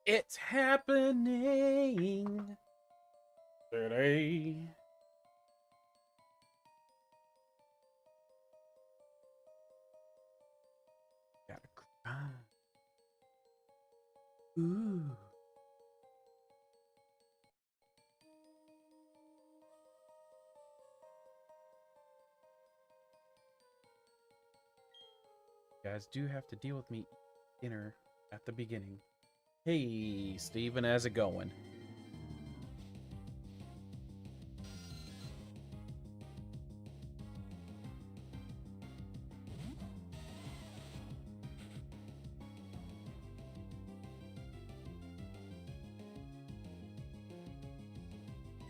It's happening today. Gotta cry. Ooh. You guys do have to deal with me dinner at the beginning. Hey, Steven, how's it going?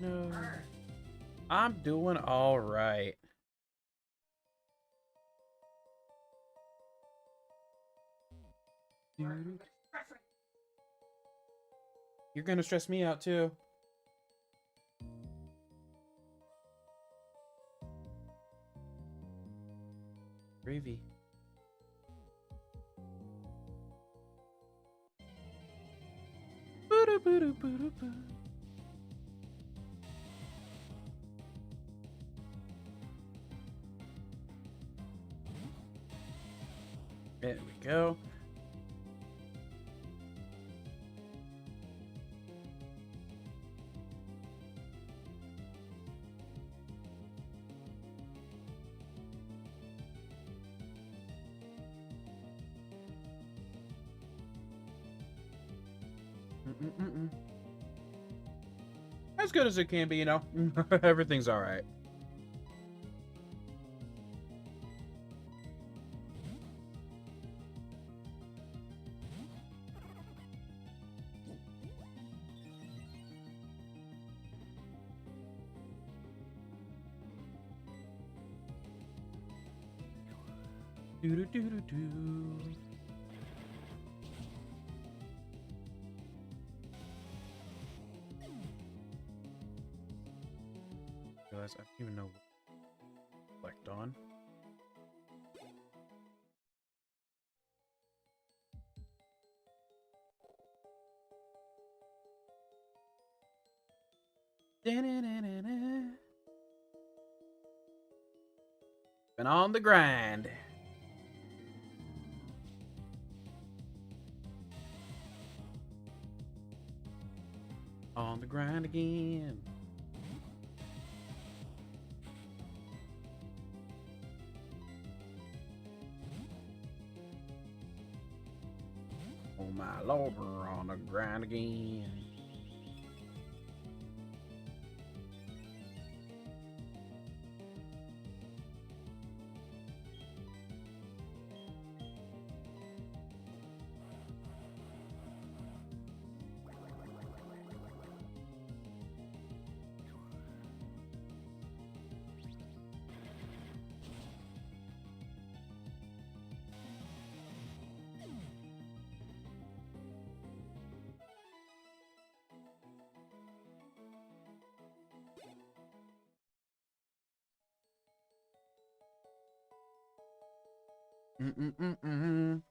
No. I'm doing all right. Dude. You're gonna stress me out too. Gravy. Boo-doo-boo-doo-boo-doo-boo. There we go. As good as it can be, you know. Everything's all right. Do-do-do-do-do. Realize I don't even know what to select on. Been on the grind. On the grind again. Oh my lord, we're on the grind again. Mm-mm-mm-mm.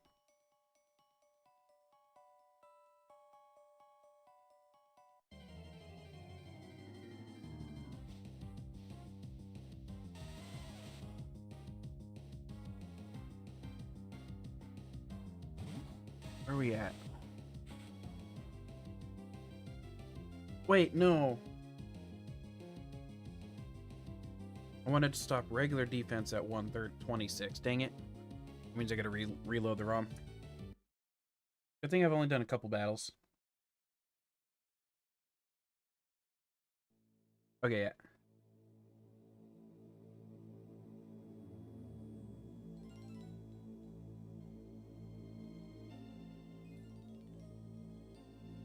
Where are we at? Wait, no. I wanted to stop regular defense at 1/326. Dang it. That means I gotta reload the ROM. Good thing I've only done a couple battles. Okay, yeah.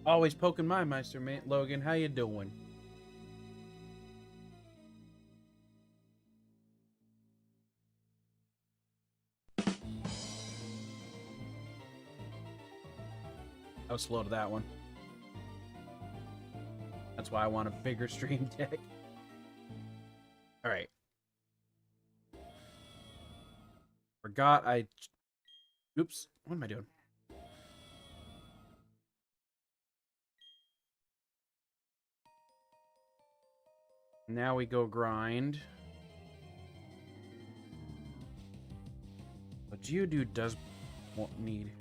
Always poking my Meister, mate. Logan, how you doing? I was slow to that one. That's why I want a bigger stream deck. Alright. Forgot I... Oops. What am I doing? Now we go grind. But Geodude does need.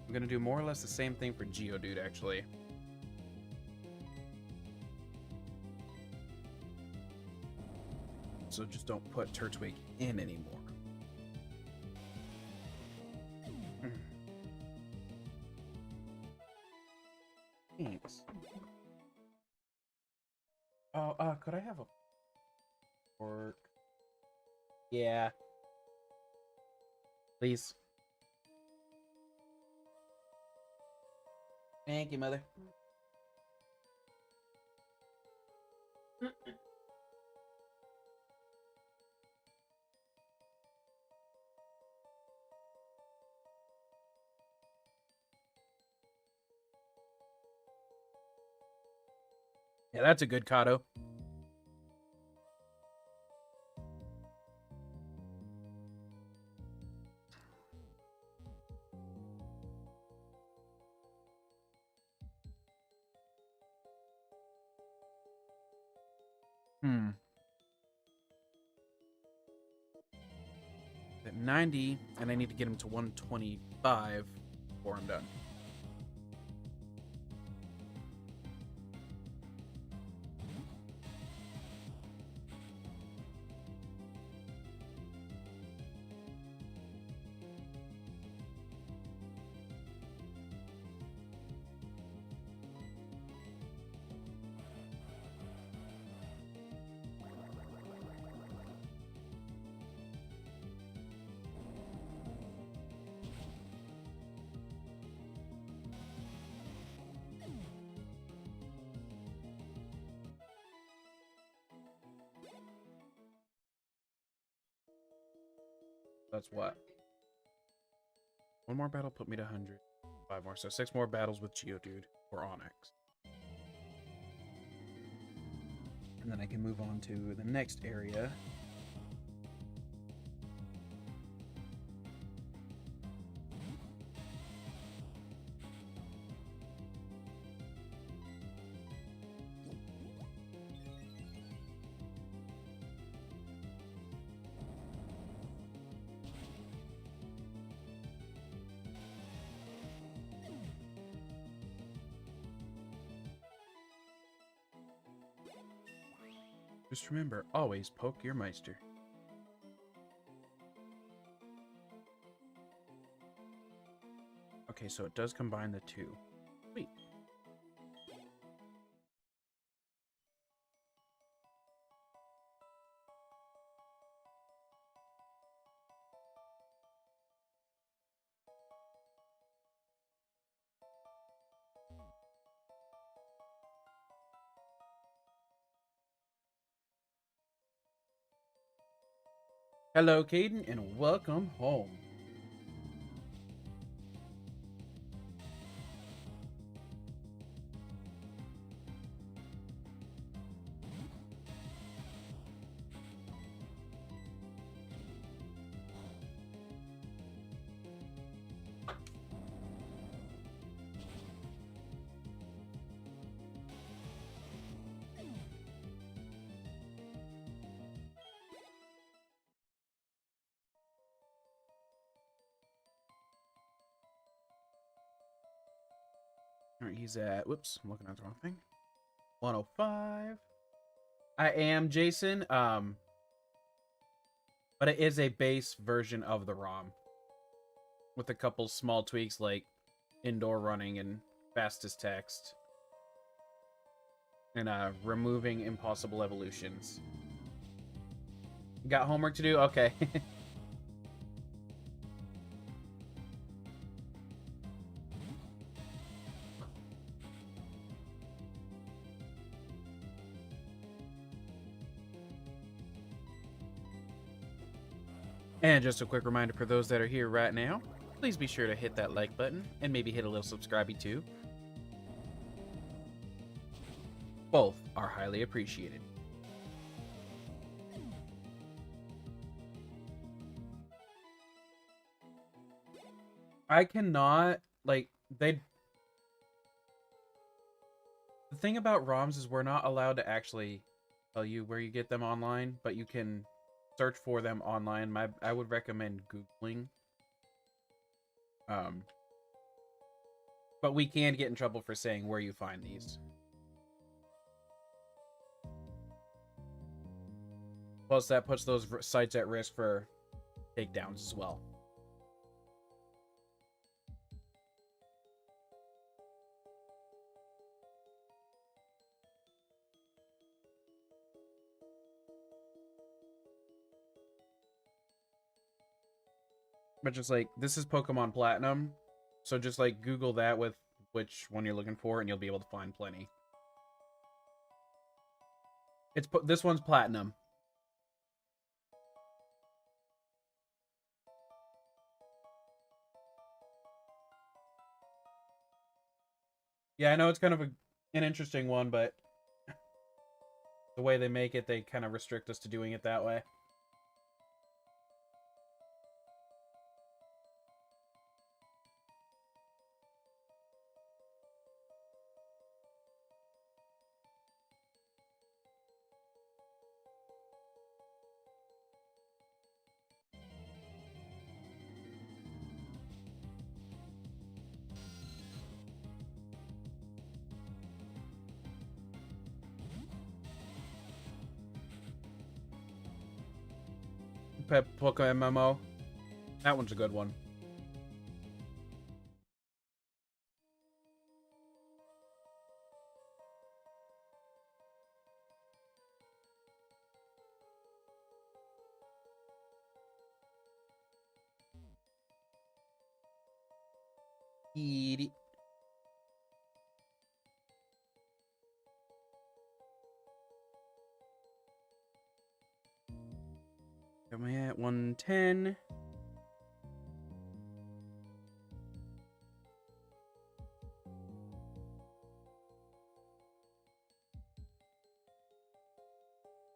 I'm gonna do more or less the same thing for Geodude, actually. So just don't put Turtwig in anymore. Thanks. Oh, could I have a fork? Yeah. Please. Thank you, mother. Yeah, that's a good Kato. At 90, and I need to get him to 125 before I'm done. That's what? One more battle put me to 100. 5 more, so 6 more battles with Geodude or Onyx. And then I can move on to the next area. Just remember, always poke your Meister. Okay, so it does combine the two. Sweet. Hello, Caden, and welcome home. All right, he's at, whoops, I'm looking at the wrong thing. 105. I am Jason, but it is a base version of the ROM with a couple small tweaks like indoor running and fastest text and removing impossible evolutions. Got homework to do? Okay. And just a quick reminder for those that are here right now, please be sure to hit that like button and maybe hit a little subscribey too. Both are highly appreciated. I cannot, like, they... The thing about ROMs is we're not allowed to actually tell you where you get them online, but you can search for them online. I would recommend Googling. But we can get in trouble for saying where you find these. Plus, that puts those sites at risk for takedowns as well. But just like, this is Pokemon Platinum, so just like Google that with which one you're looking for, and you'll be able to find plenty. This one's Platinum. Yeah, I know it's kind of an interesting one, but the way they make it, they kind of restrict us to doing it that way. Pokemon MMO. That one's a good one. Eat. Am I at 110?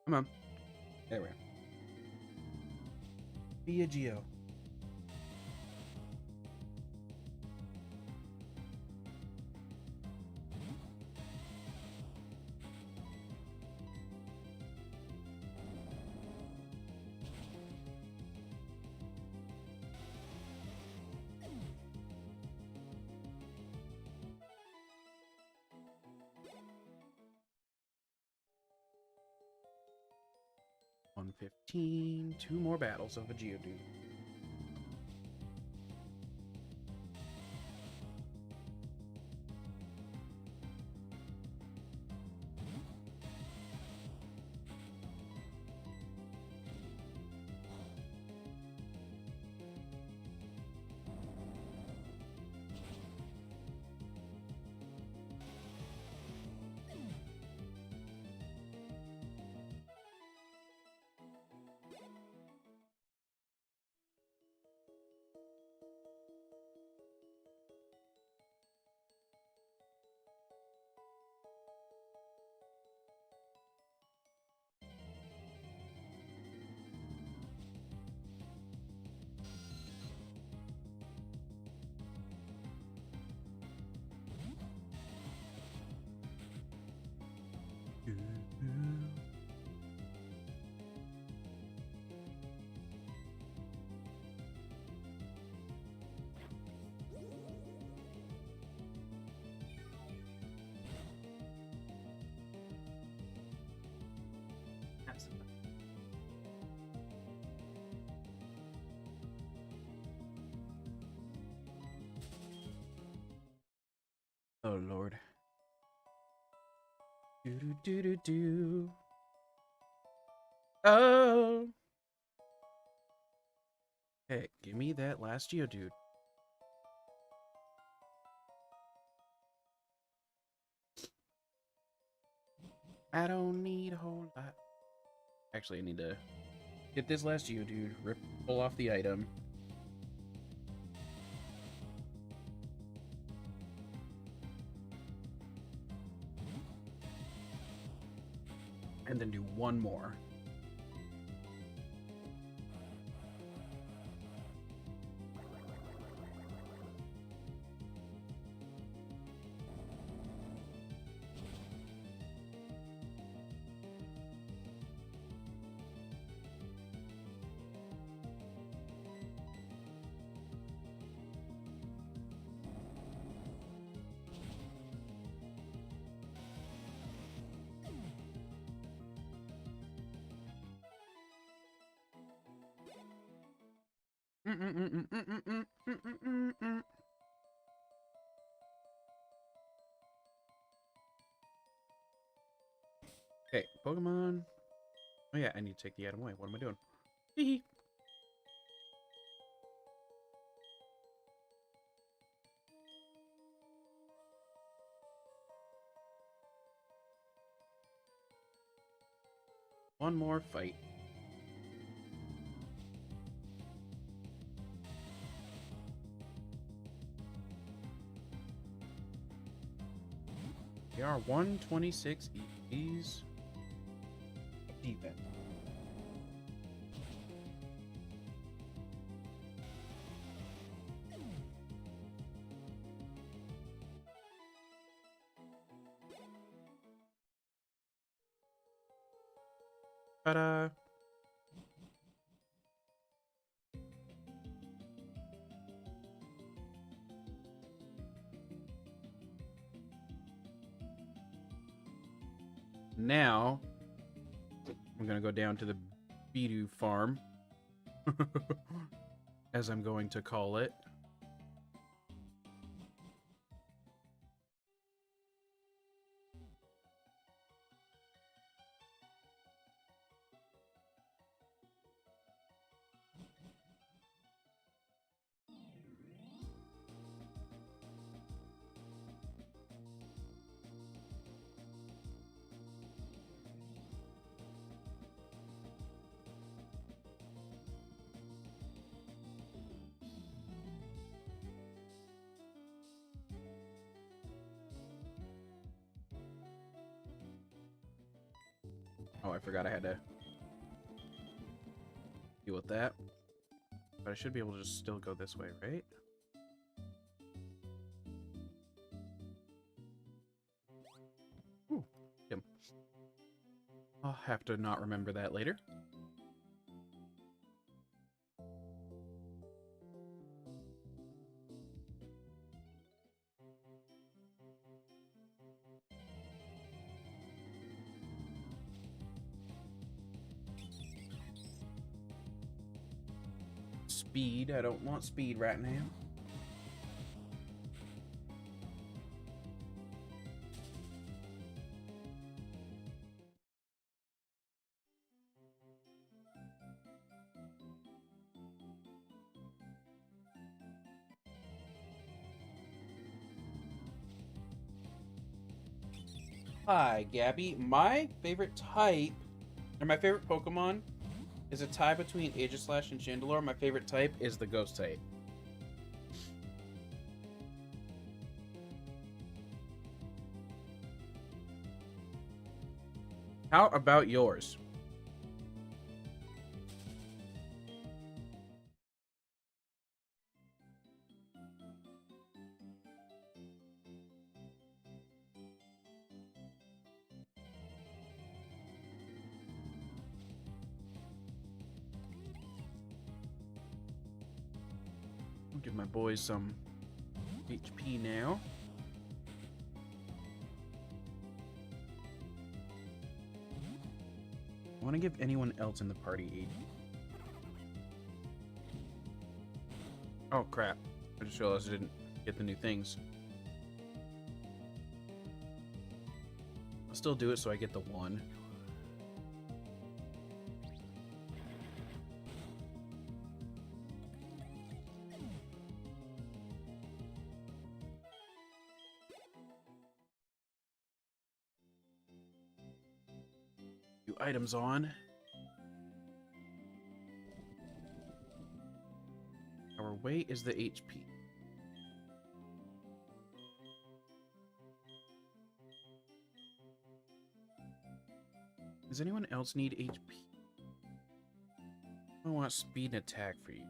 Come on. There we are. Be a Geo. $115. 2 more battles of a Geodude. Oh Lord. Do do do do do. Oh. Hey, give me that last Geodude. I don't need a whole lot. Actually, I need to get this last Geodude, pull off the item. And then do one more. Okay, Pokemon. Oh yeah, I need to take the item away. What am I doing? Hee. One more fight. They are 126 EPs. Defense. Ta-da! Now, I'm gonna go down to the Bidoo farm, as I'm going to call it. Oh, I forgot I had to deal with that. But I should be able to just still go this way, right? Ooh, him. I'll have to not remember that later. Speed. I don't want speed right now. Hi, Gabby. My favorite type, or my favorite Pokemon, is a tie between Aegislash and Chandelure. My favorite type is the Ghost type. How about yours? I'll give my boys some HP now. I want to give anyone else in the party HP. Oh crap. I just realized I didn't get the new things. I'll still do it so I get the one. Few items on. Our weight is the HP. Does anyone else need HP? I want speed and attack for you.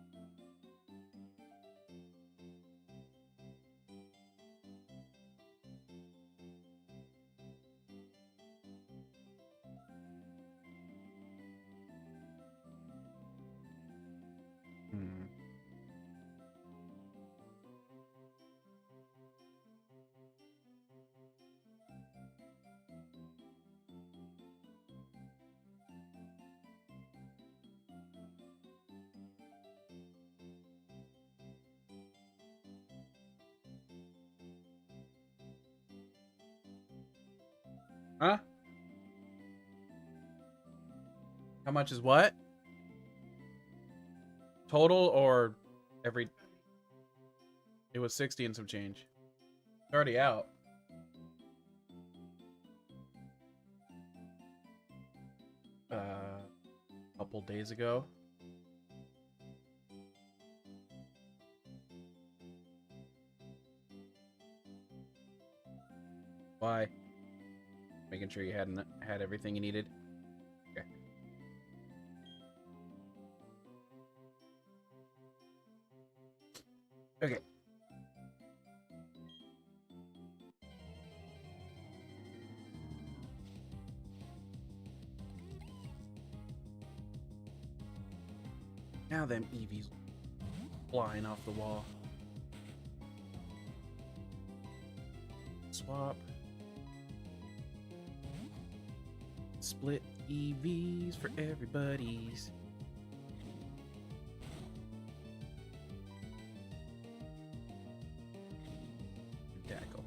Huh? How much is what? Total or every... It was 60 and some change. It's already out. A couple days ago. Why? Making sure you had everything you needed. Okay. Okay. Now them EVs flying off the wall. Swap. Split EVs for everybody's. Tackle.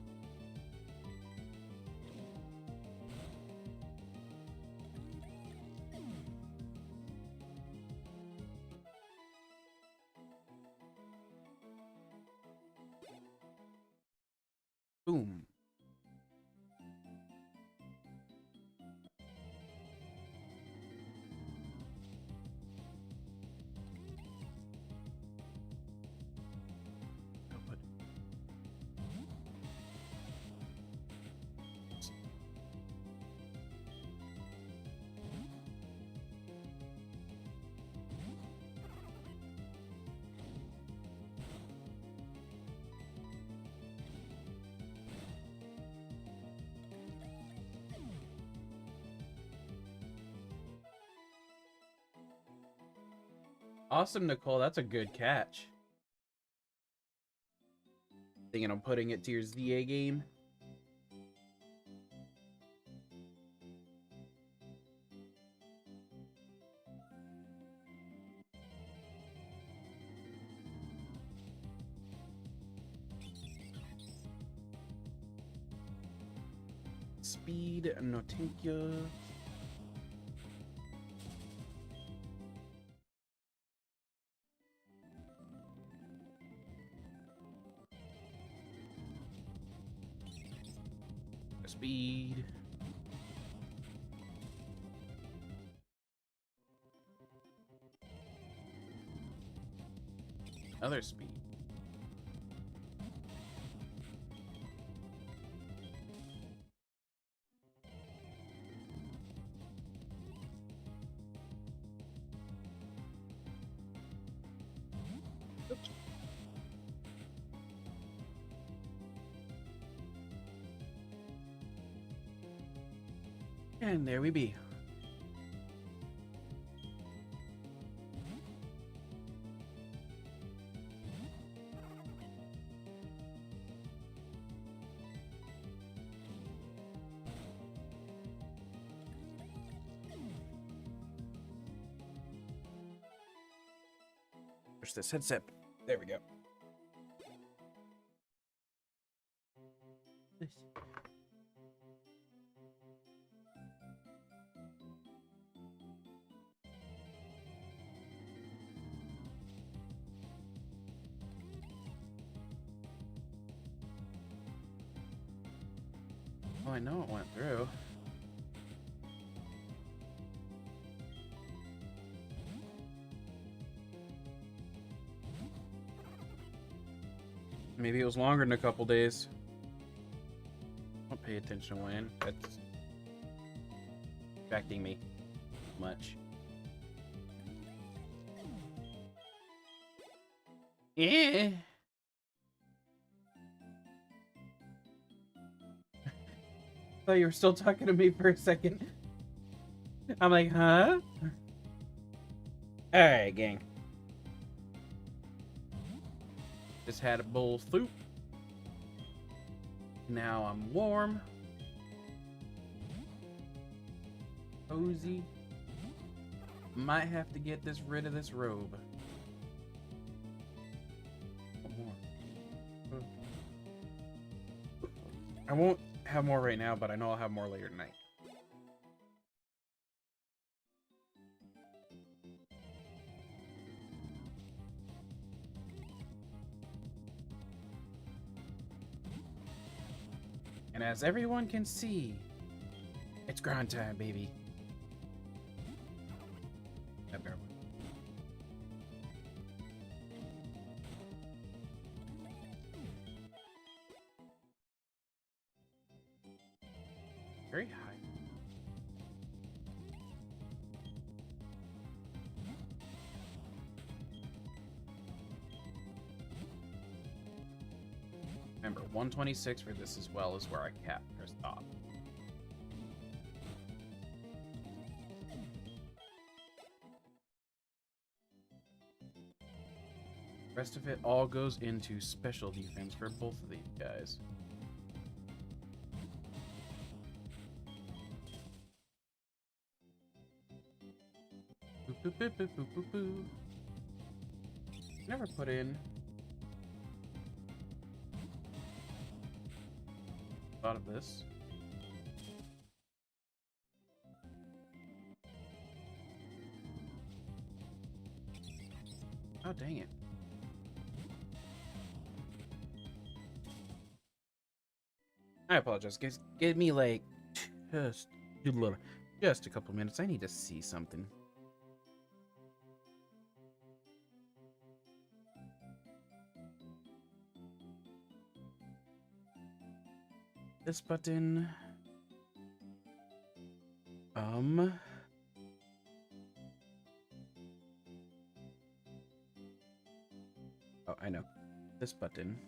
Boom. Awesome, Nicole. That's a good catch. Thinking of putting it to your ZA game. Speed, no thank you. Speed. Other speed. Oops. And there we be. Push this headset. There we go. Oh, I know it went through. Maybe it was longer than a couple days. Don't pay attention when. That's affecting me much. Yeah. Thought you were still talking to me for a second. I'm like, huh? Alright, gang. Just had a bowl of soup. Now I'm warm. Cozy. Might have to get rid of this robe. One more. I won't have more right now, but I know I'll have more later tonight. And as everyone can see, it's grind time, baby. Very high. Remember, 126 for this as well is where I cap or stop. The rest of it all goes into special defense for both of these guys. Boop, boop, boop, boop, boop, boop. Never put in. Thought of this. Oh, dang it. I apologize, guys. Give me like just a couple minutes. I need to see something. This button. Oh, I know. This button.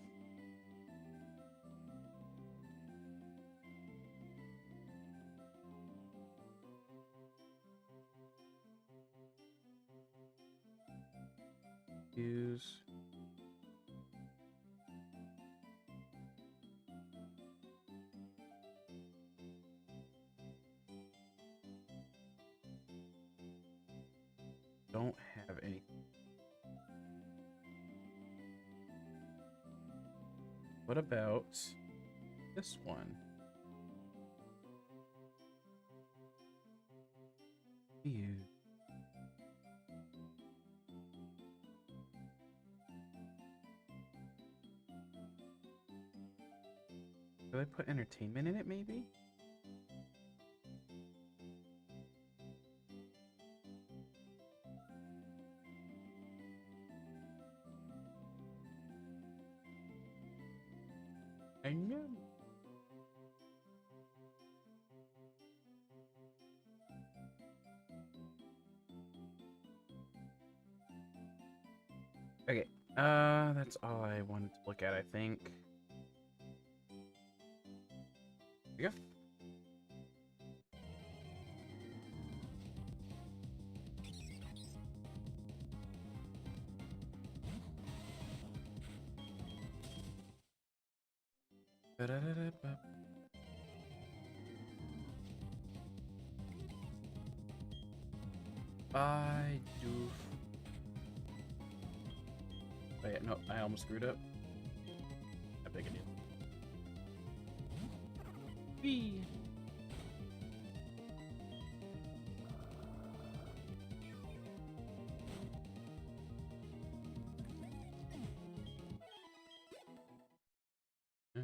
Use. Don't have any. What about this one? Ew. Do I put entertainment in it, maybe? I know. Okay, that's all I wanted to look at, I think. Here we go. Ba-da-da-da-ba. I do. Oh yeah, no, I almost screwed up. Not big a deal. Whee! Yeah.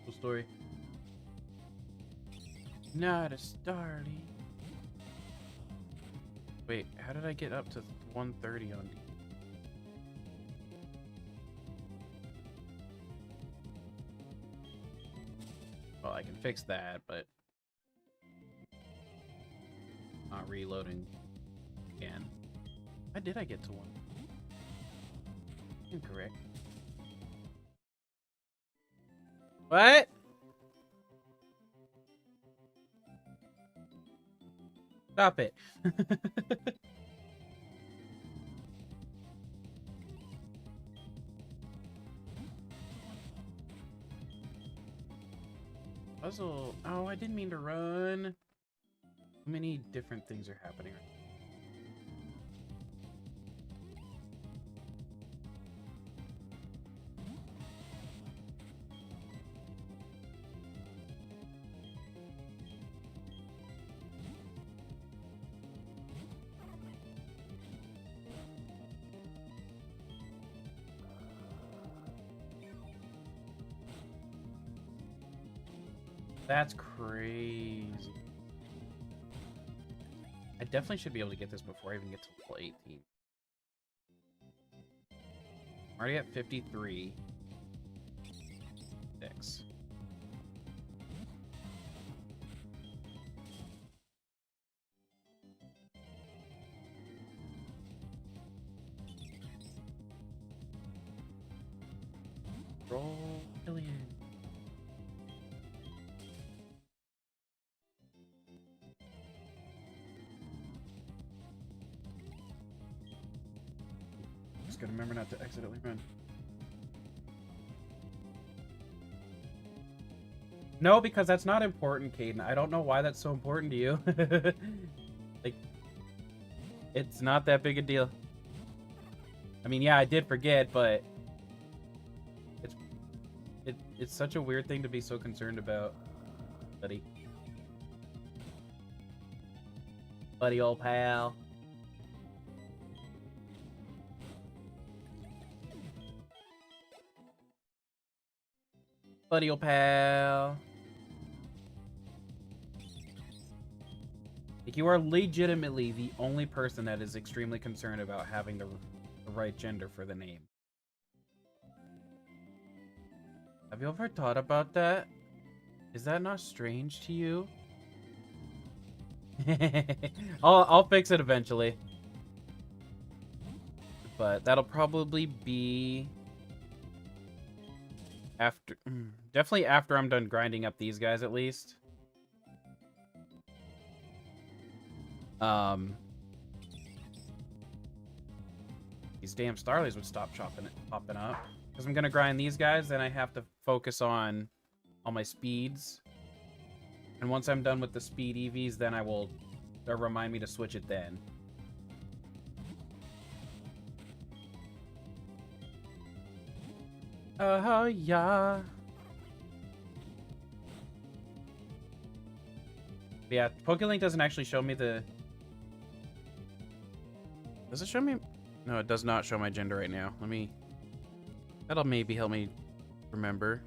Cool story. Not a Starly. Wait, how did I get up to 130 on D? Well, I can fix that, but not reloading again. How did I get to 1? Incorrect. What? Stop it. Puzzle. Oh, I didn't mean to run. Too many different things are happening. That's crazy. I definitely should be able to get this before I even get to level 18. I'm already at 53. 6. Roll billion. Just gotta remember not to accidentally run. No, because that's not important, Caden. I don't know why that's so important to you. Like, it's not that big a deal. I mean, yeah, I did forget, but it's such a weird thing to be so concerned about, buddy. Buddy, old pal. Buddy, old pal. Like, you are legitimately the only person that is extremely concerned about having the right gender for the name. Have you ever thought about that? Is that not strange to you? I'll fix it eventually. But that'll probably be after, definitely after I'm done grinding up these guys at least. These damn Starlies would stop popping up. Because I'm gonna grind these guys, then I have to focus on all my speeds. And once I'm done with the speed EVs, then they'll remind me to switch it then. Yeah. But yeah, Pokélink doesn't actually show me the... Does it show me? No, it does not show my gender right now. That'll maybe help me remember.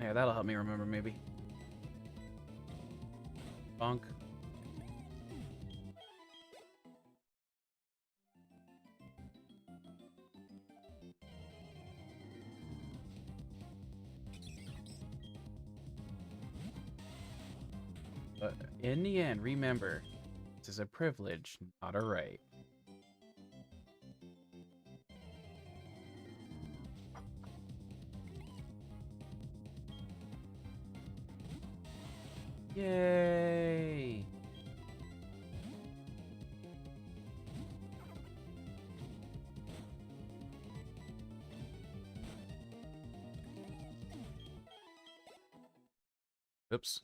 Yeah, that'll help me remember, maybe. Bonk. But in the end, remember, this is a privilege, not a right. Yay! Oops.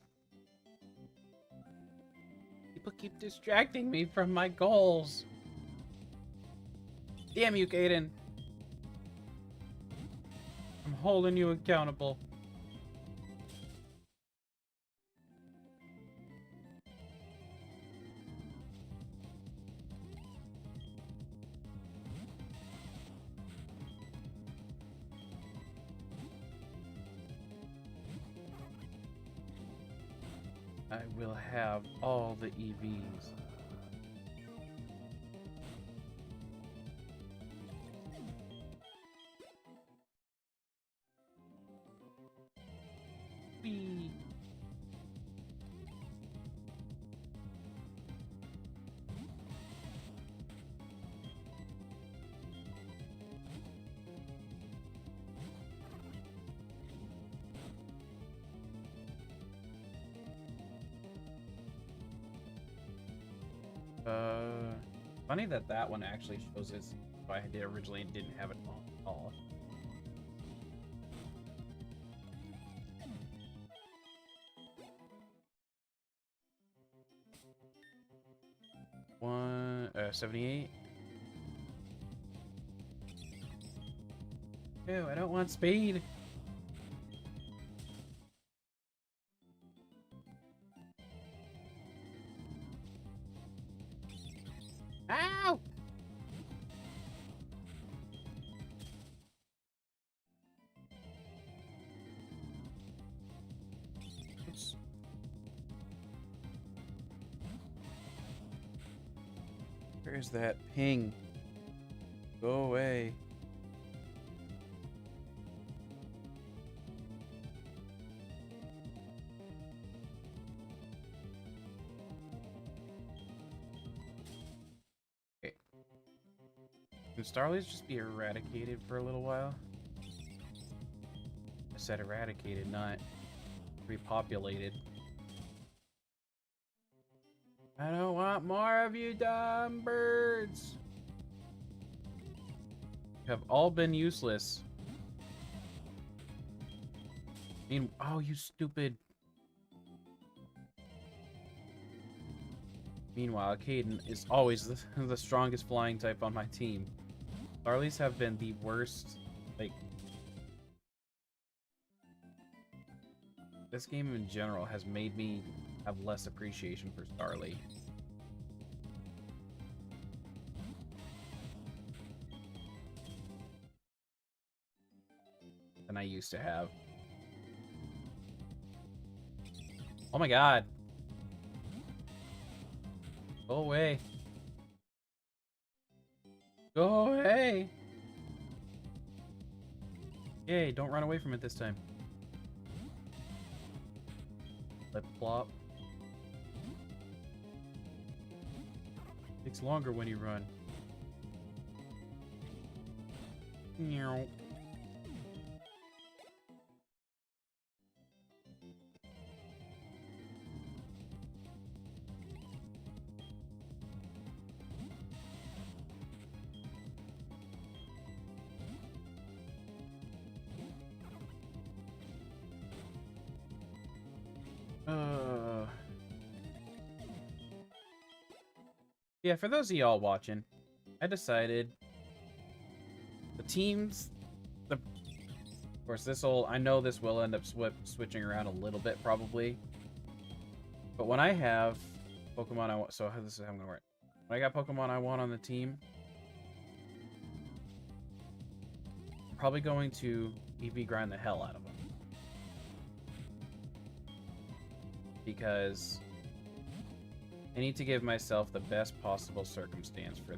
People keep distracting me from my goals. Damn you, Caden. I'm holding you accountable. I will have all the EVs. Whee! Funny that one actually shows us why I did originally and didn't have it on at all. One 78. Ew, I don't want speed. Ow! Where's that ping? Go away. Okay. Can Starlies just be eradicated for a little while? I said eradicated, not repopulated. I don't want more of you dumb birds. Have all been useless. Oh, you stupid. Meanwhile, Caden is always the strongest flying type on my team. Starlies have been the worst. Like, this game in general has made me have less appreciation for Starly. Than I used to have. Oh my god. Go away. Go away. Yay, don't run away from it this time. Piplup. Takes longer when you run. Meow. Yeah, for those of y'all watching, I decided the teams, of course I know this will end up switching around a little bit probably, but when I have Pokemon I want, so this is how I'm gonna work. When I got Pokemon I want on the team, I'm probably going to EV grind the hell out of them. Because I need to give myself the best possible circumstance for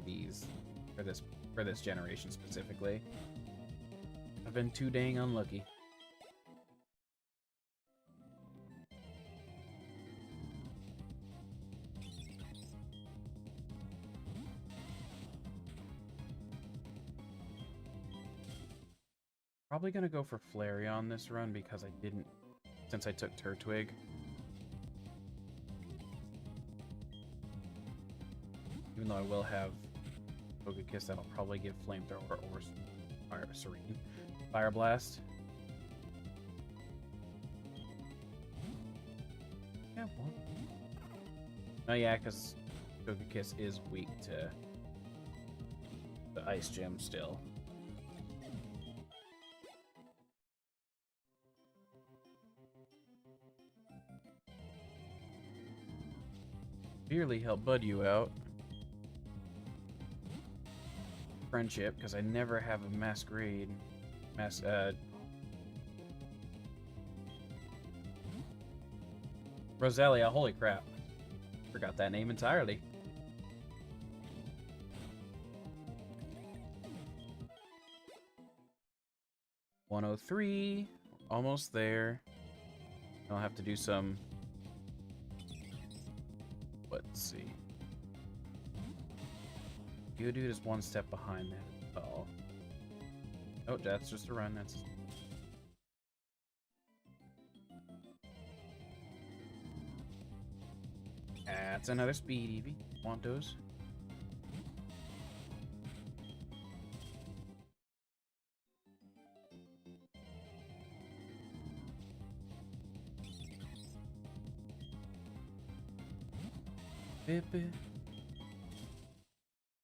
this generation specifically. I've been too dang unlucky. Probably gonna go for Flareon this run because I didn't, since I took Turtwig. Even though I will have Togekiss, that'll probably give Flamethrower or Fire Blast. Yeah, well. Oh yeah, because Togekiss is weak to the Ice Gem still. Severely help Bud you out. Friendship, because I never have a Masquerade. Roselia, holy crap. Forgot that name entirely. $103. Almost there. I'll have to do some. Let's see. Geodude is one step behind that. Oh. Oh, that's just a run. That's another speed Eevee. Want those?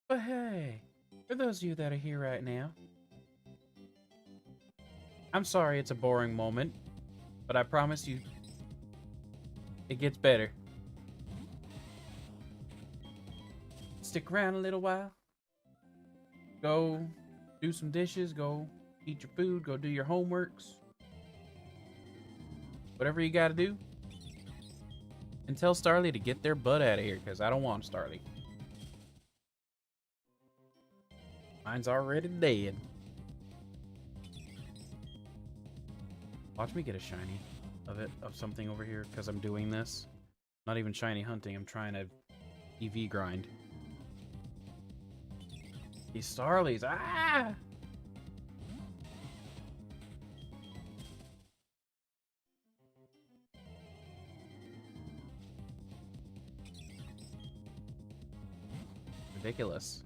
But hey, for those of you that are here right now, I'm sorry it's a boring moment, but I promise you it gets better. Stick around a little while. Go do some dishes, go eat your food, go do your homeworks. Whatever you gotta do. And tell Starly to get their butt out of here, because I don't want Starly. Mine's already dead. Watch me get a shiny of something over here because I'm doing this. Not even shiny hunting. I'm trying to EV grind. These Starlies. Ah! Ridiculous.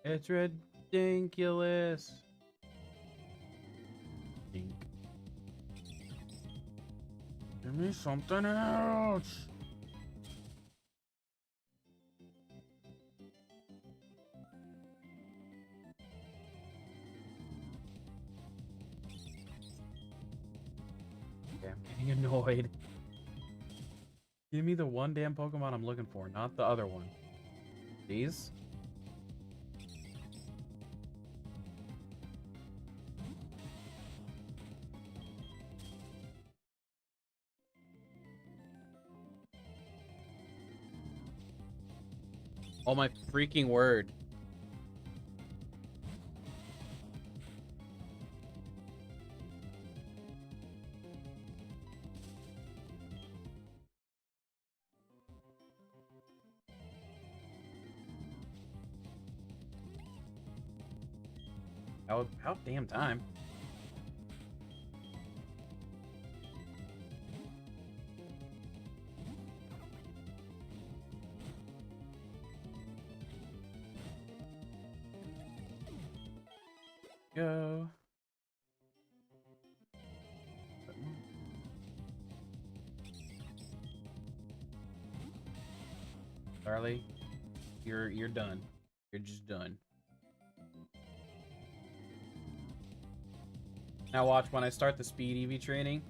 It's ridiculous. Dink. Give me something else. Okay, I'm getting annoyed. Give me the one damn Pokemon I'm looking for, not the other one. These? Oh my freaking word. About damn time. Go. Charlie, you're done. You're just done. Now watch, when I start the speed EV training,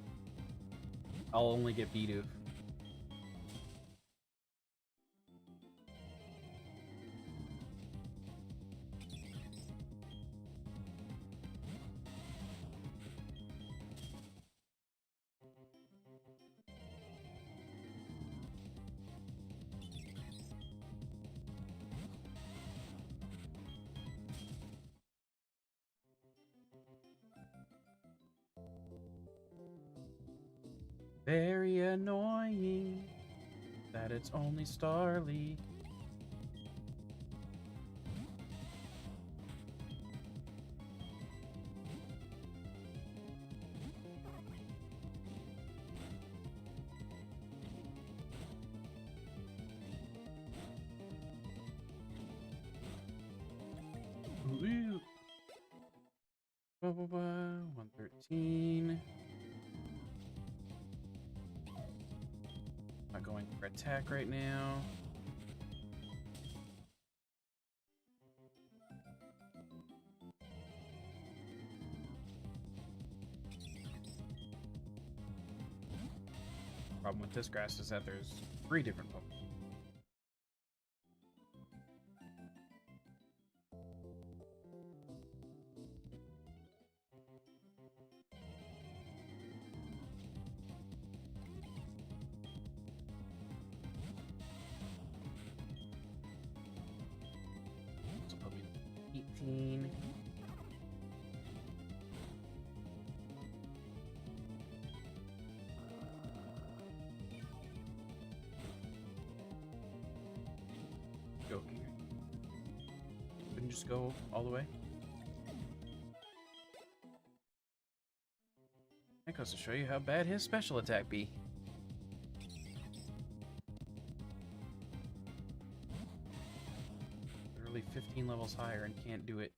I'll only get Bidoof. Very annoying that it's only Starly. Ooh. 113. Not going for attack right now. Problem with this grass is that there's 3 different Pokemon. So Pokemon 18. Go here. Couldn't just go all the way. That goes to show you how bad his special attack be. Literally 15 levels higher and can't do it.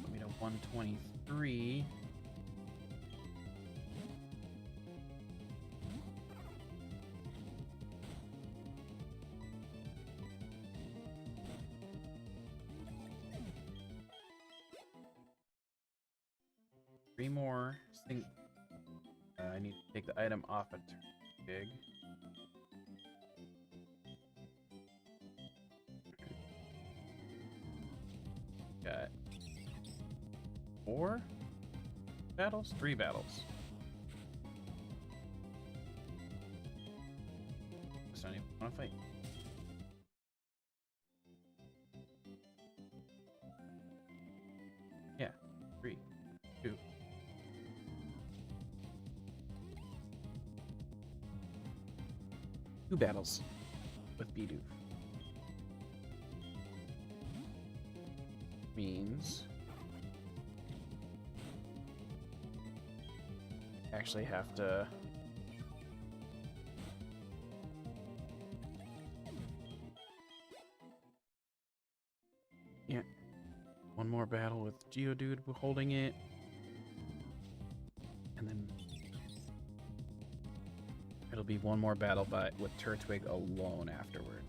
Put me to 123. Three more. I need to take the item off a big. Got 4 battles? 3 battles. I don't even want to fight. Yeah, 3, 2. 2 battles with Bidoof. Means I actually have to one more battle with Geodude holding it, and then it'll be one more battle with Turtwig alone afterwards.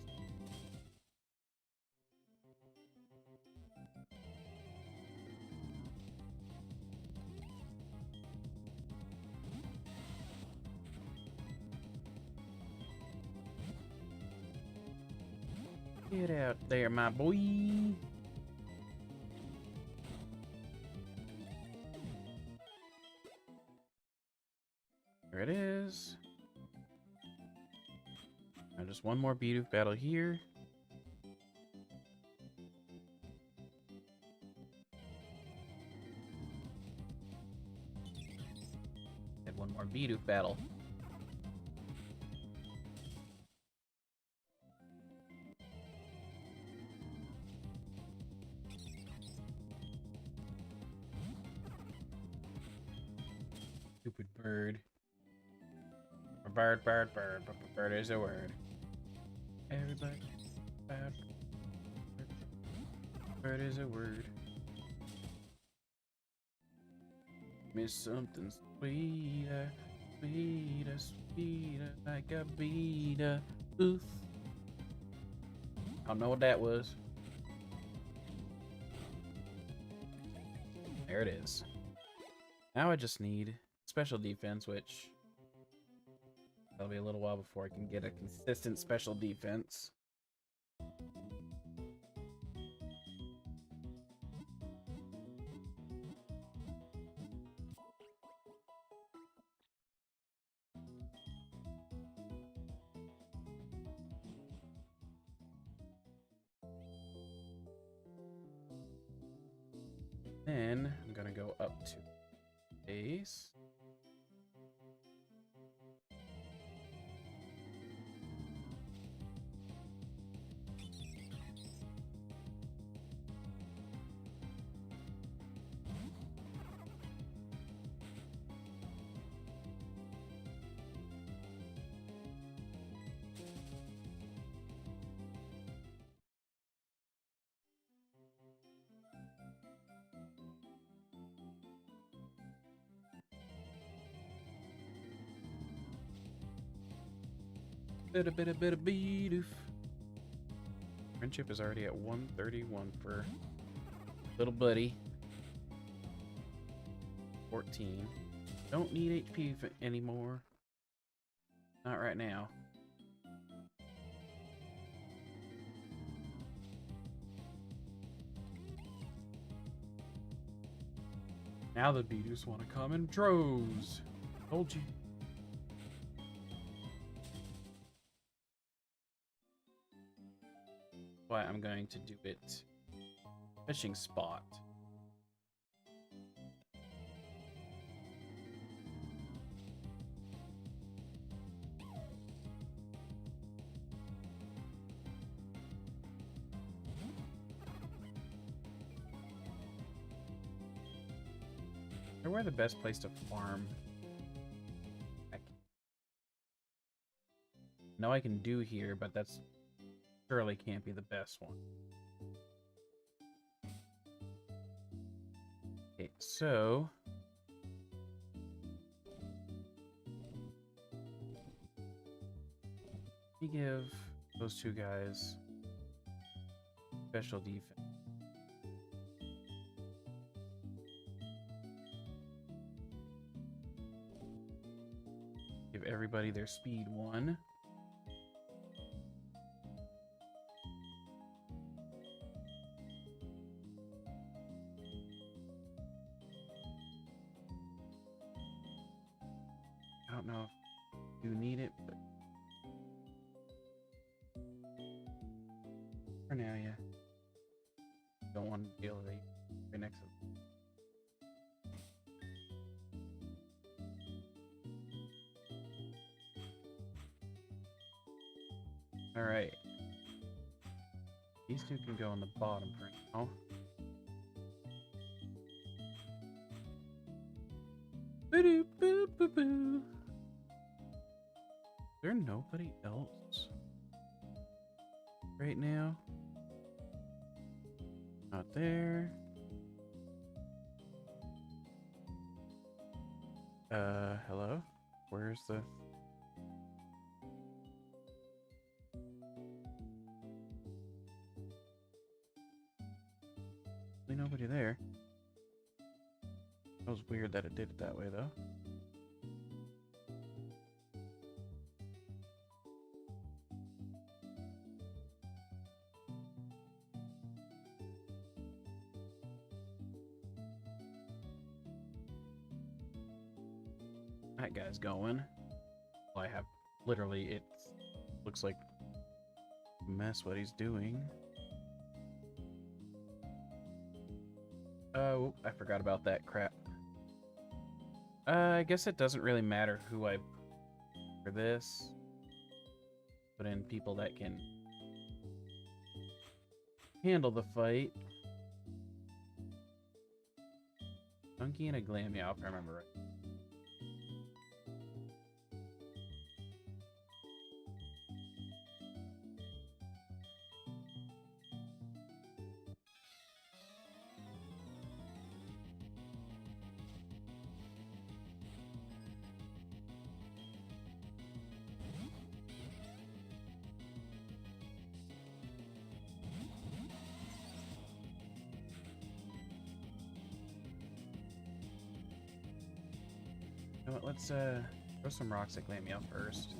Get out there, my boy. There it is. Now just one more Bidoof battle here. And one more Bidoof battle. Stupid bird. Bird, bird, bird, bird is a word. Everybody, bird, bird is a word. Miss something sweeter, sweeter, sweeter, like a beater. Oof. I don't know what that was. There it is. Now I just need special defense, which that'll be a little while before I can get a consistent special defense. Then I'm gonna go up to base. Bit of Bidoof. Friendship is already at 131 for little buddy. 14. Don't need HP anymore. Not right now. Now the Bidoofs want to come in droves. Told you. Why I'm going to do it. Fishing spot. Where's the best place to farm? No, I can do here, but that's surely can't be the best one. Okay, so we give those two guys special defense. everybody their speed 1. I don't know if you need it, but for now, yeah. Don't want to deal with it right next to it. Alright. These two can go on the bottom for now. Boo-doo-boo-boo-boo. Is there nobody else right now? Not there. Hello? Where's the... Nobody there. That was weird that it did it that way, though. That guy's going. Well, I have literally, it looks like a mess what he's doing. Oh, I forgot about that crap. I guess it doesn't really matter who I for this. Put in people that can handle the fight. Monkey and a Glammeow, if I remember right. You know what, let's throw some rocks at Glammeow first.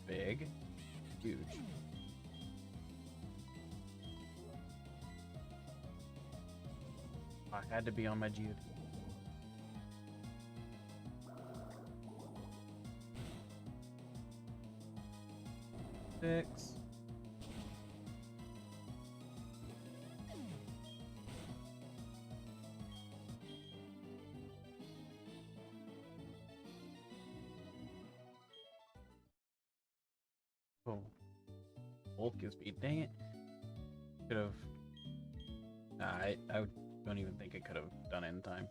Big. Huge. I had to be on my Geode. Six. Oh. Both gives me, dang it. Could have. Nah, I don't even think it could have done it in time.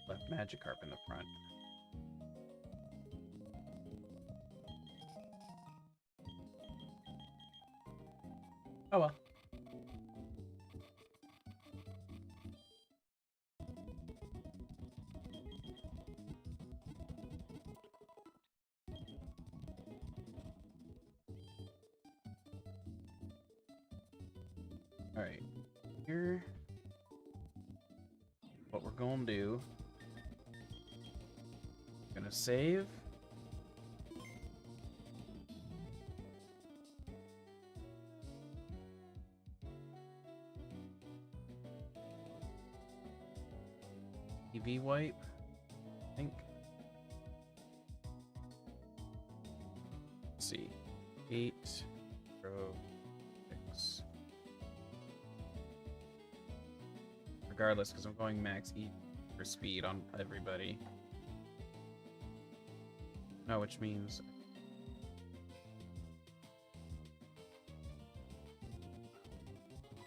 Left Magikarp in the front. Oh well. All right. Here, what we're gonna do. Gonna save. EV wipe, I think. Let's see. 8, 0, 6. Regardless, because I'm going max E for speed on everybody. No, which means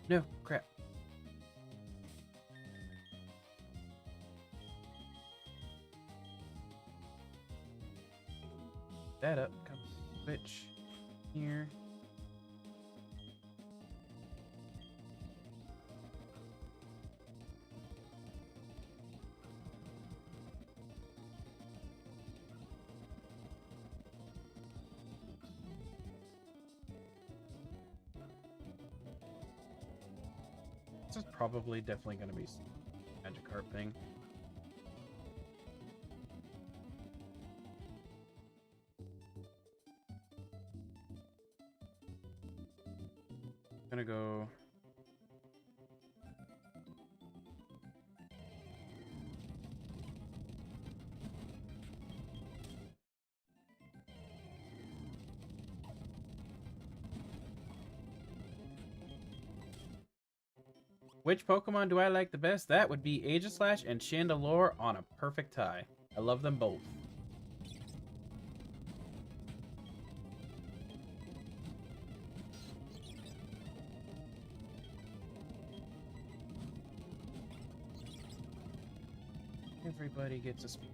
no crap. That up, come switch here. This is probably definitely going to be Magikarp thing. I'm gonna go. Which Pokemon do I like the best? That would be Aegislash and Chandelure on a perfect tie. I love them both. Everybody gets a speed.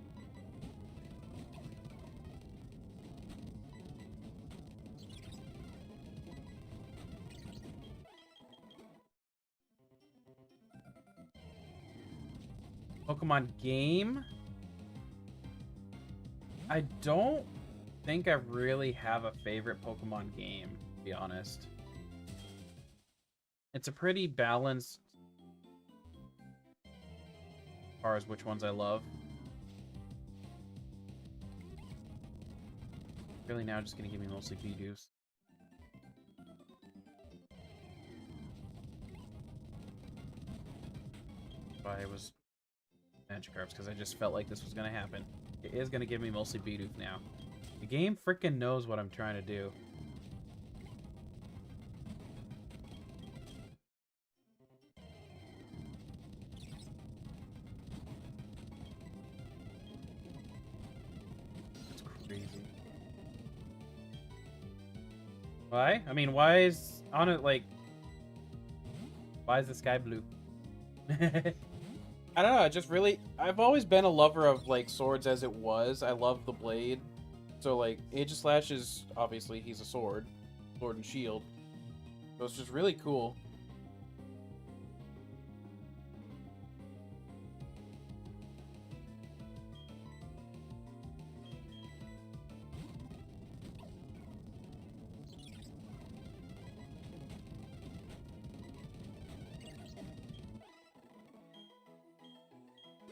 Pokemon game? I don't think I really have a favorite Pokemon game, to be honest. It's a pretty balanced as far as which ones I love. Really now just gonna give me mostly Bidoof. I was Magikarps because I just felt like this was gonna happen. It is gonna give me mostly Bidoof now. The game freaking knows what I'm trying to do. That's crazy. Why? I mean, why is on it like? Why is the sky blue? I don't know, I just really... I've always been a lover of, like, swords as it was. I love the blade. So, like, Aegislash is... Obviously, he's a sword. Sword and shield. So it's just really cool.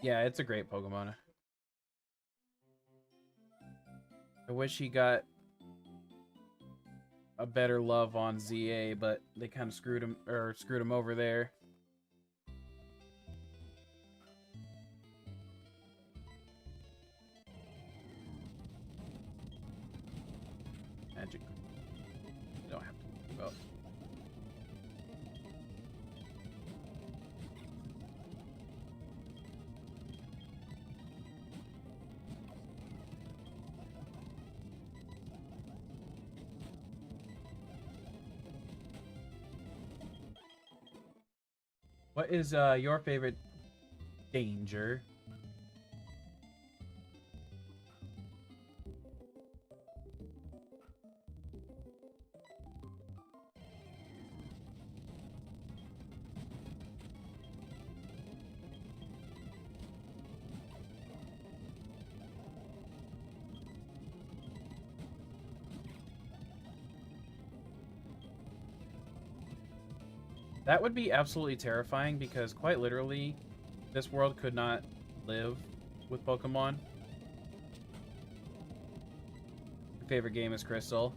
Yeah, it's a great Pokemon. I wish he got a better love on ZA, but they kind of screwed him over there. Magic. You don't have to give up. What is your favorite danger? That would be absolutely terrifying because quite literally, this world could not live with Pokemon. Your favorite game is Crystal.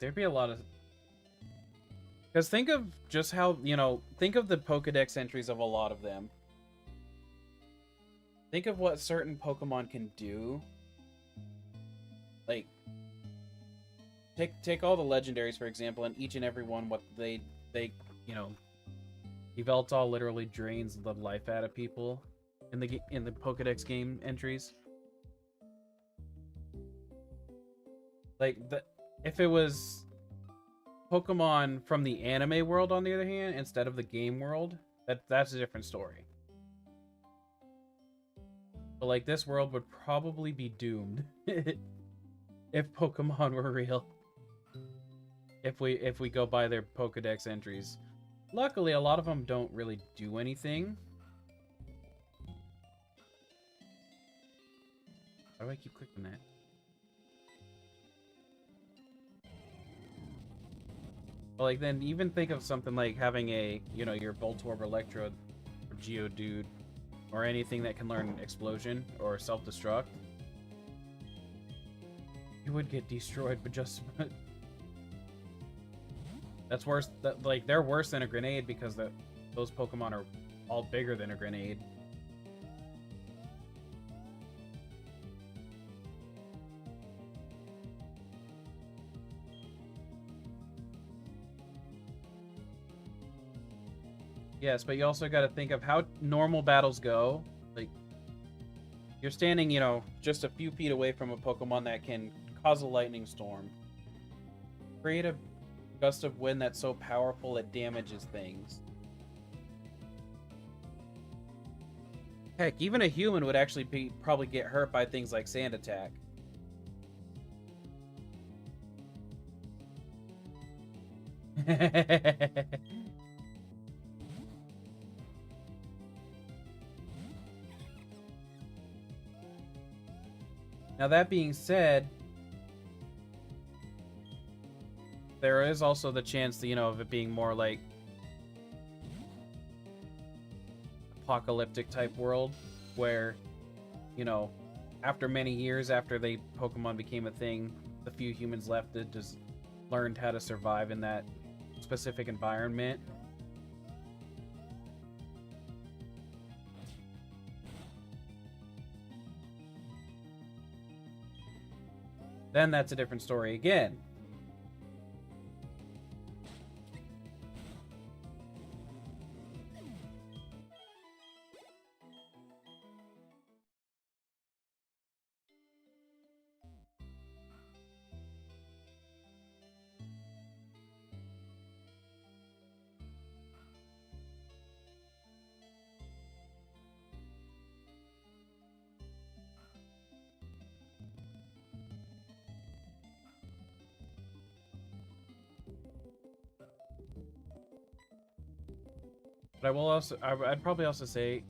There'd be a lot of... Because think of just how, you know, think of the Pokedex entries of a lot of them. Think of what certain Pokemon can do. Like, take all the legendaries, for example, and each and every one, what they you know, Yveltal literally drains the life out of people in the Pokedex game entries. Like, if it was Pokemon from the anime world, on the other hand, instead of the game world, that's a different story. But like, this world would probably be doomed. if Pokemon were real. If we go by their Pokedex entries. Luckily, a lot of them don't really do anything. Why do I keep clicking that? Well, like, then even think of something like having a, you know, your Voltorb, Electrode, or Geodude, or anything that can learn Explosion or Self-Destruct. You would get destroyed, but just... That's worse. Like, they're worse than a grenade because those Pokemon are all bigger than a grenade. Yes, but you also got to think of how normal battles go. Like, you're standing, you know, just a few feet away from a Pokemon that can cause a lightning storm. Create a gust of wind that's so powerful it damages things. Heck, even a human would actually probably get hurt by things like Sand Attack. Now, that being said, there is also the chance that, you know, of it being more like apocalyptic type world where, you know, after many years after Pokemon became a thing, the few humans left that just learned how to survive in that specific environment. Then that's a different story again. But I will also, I'd probably also say,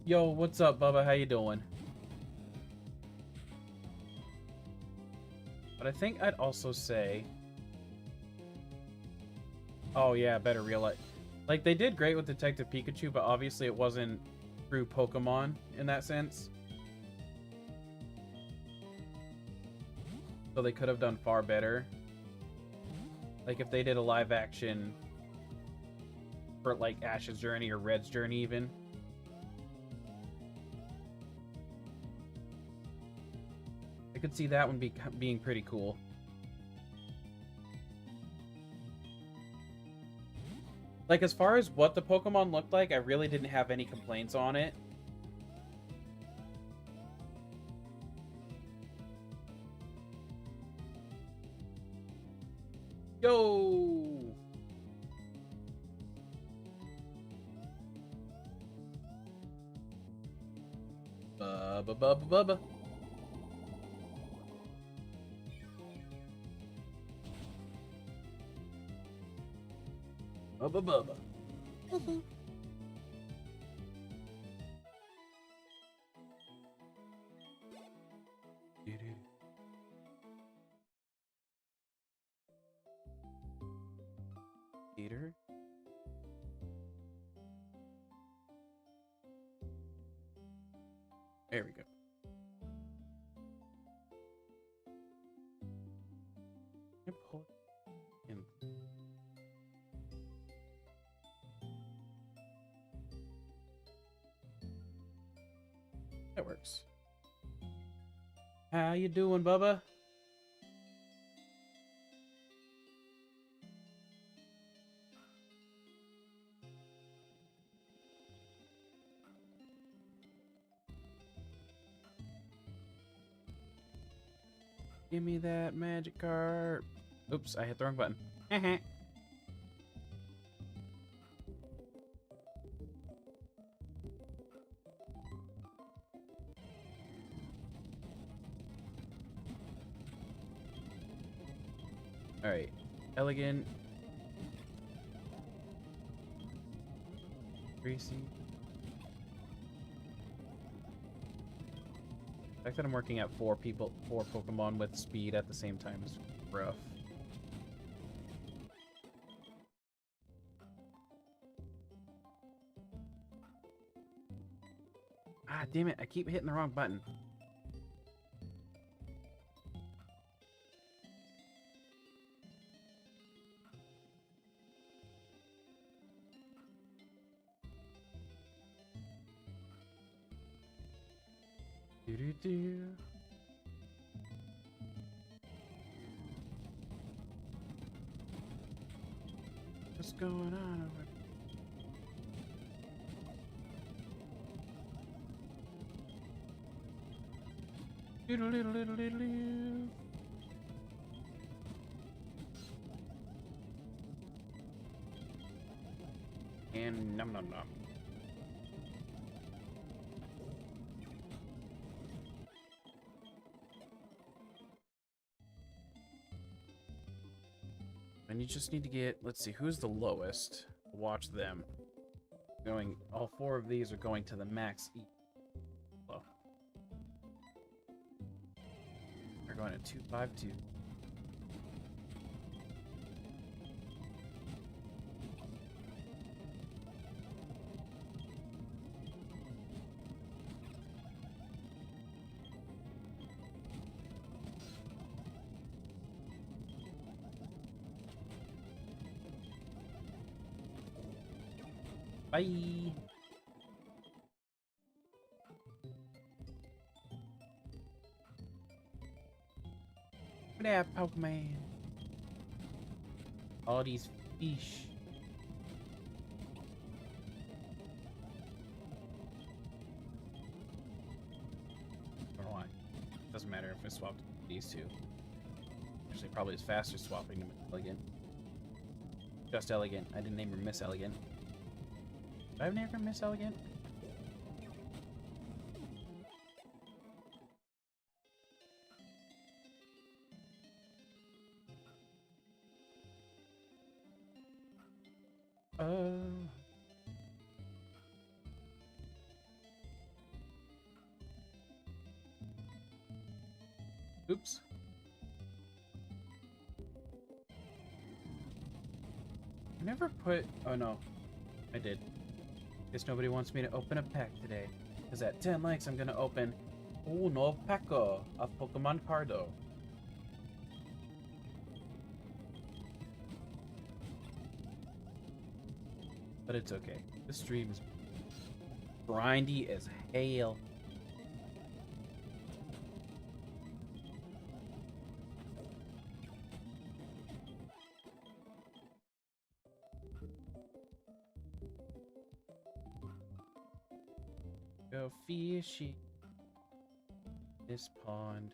yo, what's up, Bubba? How you doing? But I think I'd also say, oh yeah, better realize, like, they did great with Detective Pikachu, but obviously it wasn't through Pokemon in that sense. So they could have done far better. Like if they did a live action for like Ash's Journey or Red's Journey even. I could see that one being pretty cool. Like as far as what the Pokemon looked like, I really didn't have any complaints on it. Yo! Bubba, bubba, bubba. Bubba, bubba. Peter? There we go. Pull it in. That works. How you doing, Bubba? Give me that magic card. Oops, I hit the wrong button. Alright. Elegant. Greasy. The fact that I'm working at four Pokemon with speed at the same time is rough. Ah, damn it. I keep hitting the wrong button. Do-do-do. What's going on over there? Doodle-doodle-doodle-doodle. And nom nom nom. And you just need to get, let's see, who's the lowest? Watch them. All four of these are going to the max E. Low. They're going to 252. Bye. Look at that Pokemon. All these fish. I don't know why. Doesn't matter if I swapped these two. Actually, probably is faster swapping them Elegant. Just Elegant. I didn't name her Miss Elegant. Did I name her Miss Elegant? Oops. I never put... Oh no. I did. Guess nobody wants me to open a pack today. Because at 10 likes, I'm gonna open uno packo of Pokemon Cardo. But it's okay. This stream is grindy as hell. Go fishing this pond.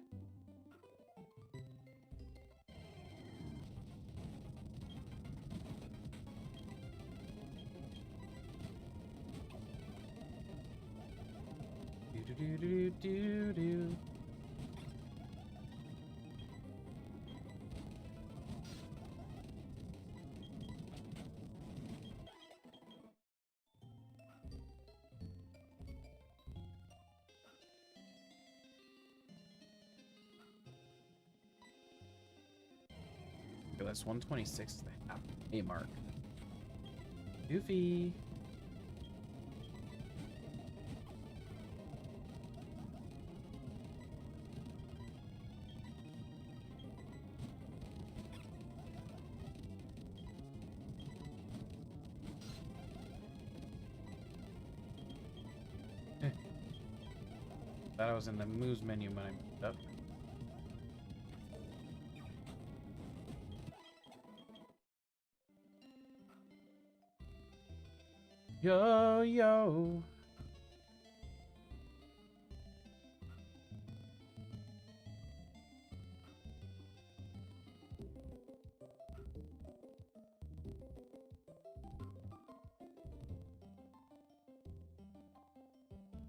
Do do do do do. That's 126 is the halfway mark. Goofy. Thought I was in the moves menu when I moved up. Yo, yo.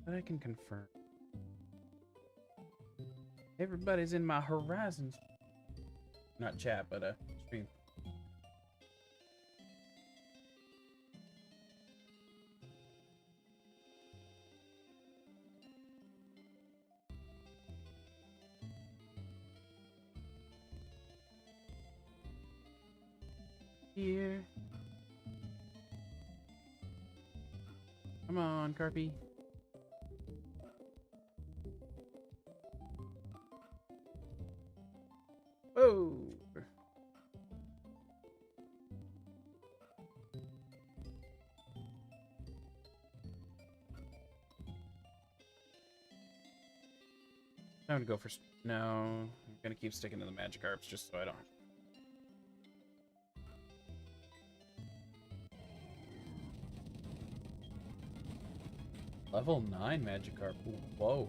But I can confirm. Everybody's in my horizons. Not chat, but mean, here. Come on, Carpy. Whoa. Time to go for... No, I'm gonna keep sticking to the Magikarps just so I don't... Level 9 Magikarp. Whoa.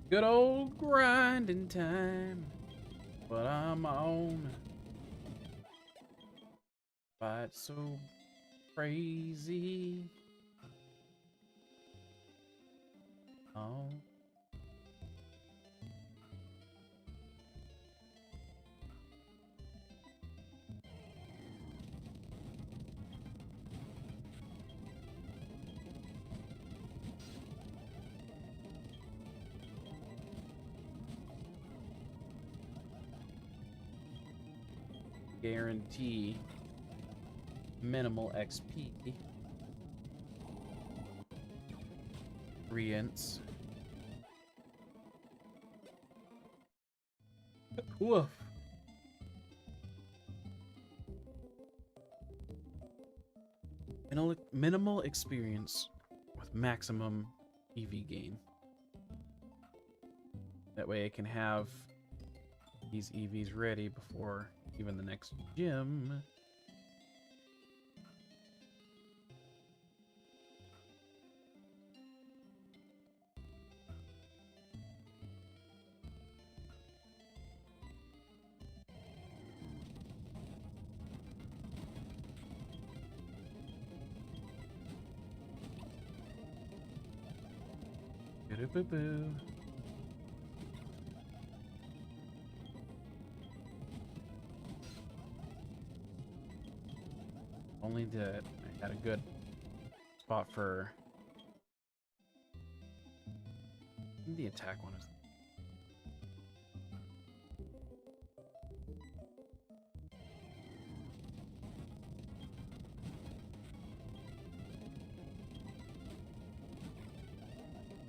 Good old grinding time, but I'm on. Fight so crazy. Oh. Guarantee minimal XP. Reints. Woof. Minimal experience with maximum EV gain. That way I can have these EVs ready before even the next gym. Boo-boo. Only that I had a good spot for the attack one. Is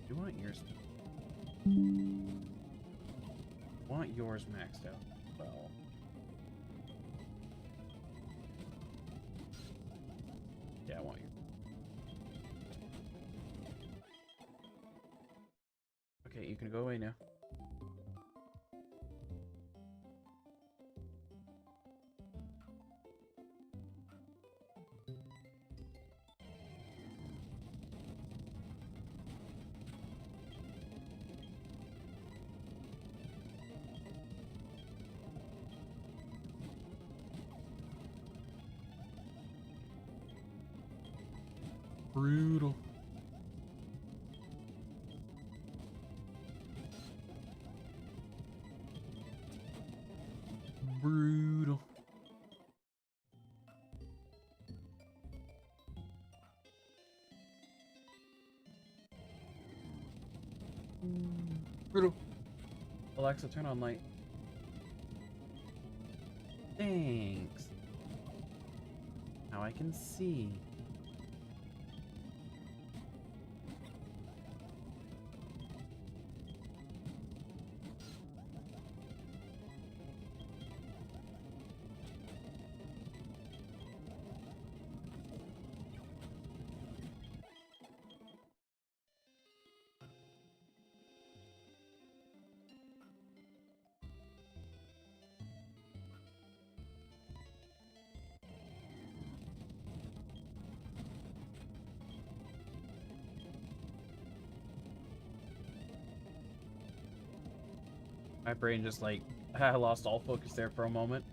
you want yours? Want yours maxed out? Well. Yeah, I want you. Okay, you can go away now. Brutal. Brutal. Brutal. Alexa, turn on light. Thanks. Now I can see. My brain just like, I lost all focus there for a moment.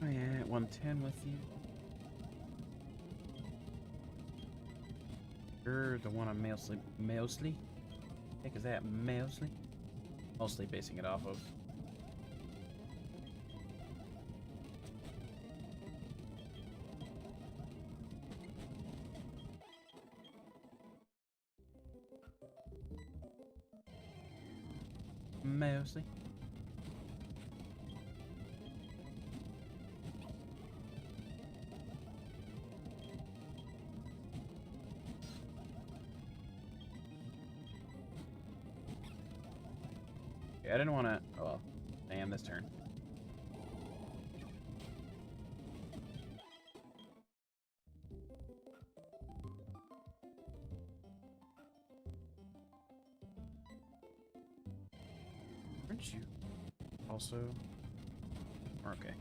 Oh yeah, at 110 with you. You're the one I'm mostly. Heck is that mostly? Mostly basing it off of. Mostly. I didn't want to. Oh, well, I am this turn. Aren't you also? Okay.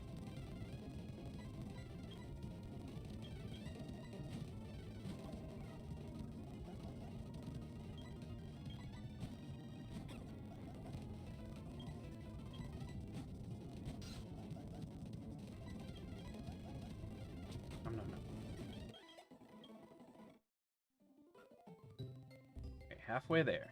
Halfway there.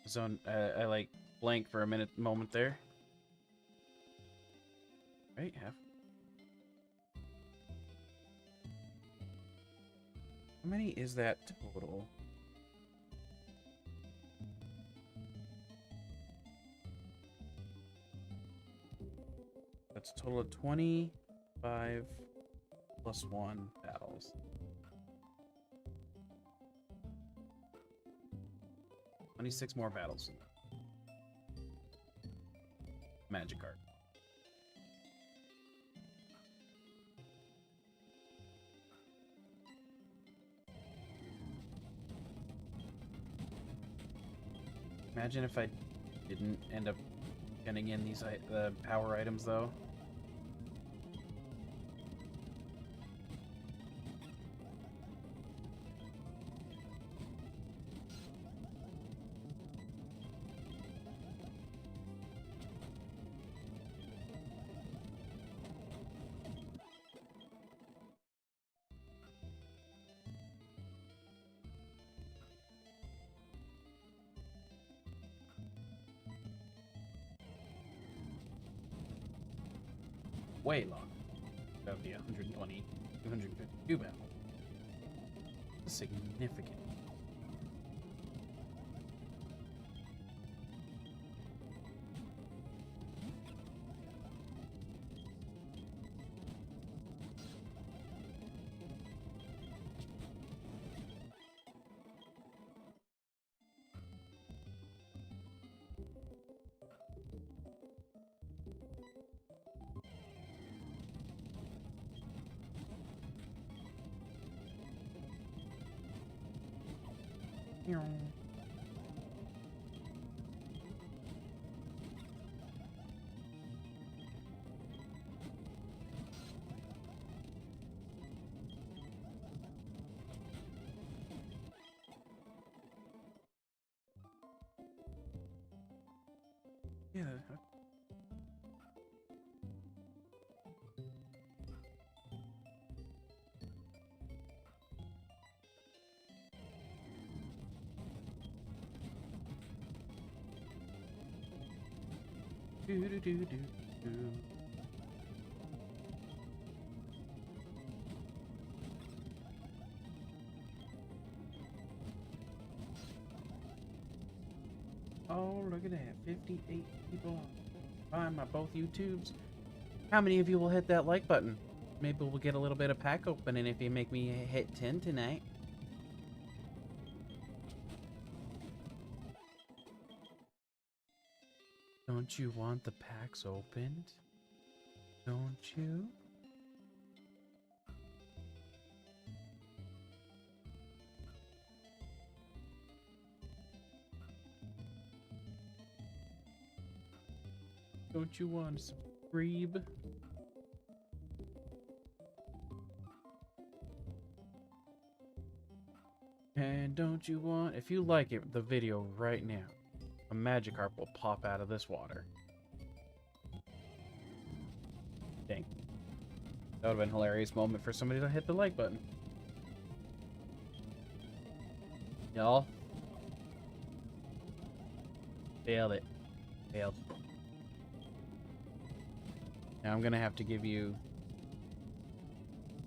Zone. I like blank for a moment there. Right, half. How many is that total? That's a total of 25 plus 1 battles. 26 more battles. Magic card. Imagine if I didn't end up getting in these power items though. Way long. That would be 120, 252 battle. Significant. Yeah. Do do do do do. Oh, look at that. 58 people on my both YouTubes. How many of you will hit that like button? Maybe we'll get a little bit of pack opening if you make me hit 10 tonight. Don't you want the packs opened? Don't you? Don't you want to subscribe? And don't you want, if you like it, the video right now, a Magikarp will pop out of this water. Dang. That would have been a hilarious moment for somebody to hit the like button. Y'all. Failed it. Failed. Now I'm gonna have to give you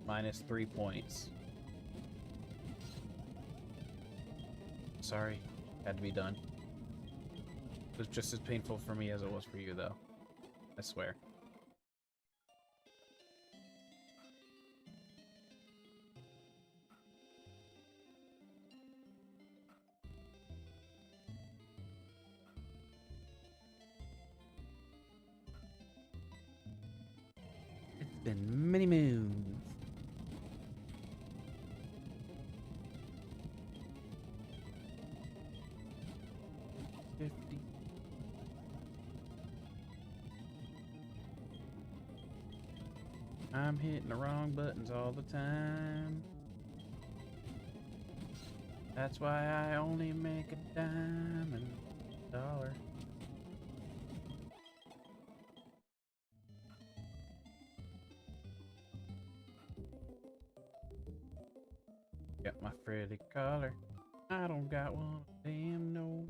-3 points. Sorry. Had to be done. It was just as painful for me as it was for you, though. I swear. It's been many moons. I'm hitting the wrong buttons all the time. That's why I only make a dime and a dollar. Got my Freddy collar. I don't got one. Damn no.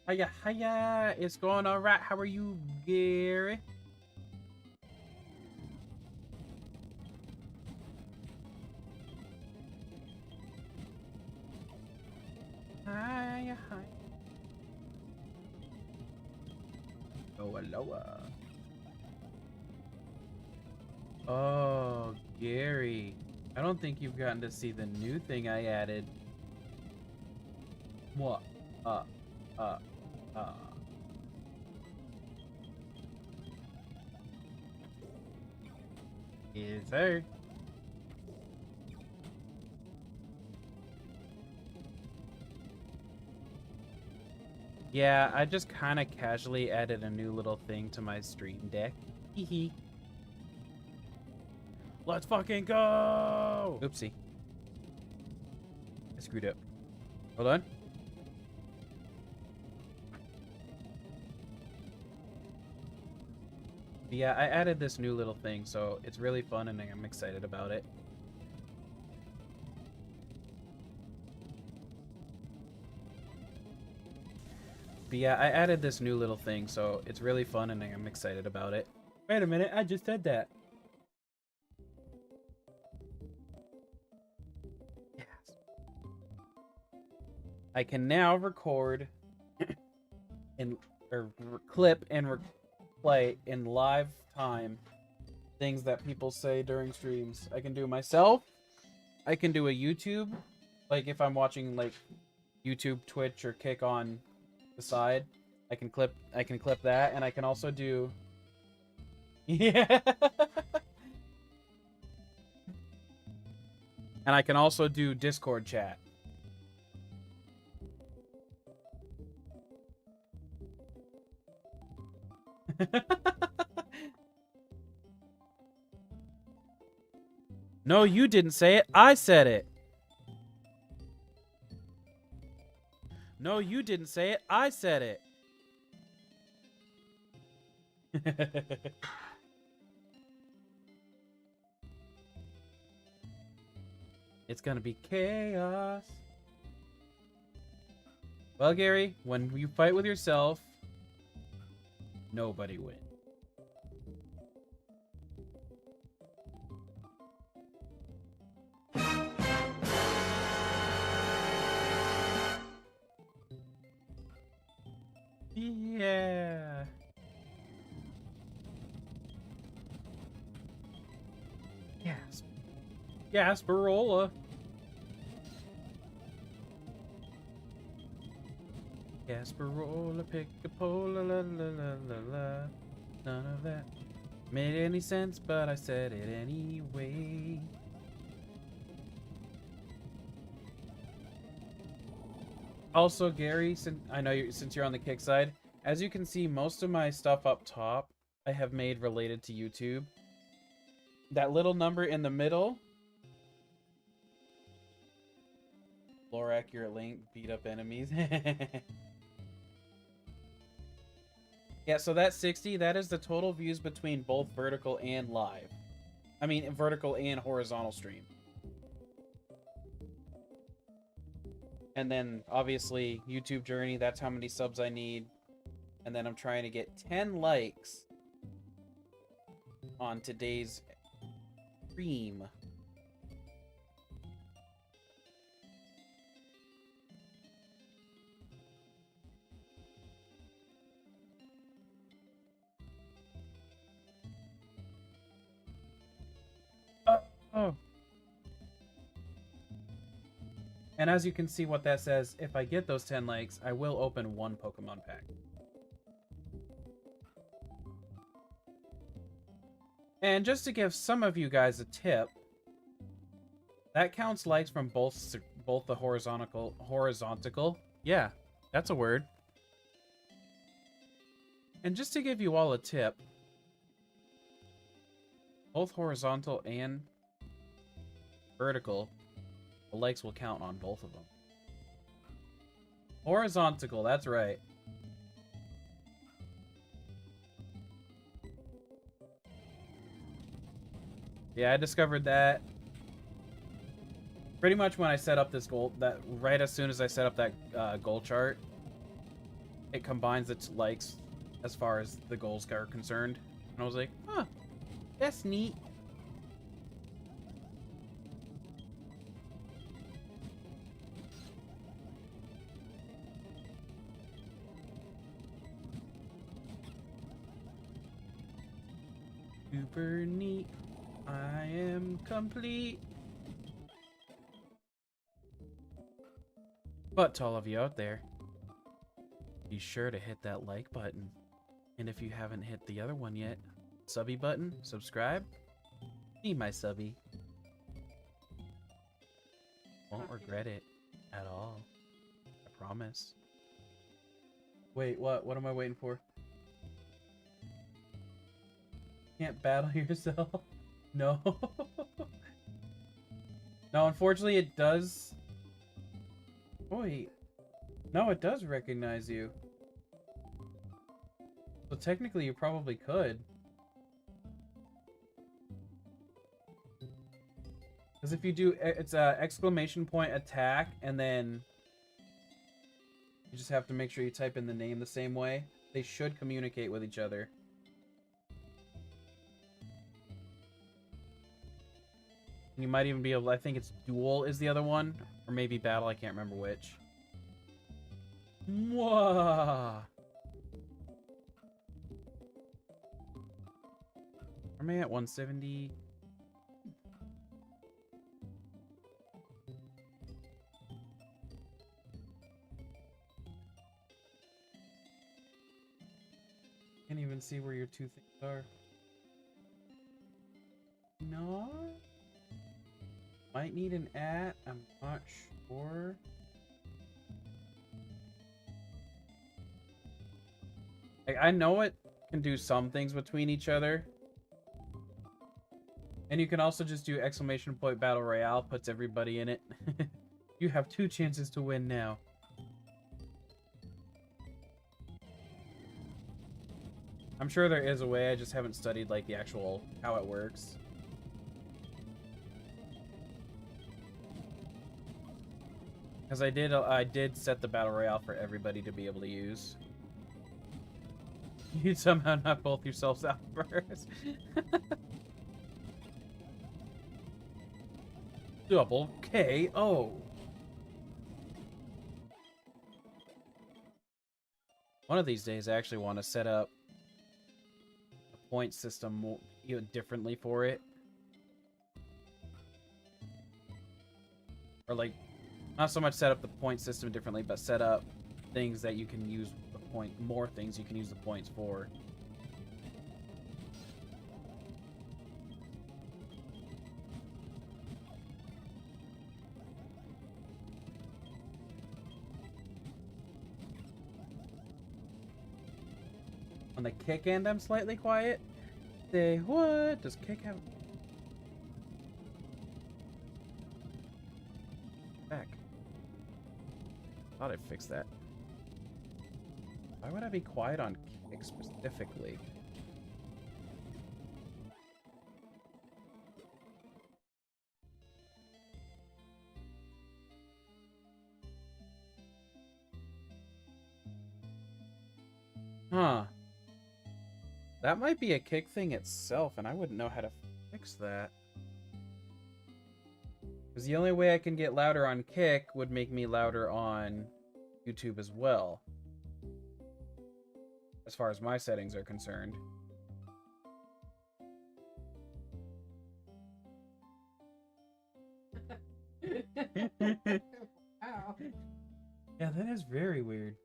Hiya, hiya, it's going all right. How are you, Gary? Hiya, hi. Lower, lower. Oh, Gary. I don't think you've gotten to see the new thing I added. What? Yes, sir. Yeah, I just kind of casually added a new little thing to my stream deck. Hee. Let's fucking go! Oopsie. I screwed up. Hold on. But yeah, I added this new little thing, so it's really fun and I'm excited about it. But yeah, I added this new little thing, so it's really fun and I'm excited about it. Wait a minute, I just said that. Yes. I can now record and clip and play in live time things that people say during streams. I can do myself. I can do a YouTube. Like if I'm watching like YouTube, Twitch, or Kick on the side, I can clip that, and I can also do yeah. And I can also do Discord chat. No, you didn't say it. I said it. No, you didn't say it. I said it. It's gonna be chaos. Well, Gary, when you fight with yourself, nobody wins. Yeah. Gasp. Gasparola. Gasparola, pick-a-pola, la la la la la. None of that made any sense, but I said it anyway. Also, Gary, since you're on the Kick side, as you can see, most of my stuff up top I have made related to YouTube. That little number in the middle, lore accurate link, beat up enemies. Yeah, so that 60, that is the total views between both vertical and live. I mean, vertical and horizontal stream. And then, obviously, YouTube journey, that's how many subs I need. And then I'm trying to get 10 likes on today's stream. Oh. And as you can see what that says, if I get those 10 likes, I will open one Pokemon pack. And just to give some of you guys a tip, that counts likes from both the horizontal. Yeah, that's a word. And just to give you all a tip, both horizontal and vertical, the likes will count on both of them. Horizontal, that's right. Yeah, I discovered that pretty much when I set up this goal, that right as soon as I set up that goal chart, it combines its likes as far as the goals are concerned. And I was like, huh, that's neat. Super neat. I am complete. But to all of you out there, be sure to hit that like button. And if you haven't hit the other one yet, subby button, subscribe. Be my subby. Won't regret it at all. I promise. Wait, what? What am I waiting for? Can't battle yourself? No. No, unfortunately it does. Wait. No, it does recognize you. So technically you probably could. Because if you do, it's a exclamation point attack, and then you just have to make sure you type in the name the same way. They should communicate with each other. You might even be able, I think it's duel is the other one, or maybe battle, I can't remember which. Mwah! Or Am I at 170? Can't even see where your two things are. No? Might need an at. I'm not sure. Like, I know it can do some things between each other. And you can also just do exclamation point battle royale, puts everybody in it. You have 2 chances to win now. I'm sure there is a way, I just haven't studied like the actual how it works. Because I did set the battle royale for everybody to be able to use. You'd somehow knock both yourselves out first. Double KO. One of these days I actually want to set up a point system more, differently for it. Or like, not so much set up the point system differently, but set up things that you can use the point, more things you can use the points for. On the kick end, I'm slightly quiet. Say, what? Does kick have... Back. Thought I'd fix that. Why would I be quiet on kick specifically? Huh. That might be a kick thing itself, and I wouldn't know how to fix that. Because the only way I can get louder on kick would make me louder on YouTube as well. As far as my settings are concerned. Wow. Yeah, that is very weird.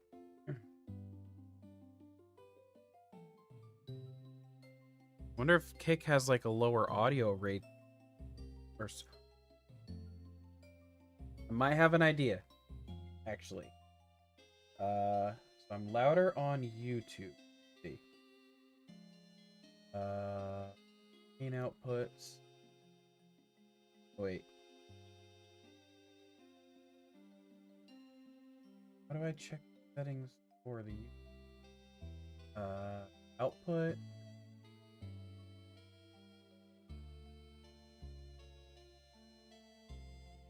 Wonder if kick has like a lower audio rate. Or I might have an idea, actually. So I'm louder on YouTube. Let's see. Gain outputs. Wait. How do I check settings for the output?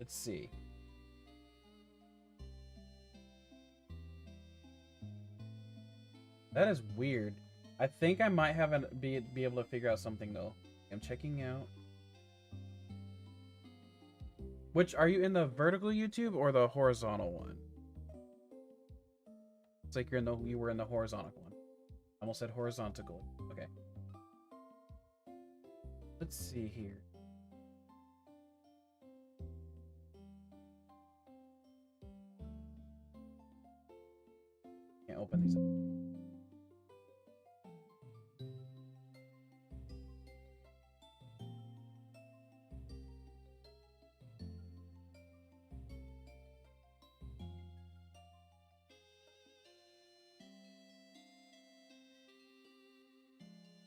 Let's see. That is weird. I think I might have be able to figure out something though. I'm checking out. Which, are you in the vertical YouTube or the horizontal one? It's like you were in the horizontal one. I almost said horizontal. Okay. Let's see here. Can't open these up.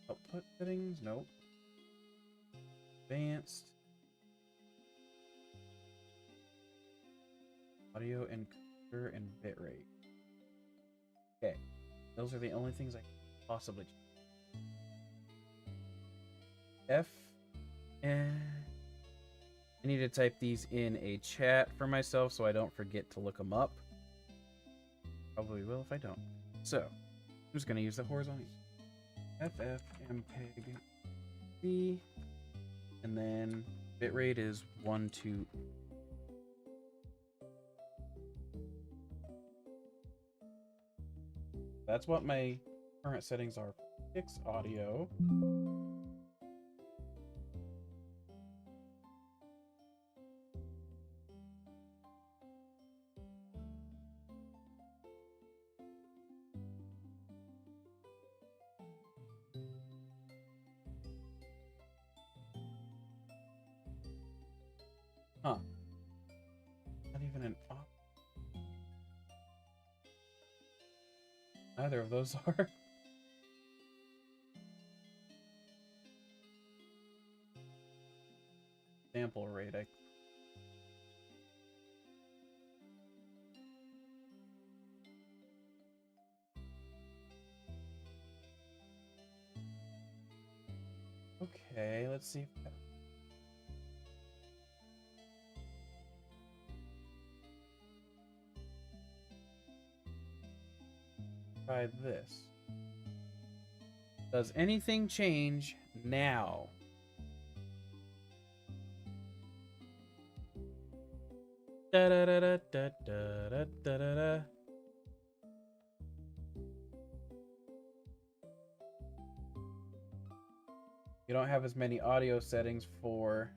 Output settings? Nope. Advanced. Audio encoder and bitrate. Okay. Those are the only things I can possibly change. F. And I need to type these in a chat for myself so I don't forget to look them up. Probably will if I don't. So, I'm just going to use the horizontal. FFmpeg C, and then bitrate is 1, 2. That's what my current settings are. Fix audio. Huh. Not even an op. Neither of those are. Sample rate, Okay, let's see if that... Try this. Does anything change now? Da da da da da da da da da. You don't have as many audio settings for...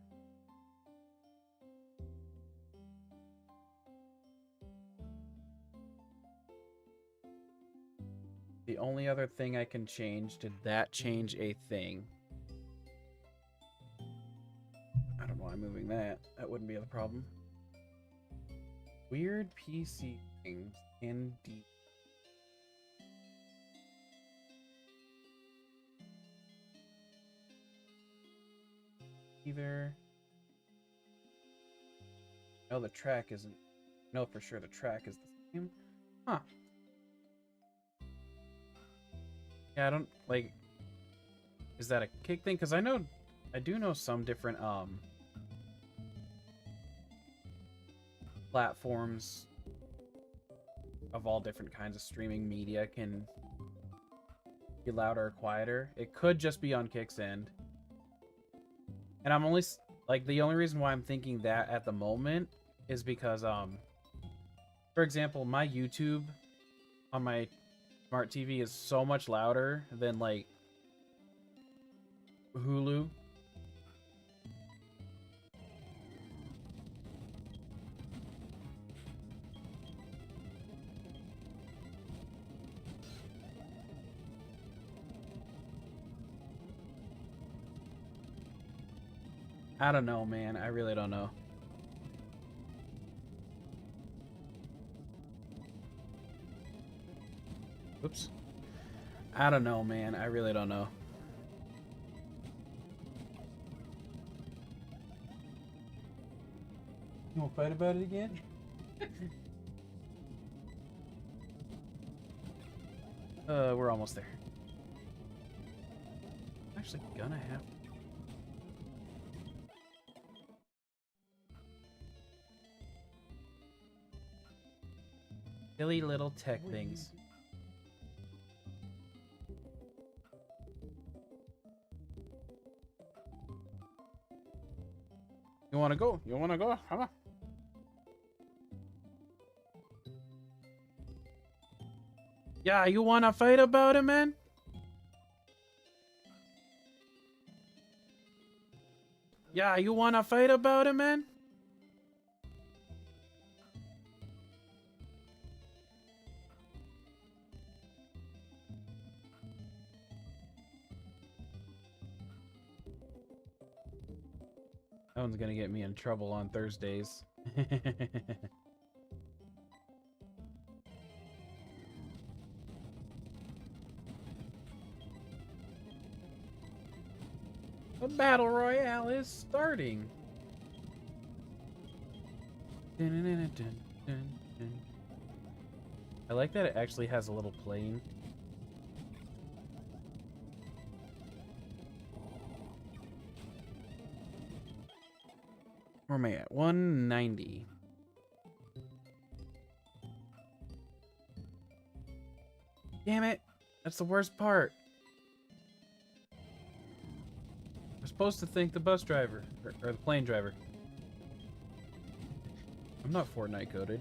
The only other thing I can change, did that change a thing? I don't know why I'm moving that. That wouldn't be a problem. Weird PC things indeed. Either... No, the track isn't... No, for sure the track is the same. Huh. Yeah, I don't, like... Is that a kick thing? Because I do know some different, platforms of all different kinds of streaming media can be louder or quieter. It could just be on Kick's end. And I'm only, like, the only reason why I'm thinking that at the moment is because, for example, my YouTube on my smart TV is so much louder than, like, Hulu. I don't know, man. I really don't know. Oops. I don't know, man. I really don't know. You want to fight about it again? We're almost there. I'm actually gonna have... Silly little tech things. You wanna go? You wanna go? Come on. Yeah, you wanna fight about it, man? Yeah, you wanna fight about it, man? That one's gonna get me in trouble on Thursdays. The battle royale is starting. I like that it actually has a little plane. Where am I at? 190. Damn it. That's the worst part. We're supposed to thank the bus driver. Or the plane driver. I'm not Fortnite coded.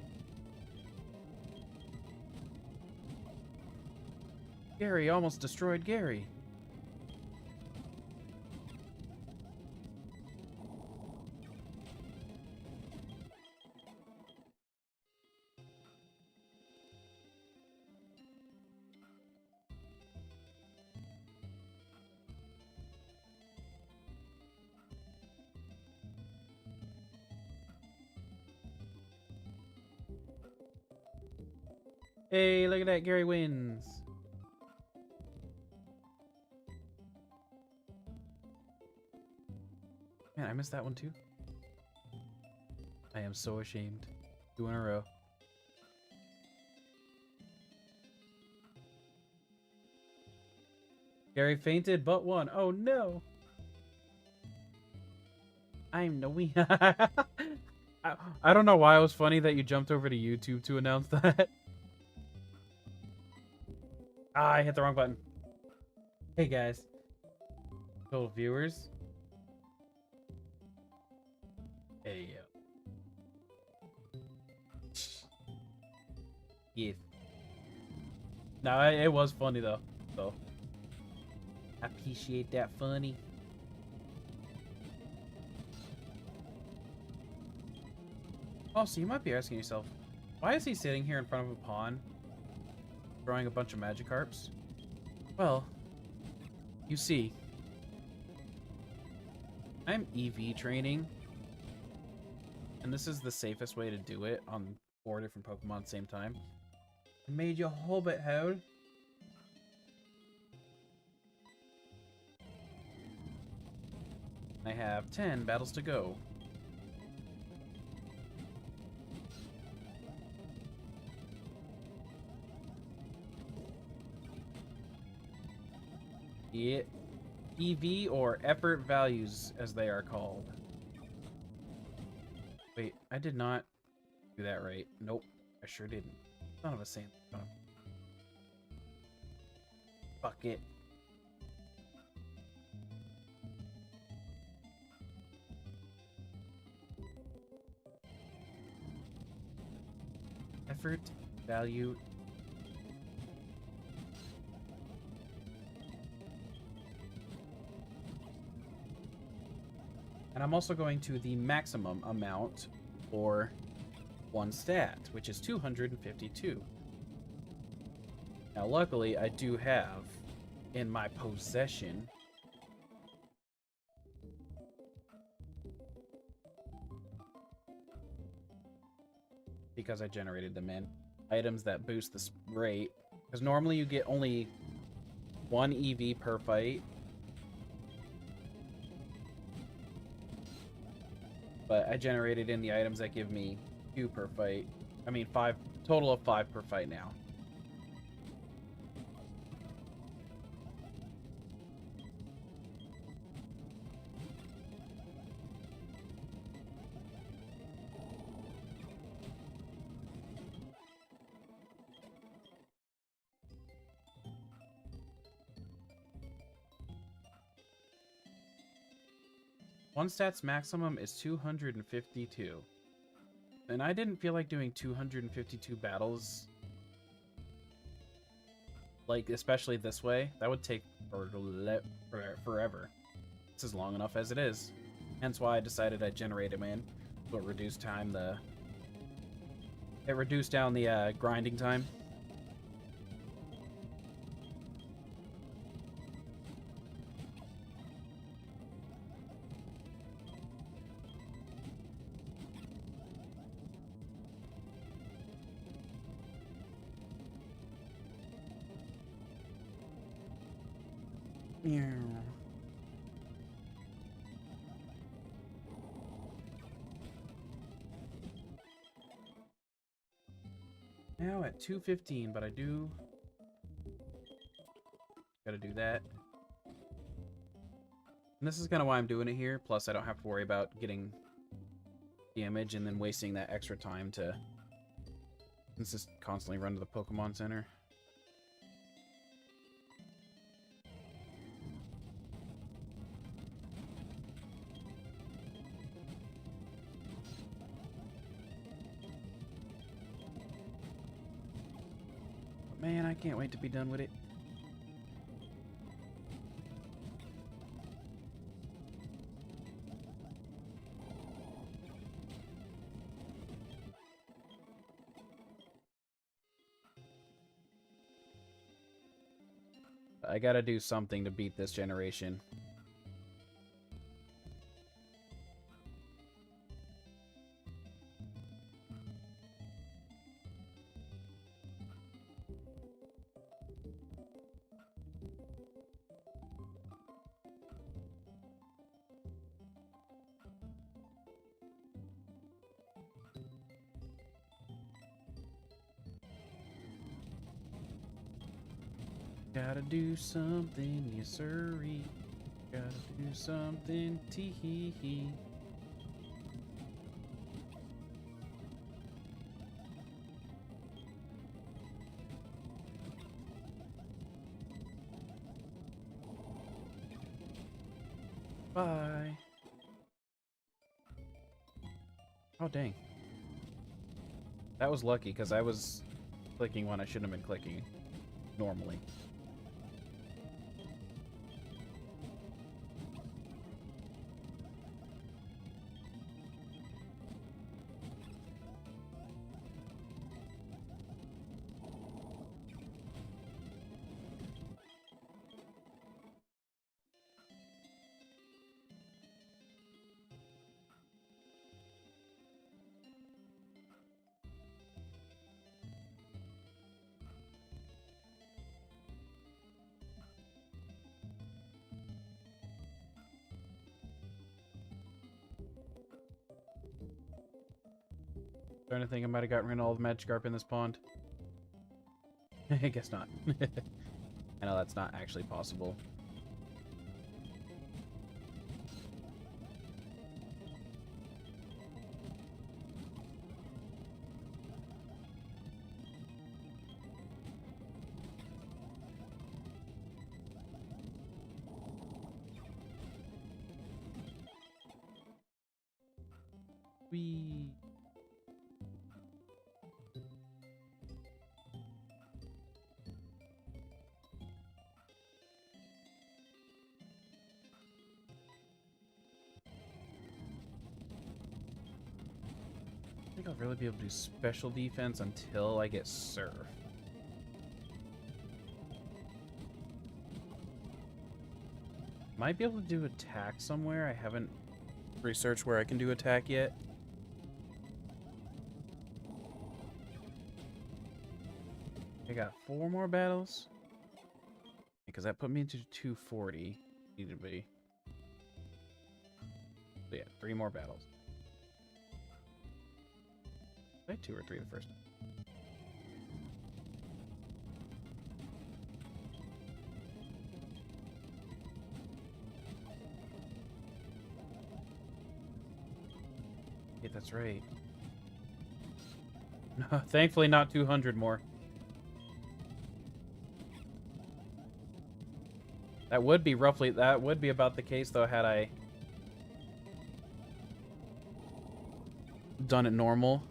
Gary almost destroyed Gary. Hey, look at that. Gary wins. Man, I missed that one too. I am so ashamed. 2 in a row. Gary fainted, but won. Oh no! I'm no we. I don't know why it was funny that you jumped over to YouTube to announce that. Ah, I hit the wrong button. Hey guys. Total viewers. Hey yo. Yes. No, it was funny though. So I appreciate that funny. Also, you might be asking yourself, why is he sitting here in front of a pond throwing a bunch of Magikarps? Well, you see, I'm EV training, and this is the safest way to do it on 4 different Pokemon at the same time. I made you a Hobbit Hound. I have 10 battles to go. Yeah. EV, or effort values, as they are called. Wait, I did not do that right. Nope, I sure didn't. Son of a sand. Fuck it. Effort value. And I'm also going to the maximum amount for one stat, which is 252. Now, luckily, I do have in my possession because I generated them in items that boost the rate. Because normally you get only 1 EV per fight. But I generated in the items that give me 2 per fight. I mean 5, total of 5 per fight now. One stat's maximum is 252. And I didn't feel like doing 252 battles. Like, especially this way. That would take forever. This is long enough as it is. Hence why I decided I'd generate them in. So it reduced time, it reduced down the grinding time. Now at 2:15, but I do gotta do that. And this is kind of why I'm doing it here. Plus, I don't have to worry about getting damage and then wasting that extra time to just constantly run to the Pokemon Center. Man, I can't wait to be done with it. I gotta do something to beat this generation. Gotta do something, yes sirree. Gotta do something, tee hee hee. Bye. Oh, dang. That was lucky, because I was clicking when I shouldn't have been clicking normally. Starting to think I might have gotten rid of all the Magikarp in this pond. I guess not. I know that's not actually possible. Whee! I think I'll really be able to do special defense until I get Surf. Might be able to do attack somewhere. I haven't researched where I can do attack yet. I got 4 more battles. Because that put me into 240. Need to be. So yeah, 3 more battles. Did I 2 or 3 the first time? Yeah, that's right. No, thankfully not 200 more. That would be about the case though had I done it normal.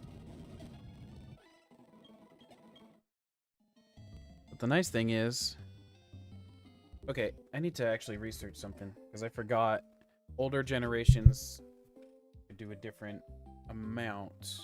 But the nice thing is, okay, I need to actually research something because I forgot older generations could do a different amount.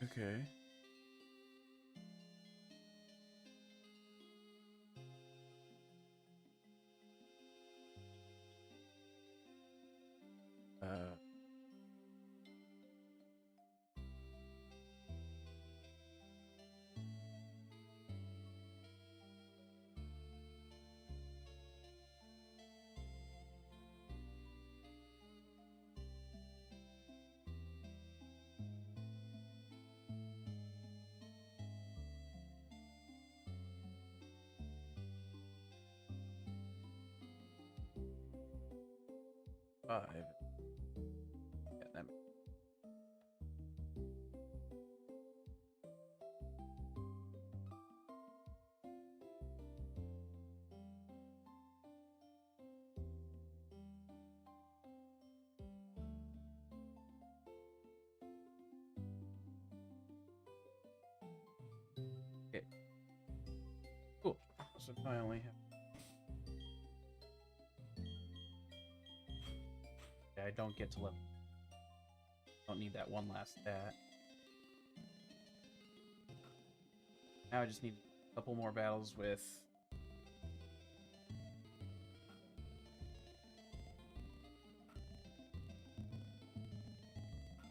Okay. Five. Yeah, that. Okay. Cool. So I only have. Yeah, I don't get to level. Don't need that one last stat. Now I just need a couple more battles with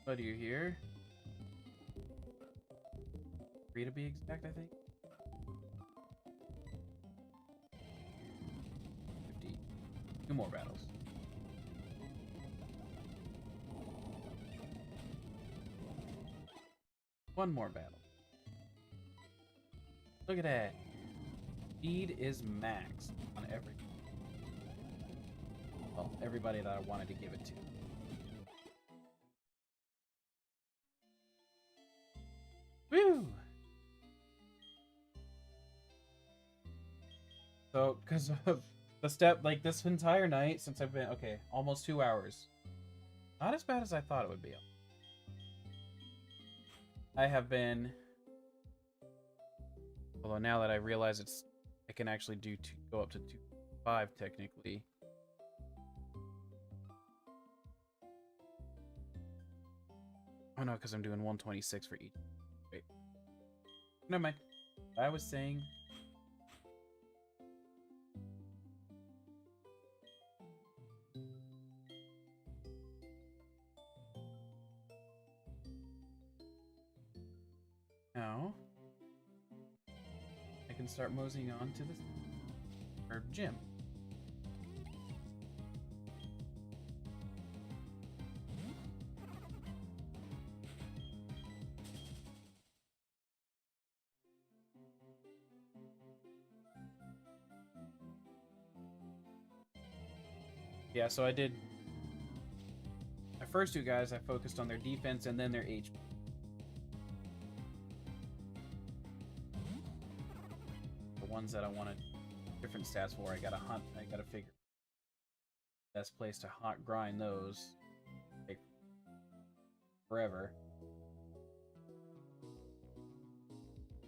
What do you hear? 3 to be exact, I think. 50. 2 more battles. One more battle. Look at that. Speed is maxed on everything. Well, everybody that I wanted to give it to. Woo! So, because of the step, like this entire night, since I've been, okay, almost 2 hours. Not as bad as I thought it would be. I have been, although now that I realize I can actually go up to 2.5 technically. Oh no, because I'm doing 126 for each. Wait. Never mind. I was saying. Now, I can start moseying on to this gym. Yeah, so I did. My first 2 guys, I focused on their defense and then their HP. Ones that I wanted different stats for, I gotta hunt. I gotta figure best place to hunt, grind those. Take forever.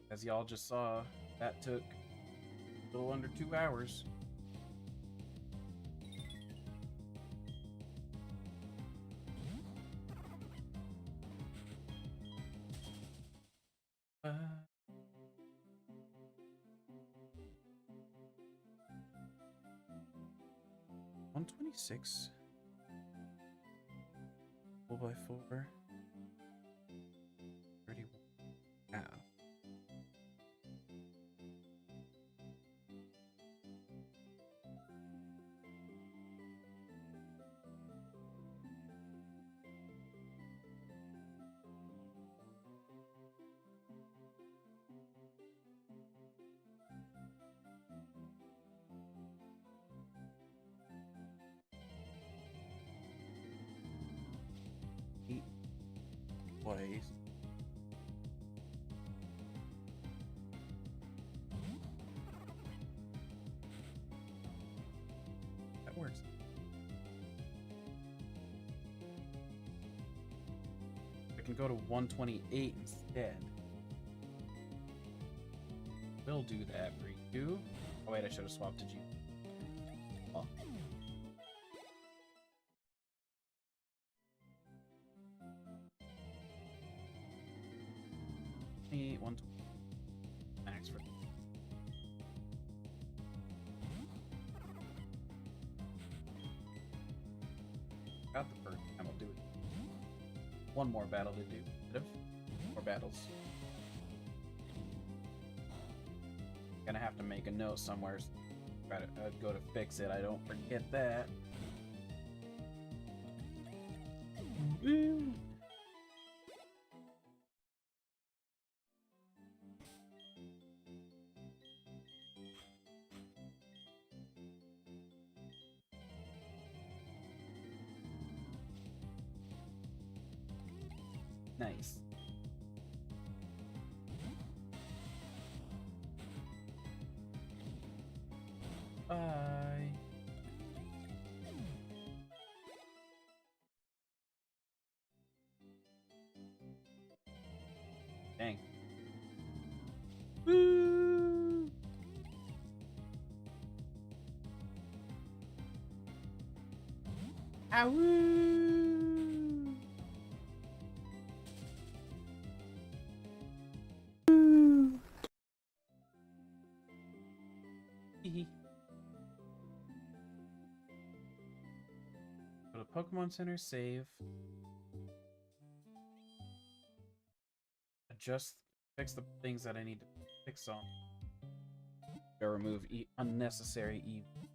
As y'all just saw, that took a little under 2 hours. $126. 4x4. 31. Ow. Twice. That works. I can go to 128 instead. We'll do that for you. Oh wait, I should have swapped to G. Oh. 120 max for got the first time. I'll do it. One more battle to do. More battles. Gonna have to make a note somewhere. Try to go to fix it. I don't forget that. Nice. Bye. Dang. Woo! Ah, woo! Woo! Hee. Go to Pokemon Center, save. just fix the things that I need to fix on. Or remove unnecessary evil.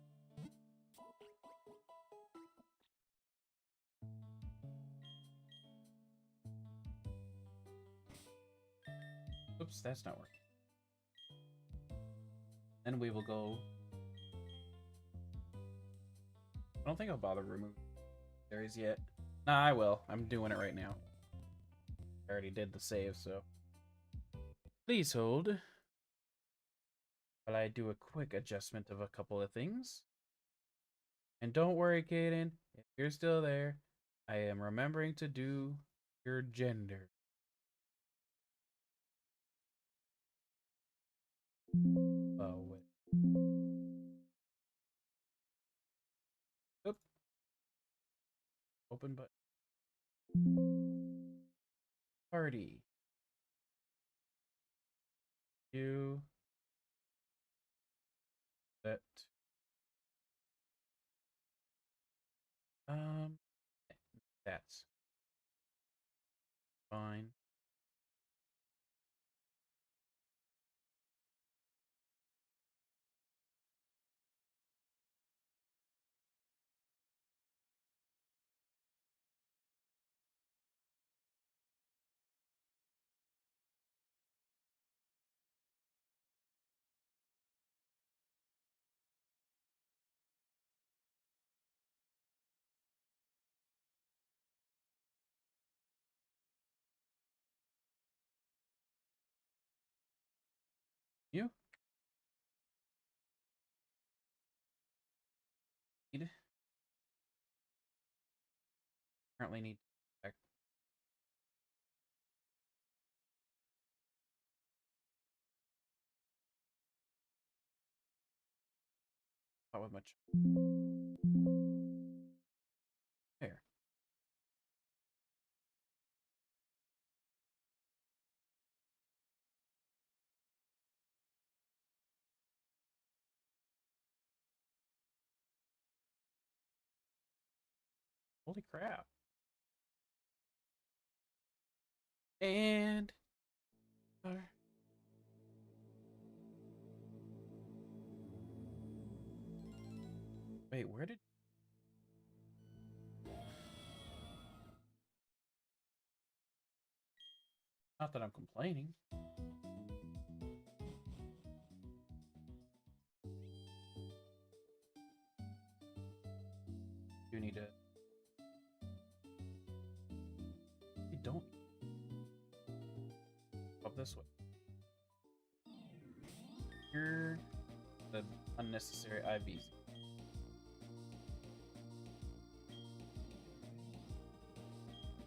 Oops, that's not working. Then we will go. I don't think I'll bother removing berries yet. Nah, I will. I'm doing it right now. I already did the save, so. Please hold while I do a quick adjustment of a couple of things. And don't worry, Kaden, if you're still there, I am remembering to do your gender. Oh, wait. Oop. Open button. Party. You. That. That's fine. You. Currently need to check. Not with much. There. Holy crap. And wait, where did not that I'm complaining. You need to. You don't. Up this way. Here, the unnecessary IVs.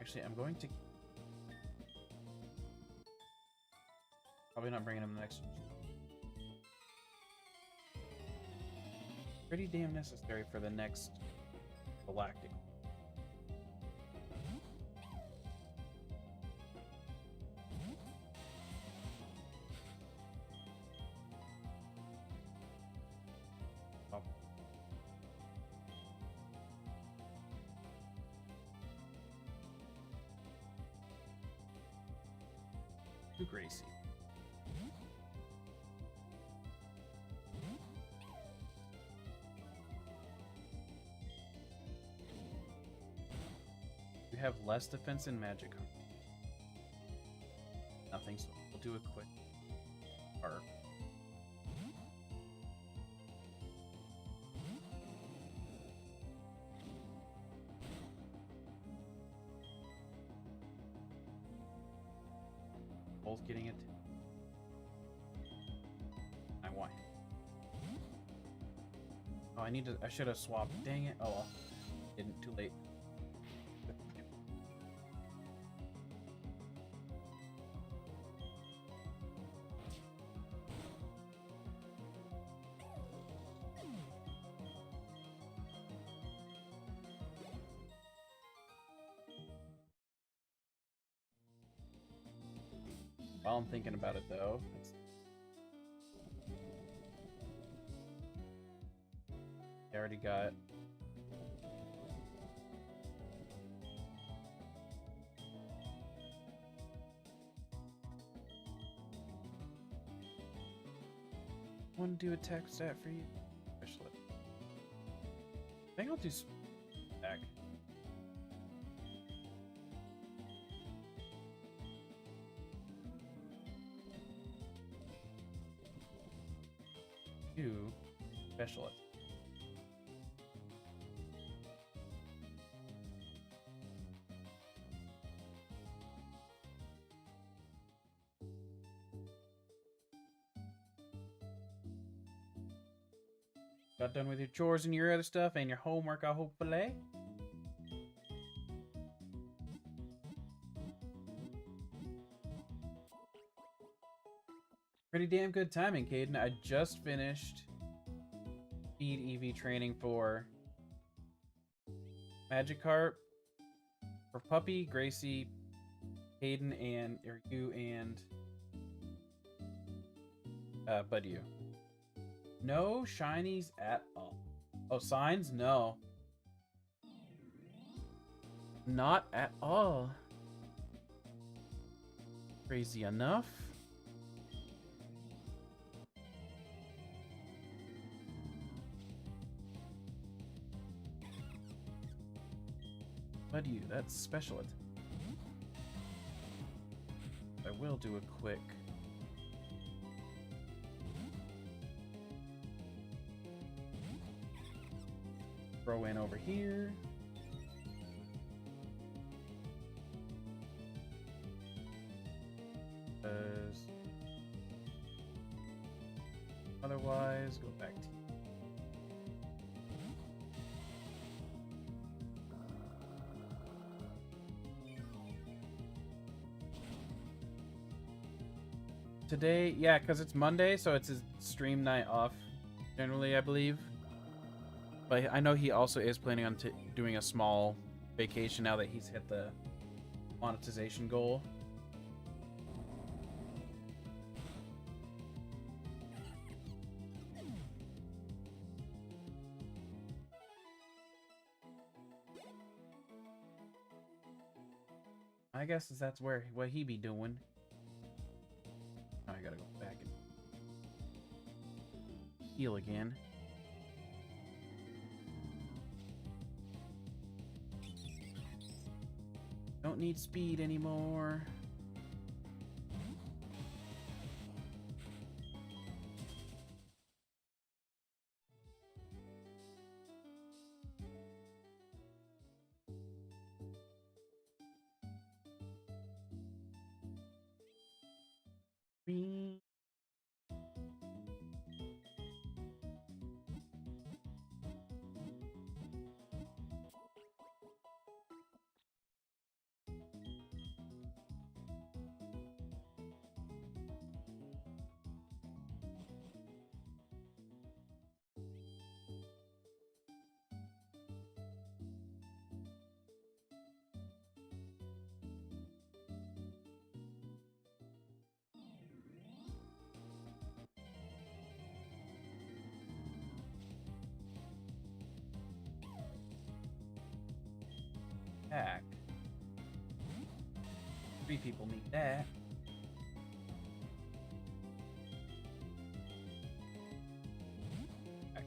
Actually, I'm going to. Probably not bringing him the next. Pretty damn necessary for the next galactic. Oh. To Gracie. You have less defense in magic. Nothing, so we'll do a quick arc. Both getting it. I want. Oh, I need to. I should have swapped. Dang it. Oh well. Didn't. Too late. While I'm thinking about it, though, I already got. Want to do attack stat for you? Specialist. I think I'll do attack. Do specialist. Got done with your chores and your other stuff and your homework, I hopefully. Pretty damn good timing, Caden. I just finished speed EV training for Magikarp, for Puppy, Gracie, Caden, and you and Buddy. No shinies at all. Oh, signs? No. Not at all. Crazy enough. What do you? That's special. I will do a quick. Throw in over here. Otherwise, go back to. Today, yeah, because it's Monday, so it's his stream night off, generally, I believe. But I know he also is planning on doing a small vacation now that he's hit the monetization goal. I guess that's what he be doing. Now I gotta go back and heal again. Don't need speed anymore. Back. 3 people need that. Back.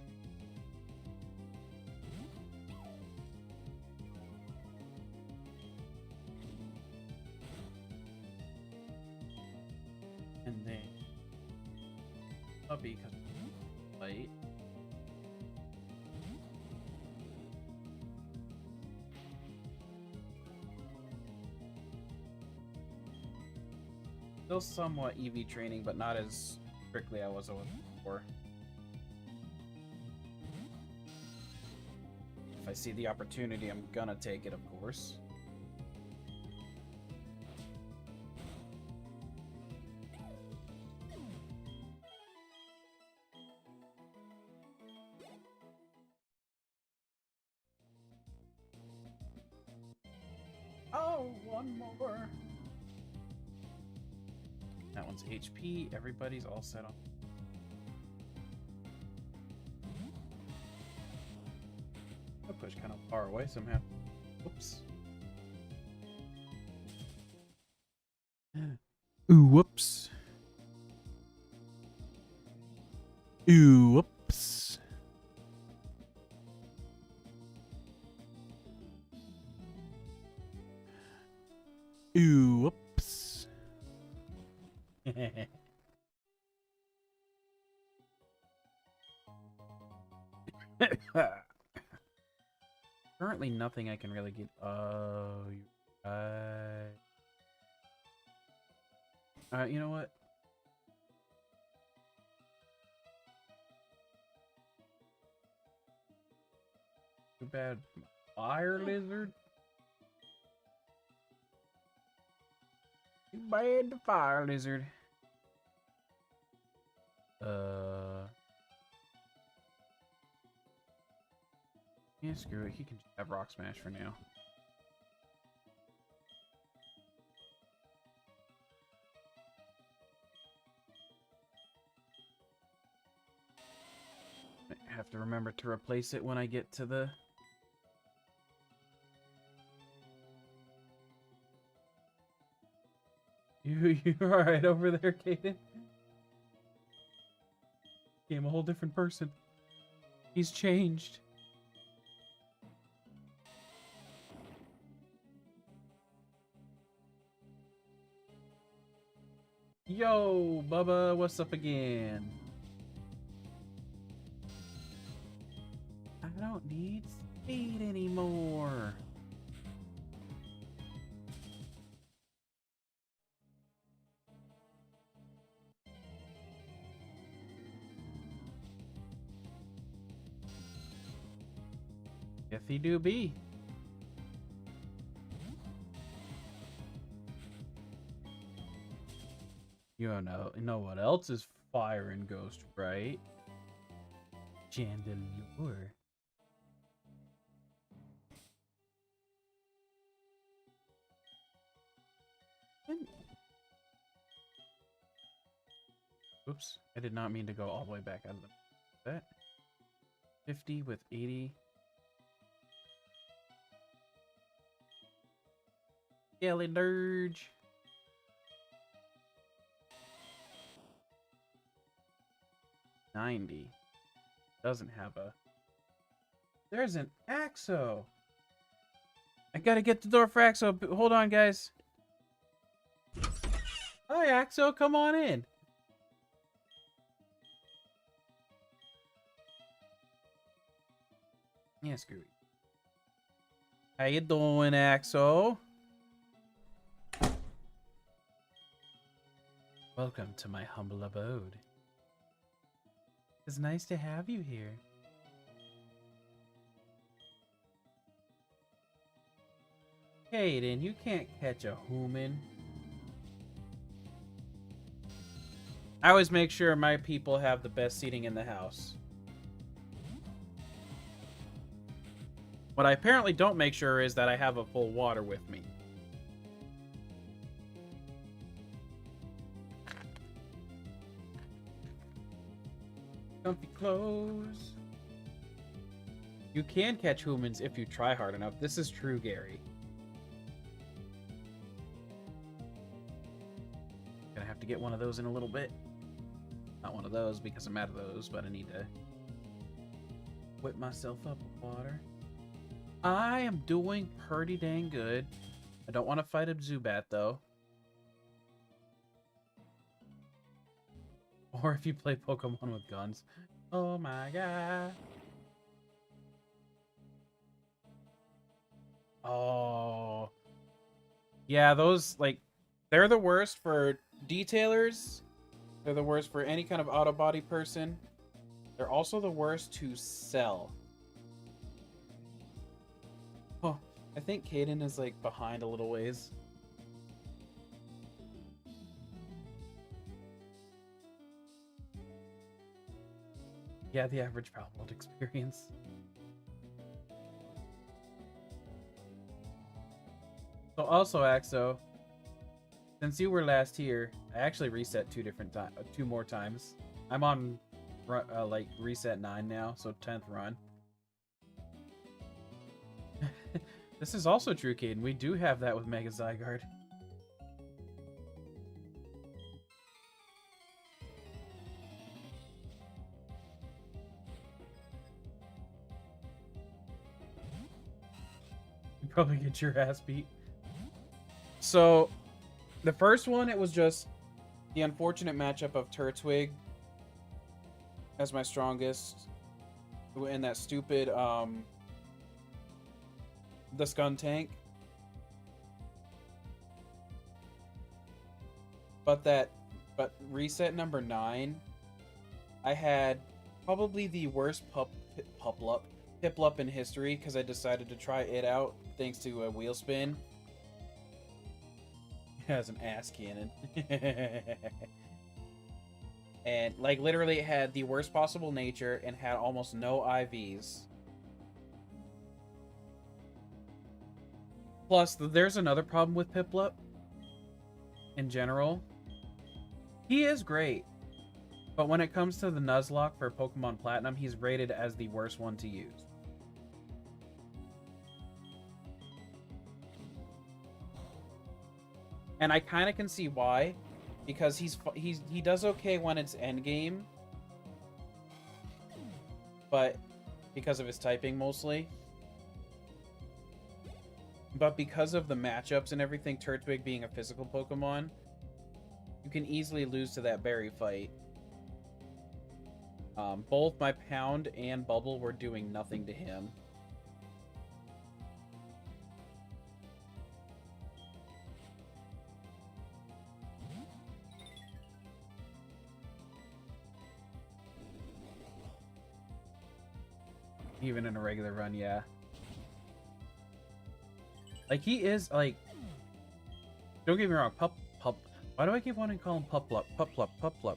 And then Puppy because light. Still somewhat EV training, but not as strictly I was before. If I see the opportunity, I'm gonna take it, of course. Oh, one more. That one's HP. Everybody's all set up. I'll push kind of far away somehow. Whoops. Ooh, whoops. Oops. Oops. Currently, nothing I can really get. Oh, you know what? Too bad. Fire lizard. Too bad the fire lizard. Yeah, screw it. He can just have rock smash for now. I have to remember to replace it when I get to the... You alright over there, Kaden? Became a whole different person. He's changed. Yo, Bubba, what's up again? I don't need speed anymore. If he do be. You know what else is fire and ghost, right? Chandelure. Oops, I did not mean to go all the way back out of that. 50 with 80. Skelly Dirge. $90. Doesn't have a... There's an Axo. I gotta get the door for Axo. Hold on, guys. Hi, Axo. Come on in. Yeah, screw it. How you doing, Axo? Welcome to my humble abode. It's nice to have you here. Kaden, you can't catch a human. I always make sure my people have the best seating in the house. What I apparently don't make sure is that I have a full water with me. Comfy clothes. You can catch humans if you try hard enough. This is true, Gary. Gonna have to get one of those in a little bit. Not one of those because I'm out of those, but I need to whip myself up with water. I am doing pretty dang good. I don't want to fight a Zubat, though. Or if you play Pokemon with guns. Oh my god. Oh. Yeah, those, like, they're the worst for detailers. They're the worst for any kind of auto body person. They're also the worst to sell. Oh, I think Kaden is, like, behind a little ways. Yeah, the average Palworld experience. So also, Axo, since you were last here, I actually reset two more times. I'm on like reset 9 now, so 10th run. This is also true, Caden. We do have that with Mega Zygarde. probably get your ass beat. So, the first one, it was just the unfortunate matchup of Turtwig as my strongest. And that stupid, the Skuntank. But reset number 9, I had probably the worst Piplup in history because I decided to try it out thanks to a wheel spin. It has an ass cannon. And like literally it had the worst possible nature and had almost no IVs. Plus, there's another problem with Piplup in general. He is great, but when it comes to the Nuzlocke for Pokemon Platinum, he's rated as the worst one to use. And I kind of can see why, because he does okay when it's endgame, but because of his typing mostly. But because of the matchups and everything, Turtwig being a physical Pokemon, you can easily lose to that berry fight. Both my Pound and Bubble were doing nothing to him. Even in a regular run, yeah. Like, he is, like... Don't get me wrong, why do I keep wanting to call him Piplup? Piplup.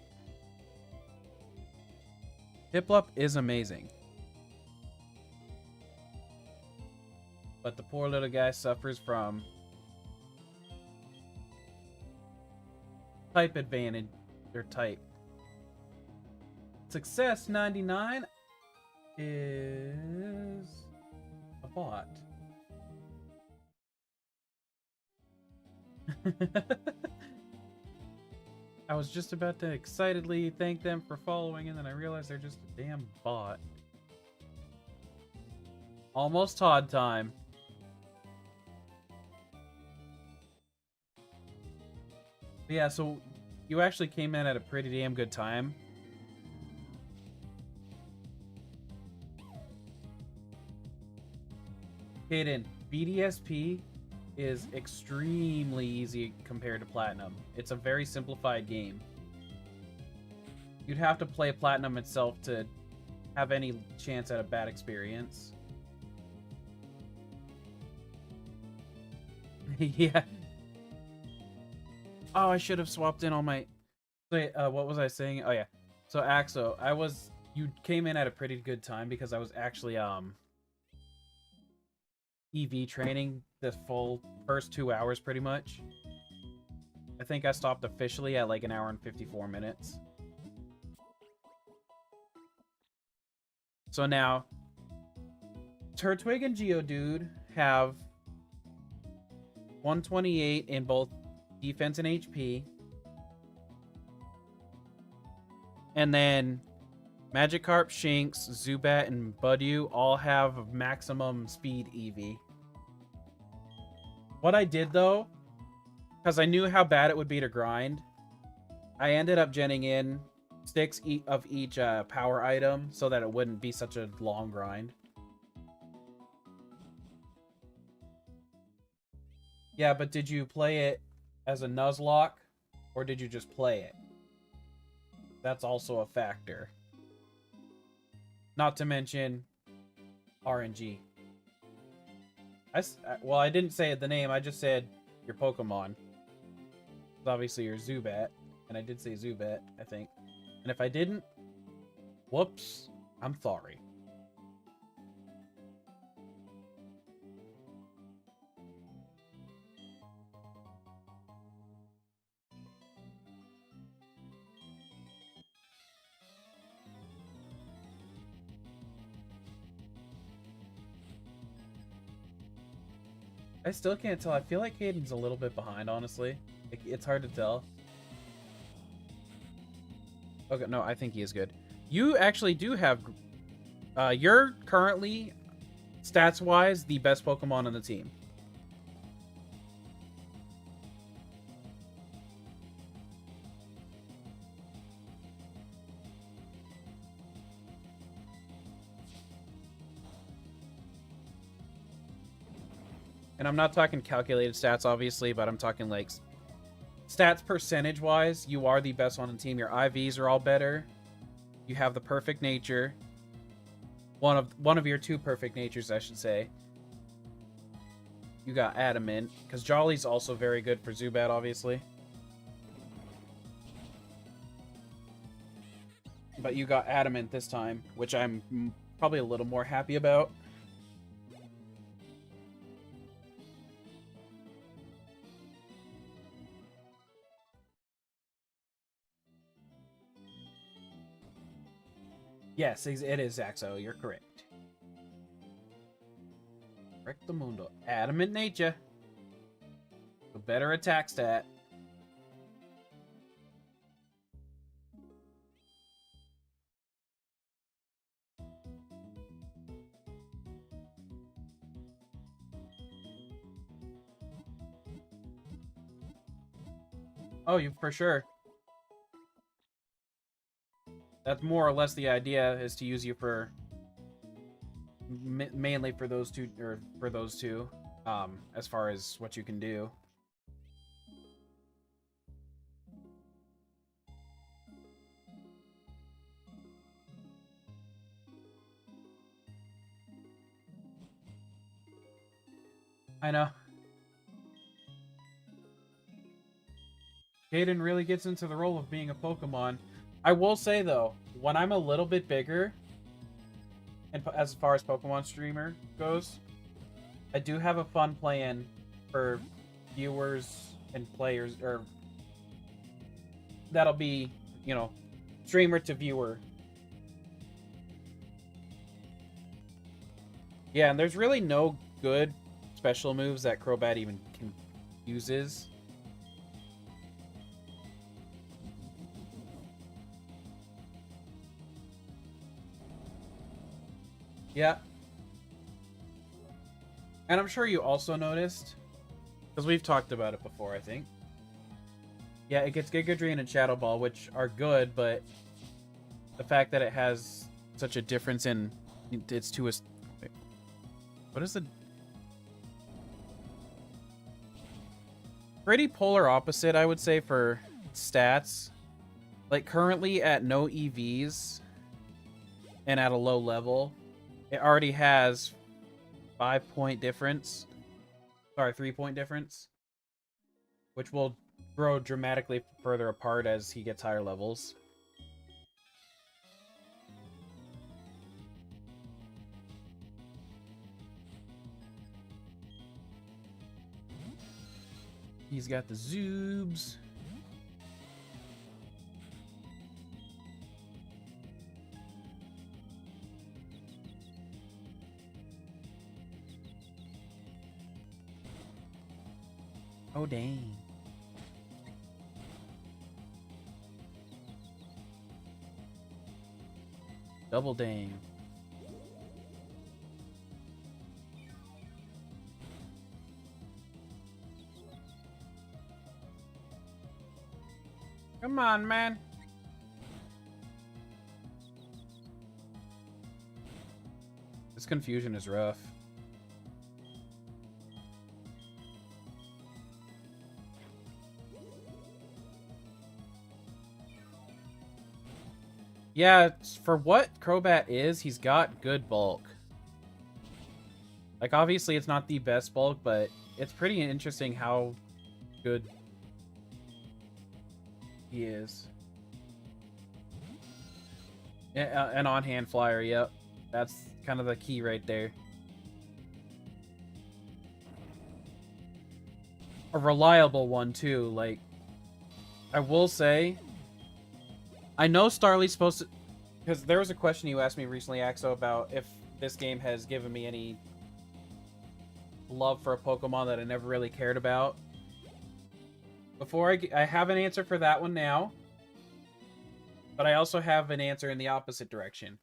Piplup is amazing. But the poor little guy suffers from... type advantage, or type. Success 99 is a bot. I was just about to excitedly thank them for following, and then I realized they're just a damn bot. Almost Todd time. Yeah, so you actually came in at a pretty damn good time. Hayden, BDSP is extremely easy compared to Platinum. It's a very simplified game. You'd have to play Platinum itself to have any chance at a bad experience. Yeah. Oh, I should have swapped in all my... Wait, what was I saying? Oh, yeah. So, Axo, you came in at a pretty good time because I was actually, EV training the full first 2 hours pretty much. I think I stopped officially at like 1 hour and 54 minutes. So now, Turtwig and Geodude have 128 in both defense and HP. And then Magikarp, Shinx, Zubat, and Budew all have maximum speed EV. What I did, though, because I knew how bad it would be to grind, I ended up genning in 6 of each power item so that it wouldn't be such a long grind. Yeah, but did you play it as a Nuzlocke, or did you just play it? That's also a factor. Not to mention RNG. Well, I didn't say the name, I just said your Pokemon. Obviously, your Zubat. And I did say Zubat, I think. And if I didn't, whoops, I'm sorry. I still can't tell. I feel like Hayden's a little bit behind, honestly. It's hard to tell. Okay, no, I think he is good. You actually do have... you're currently, stats-wise, the best Pokemon on the team. And I'm not talking calculated stats, obviously, but I'm talking like stats percentage-wise. You are the best on the team. Your IVs are all better. You have the perfect nature. One of your 2 perfect natures, I should say. You got adamant, because Jolly's also very good for Zubat, obviously. But you got adamant this time, which I'm probably a little more happy about. Yes, it is Zaxo. You're correct. Rectamundo. Adamant nature. A better attack stat. Oh, you for sure. That's more or less the idea, is to use you for mainly for those two, or for those two, as far as what you can do. I know. Caden really gets into the role of being a Pokemon. I will say, though, when I'm a little bit bigger, and as far as Pokemon streamer goes, I do have a fun plan for viewers and players, or that'll be, you know, streamer to viewer. Yeah, and there's really no good special moves that Crobat even uses. Yeah. And I'm sure you also noticed, because we've talked about it before, I think. Yeah, it gets Giga Drain and Shadow Ball, which are good, but the fact that it has such a difference in its two... Wait, what is the... Pretty polar opposite, I would say, for stats. Like, currently at no EVs and at a low level, it already has 5-point difference. Sorry, 3-point difference. Which will grow dramatically further apart as he gets higher levels. He's got the Zoobs. Oh, dang. Double dang. Come on, man. This confusion is rough. Yeah, for what Crobat is, he's got good bulk. Like, obviously it's not the best bulk, but it's pretty interesting how good he is. Yeah, an on-hand flyer, yep. That's kind of the key right there. A reliable one, too. Like, I will say, I know Starly's supposed to... Because there was a question you asked me recently, Axo, about if this game has given me any love for a Pokemon that I never really cared about. Before I have an answer for that one now. But I also have an answer in the opposite direction.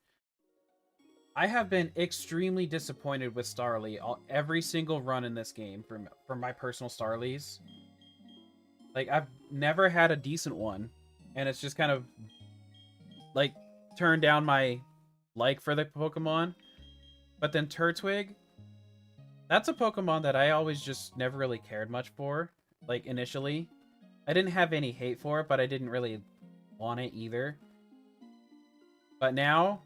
I have been extremely disappointed with Starly every single run in this game for my personal Starlies. Like, I've never had a decent one. And it's just kind of, like, turned down my like for the Pokemon. But then Turtwig, That's a Pokemon that I always just never really cared much for. Like, initially. I didn't have any hate for it, but I didn't really want it either. But now,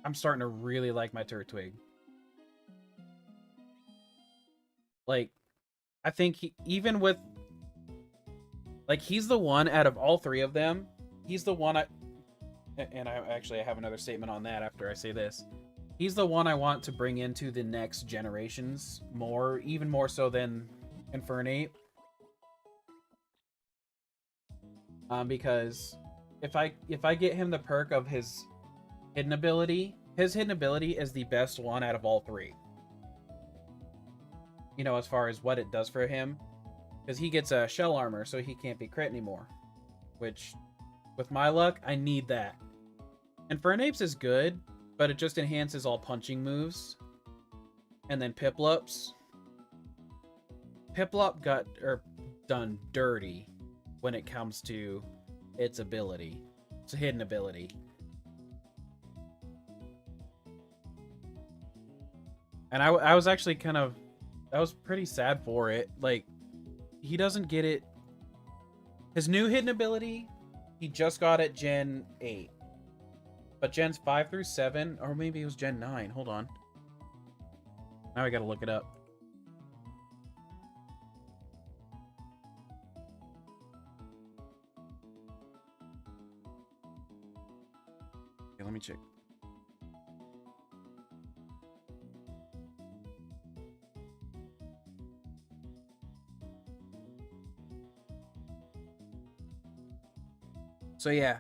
I'm starting to really like my Turtwig. Like, I think even with... Like, he's the one out of all three of them. He's the one and I have another statement on that after I say this. He's the one I want to bring into the next generations more, even more so than Infernape. Because if I get him the perk of his hidden ability is the best one out of all three. You know, as far as what it does for him. Because he gets a shell armor, so he can't be crit anymore. Which, with my luck, I need that. Infernape's is good, but it just enhances all punching moves. And then Piplup's. Piplup got done dirty when it comes to its ability. It's a hidden ability. And I was actually I was pretty sad for it. Like, he doesn't get it. His new hidden ability, he just got it Gen 8. But Gens 5 through 7, or maybe it was Gen 9. Hold on. Now I gotta look it up. Okay, let me check. So yeah,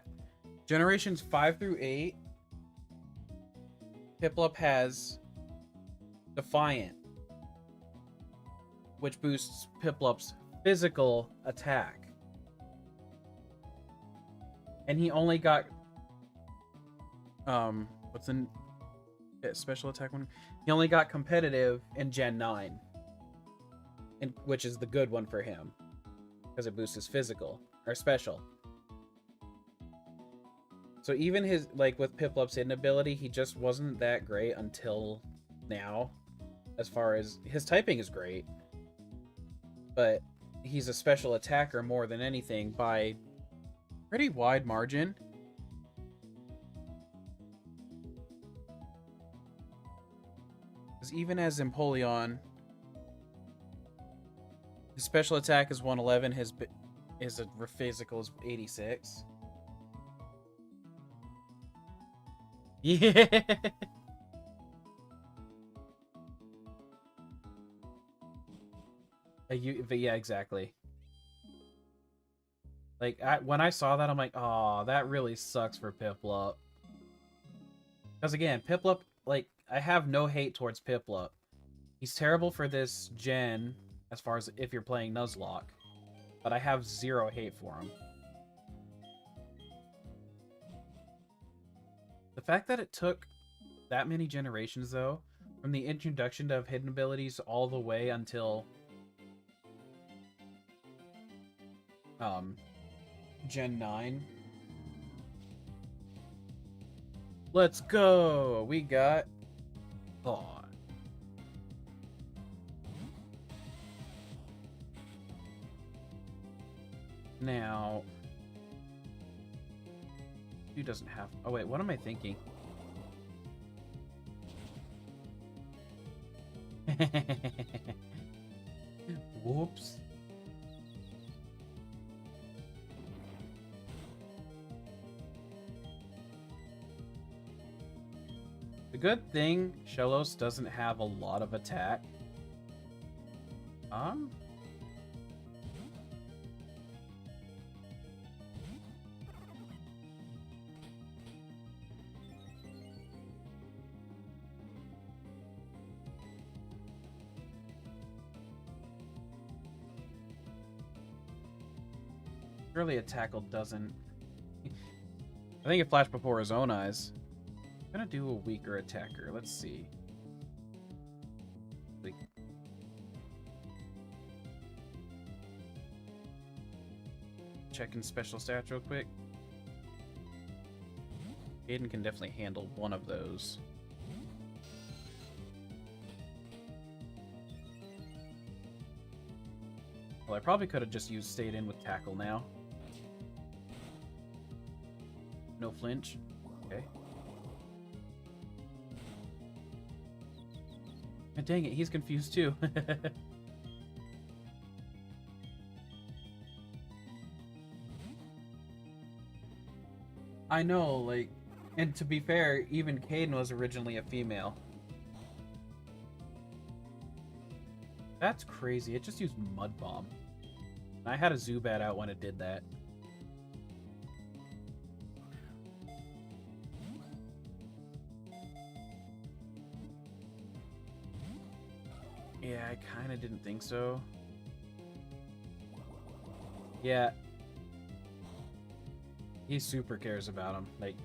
generations 5 through 8, Piplup has Defiant, which boosts Piplup's physical attack. And he only got what's in special attack one? He only got competitive in Gen 9. Which is the good one for him. Because it boosts his physical or special. So even his, like, with Piplup's hidden ability, he just wasn't that great until now. As far as, his typing is great. But he's a special attacker more than anything by pretty wide margin. Because even as Empoleon, his special attack is 111, his physical is 86. Yeah. But yeah, exactly. Like, when I saw that, I'm like, oh, that really sucks for Piplup. Because again, Piplup, like, I have no hate towards Piplup. He's terrible for this gen, as far as if you're playing Nuzlocke. But I have zero hate for him. The fact that it took that many generations, though, from the introduction of hidden abilities all the way until Gen 9. Let's go! We got Thought. Now, who doesn't have... Oh, wait, what am I thinking? Whoops. The good thing, Shellos doesn't have a lot of attack. Surely a tackle doesn't... I think it flashed before his own eyes. I'm gonna do a weaker attacker. Let's see. Checking special stats real quick. Aiden can definitely handle one of those. Well, I probably could have just stayed in with tackle now. No flinch. Okay. And dang it, he's confused too. I know, like, and to be fair, even Caden was originally a female. That's crazy. It just used Mud Bomb. I had a Zubat out when it did that. Yeah, I kind of didn't think so. Yeah. He super cares about him. Like,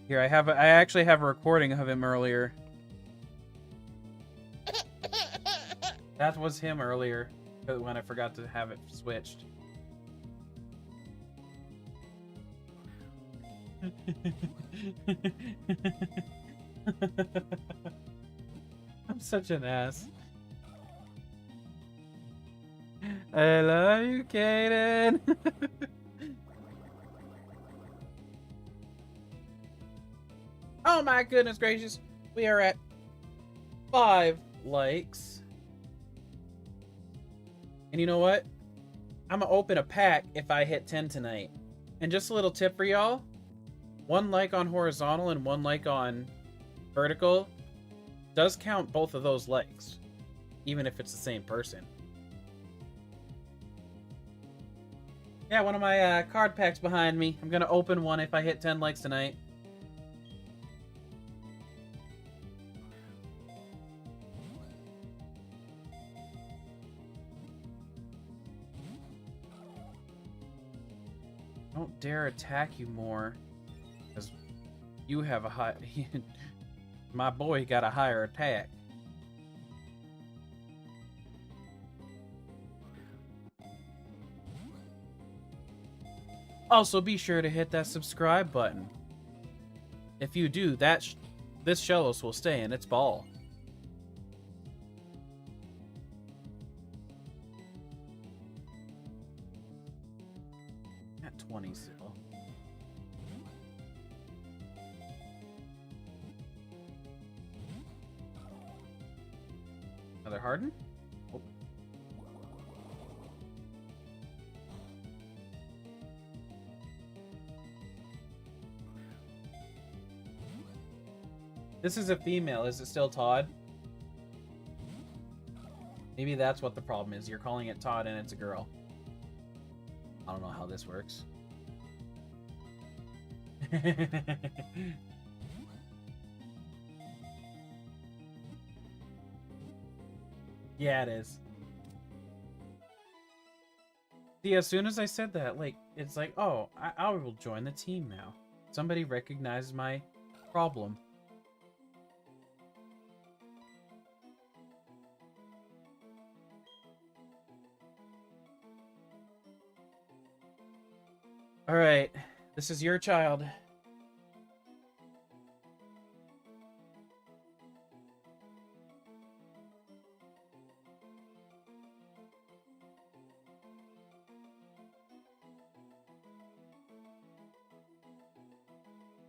here, I actually have a recording of him earlier. That was him earlier, when I forgot to have it switched. I'm such an ass. I love you, Kaden. Oh my goodness gracious. We are at 5 likes. And you know what? I'm gonna open a pack if I hit 10 tonight. And just a little tip for y'all. 1 like on horizontal and 1 like on vertical does count both of those likes. Even if it's the same person. Yeah, one of my card packs behind me. I'm gonna open one if I hit 10 likes tonight. Don't dare attack you more, because you have a high... My boy got a higher attack. Also, be sure to hit that subscribe button. If you do, this Shellos will stay in its ball. At 20 still. Another Harden? Oh. This is a female. Is it still Todd? Maybe that's what the problem is. You're calling it Todd and it's a girl. I don't know how this works. Yeah, it is. See, as soon as I said that, like, it's like, oh, I will join the team now. Somebody recognized my problem. Alright, this is your child.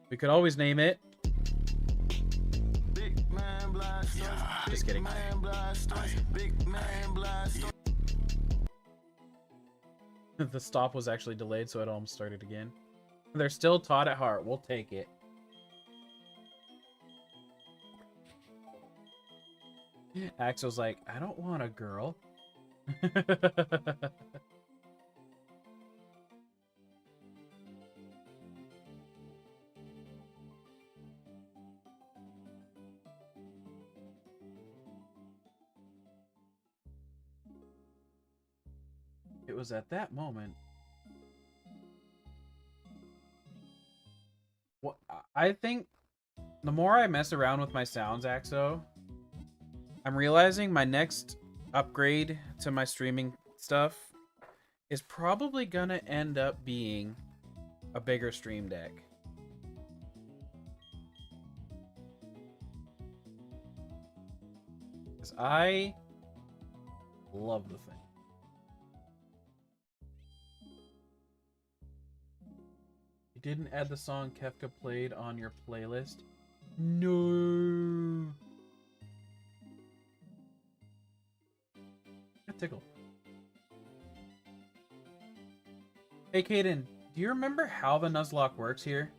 We could always name it. Just kidding. The stop was actually delayed, so it almost started again. They're still Todd at heart. We'll take it. Axel's like, I don't want a girl. It was at that moment. Well, I think the more I mess around with my sounds, Axo, I'm realizing my next upgrade to my streaming stuff is probably gonna end up being a bigger stream deck. Because I Love the thing. You didn't add the song Kefka played on your playlist? No. That tickle. Hey, Kaden, do you remember how the Nuzlocke works here?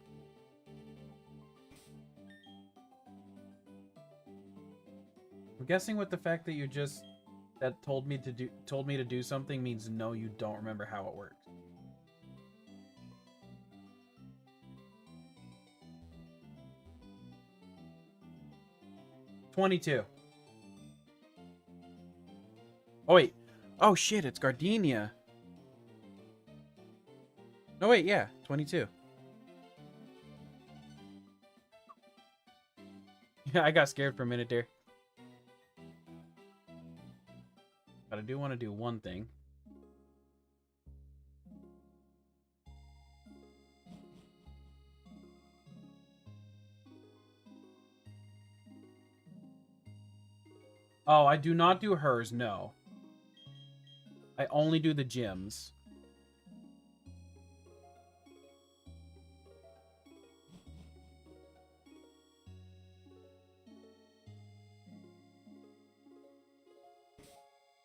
I'm guessing with the fact that you just told me to do something means no, you don't remember how it works. $22. Oh wait. Oh shit, it's Gardenia. No wait, yeah, 22. Yeah, I got scared for a minute there. But I do want to do one thing. Oh, I do not do hers, no. I only do the gyms.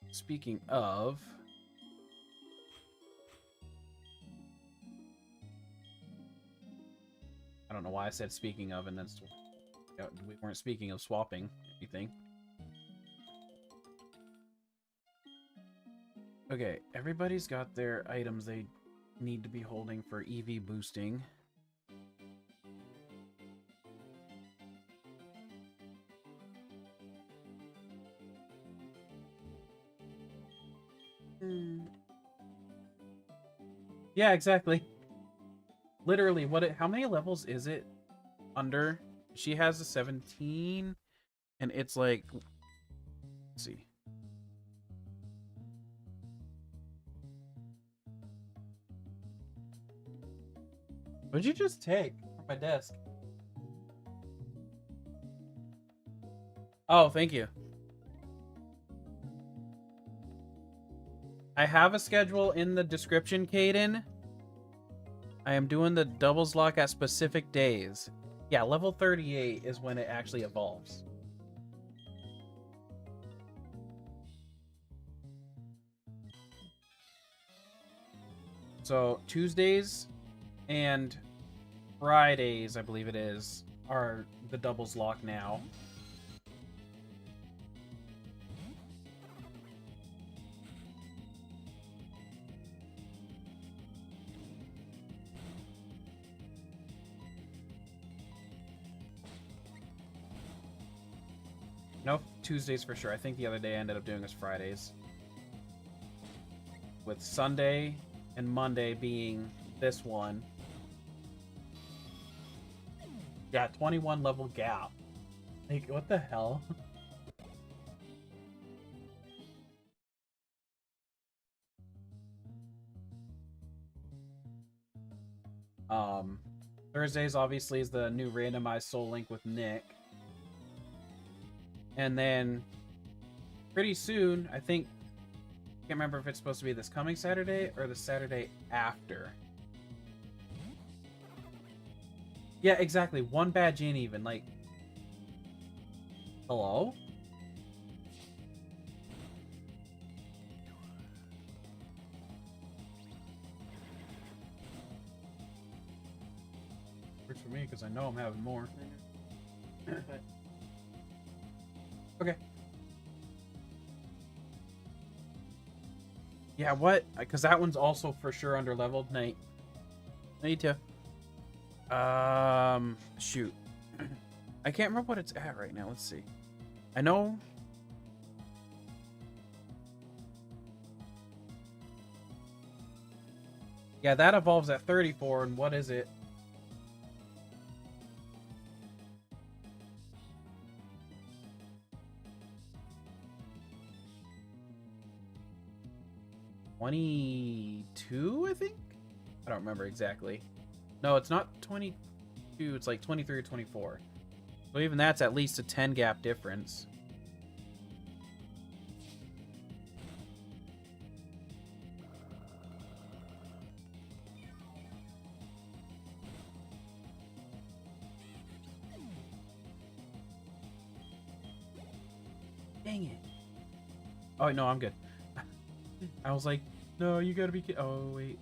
Speaking of... I don't know why I said speaking of, and then we weren't speaking of swapping anything. Okay, everybody's got their items they need to be holding for EV boosting. Yeah, exactly. Literally, how many levels is it under? She has a 17, and it's like, let's see. What'd you just take from my desk? Oh, thank you. I have a schedule in the description, Caden. I am doing the doubles lock at specific days. Yeah, level 38 is when it actually evolves. So Tuesdays and Fridays, I believe it is, are the doubles lock now. No, Tuesdays for sure. I think the other day I ended up doing was Fridays. With Sunday and Monday being this one. Yeah, 21 level gap. Like, what the hell? Thursdays obviously is the new randomized Soullink with Nick. And then pretty soon, I think, I can't remember if it's supposed to be this coming Saturday or the Saturday after. Yeah, exactly. One badge in even. Like, hello? Works for me because I know I'm having more. Okay. Yeah, what? Because that one's also for sure under leveled. Night. Night too. Shoot. I can't remember what it's at right now. Let's see. I know. Yeah, that evolves at 34, and what is it? $22, I think? I don't remember exactly. No, it's not 22. It's like 23 or 24. So even that's at least a 10 gap difference. Dang it. Oh, no, I'm good. I was like, no, you gotta be kidding. Oh, wait.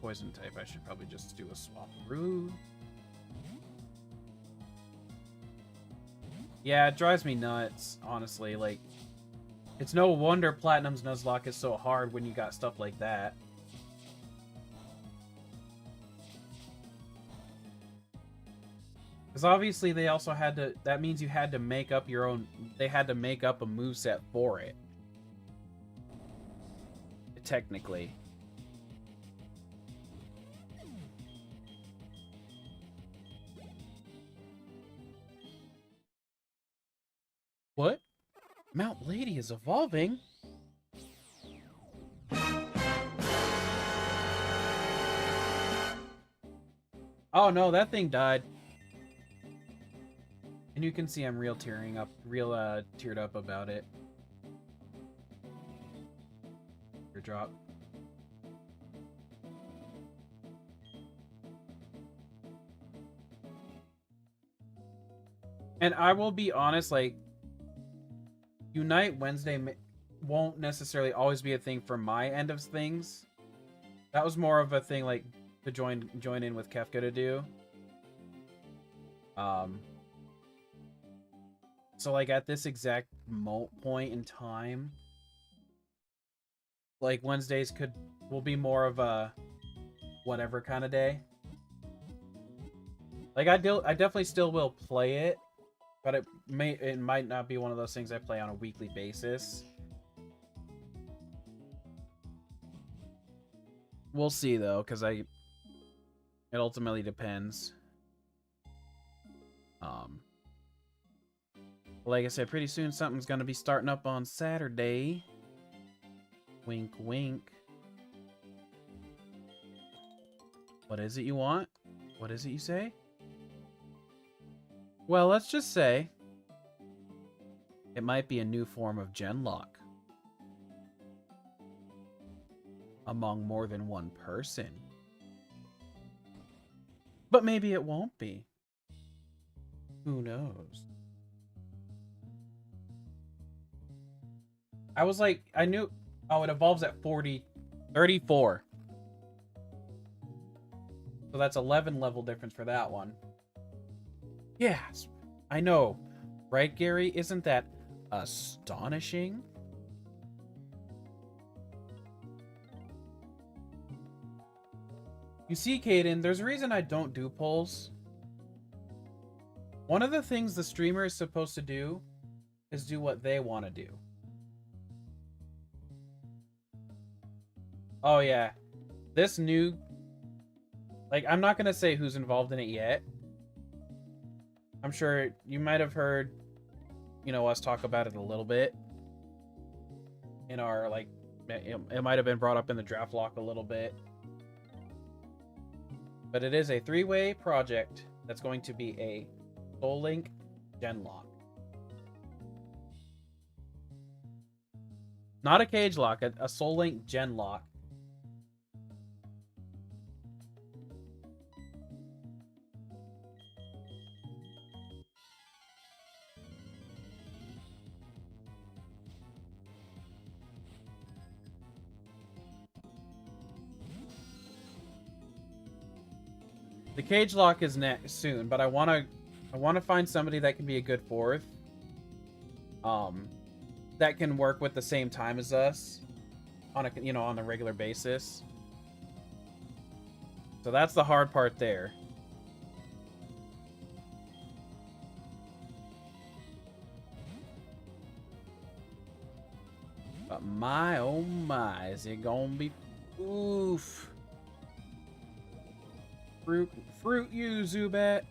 Poison type. I should probably just do a swap root. Yeah, it drives me nuts, honestly. Like, it's no wonder Platinum's Nuzlocke is so hard when you got stuff like that. Because obviously they also had to... That means you had to make up your own... They had to make up a moveset for it. Technically. What? Mount Lady is evolving? Oh no, that thing died. And you can see I'm real teared up about it. Teardrop. And I will be honest, like, Unite Wednesday won't necessarily always be a thing for my end of things. That was more of a thing, like, to join in with Kefka to do. So, like, at this exact point in time, like, Wednesdays will be more of a whatever kind of day. Like, I definitely still will play it, but it might not be one of those things I play on a weekly basis. We'll see though, because it ultimately depends. Like I said, pretty soon something's gonna be starting up on Saturday. Wink, wink. What is it you want? What is it you say? Well, let's just say it might be a new form of Genlocke among more than one person. But maybe it won't be. Who knows? I was like, I knew... Oh, it evolves at 34. So that's 11 level difference for that one. Yes, I know. Right, Gary? Isn't that astonishing? You see, Caden, there's a reason I don't do polls. One of the things the streamer is supposed to do is do what they want to do. Oh, yeah. This new... Like, I'm not going to say who's involved in it yet. I'm sure you might have heard, you know, us talk about it a little bit. In our, like... It might have been brought up in the draft lock a little bit. But it is a 3-way project that's going to be a Soullink Genlocke. Not a cage lock, a Soullink Genlocke. The cage lock is next soon, but I want to find somebody that can be a good fourth. That can work with the same time as us on a regular basis. So that's the hard part there. But my oh my, is it gonna be oof. Fruit you, Zubat.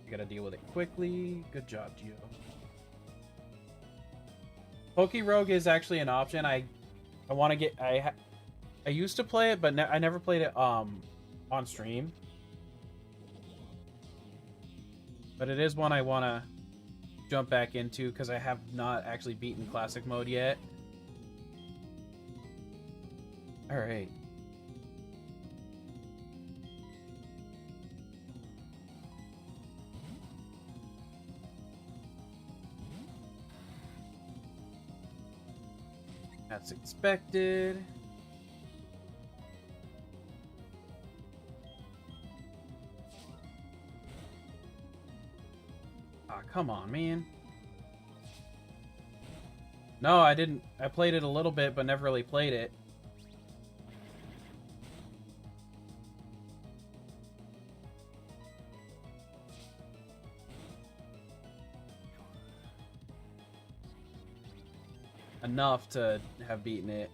You gotta deal with it quickly. Good job, Gio. Pokerogue is actually an option. I want to get... I used to play it, but I never played it on stream. But it is one I want to jump back into because I have not actually beaten Classic Mode yet. All right. That's expected. Ah, come on, man. No, I didn't. I played it a little bit, but never really played it. Enough to have beaten it.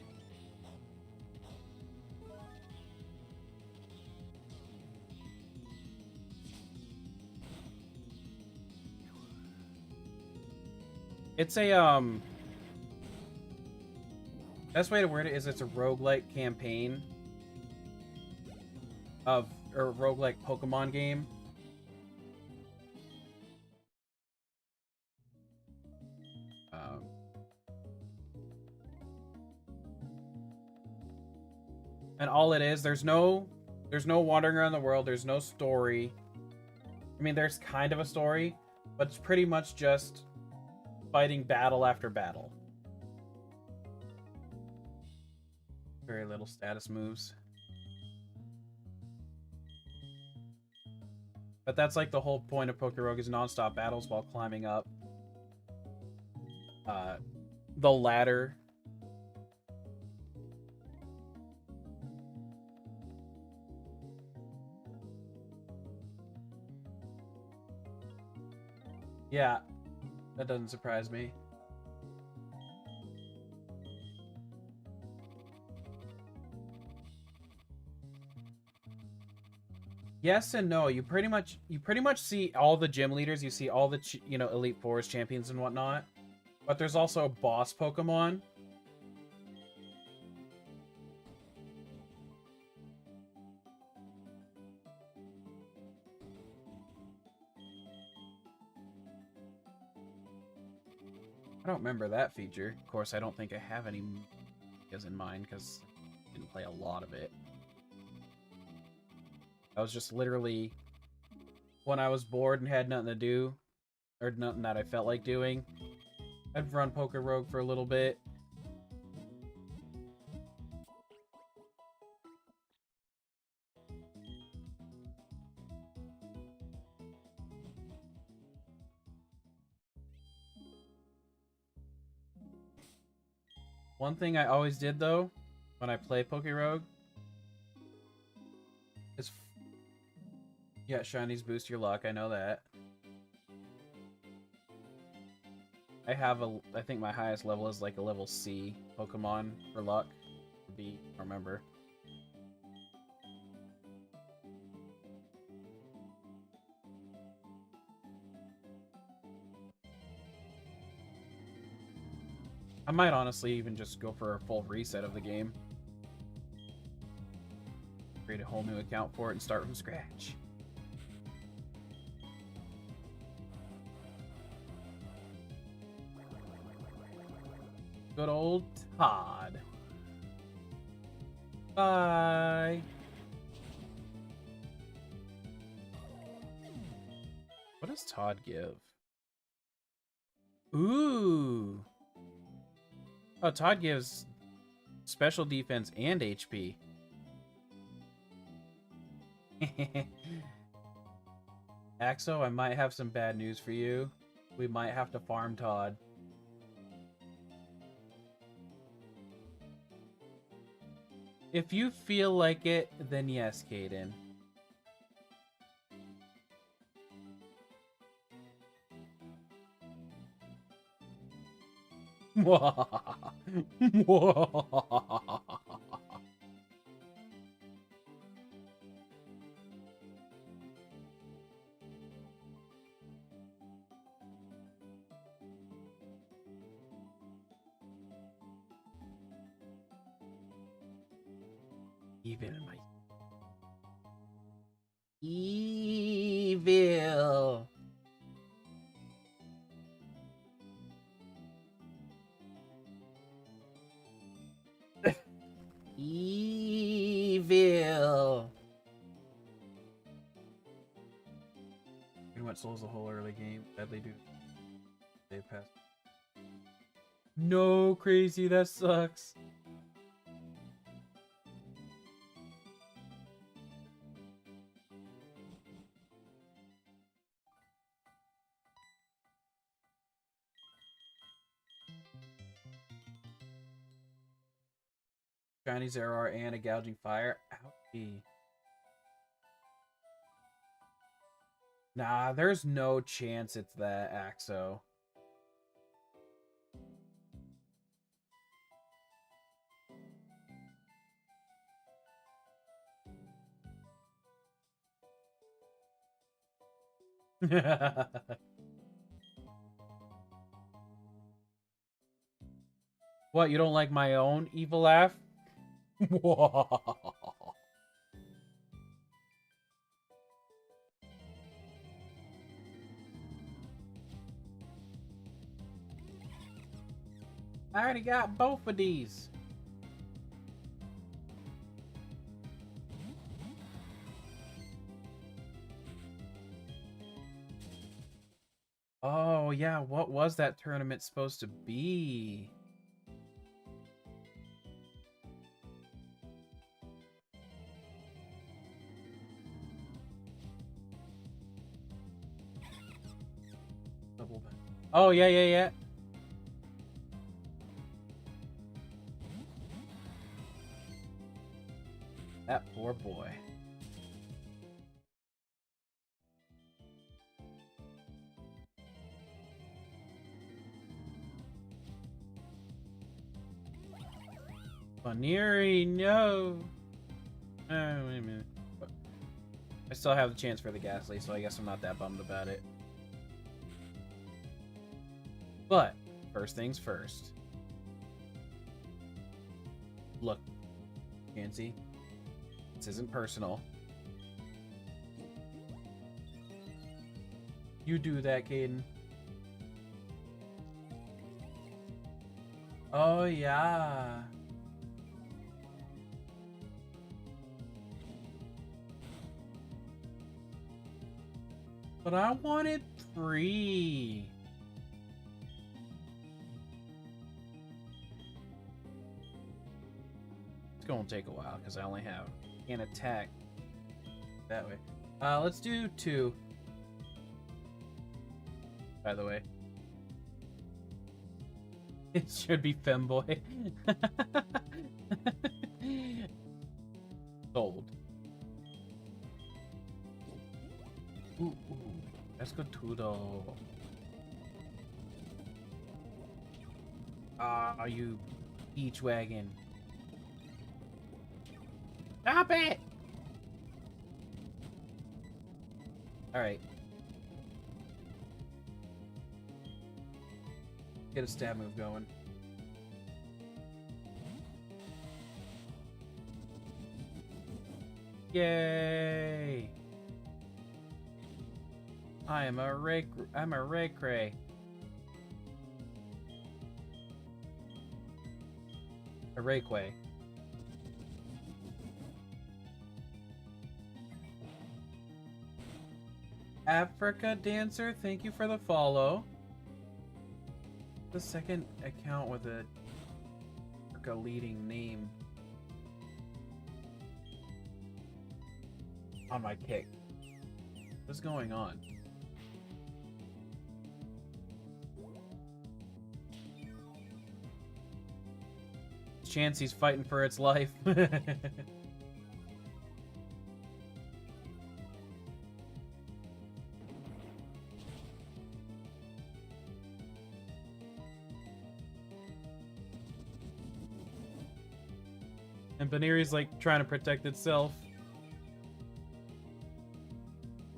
It's a, best way to word it is it's a roguelike campaign or roguelike Pokemon game. And all it is, there's no wandering around the world, there's no story. I mean, there's kind of a story, but it's pretty much just fighting battle after battle. Very little status moves. But that's like the whole point of Pokerogue is non-stop battles while climbing up the ladder. Yeah, that doesn't surprise me. Yes and no. You pretty much see all the gym leaders. You see all the Elite Forest champions and whatnot. But there's also boss Pokemon. I don't remember that feature. Of course, I don't think I have any in mind because I didn't play a lot of it. I was just literally, when I was bored and had nothing to do, or nothing that I felt like doing, I'd run Pokerogue for a little bit. One thing I always did, though, when I play Pokerogue, is... Yeah, shinies boost your luck, I know that. I think my highest level is like a level C Pokemon for luck. B, I don't remember. I might honestly even just go for a full reset of the game. Create a whole new account for it and start from scratch. Good old Todd. Bye. What does Todd give? Ooh. Oh, Todd gives special defense and HP. Axo, I might have some bad news for you. We might have to farm Todd. If you feel like it, then yes, Kaden. Evil, my evil. Evil. evil. We went souls the whole early game. Badly do. They passed. No, crazy. That sucks. Chinese RR and a gouging fire. Ouchie. Nah, there's no chance it's that, Axo. What, you don't like my own evil laugh? I already got both of these. Oh, yeah. What was that tournament supposed to be? Double back. Oh, yeah. That poor boy. Baneri, no. Oh, wait a minute. I still have the chance for the Ghastly, so I guess I'm not that bummed about it. But, first things first. Look, Chansey. This isn't personal. You do that, Caden. Oh, yeah. But I wanted 3. It's gonna take a while because I only have an attack that way. Let's do 2. By the way. It should be femboy. Sold. Ooh, let's go Tudo. Ah, you beach wagon. Stop it! Alright. Get a stab move going. Yay! I'm a Raycray. A Rayquay. Africa Dancer, thank you for the follow. The second account with a Africa leading name on my kick. What's going on? Chansey's fighting for its life. And Baneri's like trying to protect itself.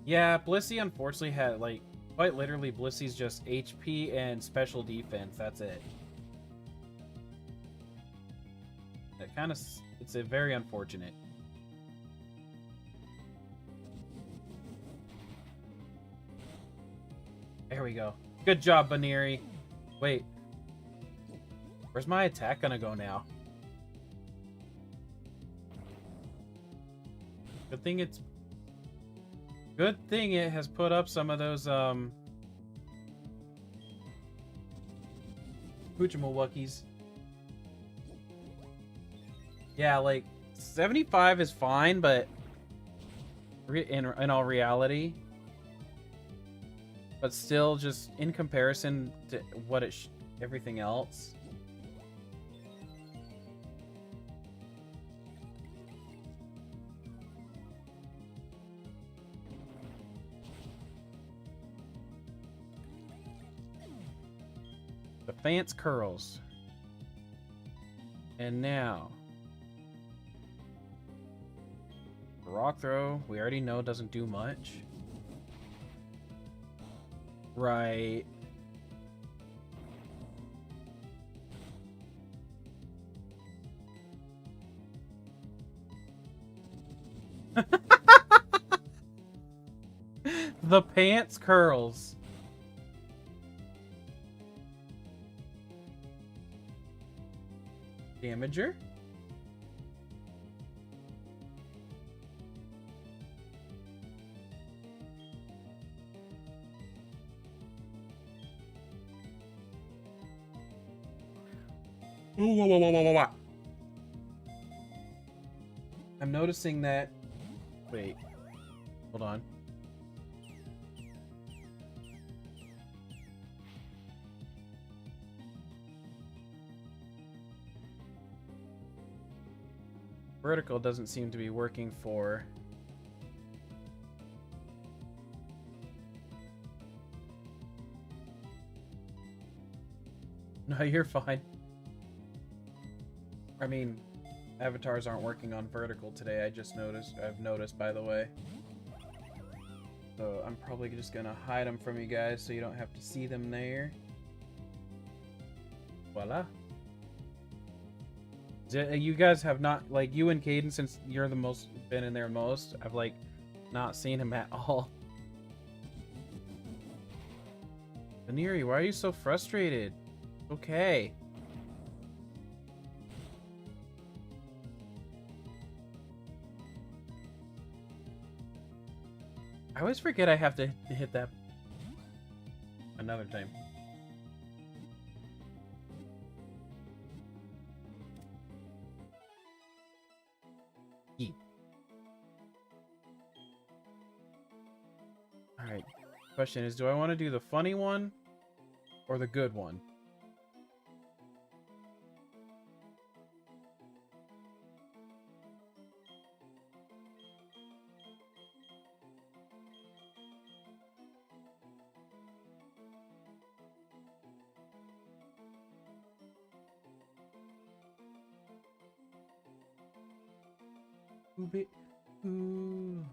Yeah, Blissey unfortunately had like quite literally Blissey's just HP and special defense. That's it. That kind of it's a very unfortunate. There we go. Good job, Baneri. Wait. Where's my attack gonna go now? Good thing it has put up some of those Wookies. Yeah, like 75 is fine, but in all reality, but still, just in comparison to what everything else. The Fance curls. And now rock throw, we already know doesn't do much. Right. The pants curls. Damager. I'm noticing that. Wait. Hold on. Vertical doesn't seem to be working for... No, you're fine. I mean, avatars aren't working on vertical today. I've noticed, by the way. So I'm probably just gonna hide them from you guys so you don't have to see them there. Voila. You guys have not, like, you and Caden, since you're the most, been in there most, I've, like, not seen him at all. Veneri, why are you so frustrated? Okay. I always forget I have to hit that another time. Alright. Question is, do I want to do the funny one or the good one? Ooh.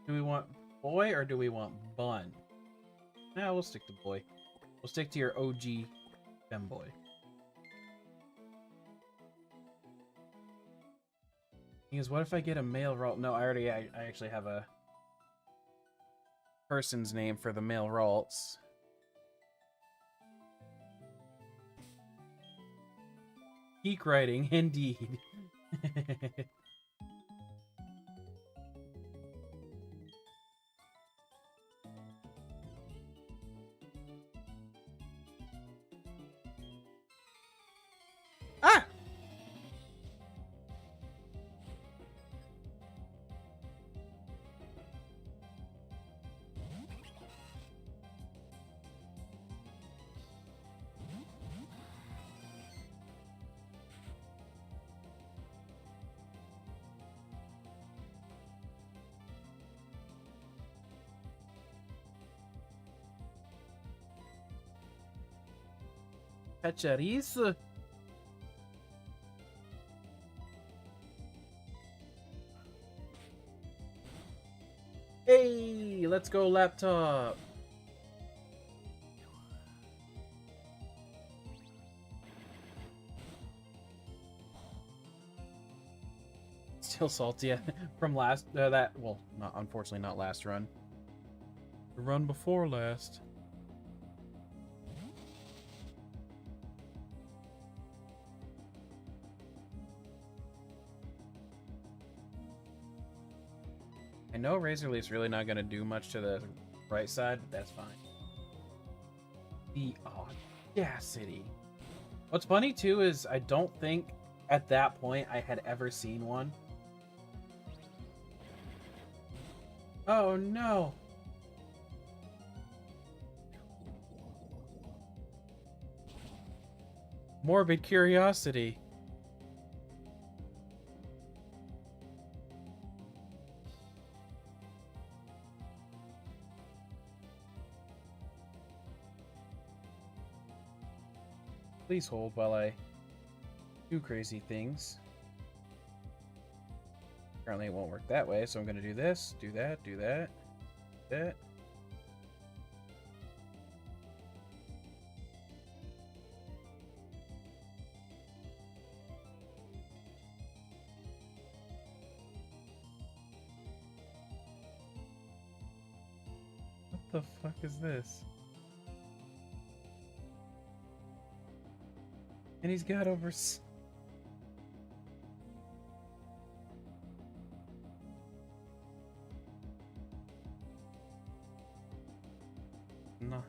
Do we want boy or do we want bun? Nah, we'll stick to boy. We'll stick to your OG femboy. Because what if I get a male role? No, I actually have a person's name for the male Ralts. Geek writing, indeed. Ah! Cacharizo. Hey, let's go laptop. Still salty from last well, not unfortunately not last run. The run before last. I know Razor Leaf's really not going to do much to the right side, but that's fine. The audacity. What's funny, too, is I don't think at that point I had ever seen one. Oh, no. Morbid curiosity. Please hold while I do crazy things. Apparently it won't work that way, so I'm going to do this, do that, do that, do that. What the fuck is this? And he's got over... No.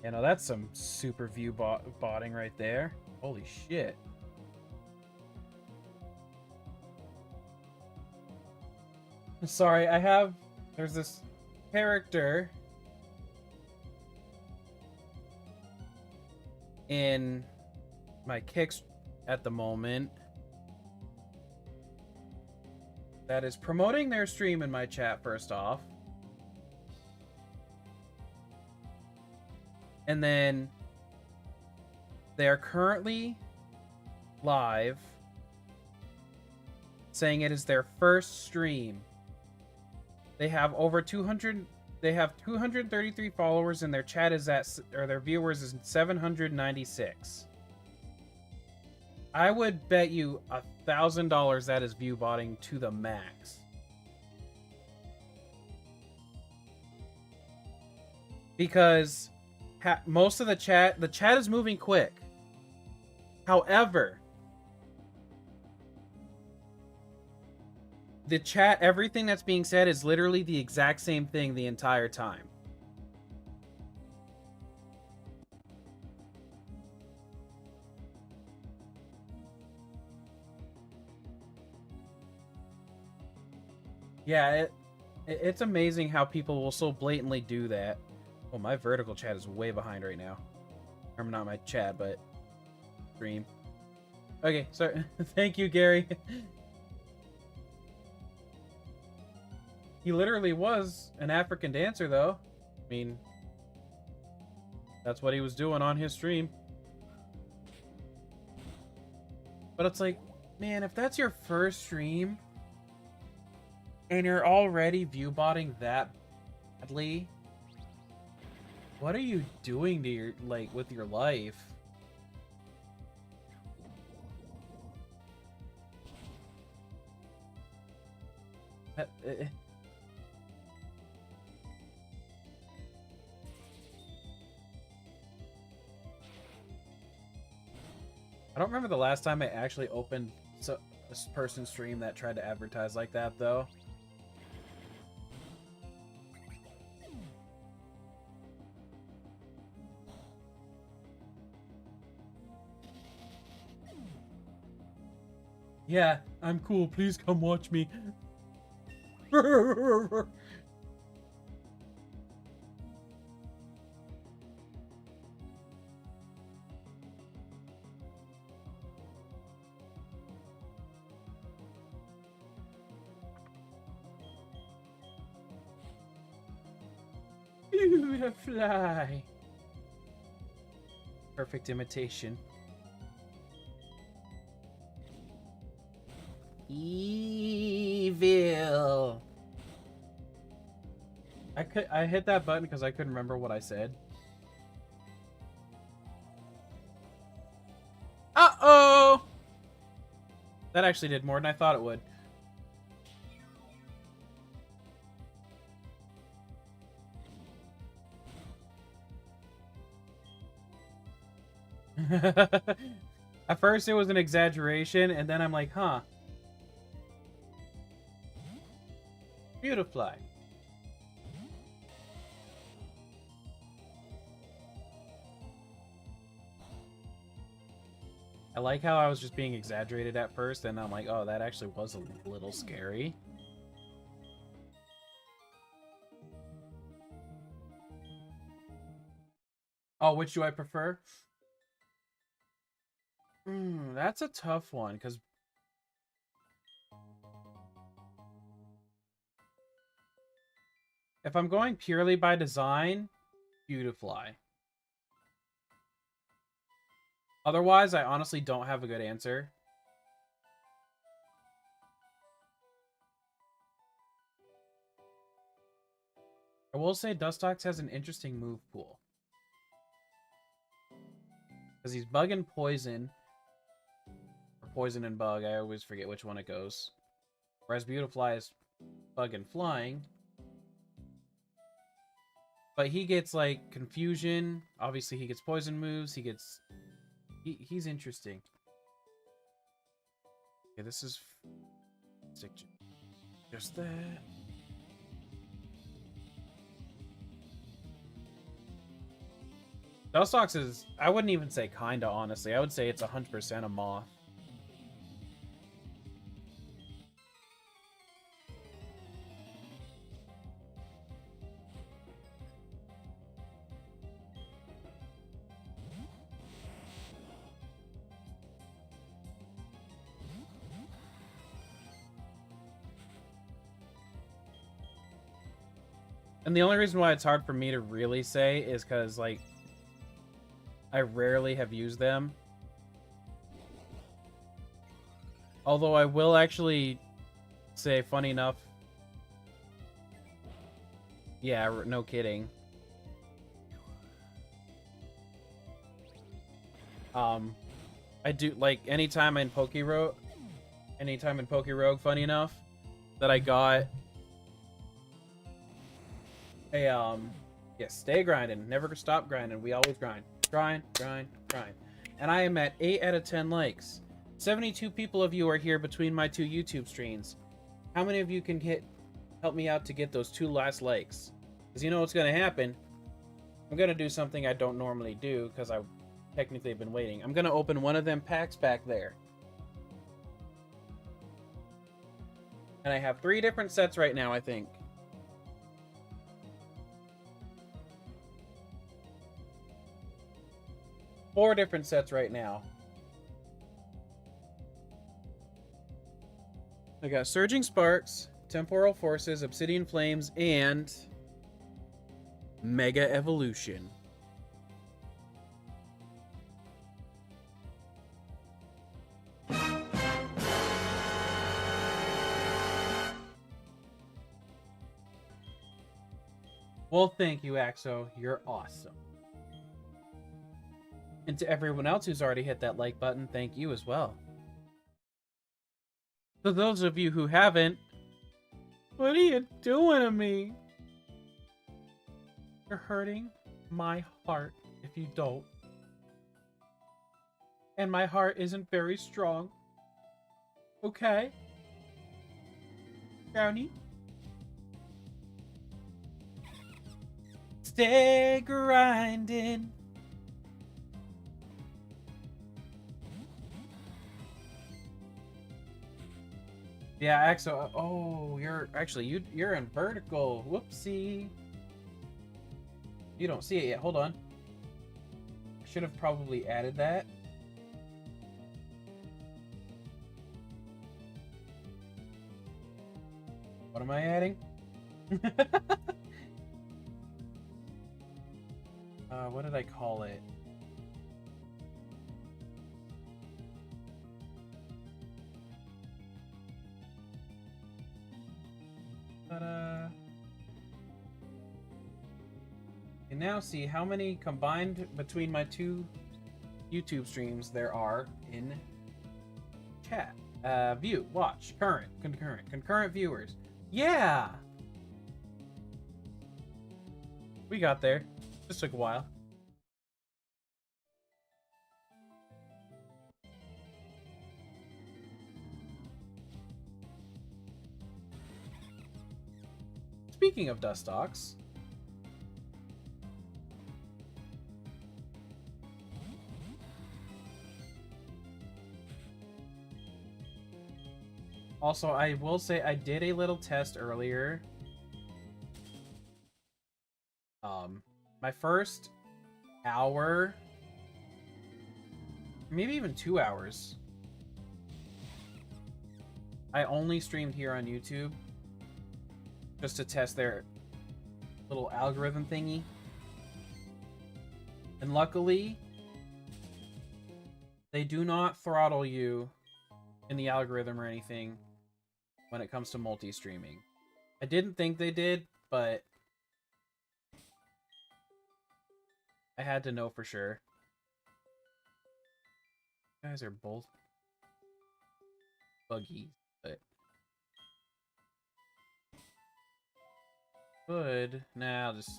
You know, that's some super view botting right there. Holy shit. Sorry, there's this character in my kicks at the moment that is promoting their stream in my chat, first off. And then they are currently live saying it is their first stream. They have over 200. They have 233 followers, and their chat is their viewers is 796. I would bet you $1,000 that is view botting to the max. Because most of the chat is moving quick. However, the chat, everything that's being said is literally the exact same thing the entire time. Yeah, it's amazing how people will so blatantly do that. Oh, my vertical chat is way behind right now. Or not my chat, but stream. Okay, sorry. Thank you, Gary. He literally was an African dancer, though. I mean, that's what he was doing on his stream. But it's like, man, if that's your first stream and you're already view botting that badly, what are you doing to your, like, with your life? I don't remember the last time I actually opened a person's stream that tried to advertise like that, though. Yeah, I'm cool. Please come watch me. You fly. Perfect imitation. Evil. I hit that button because I couldn't remember what I said. Uh-oh. That actually did more than I thought it would. At first it was an exaggeration, and then I'm like, huh. Beautifly. I like how I was just being exaggerated at first, and I'm like, oh, that actually was a little scary. Oh, which do I prefer? That's a tough one, because if I'm going purely by design, Beautifly. Otherwise, I honestly don't have a good answer. I will say Dustox has an interesting move pool. Because he's bug and poison. Or poison and bug, I always forget which one it goes. Whereas Beautifly is bug and flying. But he gets, like, confusion. Obviously, he gets poison moves. He gets... He's interesting. Okay, this is... Just that. Dustox is... I wouldn't even say kinda, honestly. I would say it's 100% a moth. And the only reason why it's hard for me to really say is because, like, I rarely have used them. Although I will actually say, funny enough... Yeah, no kidding. I do, like, anytime in Pokerogue, funny enough, that I got... yeah, stay grinding. Never stop grinding. We always grind. Grind, grind, grind. And I am at 8 out of 10 likes. 72 people of you are here between my 2 YouTube streams. How many of you can help me out to get those 2 last likes? Because you know what's going to happen. I'm going to do something I don't normally do because I technically have been waiting. I'm going to open one of them packs back there. And I have 3 different sets right now, I think. Four different sets right now. I got Surging Sparks, Temporal Forces, Obsidian Flames, and Mega Evolution. Well, thank you, Axo. You're awesome. And to everyone else who's already hit that like button, thank you as well. For those of you who haven't, what are you doing to me? You're hurting my heart if you don't. And my heart isn't very strong. Okay? Brownie? Stay grinding. Yeah, Axo. Oh, you're actually you're in vertical. Whoopsie. You don't see it yet. Hold on. I should have probably added that. What am I adding? What did I call it? Ta-da. You can now see how many combined between my 2 YouTube streams there are in chat. View, watch, current, concurrent viewers. Yeah! We got there. Just took a while. Speaking of Dustox, also, I will say I did a little test earlier. My first hour, maybe even 2 hours, I only streamed here on YouTube just to test their little algorithm thingy. And luckily, they do not throttle you in the algorithm or anything when it comes to multi-streaming. I didn't think they did, but I had to know for sure. You guys are both buggy, but good. Now just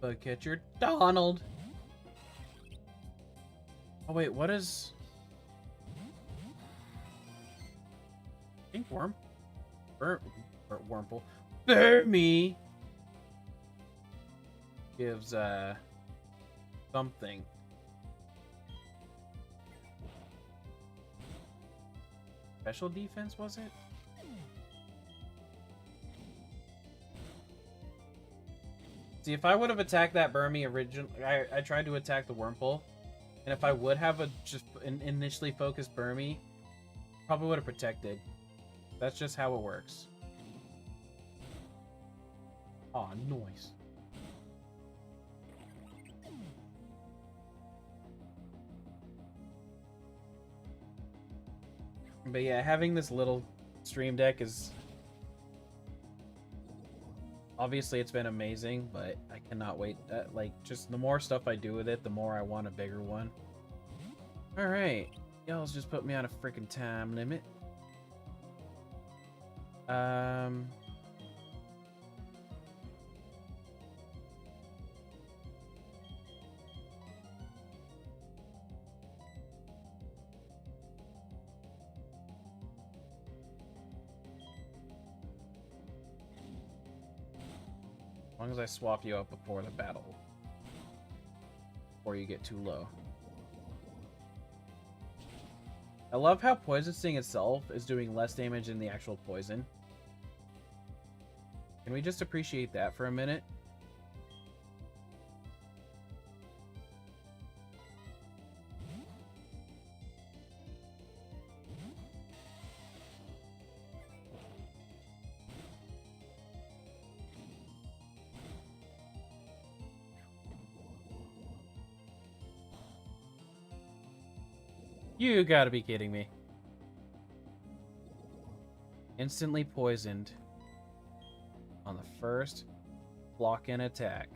bug catcher Donald. Oh wait, what is? I think Wurmple. Burmy gives something. Special defense, was it? See, if I would have attacked that Burmy originally, I tried to attack the Wurmple. And if I would have just initially focused Burmy, probably would have protected. That's just how it works. Aw, noise. But yeah, having this little stream deck is... Obviously, it's been amazing, but I cannot wait. Like, just the more stuff I do with it, the more I want a bigger one. Alright. Y'all's just put me on a freaking time limit. As long as I swap you up before the battle. Before you get too low. I love how Poison Sting itself is doing less damage than the actual poison. Can we just appreciate that for a minute? You gotta be kidding me. Instantly poisoned on the first block and attack.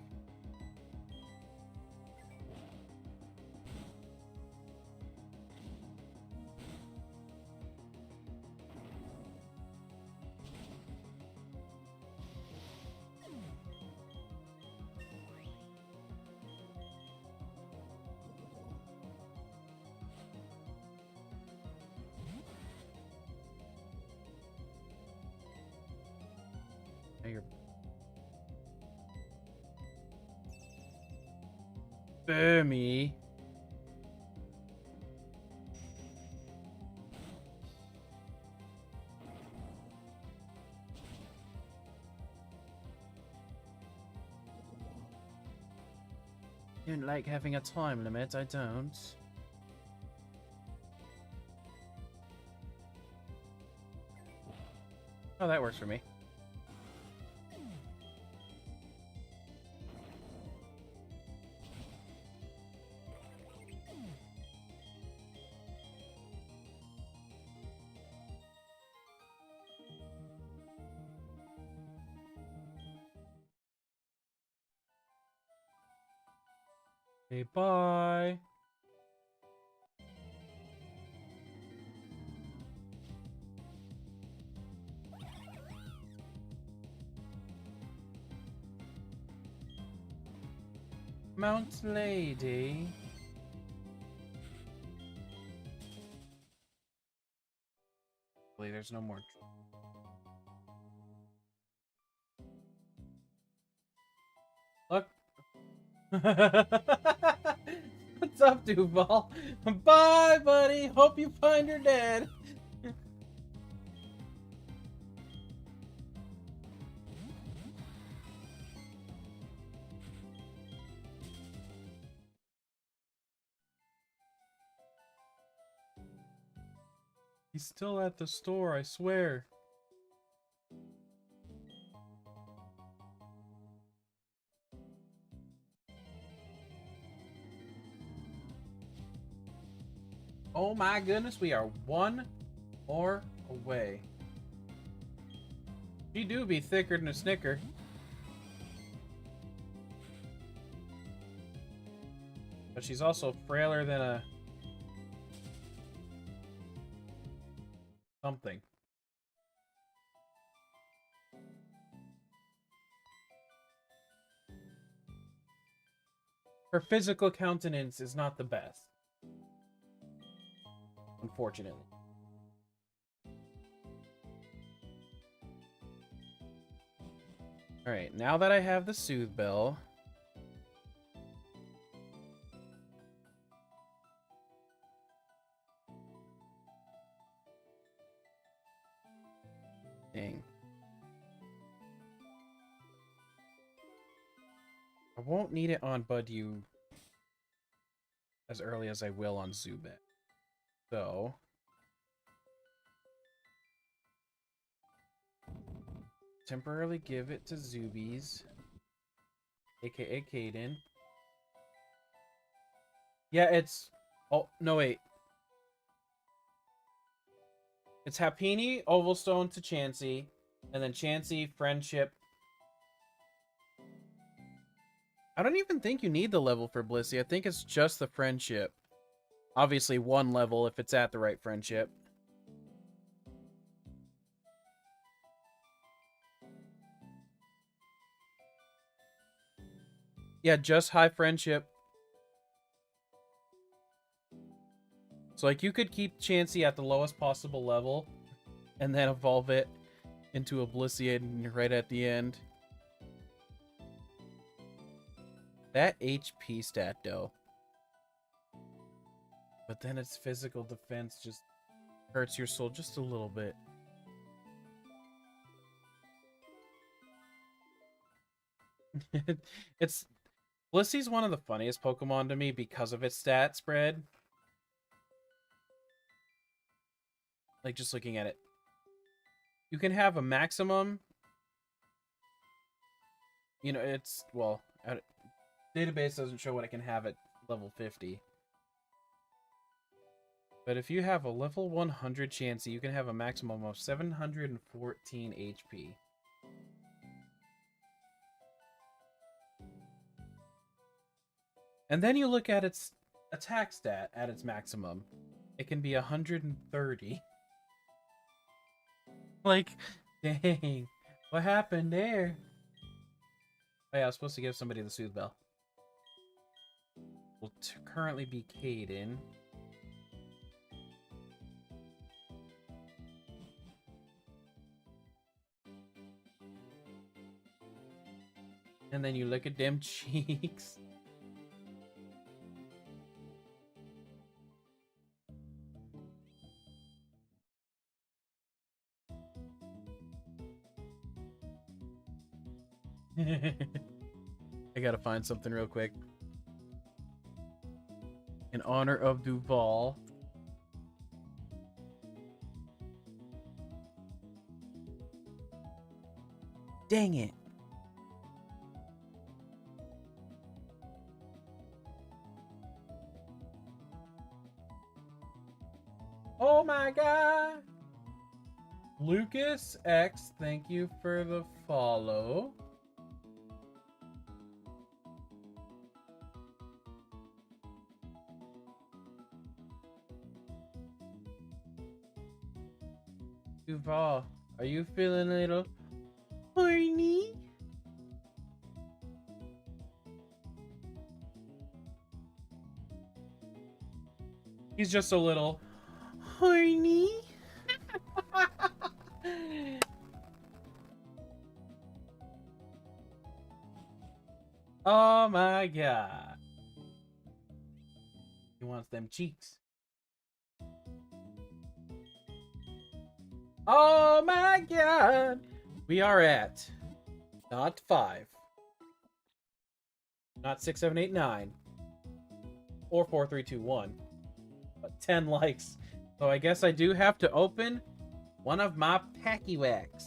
Burmy. You don't like having a time limit, I don't. Oh, that works for me. Okay, bye. Mount Lady. Hopefully there's no more. Look. What's up, Duval? Bye, buddy. Hope you find your dad. He's still at the store, I swear. Oh my goodness, we are one more away. She do be thicker than a Snicker. But she's also frailer than a... something. Her physical countenance is not the best. Unfortunately. Alright, now that I have the Soothe Bell... Dang. I won't need it on Budew as early as I will on Zubat. So... temporarily give it to Zubies, aka Caden. Yeah, it's... oh, no, wait. It's Happiny, Ovalstone to Chansey, and then Chansey, Friendship. I don't even think you need the level for Blissey. I think it's just the Friendship. Obviously, one level if it's at the right Friendship. Yeah, just high Friendship. So, like, you could keep Chansey at the lowest possible level and then evolve it into a Blissey right at the end. That HP stat, though. But then its physical defense just hurts your soul just a little bit. It's... Blissey's one of the funniest Pokemon to me because of its stat spread. Like, just looking at it. You can have a maximum... you know, it's... well, database doesn't show what it can have at level 50. But if you have a level 100 Chansey, you can have a maximum of 714 HP. And then you look at its attack stat at its maximum. It can be 130. Like, dang. What happened there? Oh yeah, I was supposed to give somebody the Soothe Bell. Will currently be Caden. And then you look at them cheeks. I gotta find something real quick. In honor of Duval. Dang it. Oh my god. Lucas X, thank you for the follow. Duval, are you feeling a little horny? He's just a little horny. Oh my god. He wants them cheeks. Oh my god. We are at not 5. Not 6, 7, 8, 9. Or 4, 3, 2, 1. But 10 likes. So I guess I do have to open one of my Packy Whacks.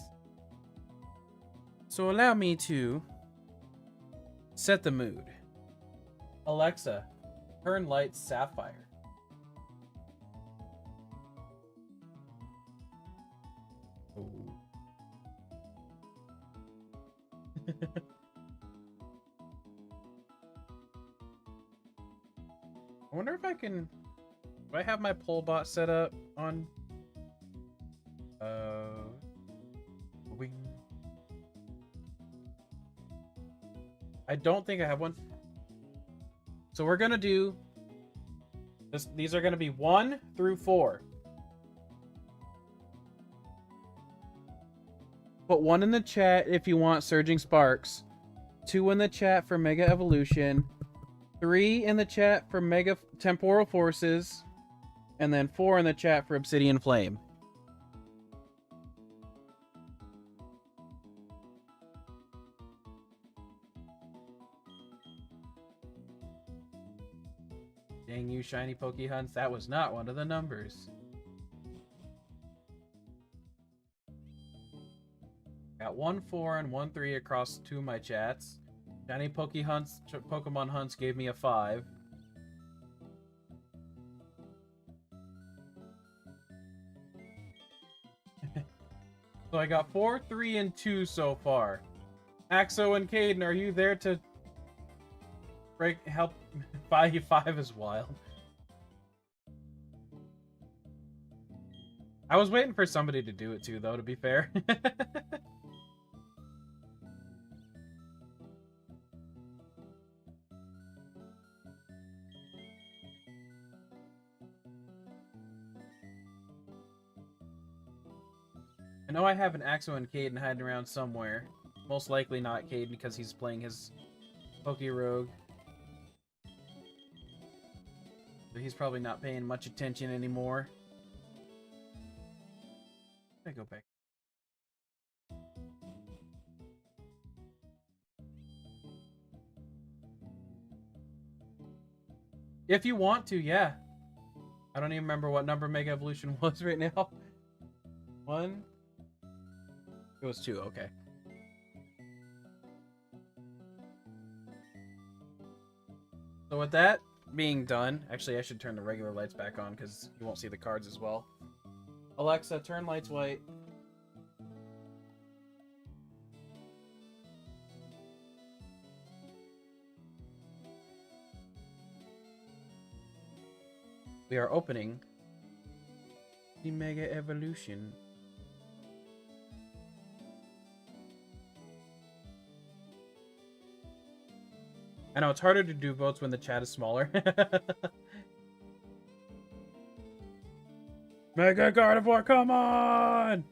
So allow me to set the mood. Alexa, turn lights sapphire. Oh. I wonder if I can... Do I have my poll bot set up on... Wing. I don't think I have one. So we're gonna do... These are gonna be 1 through 4. Put 1 in the chat if you want Surging Sparks. 2 in the chat for Mega Evolution. 3 in the chat for Mega Temporal Forces. And then 4 in the chat for Obsidian Flame. Dang you, shiny Pokehunts. That was not one of the numbers. Got 1 4 and 1 3 across 2 of my chats. Shiny Pokemon Hunts gave me a 5. So I got 4, 3, and 2 so far. Axo and Caden, are you there to help? 5 is wild. I was waiting for somebody to do it too, though, to be fair. I know I have an Axo and Caden hiding around somewhere. Most likely not Caden because he's playing his Pokerogue. So he's probably not paying much attention anymore. I go back. If you want to, yeah. I don't even remember what number Mega Evolution was right now. 1? It was 2, okay. So with that being done, actually I should turn the regular lights back on because you won't see the cards as well. Alexa, turn lights white. We are opening the Mega Evolution. I know, it's harder to do votes when the chat is smaller. Mega Gardevoir, come on!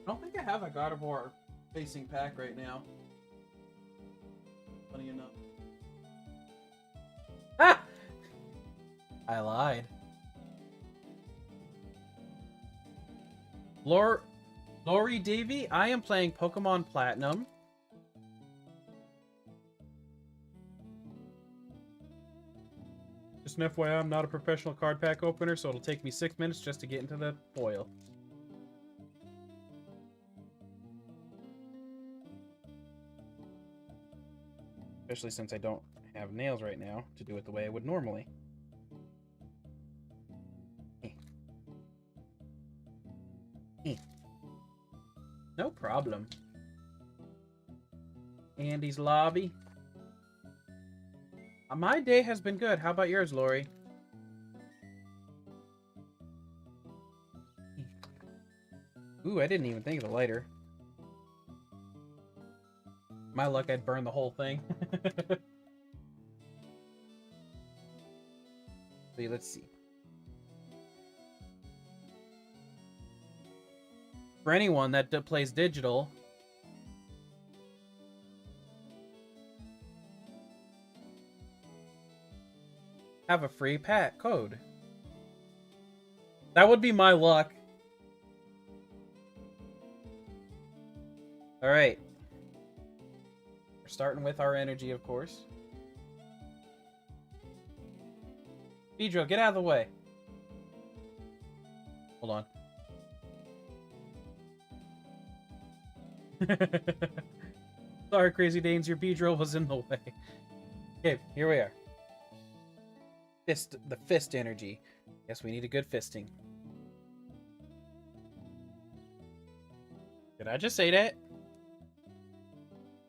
I don't think I have a Gardevoir facing pack right now. Funny enough. Ah! I lied. Lori Davy, I am playing Pokemon Platinum. Just an FYI, I'm not a professional card pack opener, so it'll take me 6 minutes just to get into the foil. Especially since I don't have nails right now to do it the way I would normally. No problem. Andy's lobby. My day has been good. How about yours, Lori? Ooh, I didn't even think of the lighter. My luck, I'd burn the whole thing. Let's see. For anyone that plays digital, have a free pack code. That would be my luck. All right. We're starting with our energy, of course. Pedro, get out of the way. Hold on. Sorry, Crazy Danes, your Pedro was in the way. Okay, here we are. The fist energy. Yes, we need a good fisting. Did I just say that?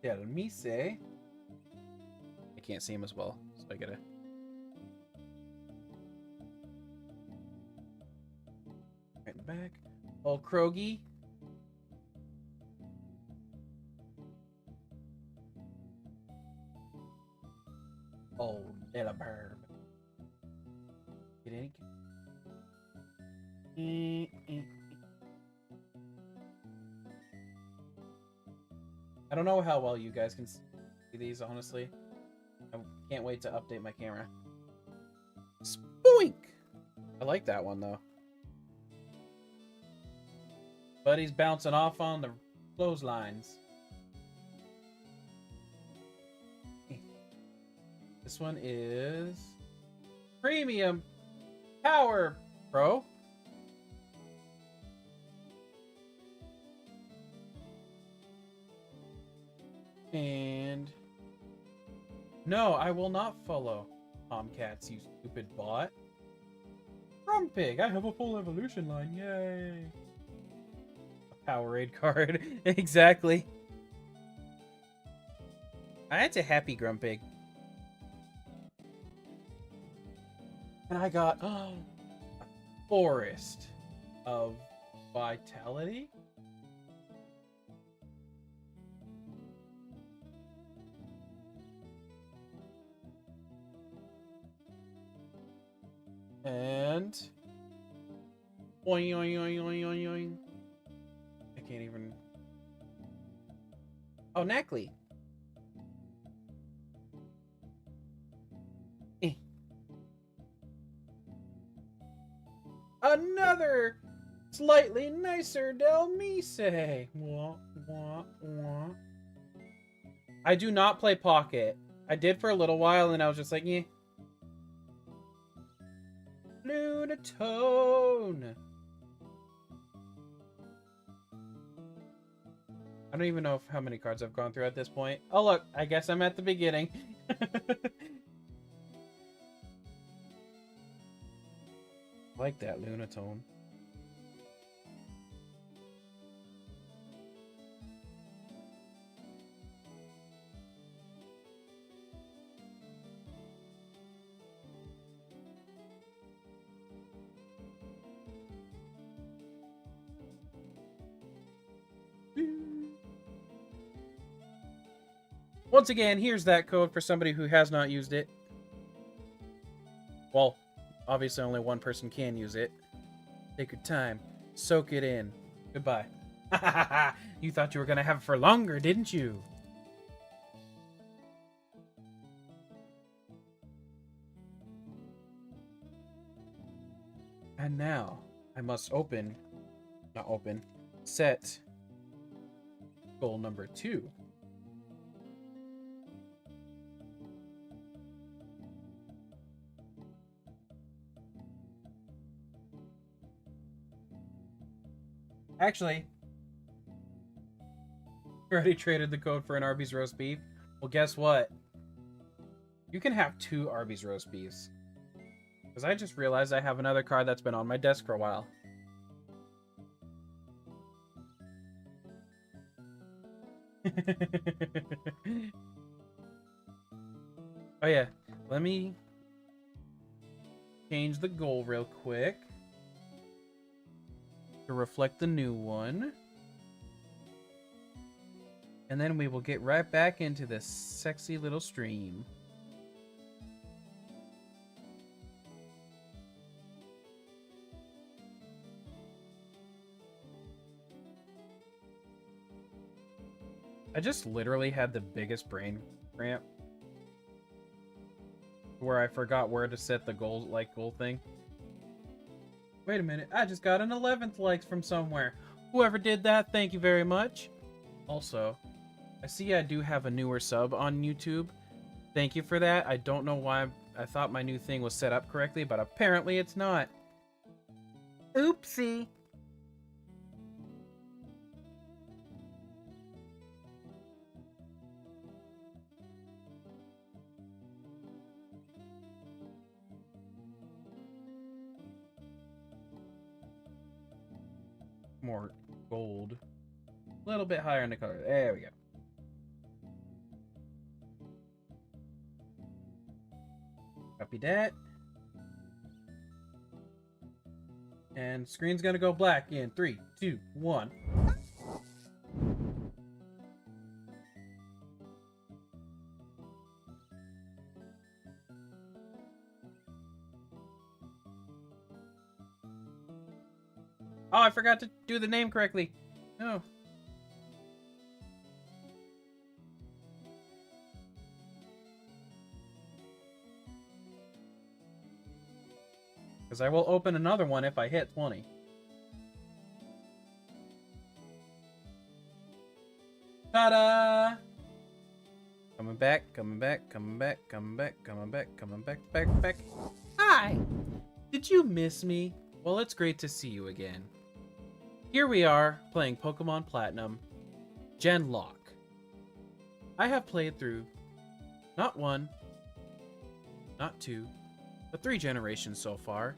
Yeah, let me say. I can't see him as well, so I gotta. Right in the back. Old Krogi. Oh, little bird. Get any? I don't know how well you guys can see these, honestly. I can't wait to update my camera. Spoink! I like that one, though. Buddy's bouncing off on the clotheslines. This one is Premium Power Pro. And no, I will not follow Tomcats, you stupid bot. Grumpig, I have a full evolution line, yay! A Powerade card, exactly. That's a happy Grumpig. And I got a Forest of Vitality. And oing, oing, oing, oing, oing, oing. I can't even. Oh, Knackley. Another slightly nicer Delmise. Wah, wah, wah. I do not play Pocket. I did for a little while, and I was just like, yeah. Lunatone. I don't even know how many cards I've gone through at this point. Oh, look. I guess I'm at the beginning. I like that Lunatone. Once again, here's that code for somebody who has not used it. Well, obviously only one person can use it. Take your time. Soak it in. Goodbye. You thought you were going to have it for longer, didn't you? And now, I must set goal number 2. Actually, I already traded the code for an Arby's roast beef. Well, guess what? You can have 2 Arby's roast beefs. Because I just realized I have another card that's been on my desk for a while. Oh yeah, let me change the goal real quick. to reflect the new one. And then we will get right back into this sexy little stream. I just literally had the biggest brain cramp where I forgot where to set the goal thing. Wait a minute, I just got an 11th likes from somewhere. Whoever did that, thank you very much. Also, I see I do have a newer sub on YouTube. Thank you for that. I don't know why I thought my new thing was set up correctly, but apparently it's not. Oopsie. More gold. A little bit higher in the color. There we go. Copy that. And screen's gonna go black in 3, 2, 1. Oh, I forgot to do the name correctly. No. Because I will open another one if I hit 20. Ta-da! Coming back, coming back, coming back, coming back, coming back, coming back, back. Hi! Did you miss me? Well, it's great to see you again. Here we are, playing Pokemon Platinum, Genlocke. I have played through not 1, not 2, but 3 generations so far.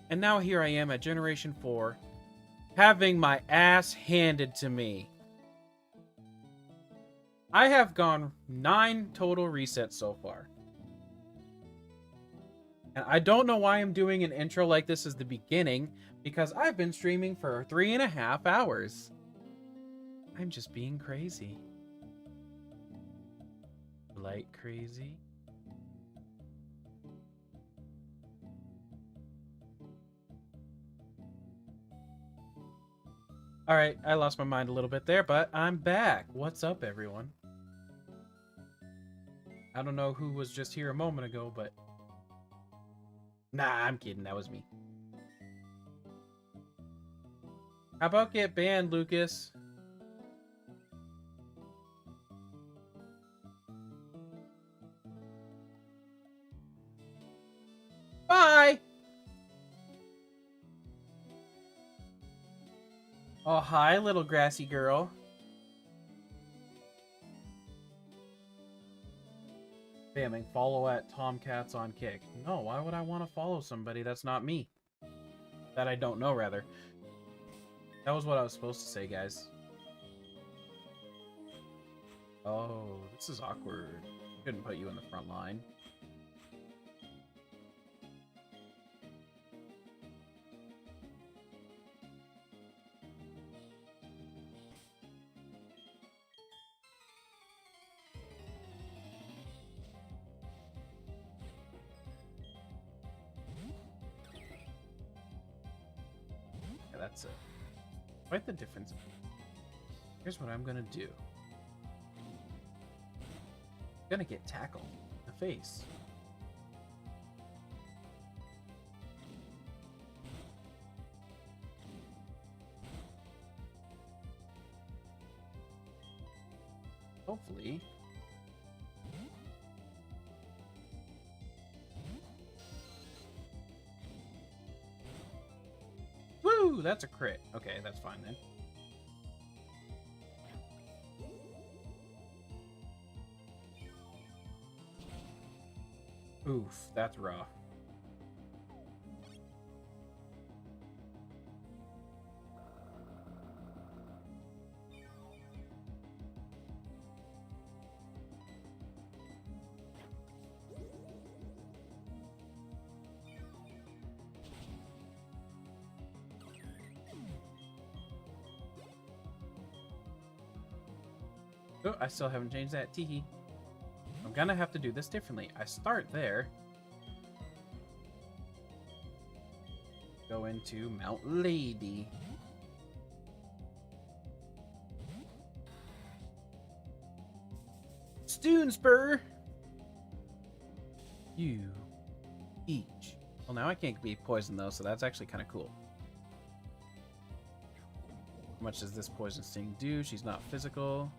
And now here I am at Generation 4, having my ass handed to me. I have gone 9 total resets so far. And I don't know why I'm doing an intro like this as the beginning, because I've been streaming for 3.5 hours. I'm just being crazy. Like crazy. Alright, I lost my mind a little bit there, but I'm back. What's up, everyone? I don't know who was just here a moment ago, but... Nah, I'm kidding. That was me. How about get banned, Lucas? Bye! Oh, hi, little grassy girl. Spamming follow at Tomcats on Kick. No, why would I want to follow somebody that's not me? That I don't know, rather. That was what I was supposed to say, guys. Oh, this is awkward. Couldn't put you in the front line. Yeah, that's it. Quite the difference. Here's what I'm gonna do. I'm gonna get tackled in the face. Hopefully. Woo! That's a crit. Okay, that's fine then. Oof, that's rough. Oh, I still haven't changed that. Teehee. I'm gonna have to do this differently. I start there. Go into Mount Lady. Stoonspur! You each. Well, now I can't be poisoned though, so that's actually kind of cool. How much does this poison sting do? She's not physical.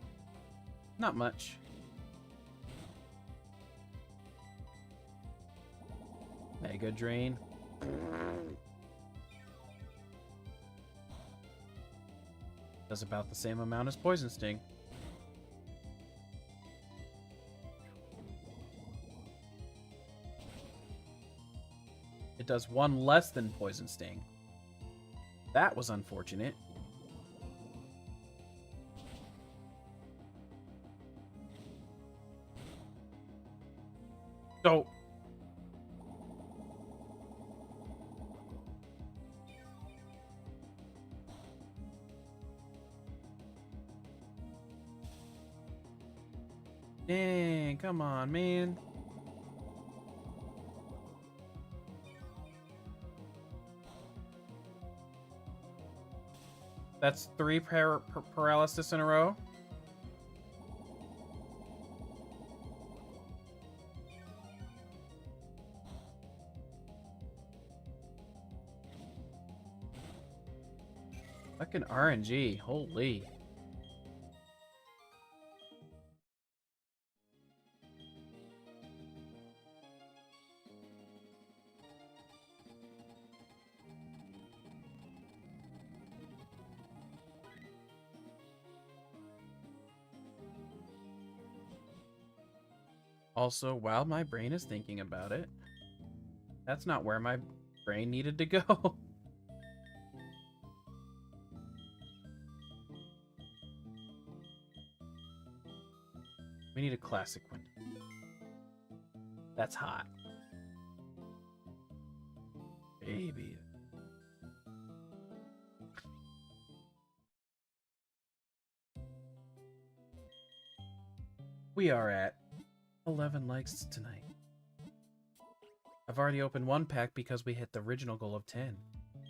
Not much. Mega Drain. Does about the same amount as Poison Sting. It does one less than Poison Sting. That was unfortunate. So... Dang, come on, man. That's 3 paralysis in a row. Fucking RNG, holy. Also, while my brain is thinking about it, that's not where my brain needed to go. We need a classic one. That's hot. Baby. We are at 11 likes tonight. I've already opened 1 pack because we hit the original goal of 10.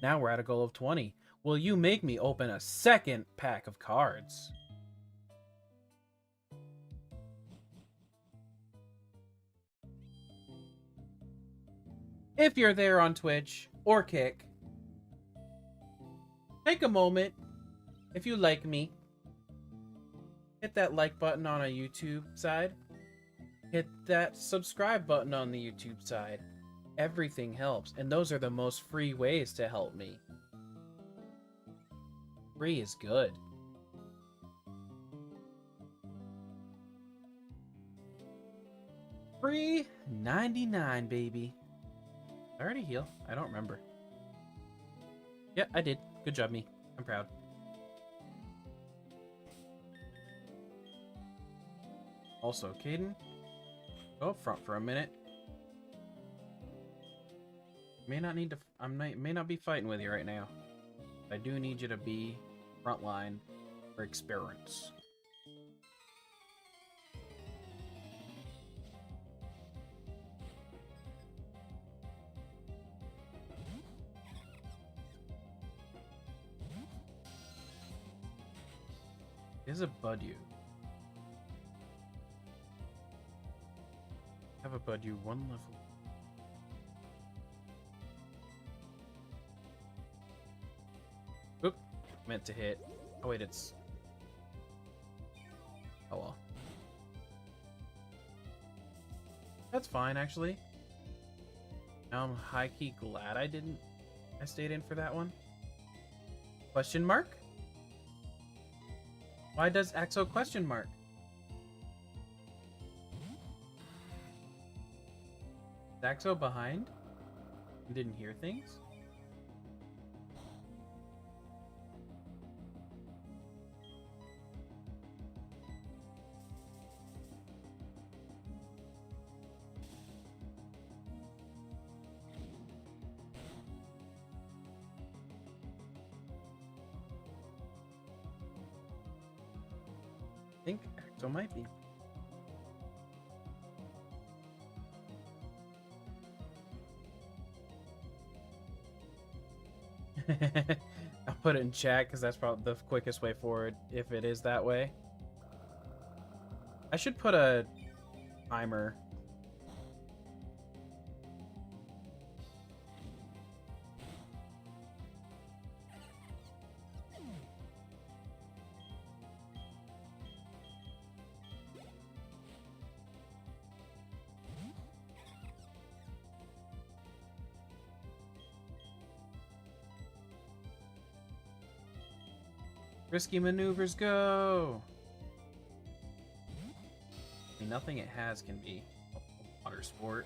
Now we're at a goal of 20. Will you make me open a second pack of cards? If you're there on Twitch or Kick, take a moment, if you like me, hit that like button on a YouTube side. Hit that subscribe button on the YouTube side. Everything helps, and those are the most free ways to help me. Free is good. Free 99, baby. I already heal. I don't remember. Yeah, I did. Good job, me. I'm proud. Also, Caden, go up front for a minute. May not need to. May not be fighting with you right now. I do need you to be frontline for experience. Is a Budew. Have a Budew 1 level. Oop, meant to hit. Oh wait, it's... Oh well. That's fine, actually. Now I'm high-key glad I stayed in for that one. Question mark? Why does Axo question mark? Is Axo behind? You didn't hear things? I think So it might be. I'll put it in chat because that's probably the quickest way forward if it is that way. I should put a timer. Risky maneuvers go! I mean, nothing it has can be a water sport.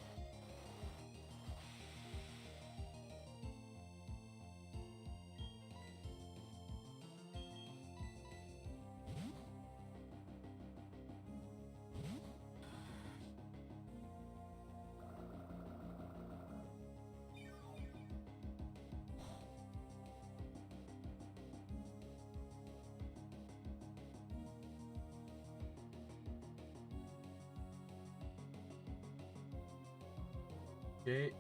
Okay.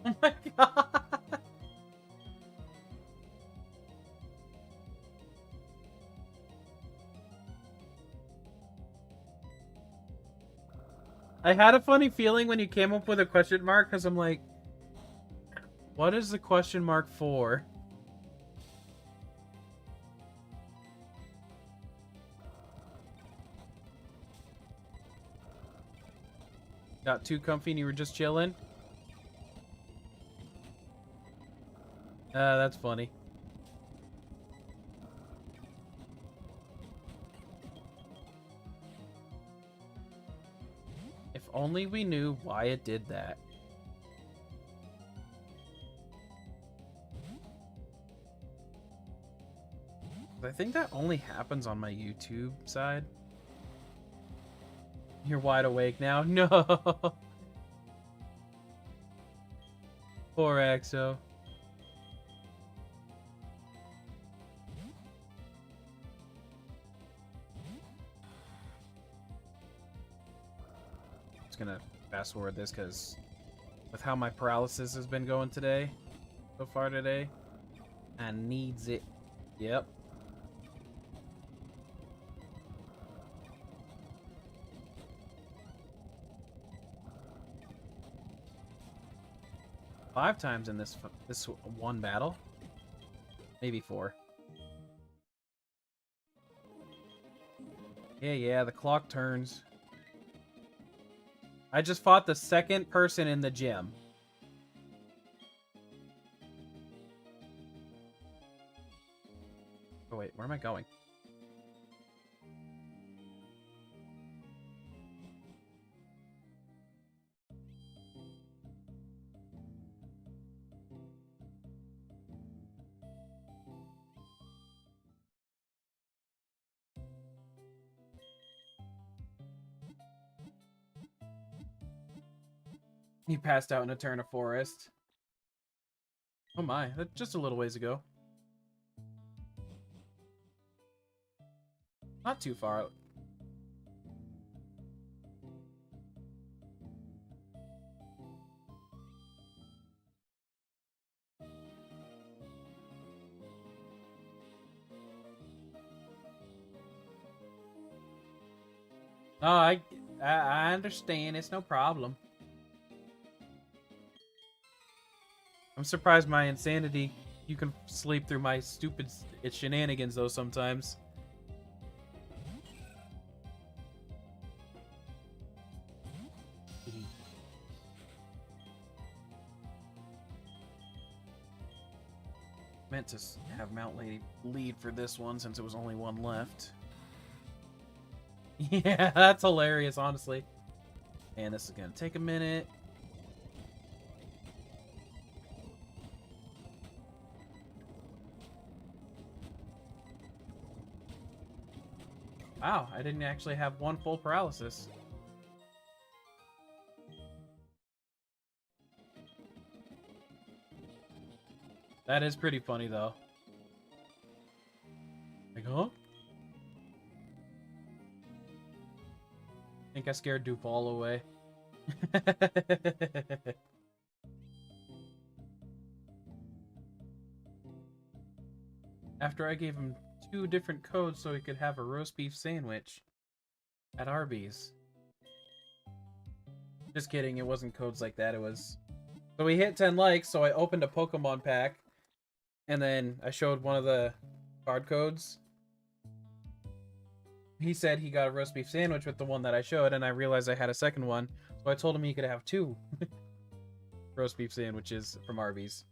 Oh my god! I had a funny feeling when you came up with a question mark because I'm like, what is the question mark for? Got too comfy and you were just chilling? That's funny. If only we knew why it did that. I think that only happens on my YouTube side. You're wide awake now? No! Poor Exo. Just gonna fast forward this because with how my paralysis has been going today, so far today, I needs it. Yep. Five times in this one battle, maybe 4. Yeah, the clock turns. I just fought the second person in the gym. Oh wait, where am I going? He passed out in Eterna Forest. Oh my, that's just a little ways ago. Not too far. Oh, I understand. It's no problem. I'm surprised my insanity. You can sleep through my stupid shenanigans though sometimes. Meant to have Mount Lady lead for this one since it was only one left. Yeah, that's hilarious, honestly. And this is gonna take a minute. Wow, I didn't actually have one full paralysis. That is pretty funny, though. think I scared Dupal away. After I gave him 2 different codes so he could have a roast beef sandwich at Arby's. Just kidding, it wasn't codes like that, it was... So we hit 10 likes, so I opened a Pokemon pack, and then I showed one of the card codes. He said he got a roast beef sandwich with the one that I showed, and I realized I had a second one, so I told him he could have 2 roast beef sandwiches from Arby's.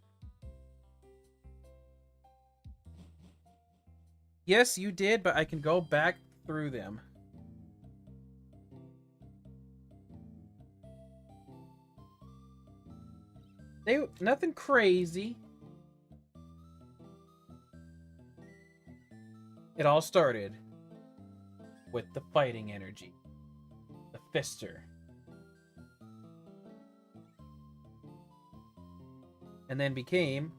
Yes, you did, but I can go back through them. Nothing crazy. It all started with the fighting energy. The Fister. And then became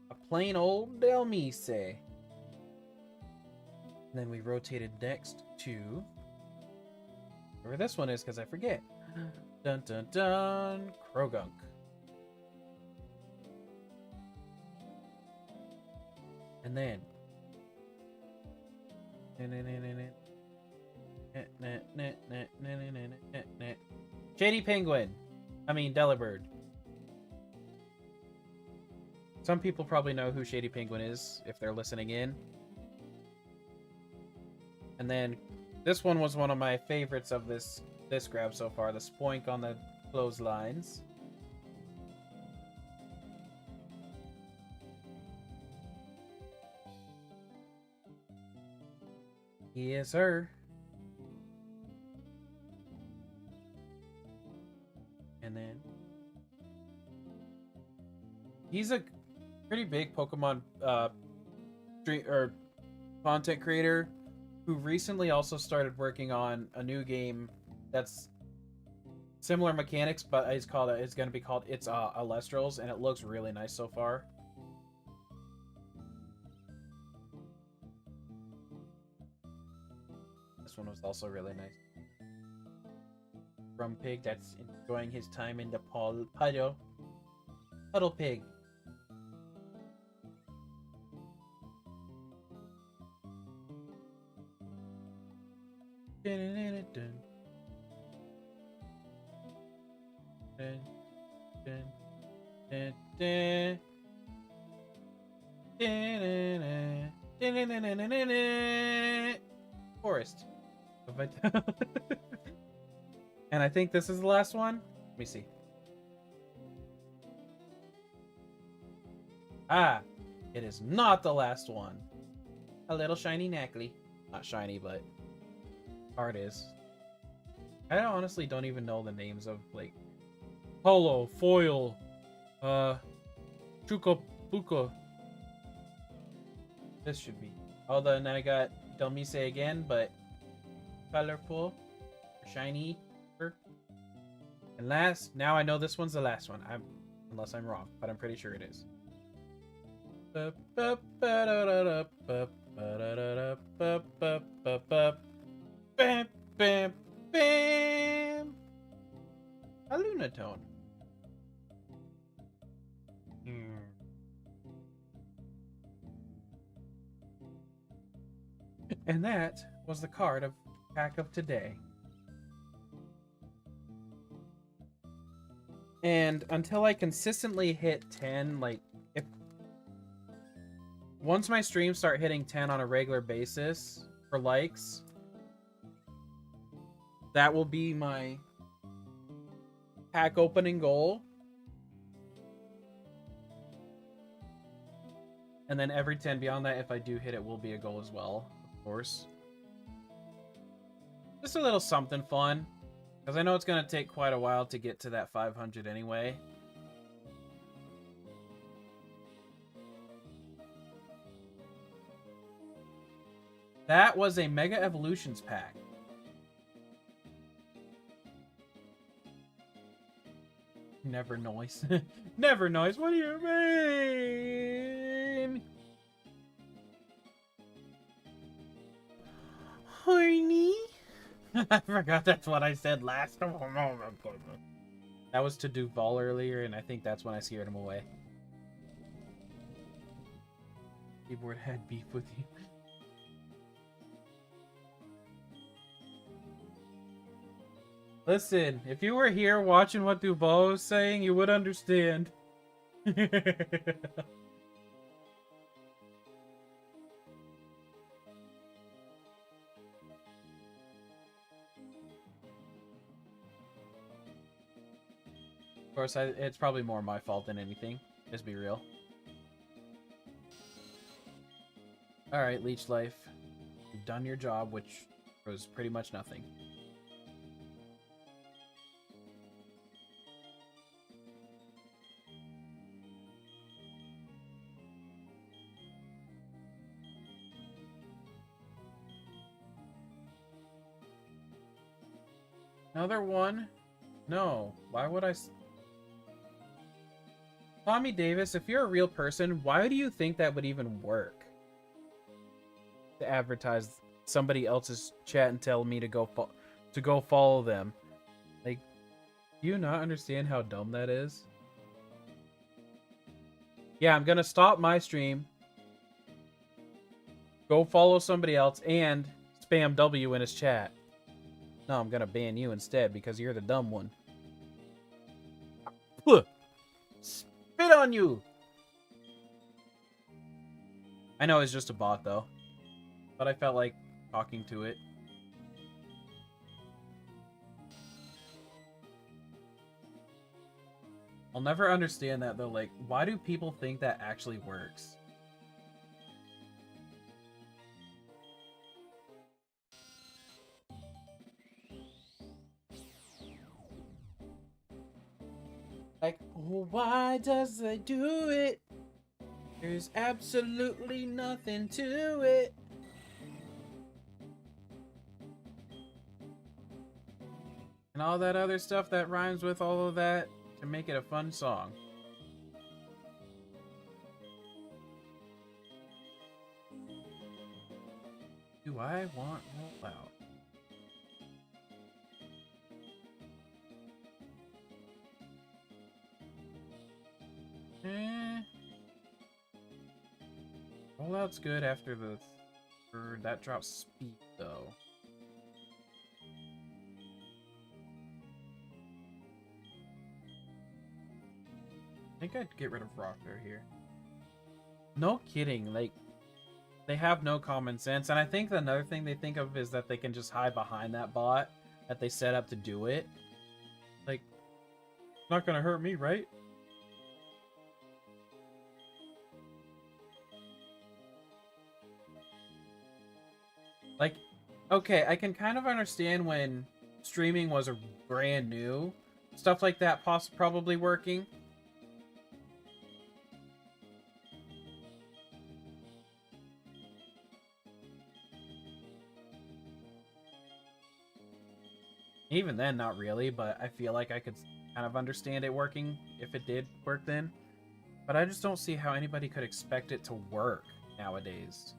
a plain old Delmise. And then we rotated next to wherever this one is, because I forget. Dun dun dun, Krogunk. And then Shady Penguin. I mean Delibird. Some people probably know who Shady Penguin is if they're listening in. And then this one was one of my favorites of this grab so far, the Spoink on the clotheslines. Yes, sir. And then he's a pretty big Pokemon content creator who recently also started working on a new game that's similar mechanics, but it's going to be called Alestrals, and it looks really nice so far. This one was also really nice. From Pig that's enjoying his time in the puddle pig. Forest. And I think this is the last one. Let me see. Ah, it is not the last one. A little shiny Knackly. Not shiny, but card is. I honestly don't even know the names of, like, Holo, Foil, Chuka Puka. This should be. Oh, then I got Delmise again, but colorful, shiny. And last, now I know this one's the last one. Unless I'm wrong, but I'm pretty sure it is. Bam, bam, bam. A Lunatone. And that was the card of pack of today. And until I consistently hit 10, like, once my streams start hitting 10 on a regular basis for likes, that will be my pack opening goal. And then every 10 beyond that, if I do hit it, will be a goal as well, of course. Just a little something fun. Because I know it's going to take quite a while to get to that 500 anyway. That was a Mega Evolutions pack. Never noise. Never noise. What do you mean? Horny? I forgot that's what I said last. Oh, no, no, no. That was to Duval earlier, and I think that's when I scared him away. Keyboard had beef with you. Listen, if you were here watching what Duval was saying, you would understand. Of course, it's probably more my fault than anything. Let's be real. Alright, Leech Life. You've done your job, which was pretty much nothing. Another one? No. Why would I... Tommy Davis, if you're a real person, why do you think that would even work? To advertise somebody else's chat and tell me to go follow them. Like, do you not understand how dumb that is? Yeah, I'm gonna stop my stream. Go follow somebody else and spam W in his chat. No, I'm gonna ban you instead because you're the dumb one. Spit on you! I know it's just a bot though, but I felt like talking to it. I'll never understand that though, like, why do people think that actually works? Like, why does they do it? There's absolutely nothing to it. And all that other stuff that rhymes with all of that to make it a fun song. Do I want roll out? Rollout's good after the third. That drops speed though. I think I'd get rid of Rock there here. No kidding, like, they have no common sense. And I think another thing they think of is that they can just hide behind that bot that they set up to do it. Like, not gonna hurt me, right? Like, okay, I can kind of understand when streaming was a brand new. Stuff like that probably working. Even then, not really, but I feel like I could kind of understand it working if it did work then. But I just don't see how anybody could expect it to work nowadays.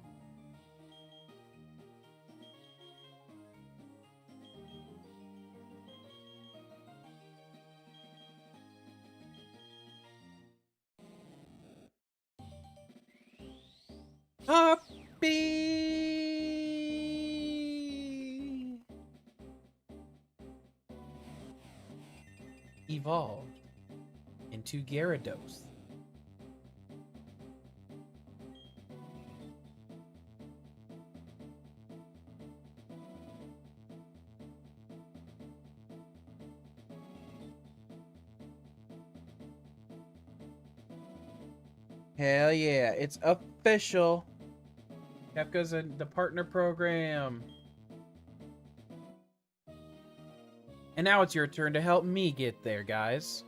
Puppy evolved into Gyarados. Hell yeah, it's official. Kefka's in the partner program. And now it's your turn to help me get there, guys.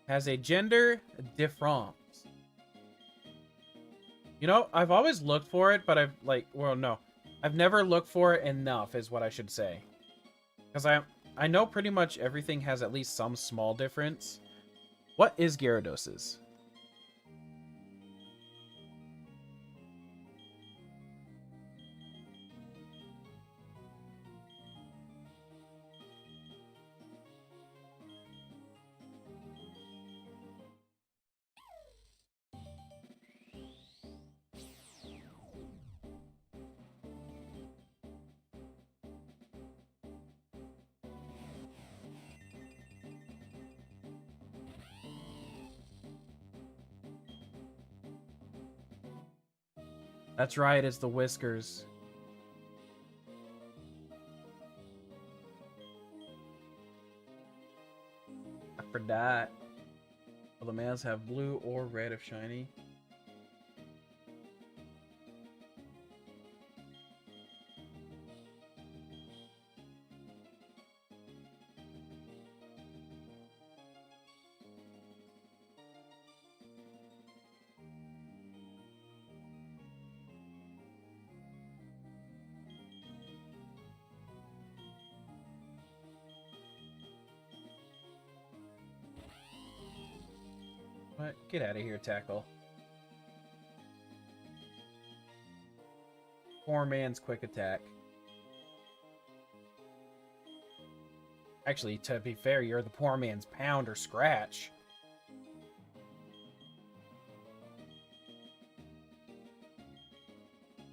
Has a gender difference. You know, I've always looked for it, but I've never looked for it enough is what I should say. Because I know pretty much everything has at least some small difference. What is Gyarados's? That's right, it's the whiskers. I forgot. Will the males have blue or red if shiny? What? Get out of here, Tackle. Poor man's quick attack. Actually, to be fair, you're the poor man's pound or scratch.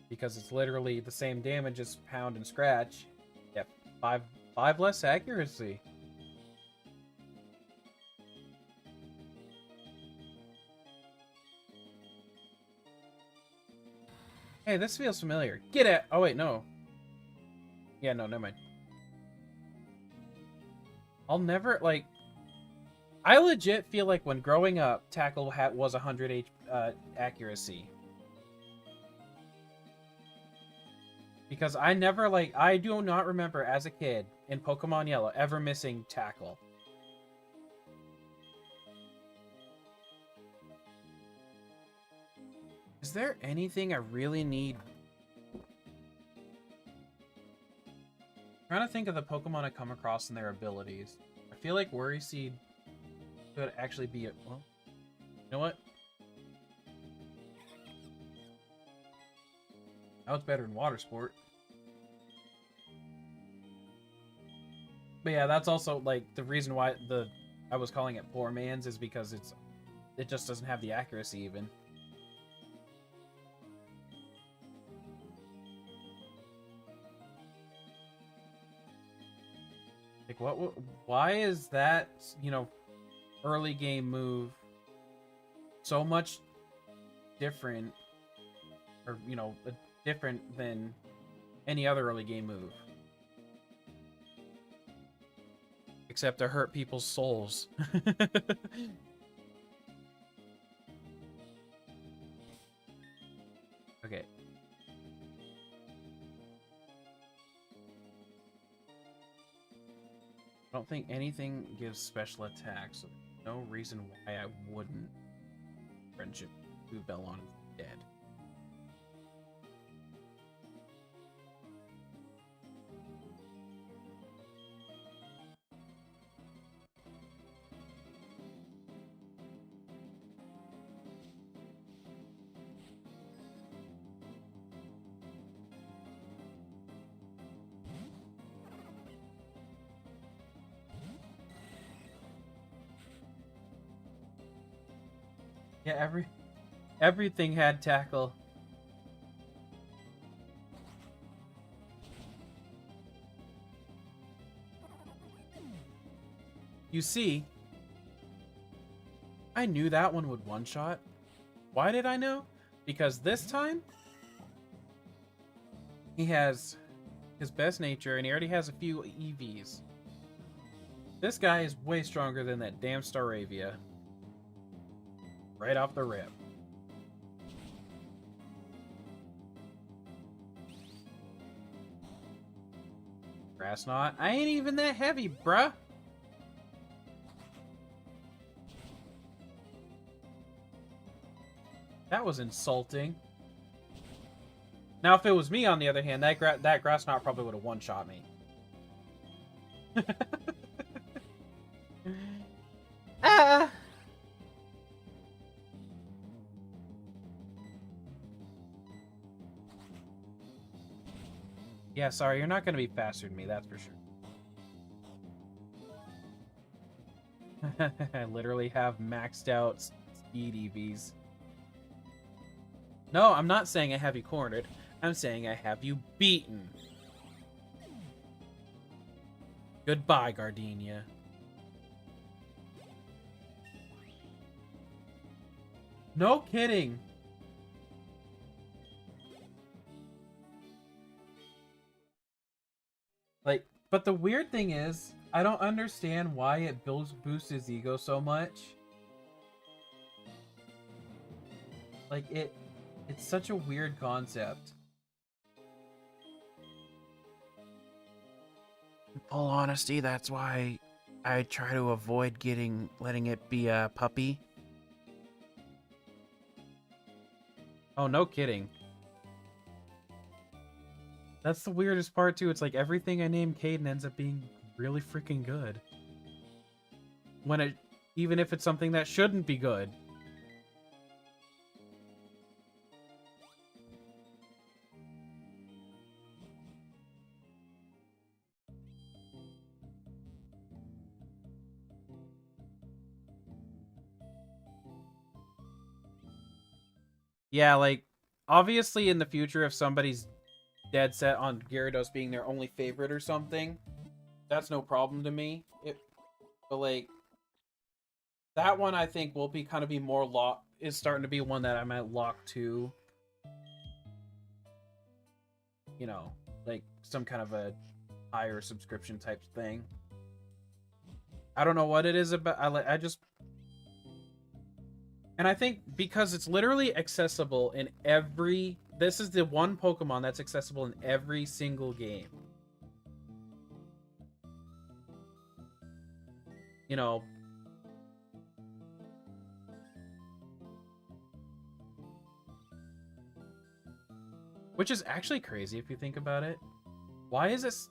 Because it's literally the same damage as pound and scratch. Yep, five less accuracy. Hey, this feels familiar. Get it! Oh wait, no. Yeah, no, never mind. I'll never, like... I legit feel like when growing up, Tackle was 100 accuracy. Because I never, like... I do not remember, as a kid, in Pokemon Yellow, ever missing Tackle. Is there anything I really need? I'm trying to think of the Pokemon I come across and their abilities. I feel like Worry Seed could actually be a... Well, you know what? Now it's better than Water Sport. But yeah, that's also, like, the reason why I was calling it Poor Man's is because it just doesn't have the accuracy even. Like, why is that, you know, early game move so much different, or, you know, different than any other early game move? Except to hurt people's souls. Okay. I don't think anything gives special attacks, so there's no reason why I wouldn't. Friendship to Bellon is dead. Yeah, everything had Tackle. You see, I knew that one would one-shot. Why did I know? Because this time, he has his best nature, and he already has a few EVs. This guy is way stronger than that damn Staravia. Right off the rip. Grass Knot? I ain't even that heavy, bruh. That was insulting. Now, if it was me, on the other hand, that Grass Knot probably would have one-shot me. Ah! Yeah, sorry, you're not going to be faster than me, that's for sure. I literally have maxed out speed EVs. No, I'm not saying I have you cornered. I'm saying I have you beaten. Goodbye, Gardenia. No kidding. But the weird thing is, I don't understand why it boosts his ego so much. Like, it's such a weird concept. In full honesty, that's why I try to avoid letting it be a puppy. Oh, no kidding. That's the weirdest part, too. It's like everything I name Caden ends up being really freaking good. Even if it's something that shouldn't be good. Yeah, like, obviously in the future, if somebody's dead set on Gyarados being their only favorite or something, that's no problem to me. But, like, that one I think will be kind of be more is starting to be one that I might lock to, you know, like some kind of a higher subscription type thing. I don't know what it is about. And I think because it's literally accessible in this is the one Pokemon that's accessible in every single game. You know, which is actually crazy if you think about it. Why is this?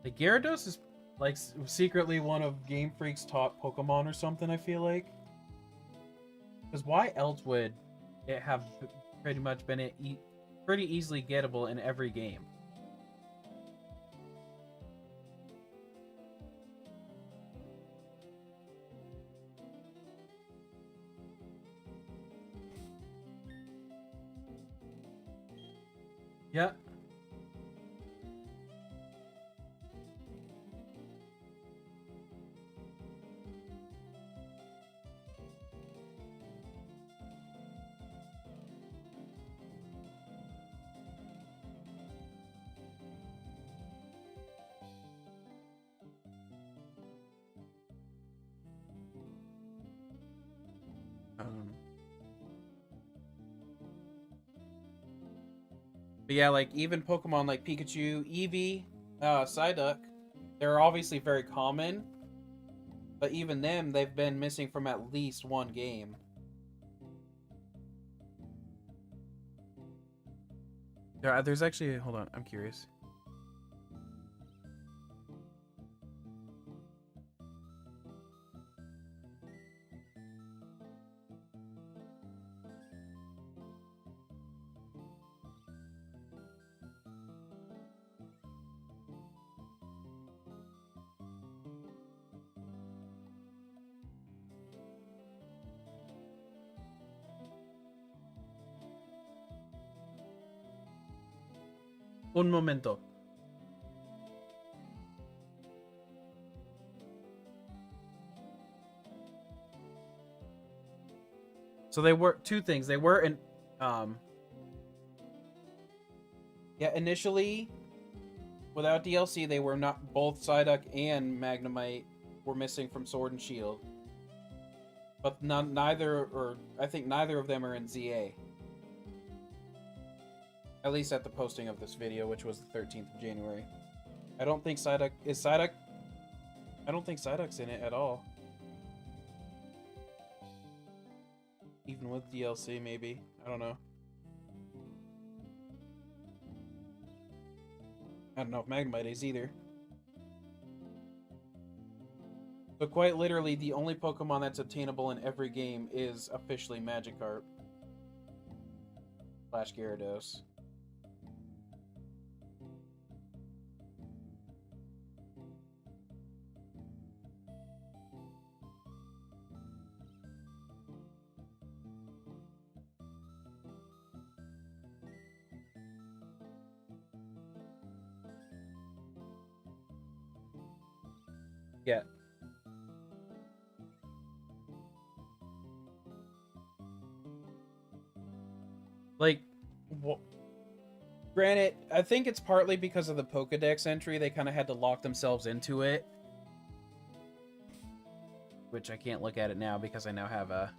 The Gyarados is like secretly one of Game Freak's top Pokemon or something, I feel like. Because why else would it have pretty much been pretty easily gettable in every game? Yeah. But yeah, like even Pokemon like Pikachu, Eevee, Psyduck, they're obviously very common. But even them, they've been missing from at least one game. There's actually, hold on, I'm curious. Un momento. So they were two things. They were in yeah, initially without DLC, they were not both Psyduck and Magnemite were missing from Sword and Shield. But I think neither of them are in ZA. At least at the posting of this video, which was the 13th of January. I don't think Psyduck I don't think Psyduck's in it at all. Even with DLC, maybe. I don't know. I don't know if Magnemite is either. But quite literally, the only Pokemon that's obtainable in every game is officially Magikarp. / Gyarados. Yeah. Like, what? Granted, I think it's partly because of the Pokedex entry. They kind of had to lock themselves into it. Which I can't look at it now because I now have a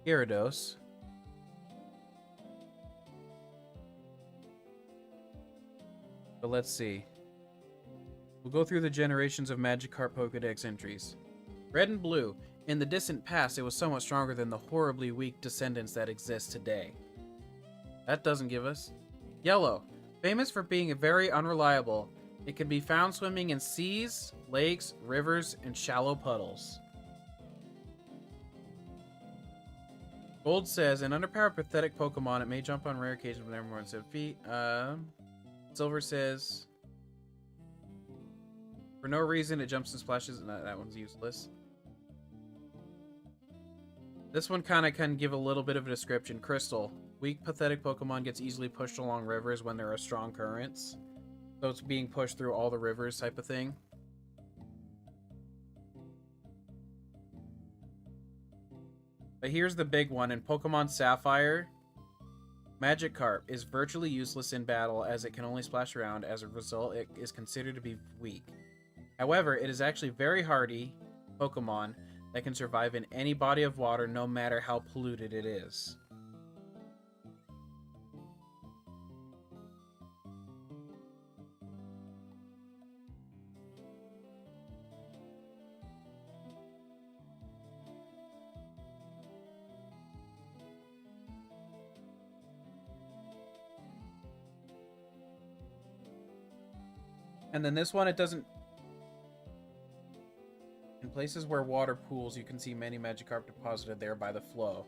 Gyarados. But let's see. We'll go through the generations of Magikarp Pokedex entries. Red and Blue. In the distant past, it was somewhat stronger than the horribly weak descendants that exist today. That doesn't give us. Yellow. Famous for being very unreliable. It can be found swimming in seas, lakes, rivers, and shallow puddles. Gold says, an underpowered pathetic Pokemon, it may jump on rare occasions but never more than 7 feet. Silver says, for no reason, it jumps and splashes. No, that one's useless. This one kind of can give a little bit of a description. Crystal. Weak, pathetic Pokemon gets easily pushed along rivers when there are strong currents. So it's being pushed through all the rivers type of thing. But here's the big one. In Pokemon Sapphire, Magikarp is virtually useless in battle as it can only splash around. As a result, it is considered to be weak. However, it is actually very hardy Pokemon that can survive in any body of water no matter how polluted it is. And then this one, it doesn't... In places where water pools, you can see many Magikarp deposited there by the flow.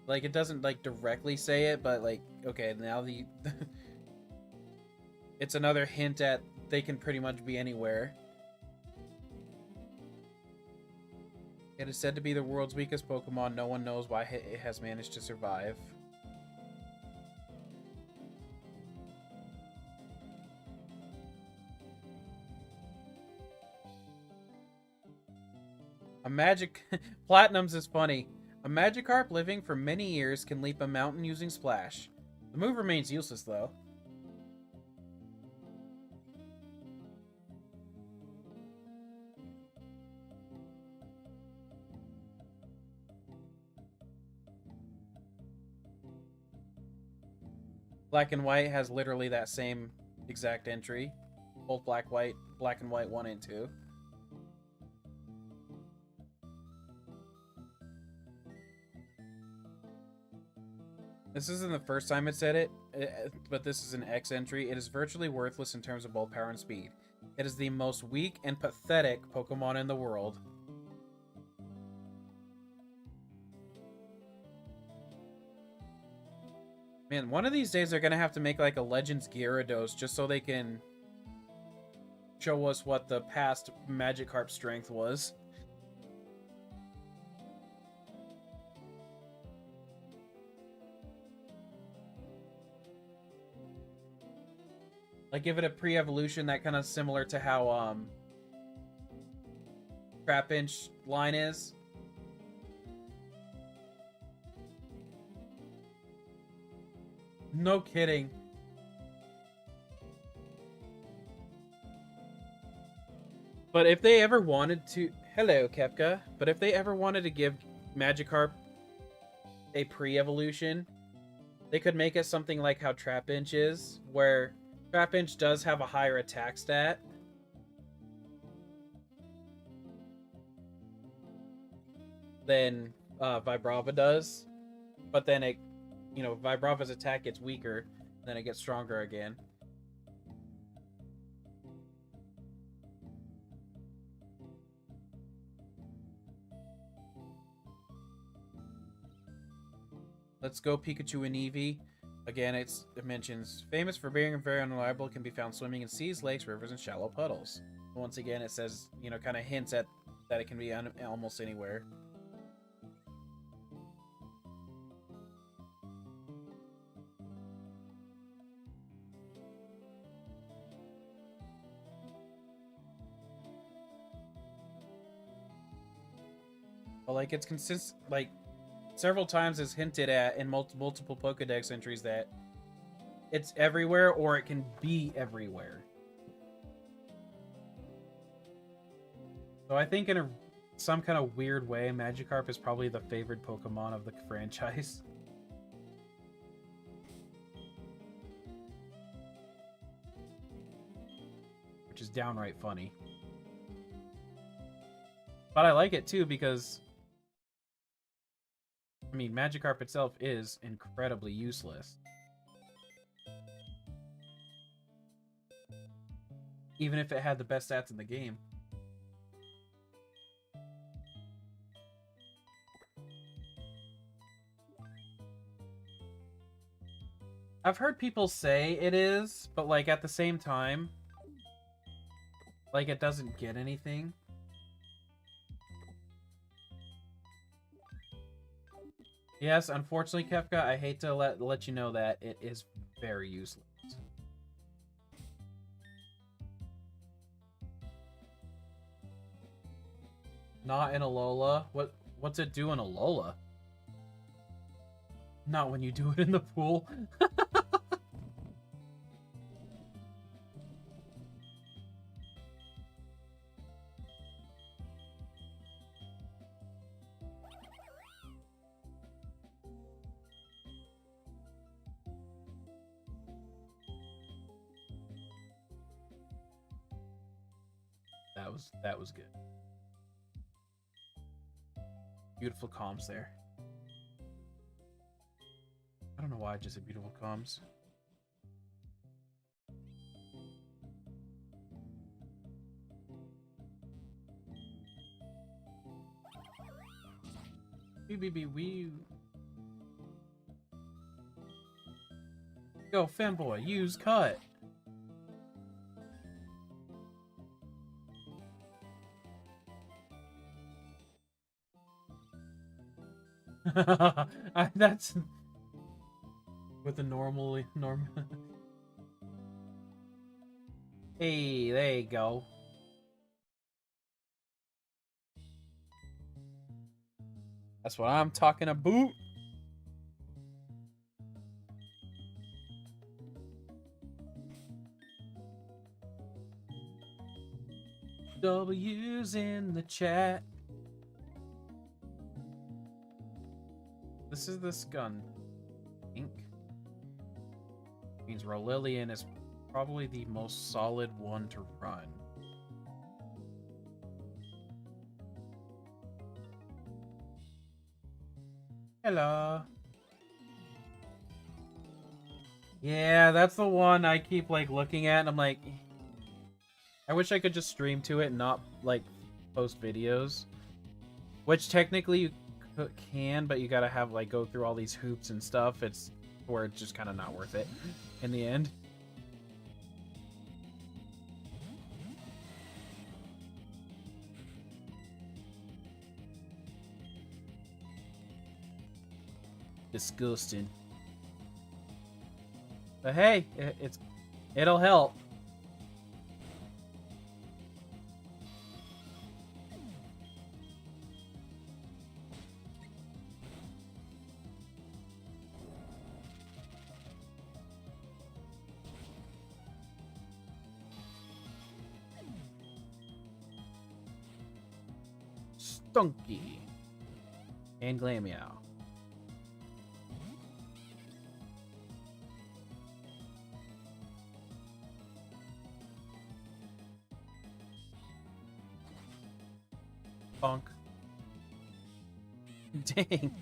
Like, it doesn't, like, directly say it, but, like, okay, now the... it's another hint at they can pretty much be anywhere. It is said to be the world's weakest Pokemon. No one knows why it has managed to survive. Platinums is funny. A Magikarp living for many years can leap a mountain using Splash. The move remains useless, though. Black and White has literally that same exact entry. Both Black and White 1 and 2. This isn't the first time it said it, but this is an X entry. It is virtually worthless in terms of both power and speed. It is the most weak and pathetic Pokemon in the world. Man, one of these days they're gonna have to make like a Legends Gyarados just so they can show us what the past Magikarp strength was. Like, give it a pre-evolution that kind of similar to how, Trapinch line is. No kidding. But if they ever wanted to... Hello, Kepka. But if they ever wanted to give Magikarp a pre-evolution, they could make it something like how Trapinch is, where... Trapinch does have a higher attack stat. Than Vibrava does. But then it, you know, Vibrava's attack gets weaker, then it gets stronger again. Let's go Pikachu and Eevee. Again, it mentions, famous for being very unreliable, can be found swimming in seas, lakes, rivers, and shallow puddles. Once again, it says, you know, kind of hints at that it can be almost anywhere. But, like, it's consistent, like, several times is hinted at in multiple Pokedex entries that it's everywhere or it can be everywhere. So I think in some kind of weird way, Magikarp is probably the favorite Pokemon of the franchise. Which is downright funny. But I like it too because, I mean, Magikarp itself is incredibly useless. Even if it had the best stats in the game. I've heard people say it is, but like at the same time, like it doesn't get anything. Yes, unfortunately, Kefka, I hate to let you know that it is very useless. Not in Alola. What's it do in Alola? Not when you do it in the pool. That was good. Beautiful comms there. I don't know why I just said beautiful comms. Wee. Go, fanboy, use cut. That's with the normal. Hey, there you go. That's what I'm talking about. W's in the chat. This is this gun. Ink. Means Rolillian is probably the most solid one to run. Hello. Yeah, that's the one I keep like looking at and I'm like, I wish I could just stream to it and not like post videos. Which technically you can, but you gotta have like go through all these hoops and stuff. It's where it's just kind of not worth it in the end. Disgusting. But hey, it'll help. Stunky. And Glameow. Bonk. Dang.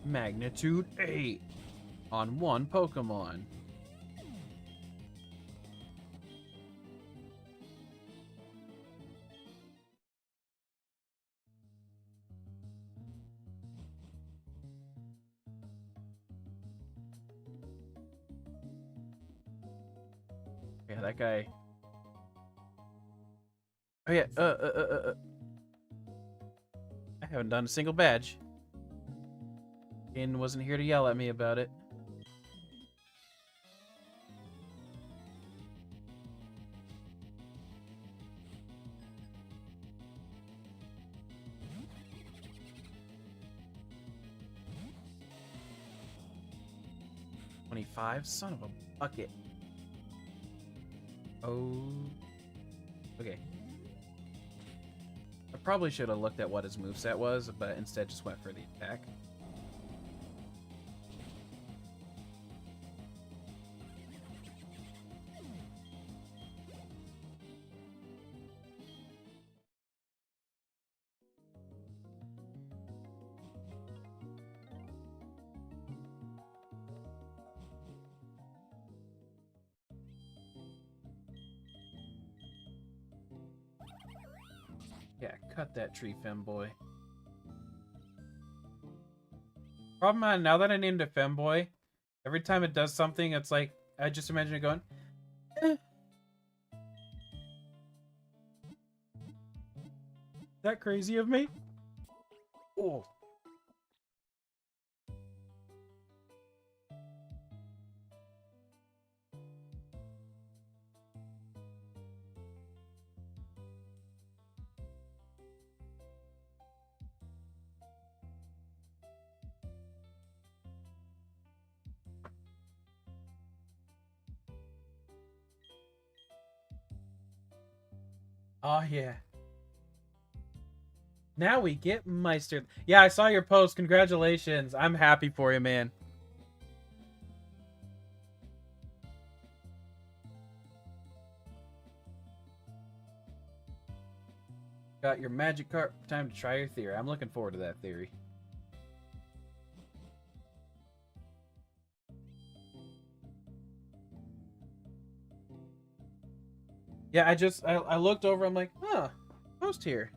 Magnitude 8 on one Pokemon. Yeah, that guy. Oh yeah, I haven't done a single badge. And wasn't here to yell at me about it. 25? Son of a bucket. Oh. Okay. I probably should have looked at what his moveset was, but instead just went for the attack. Yeah, cut that tree, femboy. Problem, now that I named it femboy, every time it does something, it's like, I just imagine it going, eh. Is that crazy of me? Oh. Oh, yeah. Now we get Meister. Yeah, I saw your post. Congratulations. I'm happy for you, man. Got your magic card. Time to try your theory. I'm looking forward to that theory. Yeah, I looked over. I'm like, huh, post here.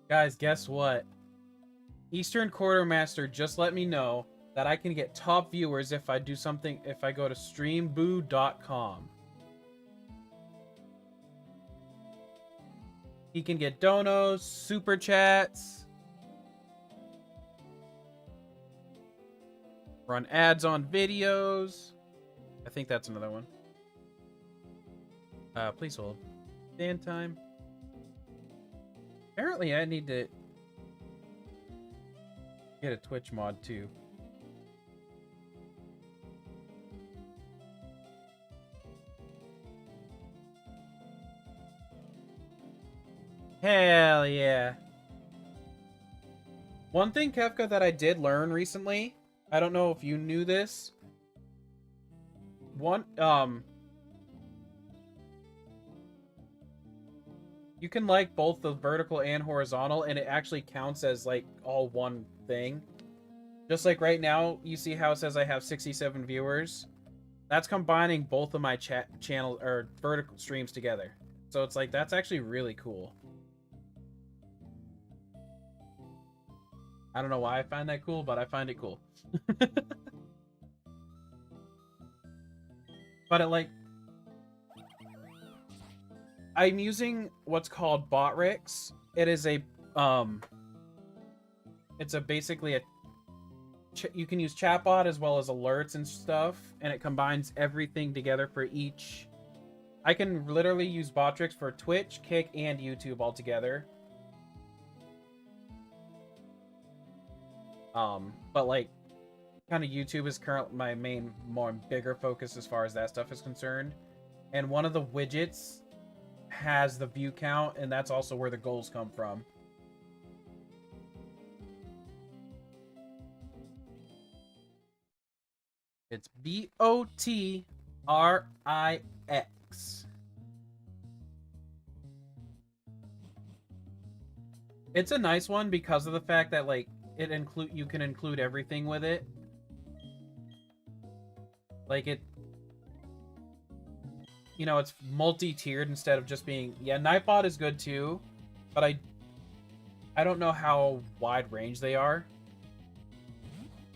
Guys, guess what? Eastern Quartermaster just let me know that I can get top viewers if I do something, if I go to streamboo.com. He can get donos, super chats, run ads on videos. I think that's another one. Please hold. Stand time. Apparently I need to get a Twitch mod too. Hell yeah. One thing, Kefka, that I did learn recently, I don't know if you knew this. You can like both the vertical and horizontal, and it actually counts as like all one thing. Just like right now, you see how it says I have 67 viewers? That's combining both of my channel or vertical streams together. So it's like, that's actually really cool. I don't know why I find that cool, but I find it cool. But it like, I'm using what's called Botrix. It is a it's a basically a you can use chatbot as well as alerts and stuff, and it combines everything together for each. I can literally use Botrix for Twitch, Kick, and YouTube all together. But like, kind of YouTube is currently my main, more bigger focus as far as that stuff is concerned. And one of the widgets has the view count, and that's also where the goals come from. It's Botrix. It's a nice one because of the fact that like you can include everything with it. Like it, you know, it's multi-tiered instead of just being, yeah, Nightbot is good too, but I don't know how wide range they are.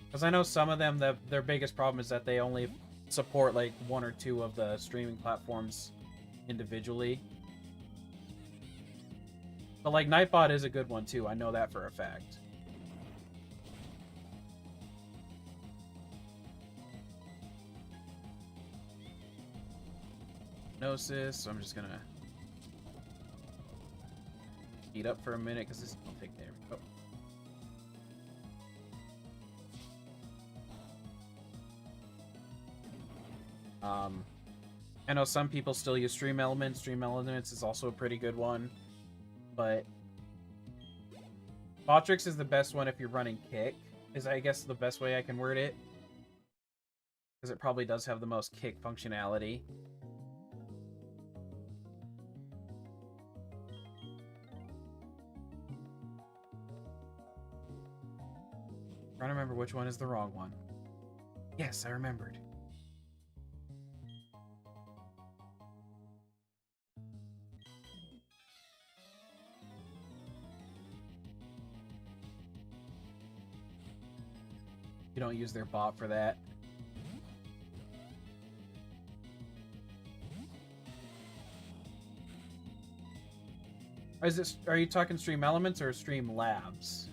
Because I know some of them, their biggest problem is that they only support like one or two of the streaming platforms individually. But like Nightbot is a good one too. I know that for a fact. Gnosis, so I'm just gonna speed up for a minute because this will take there. We go. I know some people still use Stream Elements. Stream Elements is also a pretty good one, but Botrix is the best one if you're running Kick, is I guess the best way I can word it. Because it probably does have the most Kick functionality. I'm trying to remember which one is the wrong one. Yes, I remembered. You don't use their bot for that. Are you talking Stream Elements or Stream Labs?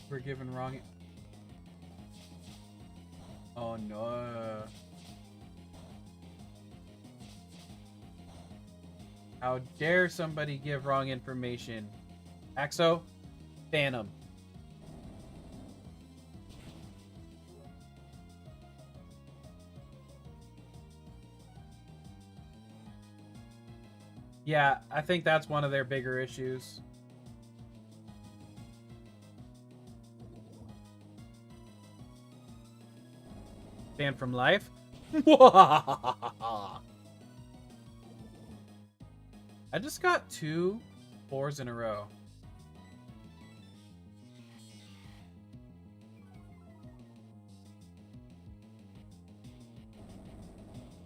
We're given wrong. Oh no. How dare somebody give wrong information? Axo, ban him. Yeah, I think that's one of their bigger issues. Banned from life? I just got 2 4s in a row.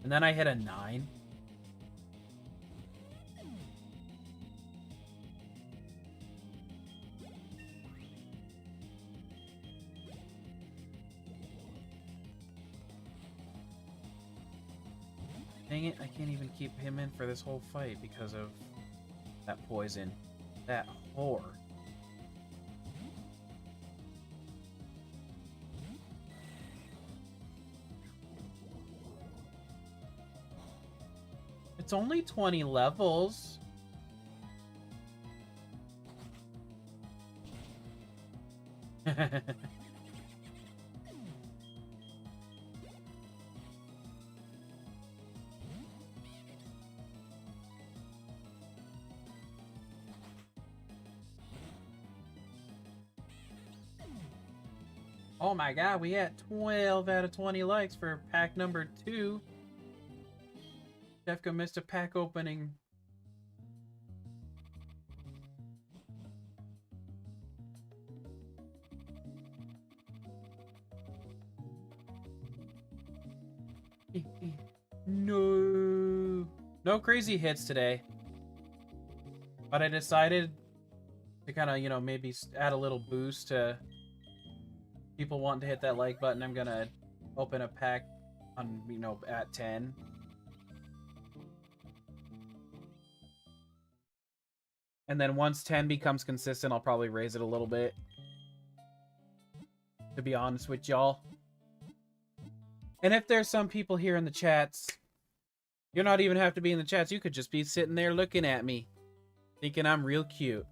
And then I hit a 9. Dang it, I can't even keep him in for this whole fight because of that poison. That whore. It's only 20 levels. Oh my god, we had 12 out of 20 likes for pack number 2. Defco missed a pack opening. No. No crazy hits today. But I decided to kind of, you know, maybe add a little boost to people wanting to hit that like button. I'm gonna open a pack on, you know, at 10. And then once 10 becomes consistent, I'll probably raise it a little bit. To be honest with y'all. And if there's some people here in the chats, you don't even have to be in the chats. You could just be sitting there looking at me, thinking I'm real cute.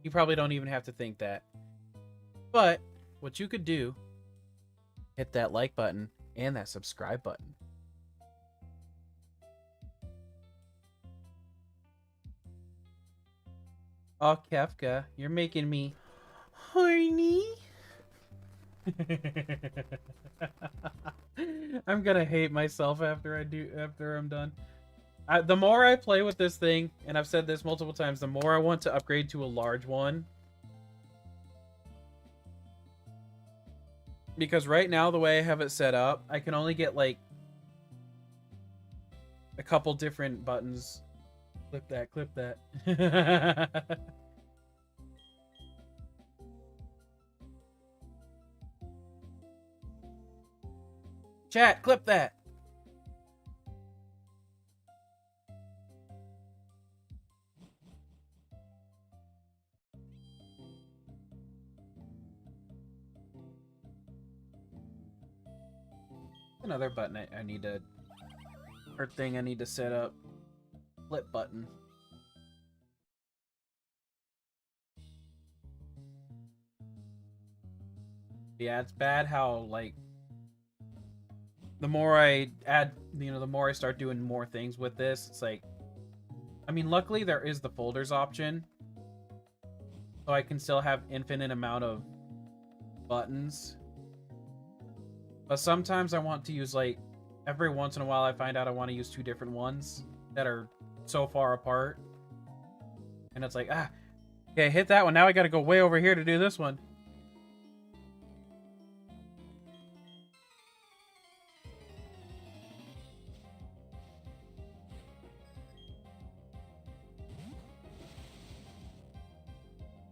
You probably don't even have to think that. But what you could do, hit that like button and that subscribe button. Oh, Kefka, you're making me horny. I'm gonna hate myself after I'm done. The more I play with this thing, and I've said this multiple times, the more I want to upgrade to a large one. Because right now, the way I have it set up, I can only get like a couple different buttons. Clip that, clip that. Chat, clip that. Another button I need to... or thing I need to set up. Flip button. Yeah, it's bad how, like... the more I add, you know, the more I start doing more things with this, it's like... I mean, luckily there is the folders option. So I can still have infinite amount of buttons. But sometimes I want to use, like... every once in a while I find out I want to use two different ones that are so far apart. And it's like, ah, okay, hit that one. Now I gotta go way over here to do this one.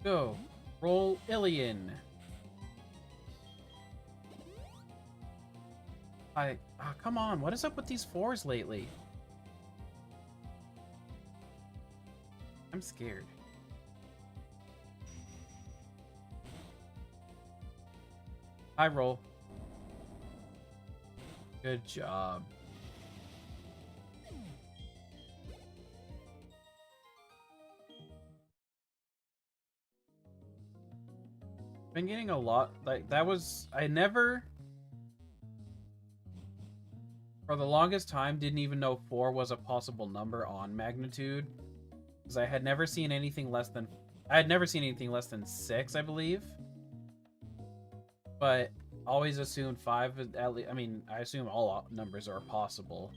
Go. Roll Ilian. Come on. What is up with these fours lately? I'm scared. I roll. Good job. Been getting a lot, like, that was, I never, for the longest time, didn't even know 4 was a possible number on magnitude, because I had never seen anything less than, 6, I believe, but always assumed 5, at least, I mean, I assume all numbers are possible.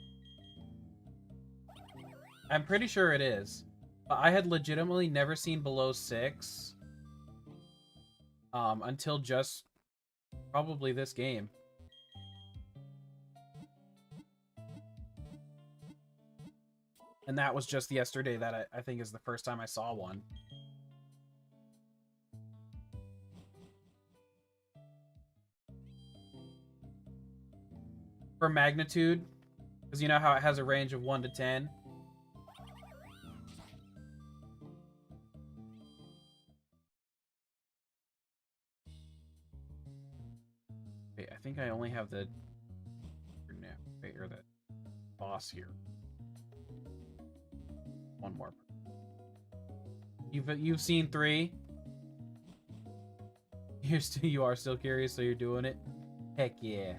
I'm pretty sure it is, but I had legitimately never seen below 6, until just probably this game. And that was just yesterday that I think is the first time I saw one. For magnitude, because you know how it has a range of 1 to 10? Wait, I think I only have the... Wait, or the boss here. One more. You've seen 3? You are still curious, so you're doing it? Heck yeah.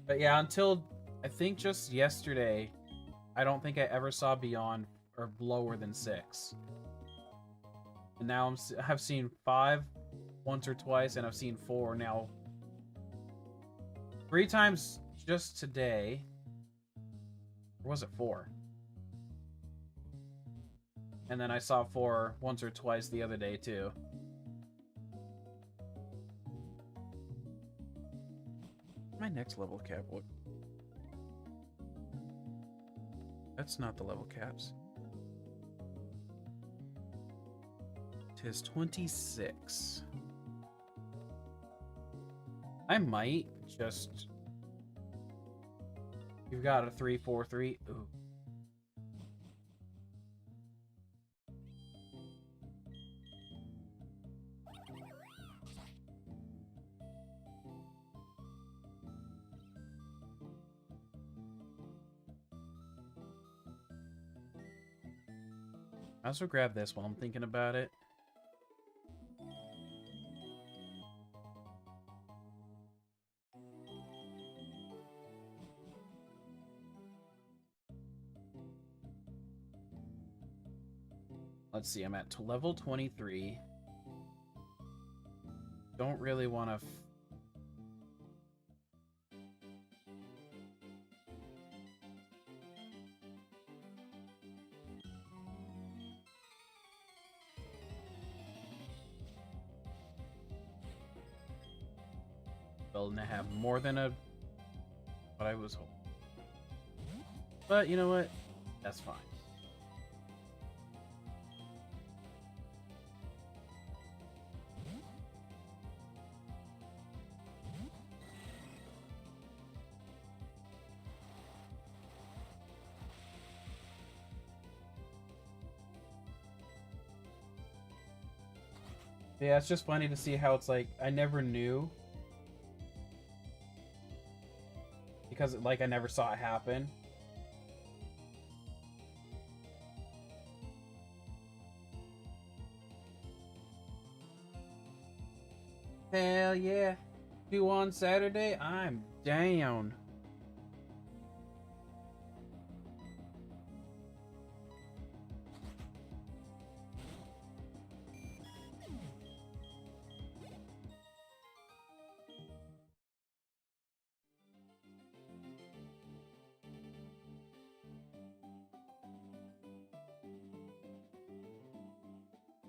But yeah, until I think just yesterday, I don't think I ever saw beyond or lower than 6. And now I've seen 5 once or twice, and I've seen 4 now. 3 times just today. Or was it 4? And then I saw 4 once or twice the other day, too. My next level cap look. That's not the level caps. Tis 26. I might just... You've got a 3-4-3. Ooh. I also grab this while I'm thinking about it. Let's see, I'm at level 23. Don't really want to... Well, to have more than a... what I was hoping. But you know what? That's fine. Yeah, it's just funny to see how it's like, I never knew because like I never saw it happen. Hell yeah. 2 on Saturday? I'm down.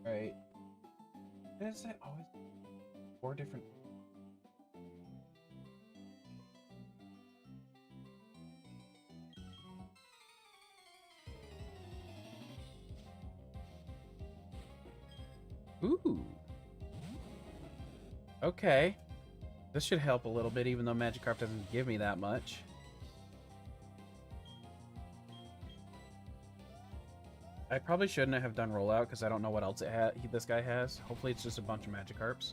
Right. Is it always 4 different? Ooh. Okay. This should help a little bit, even though Magikarp doesn't give me that much. I probably shouldn't have done rollout because I don't know what else this guy has. Hopefully it's just a bunch of Magikarps.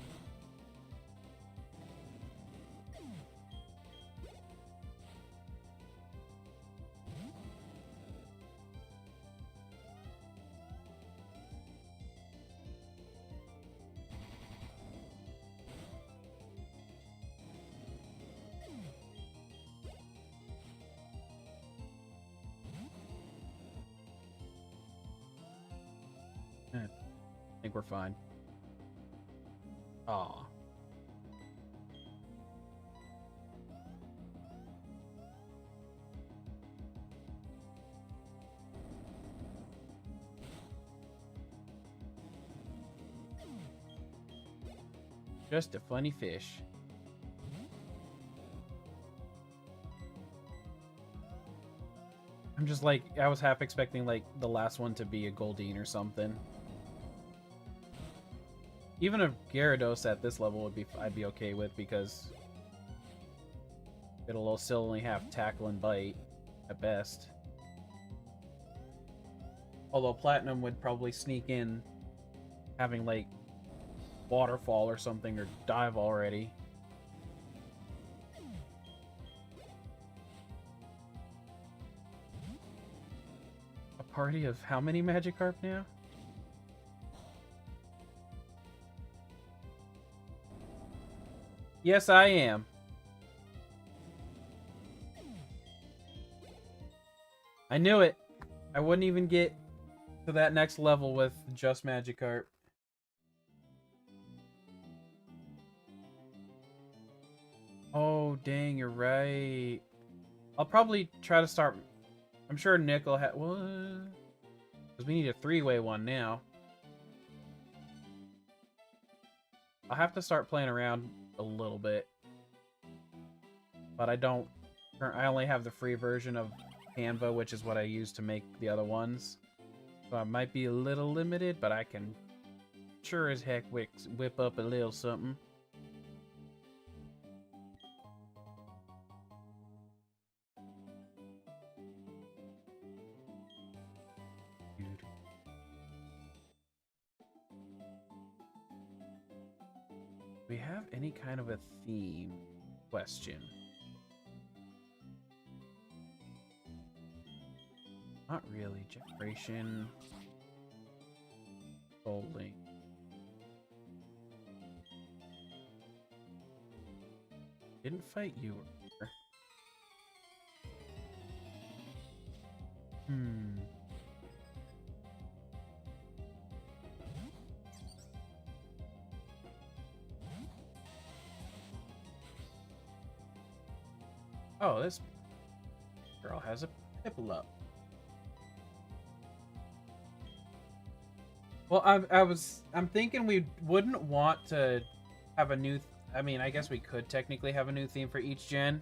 I think we're fine. Aw. Just a funny fish. I'm just like, I was half expecting like the last one to be a Goldeen or something. Even a Gyarados at this level I'd be okay with because it'll still only have tackle and bite at best. Although Platinum would probably sneak in having like Waterfall or something, or dive already. A party of how many Magikarp now? Yes, I am. I knew it. I wouldn't even get to that next level with just Magikarp. Oh, dang, you're right. I'll probably try to start... I'm sure Nick will have... What? Because we need a 3-way one now. I'll have to start playing around a little bit. But I don't... I only have the free version of Canva, which is what I use to make the other ones. So I might be a little limited, but I can sure as heck whip up a little something. Dude. Do we have any kind of a theme question? Not really. Generation. Soullink. Didn't fight you. Oh, this girl has a Piplup. Well, I'm thinking we wouldn't want to have a new... I mean, I guess we could technically have a new theme for each gen.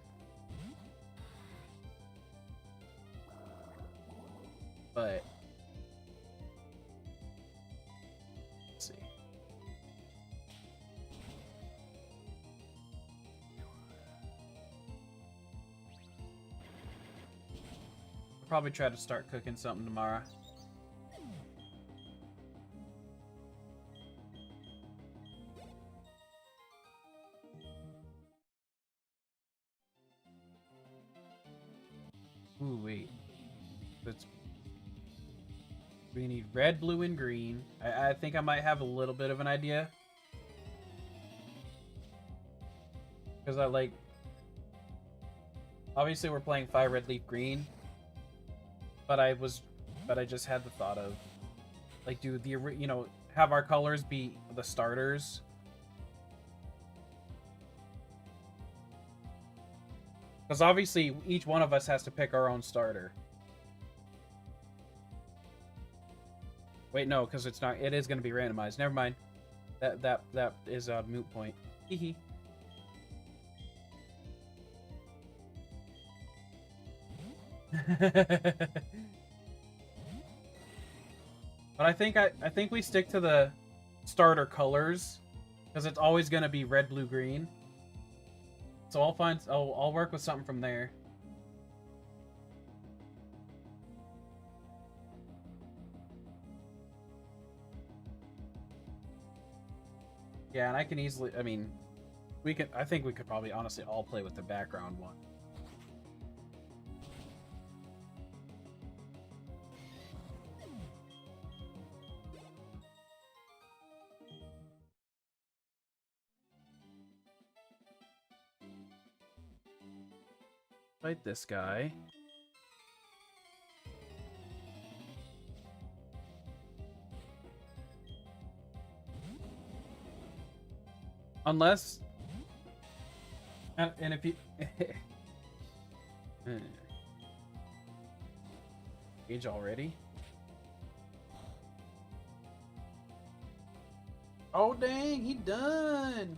But... let's see. I'll probably try to start cooking something tomorrow. Ooh, wait. That's... We need red, blue, and green. I think I might have a little bit of an idea. Because I like... Obviously, we're playing fire, red, leaf, green. But I just had the thought of... Like, do the... You know, have our colors be the starters. Because obviously, each one of us has to pick our own starter. Wait, no, because it's not. It is going to be randomized. Never mind. That is a moot point. Hehe. But I think we stick to the starter colors because it's always going to be red, blue, green. So I'll work with something from there. Yeah, and I can easily, I mean, I think we could probably honestly all play with the background one. Fight this guy. Unless... And if you... Age already? Oh dang, he done!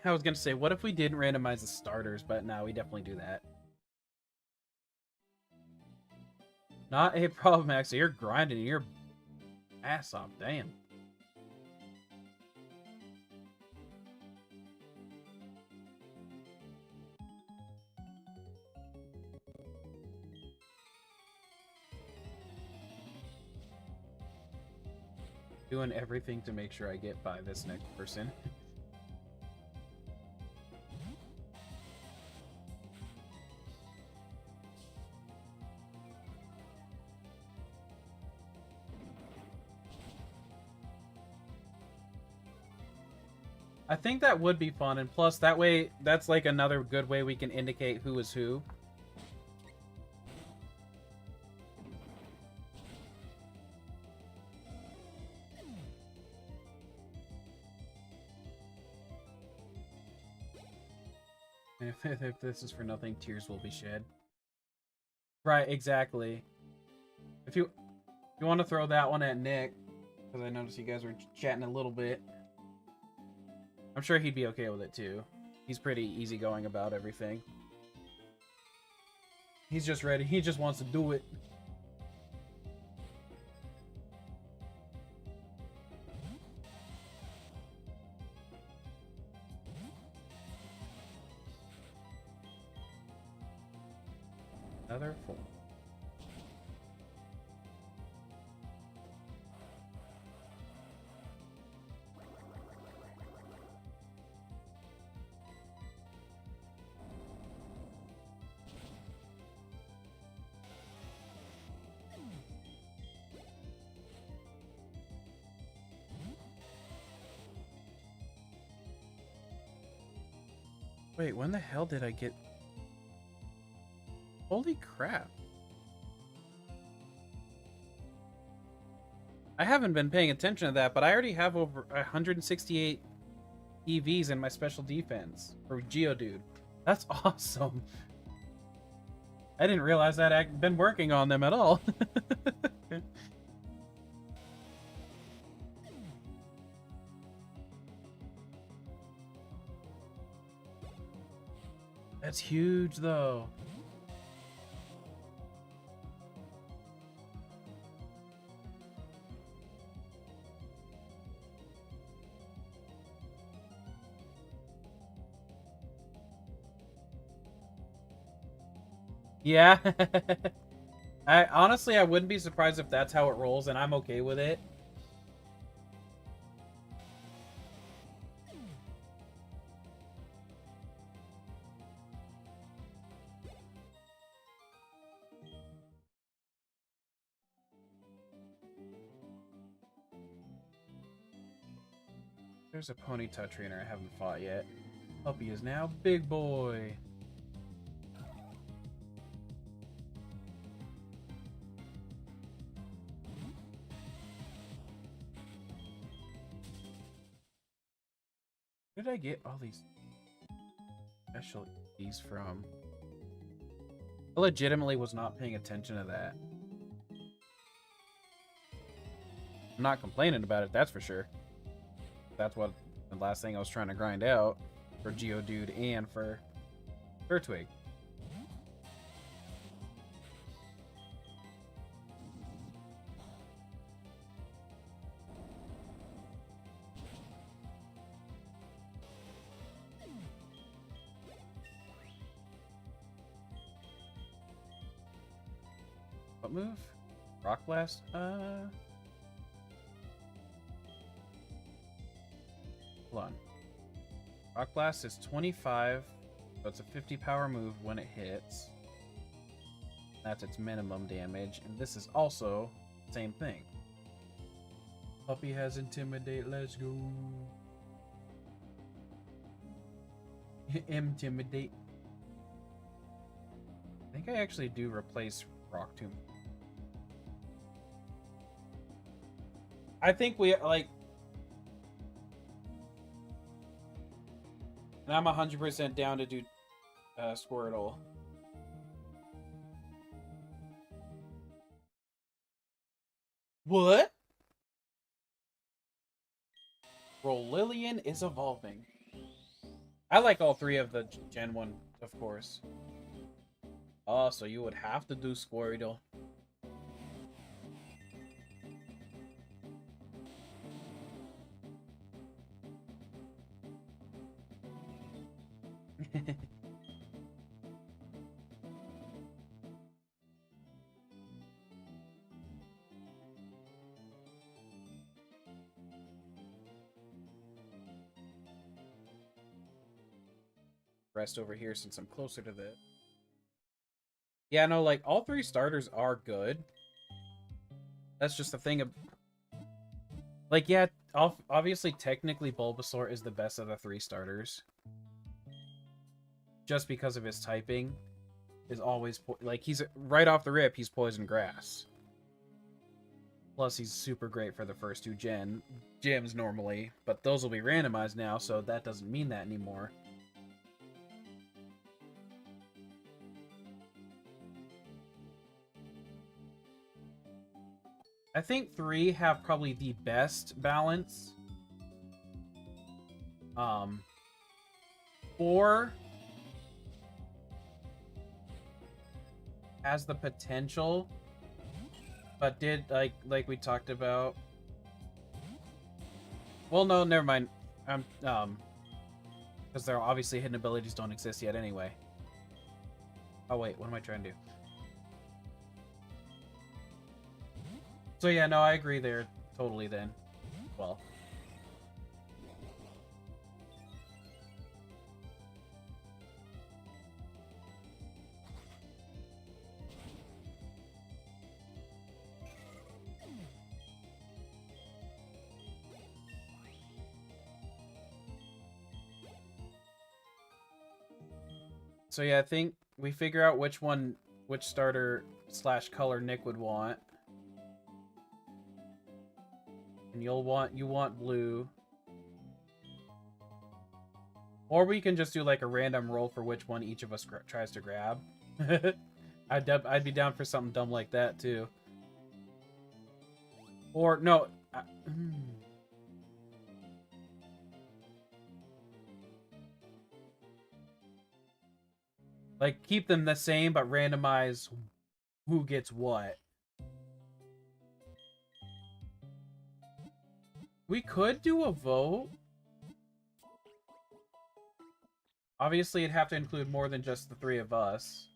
I was gonna say, what if we didn't randomize the starters, but no, we definitely do that. Not a problem, actually. You're grinding your ass off, damn. Doing everything to make sure I get by this next person. I think that would be fun, and plus that way, that's like another good way we can indicate who is who. And if this is for nothing, tears will be shed. Right, exactly. If you want to throw that one at Nick, because I noticed you guys were chatting a little bit. I'm sure he'd be okay with it too. He's pretty easygoing about everything. He's just ready. He just wants to do it. Another 4. Wait, when the hell did I get... Holy crap. I haven't been paying attention to that, but I already have over 168 EVs in my special defense for Geodude. That's awesome. I didn't realize that I'd been working on them at all. That's huge, though. Yeah. I honestly, I wouldn't be surprised if that's how it rolls, and I'm okay with it. There's a Ponyta trainer I haven't fought yet. Puppy is now big boy. Where did I get all these special E's from? I legitimately was not paying attention to that. I'm not complaining about it, that's for sure. That's what the last thing I was trying to grind out for Geodude and for Turtwig. What move? Rock Blast? Hold on. Rock Blast is 25, so it's a 50 power move when it hits. That's its minimum damage, and this is also the same thing. Puppy has Intimidate, let's go. Intimidate. I think I actually do replace Rock Tomb. I think we, like... And I'm 100% down to do Squirtle. What? Lillian is evolving. I like all three of the Gen 1, of course. Oh, so you would have to do Squirtle. Rest over here since I'm closer to this. Yeah, no, like, all three starters are good. That's just the thing of... Like, yeah, obviously, technically, Bulbasaur is the best of the three starters. Just because of his typing is always... Like, he's... Right off the rip, he's Poison Grass. Plus, he's super great for the first two gyms normally. But those will be randomized now, so that doesn't mean that anymore. I think 3 have probably the best balance. 4 has the potential, but did like we talked about. Well, no, never mind. Because their obviously hidden abilities don't exist yet anyway. Oh wait, what am I trying to do? So yeah, no, I agree there totally then. Well. So yeah, I think we figure out which starter / color Nick would want. And you want blue. Or we can just do like a random roll for which one each of us tries to grab. I'd be down for something dumb like that too. Or no, like keep them the same but randomize who gets what. We could do a vote. Obviously, it'd have to include more than just the 3 of us.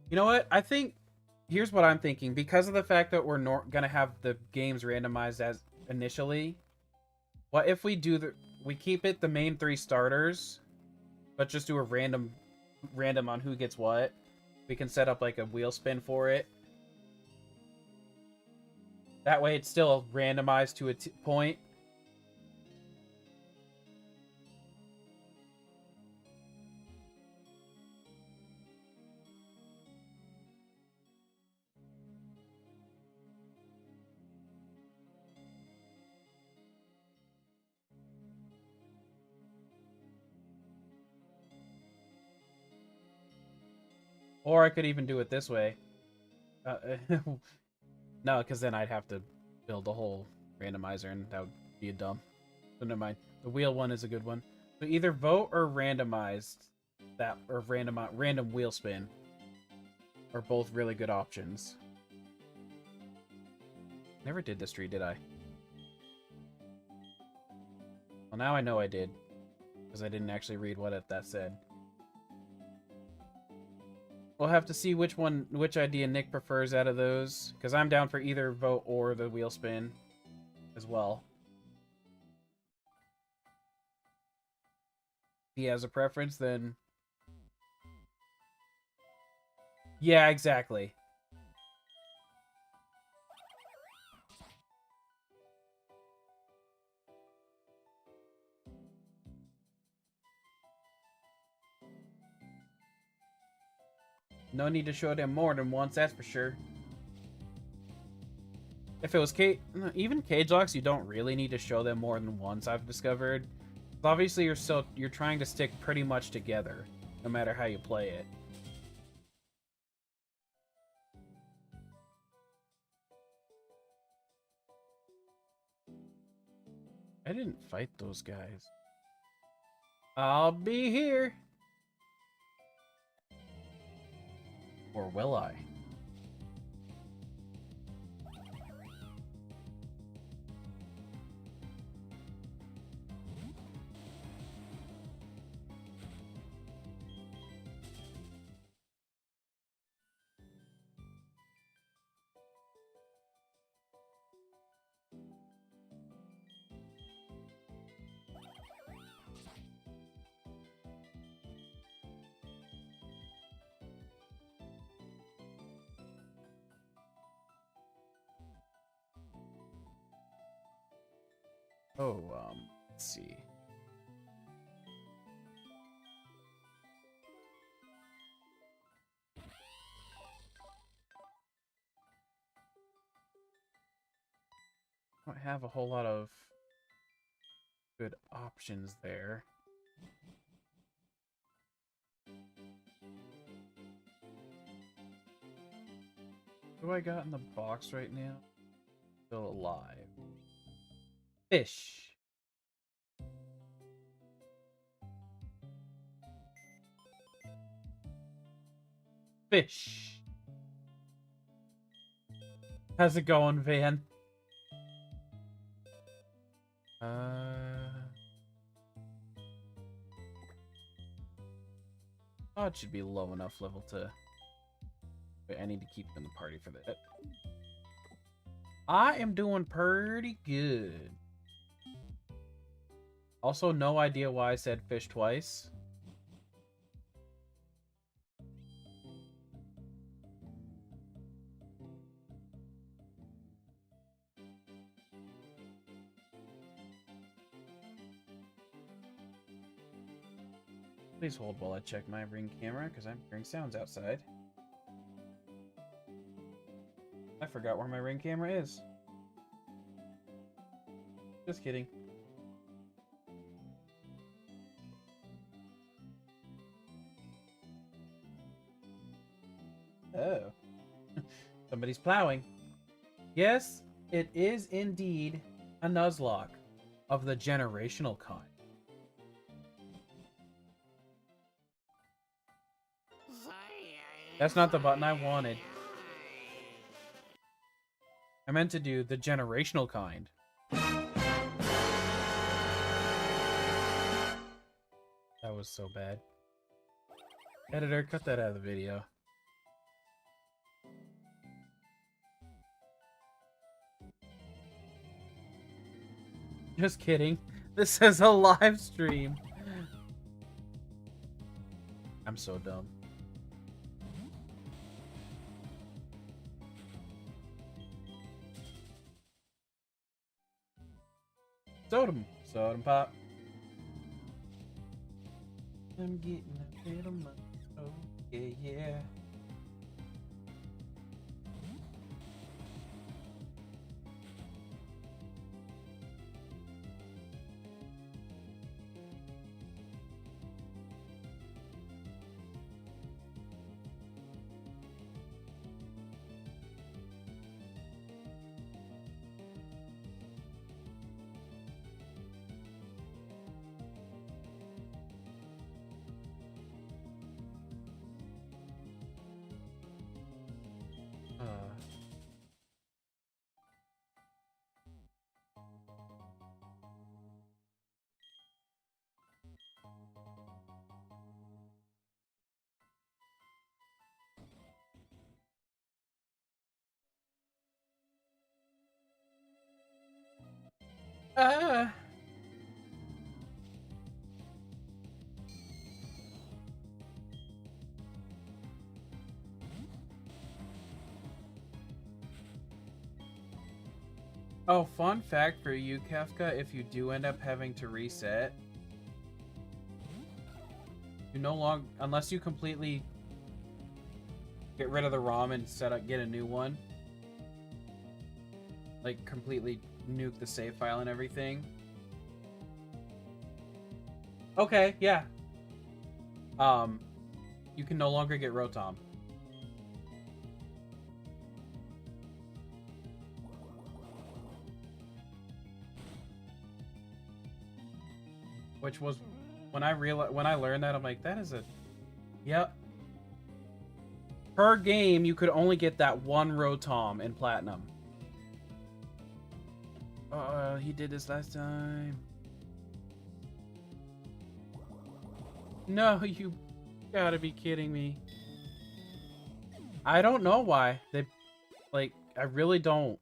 You know what? I think... Here's what I'm thinking. Because of the fact that we're gonna have the games randomized as initially, what if we do we keep it the main 3 starters, but just do a random on who gets what? We can set up like a wheel spin for it. That way it's still randomized to a point. Or I could even do it this way. No, because then I'd have to build a whole randomizer, and that would be dumb. So never mind. The wheel one is a good one. So either vote or randomized that, or random wheel spin are both really good options. Never did this tree, did I? Well, now I know I did, because I didn't actually read what that said. We'll have to see which idea Nick prefers out of those, because I'm down for either vote or the wheel spin as well. If he has a preference, then... Yeah, exactly. No need to show them more than once, that's for sure. If it was even cage locks, you don't really need to show them more than once, I've discovered. Obviously, you're trying to stick pretty much together, no matter how you play it. I didn't fight those guys. I'll be here. Or will I? Oh, let's see. I don't have a whole lot of good options there. What do I got in the box right now? Still alive. Fish. Fish. How's it going, Van? Oh, it should be low enough level to... Wait, I need to keep in the party for that. I am doing pretty good. Also, no idea why I said fish twice. Please hold while I check my ring camera, because I'm hearing sounds outside. I forgot where my ring camera is. Just kidding. Oh. Somebody's plowing. Yes, it is indeed a Nuzlocke of the generational kind. That's not the button I wanted. I meant to do the generational kind. That was so bad. Editor, cut that out of the video. Just kidding. This is a live stream. I'm so dumb. Sodom. Sodom pop. I'm getting a little money. Oh, yeah, yeah. Ah. Oh, fun fact for you, Kafka, if you do end up having to reset, you no longer, unless you completely get rid of the ROM and get a new one, like completely nuke the save file and everything. Okay, yeah. You can no longer get Rotom. Which was when I learned that, I'm like, that is a, yep. Per game, you could only get that one Rotom in Platinum. He did this last time. No, you gotta be kidding me. I don't know why. They, like, I really don't.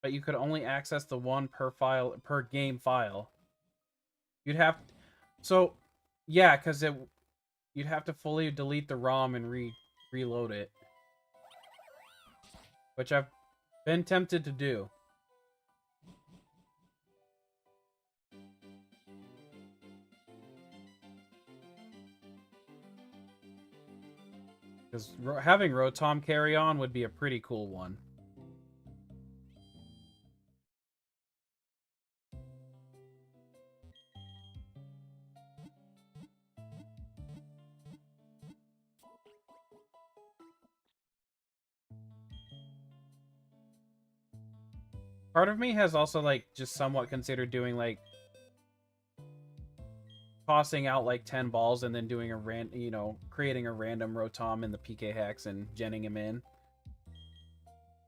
But you could only access the one per file, per game file. You'd have, so, yeah, because you'd have to fully delete the ROM and reload it. Which I've been tempted to do. Because having Rotom carry on would be a pretty cool one. Part of me has also, like, just somewhat considered doing, like, tossing out, like, 10 balls and then doing creating a random Rotom in the PK Hex and genning him in.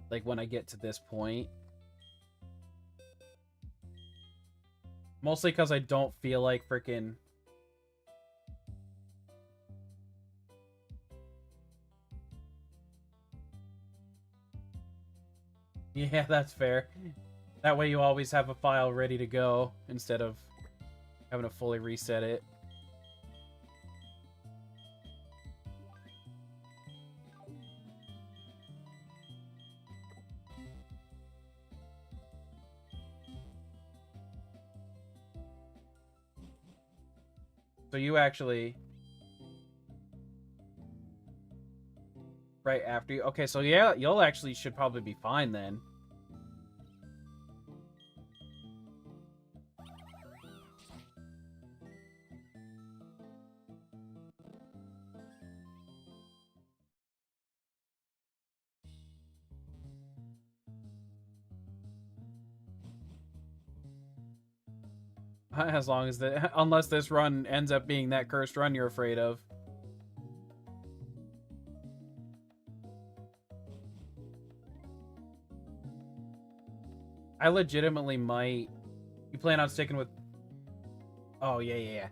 Like, when I get to this point. Mostly because I don't feel like freaking... Yeah, that's fair. That way you always have a file ready to go instead of having to fully reset it. So you actually... Right after you... Okay, so yeah, you'll actually should probably be fine then. As long as unless this run ends up being that cursed run you're afraid of. I legitimately might... You plan on sticking with... Oh, yeah.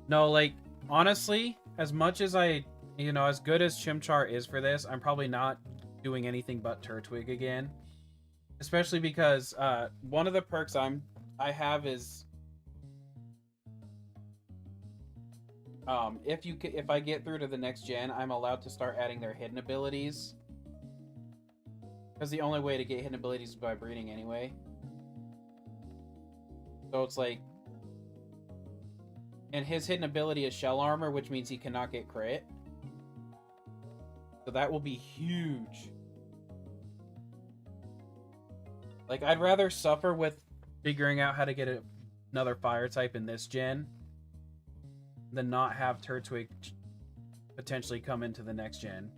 No, like, honestly, as much as I... as good as Chimchar is for this, I'm probably not doing anything but Turtwig again. Especially because, one of the perks I have is... if I get through to the next gen, I'm allowed to start adding their hidden abilities. Because the only way to get hidden abilities is by breeding anyway. So it's like, and his hidden ability is shell armor, which means he cannot get crit. So that will be huge. Like, I'd rather suffer with figuring out how to get another fire type in this gen than not have Turtwig potentially come into the next gen.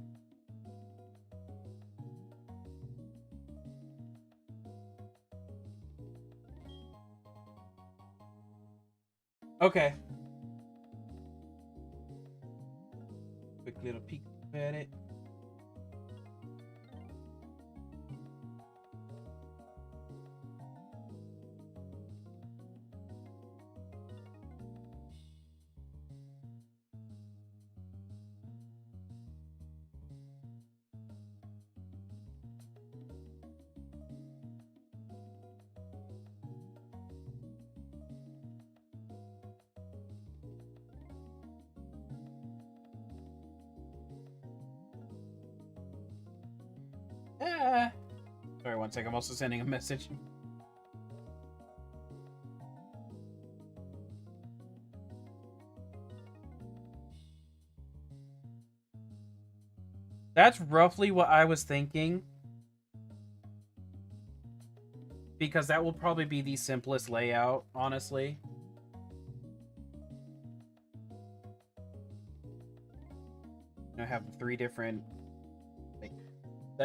Okay. Quick little peek at it. Ah. Sorry, one sec. I'm also sending a message. That's roughly what I was thinking. Because that will probably be the simplest layout, honestly. I have 3 different...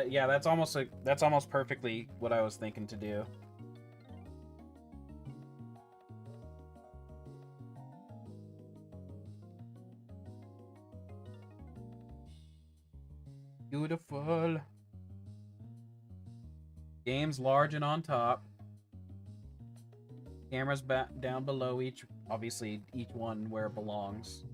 yeah, that's almost perfectly what I was thinking to do. Beautiful. Game's large and on top. Cameras down below each, obviously each one where it belongs.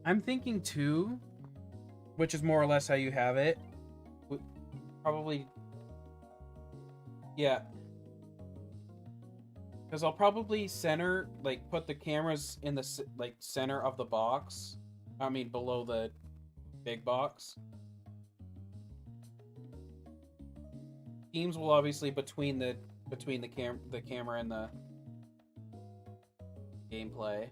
I'm thinking 2, which is more or less how you have it. Probably, yeah. Because I'll probably center, like, put the cameras in the, like, center of the box. I mean, below the big box. Teams will obviously between the camera and the gameplay.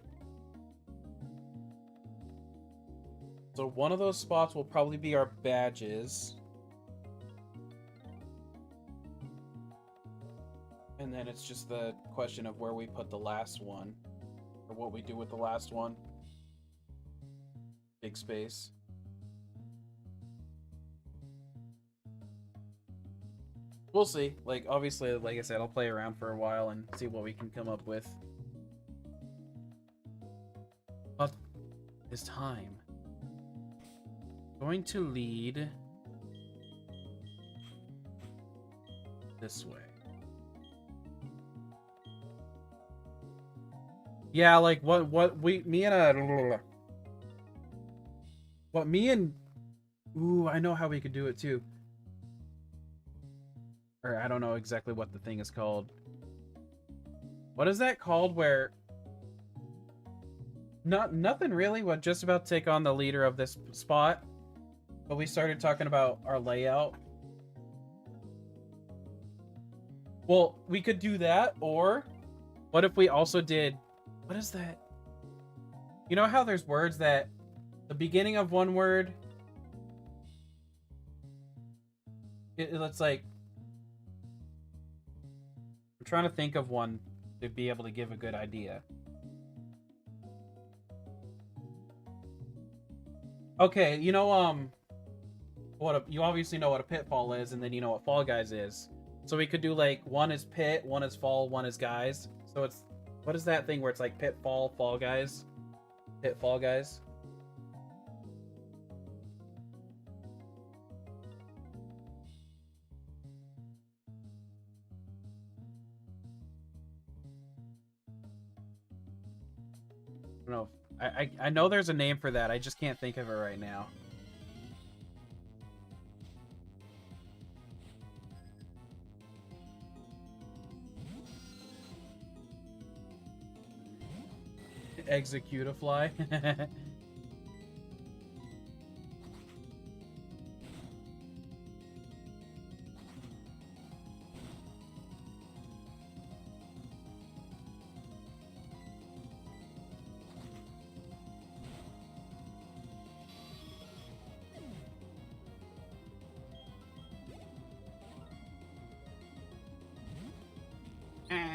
So one of those spots will probably be our badges. And then it's just the question of where we put the last one. Or what we do with the last one. Big space. We'll see. Like, obviously, like I said, I'll play around for a while and see what we can come up with. But it's time. Going to lead this way. Yeah, like ooh, I know how we could do it too. Or I don't know exactly what the thing is called. What is that called where nothing really, we're just about to take on the leader of this spot. But we started talking about our layout. Well, we could do that, or what if we also did... What is that? You know how there's words that... The beginning of one word... It's like... I'm trying to think of one to be able to give a good idea. Okay, you know, you obviously know what a pitfall is, and then you know what Fall Guys is. So we could do like, one is pit, one is fall, one is guys. So it's, what is that thing where it's like pitfall, Fall Guys? Pitfall Guys? I don't know. I know there's a name for that. I just can't think of it right now. Execute-a-fly.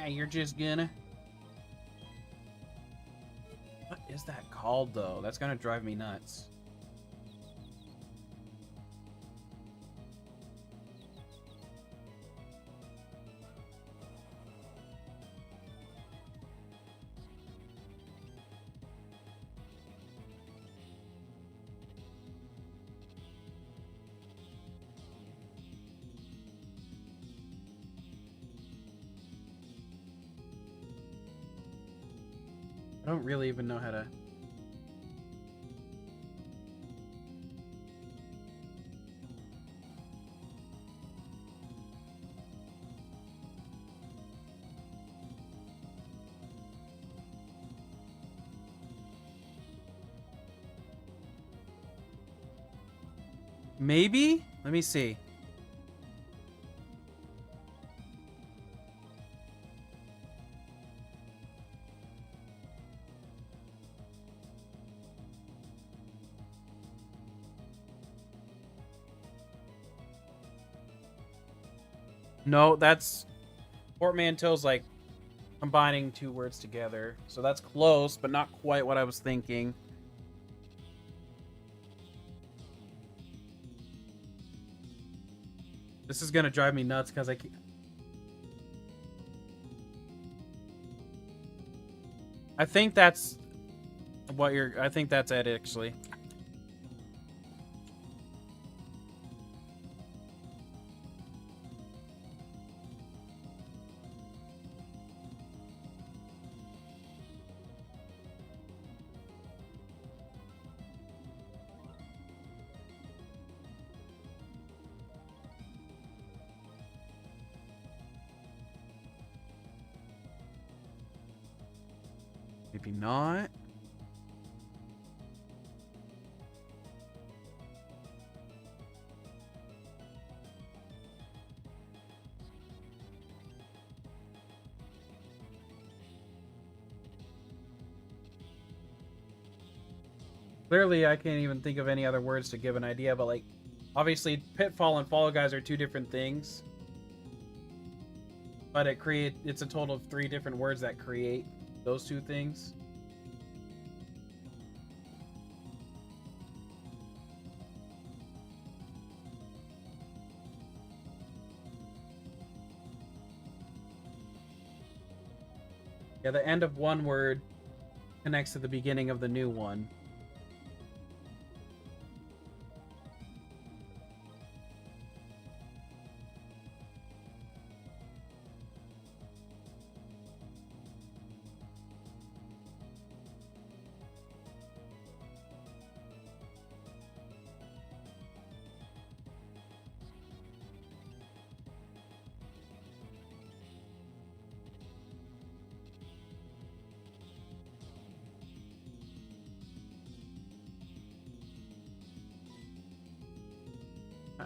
You're just gonna... What is that called, though? That's gonna drive me nuts. I don't really even know how to... Maybe? Let me see. No, that's... Portmanteau's like combining two words together. So that's close, but not quite what I was thinking. This is gonna drive me nuts because I can't... I think that's what you're... I think that's it, actually. Maybe not. Clearly, I can't even think of any other words to give an idea, but like, obviously, Pitfall and Fall Guys are two different things. But it's a total of 3 different words that create those two things. Yeah, the end of one word connects to the beginning of the new one.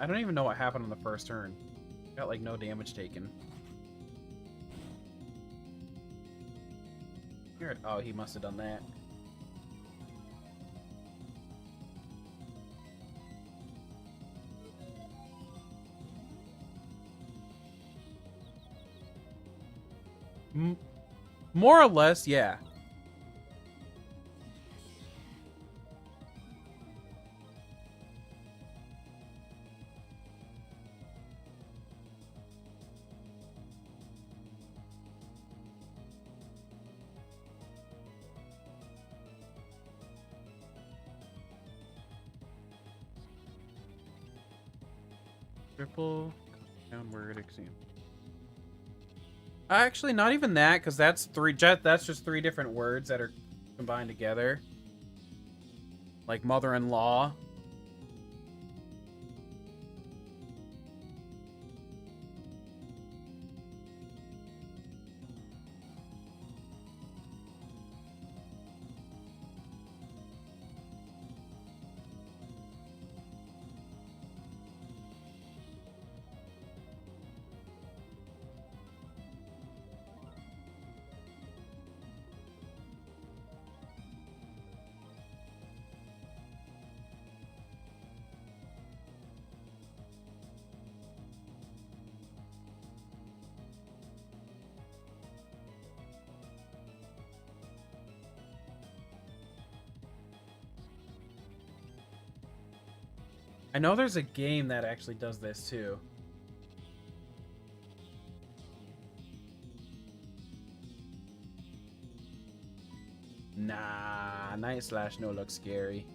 I don't even know what happened on the first turn. Got like no damage taken. Here, oh, he must have done that. More or less, yeah. Triple downward exam. Actually, not even that, because that's just 3 different words that are combined together. Like mother-in-law. I know there's a game that actually does this too. Nah, Night Slash no looks scary.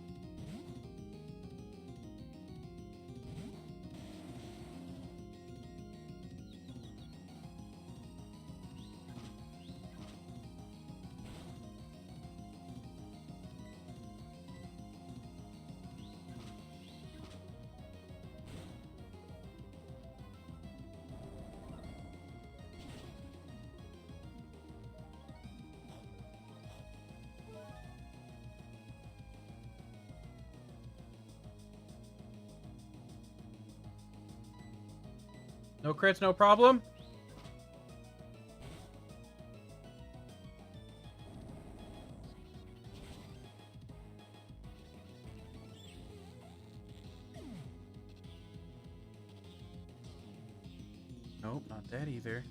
No crits, no problem. Nope, not that either.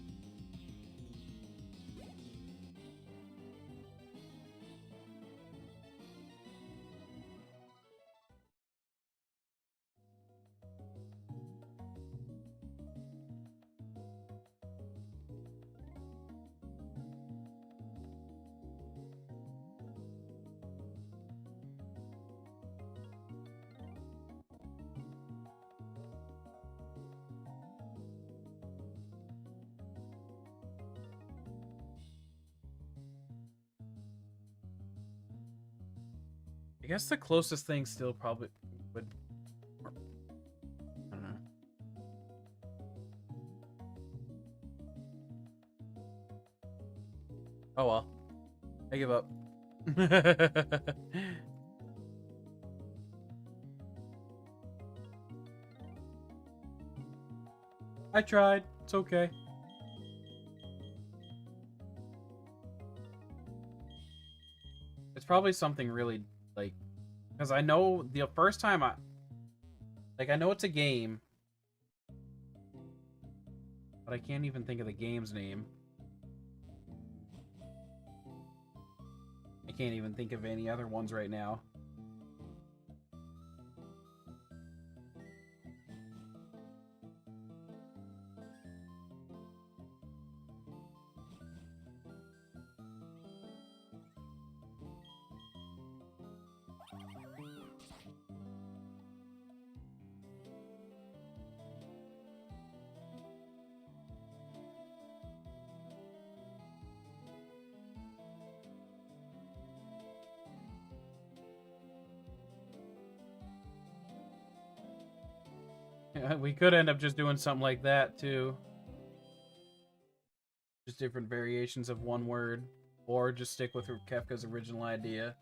I guess the closest thing still probably would... I don't know. Oh well. I give up. I tried. It's okay. It's probably something really, like... Because I know the first time I know it's a game. But I can't even think of the game's name. I can't even think of any other ones right now. We could end up just doing something like that, too. Just different variations of one word. Or just stick with Kefka's original idea.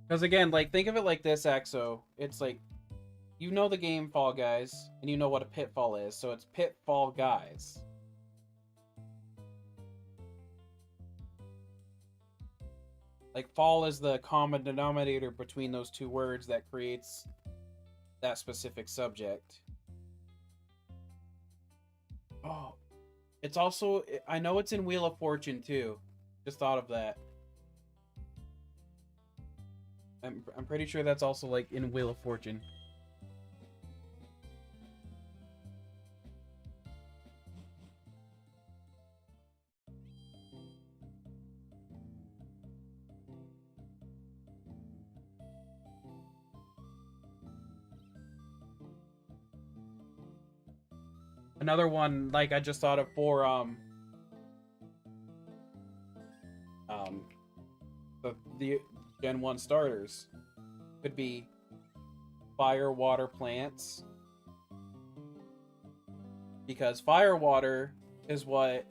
Because again, like, think of it like this, Axo. It's like, you know the game Fall Guys, and you know what a pitfall is, so it's Pitfall Guys. Like, fall is the common denominator between those two words that creates that specific subject. Oh, it's also, I know it's in Wheel of Fortune too. Just thought of that. I'm pretty sure that's also like in Wheel of Fortune. Another one, like I just thought of for the Gen 1 starters could be fire, water, plants. Because fire, water is what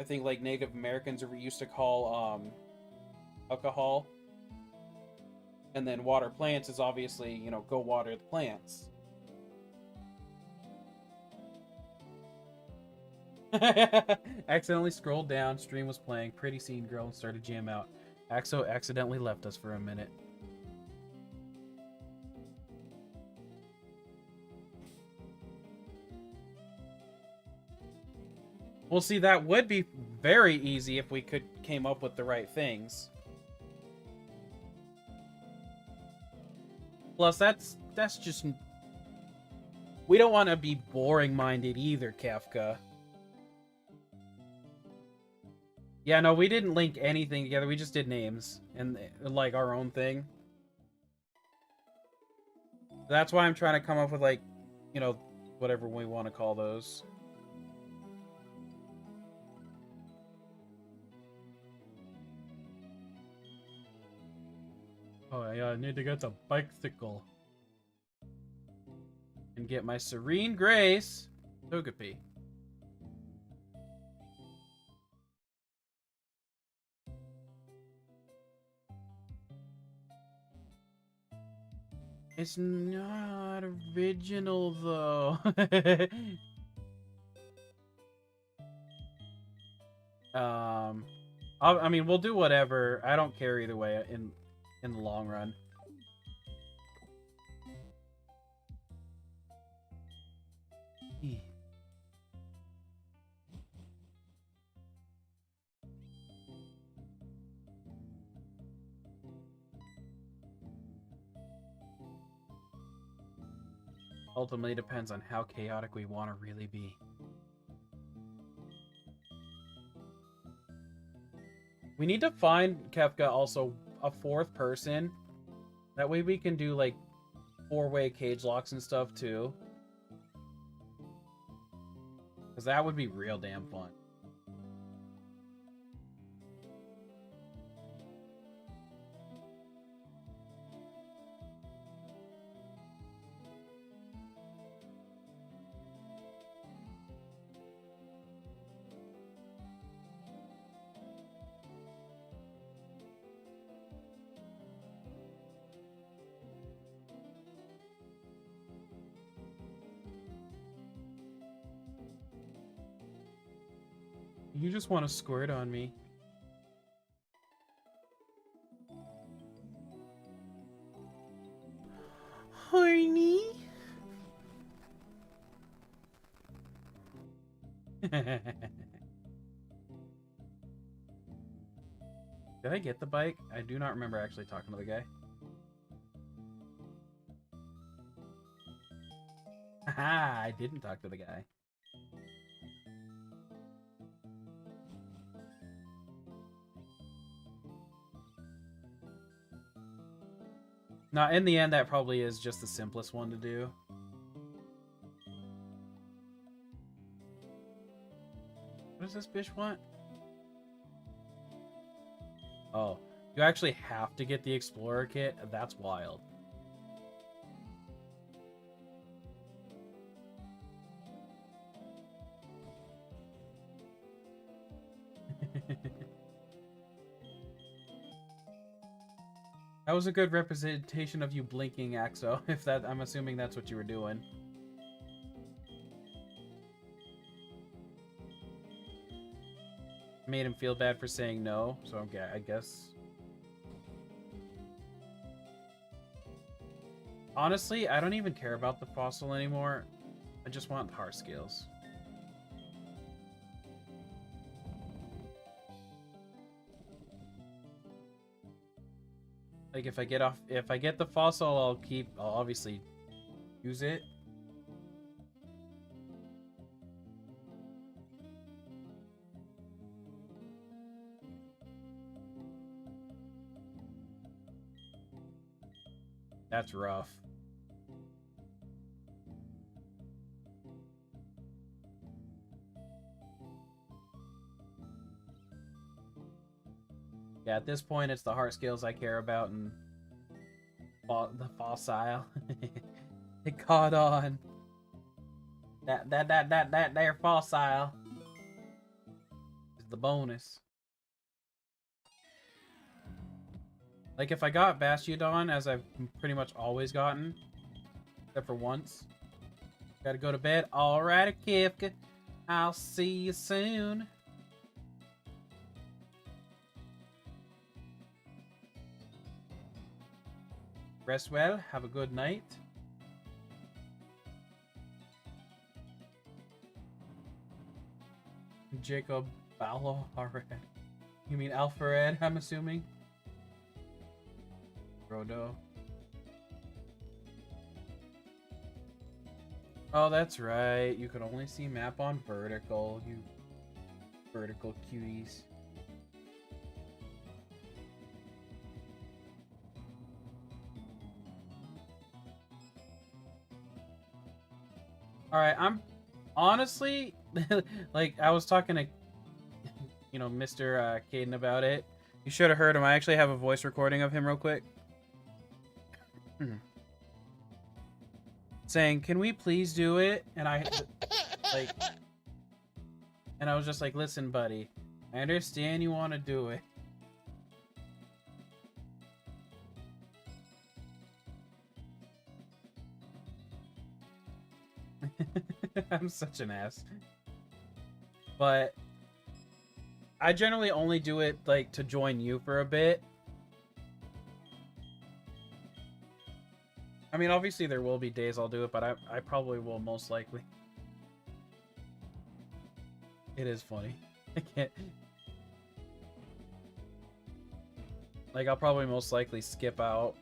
I think like Native Americans used to call alcohol. And then water plants is obviously, you know, go water the plants. Accidentally scrolled down, stream was playing, pretty scene girl, and started jam out. Axo accidentally left us for a minute. Well, see, that would be very easy if we could came up with the right things. Plus, that's just... We don't want to be boring-minded either, Kafka. Yeah, no, we didn't link anything together. We just did names and, like, our own thing. That's why I'm trying to come up with, like, you know, whatever we want to call those. Oh, yeah, I need to get the bicycle. And get my Serene Grace Togepi. It's not original, though. I mean, we'll do whatever. I don't care either way in the long run. Ultimately depends on how chaotic we want to really be. We need to find, Kefka, also a fourth person. That way we can do, like, 4-way cage locks and stuff, too. Because that would be real damn fun. You just want to squirt on me. Horny? Did I get the bike? I do not remember actually talking to the guy. Haha, I didn't talk to the guy. Now, in the end, that probably is just the simplest one to do. What does this bitch want? Oh, you actually have to get the Explorer kit? That's wild. That was a good representation of you blinking, Axo. If that, I'm assuming that's what you were doing. Made him feel bad for saying no, so okay, I guess. Honestly, I don't even care about the fossil anymore. I just want heart scales. Like if I get the fossil, I'll obviously use it. That's rough. Yeah, at this point, it's the heart scales I care about, and the fossil. It caught on. That there fossil is the bonus. Like if I got Bastiodon, as I've pretty much always gotten, except for once. Gotta go to bed. Alrighty, Kifka. I'll see you soon. Rest well. Have a good night. Jacob Ballo already. You mean Alfred, I'm assuming? Rodo. Oh, that's right. You could only see map on vertical, you vertical cuties. Alright, I'm honestly, like, I was talking to, you know, Mr. Caden about it. You should have heard him. I actually have a voice recording of him real quick. Saying, can we please do it? And I, like, and I was just like, listen, buddy, I understand you want to do it. I'm such an ass. But I generally only do it, like, to join you for a bit. I mean, obviously there will be days I'll do it, but I probably will most likely. It is funny. I can't... Like, I'll probably most likely skip out.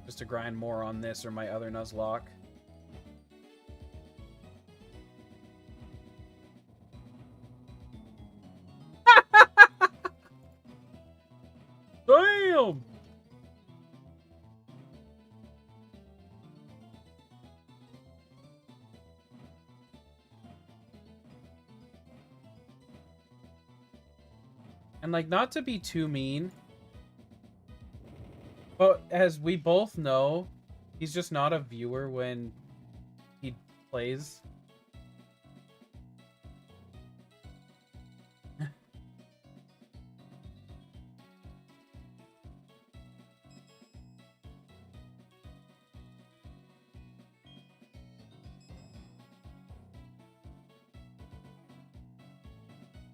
Just to grind more on this or my other Nuzlocke. Damn! And, like, not to be too mean, but as we both know, he's just not a viewer when he plays.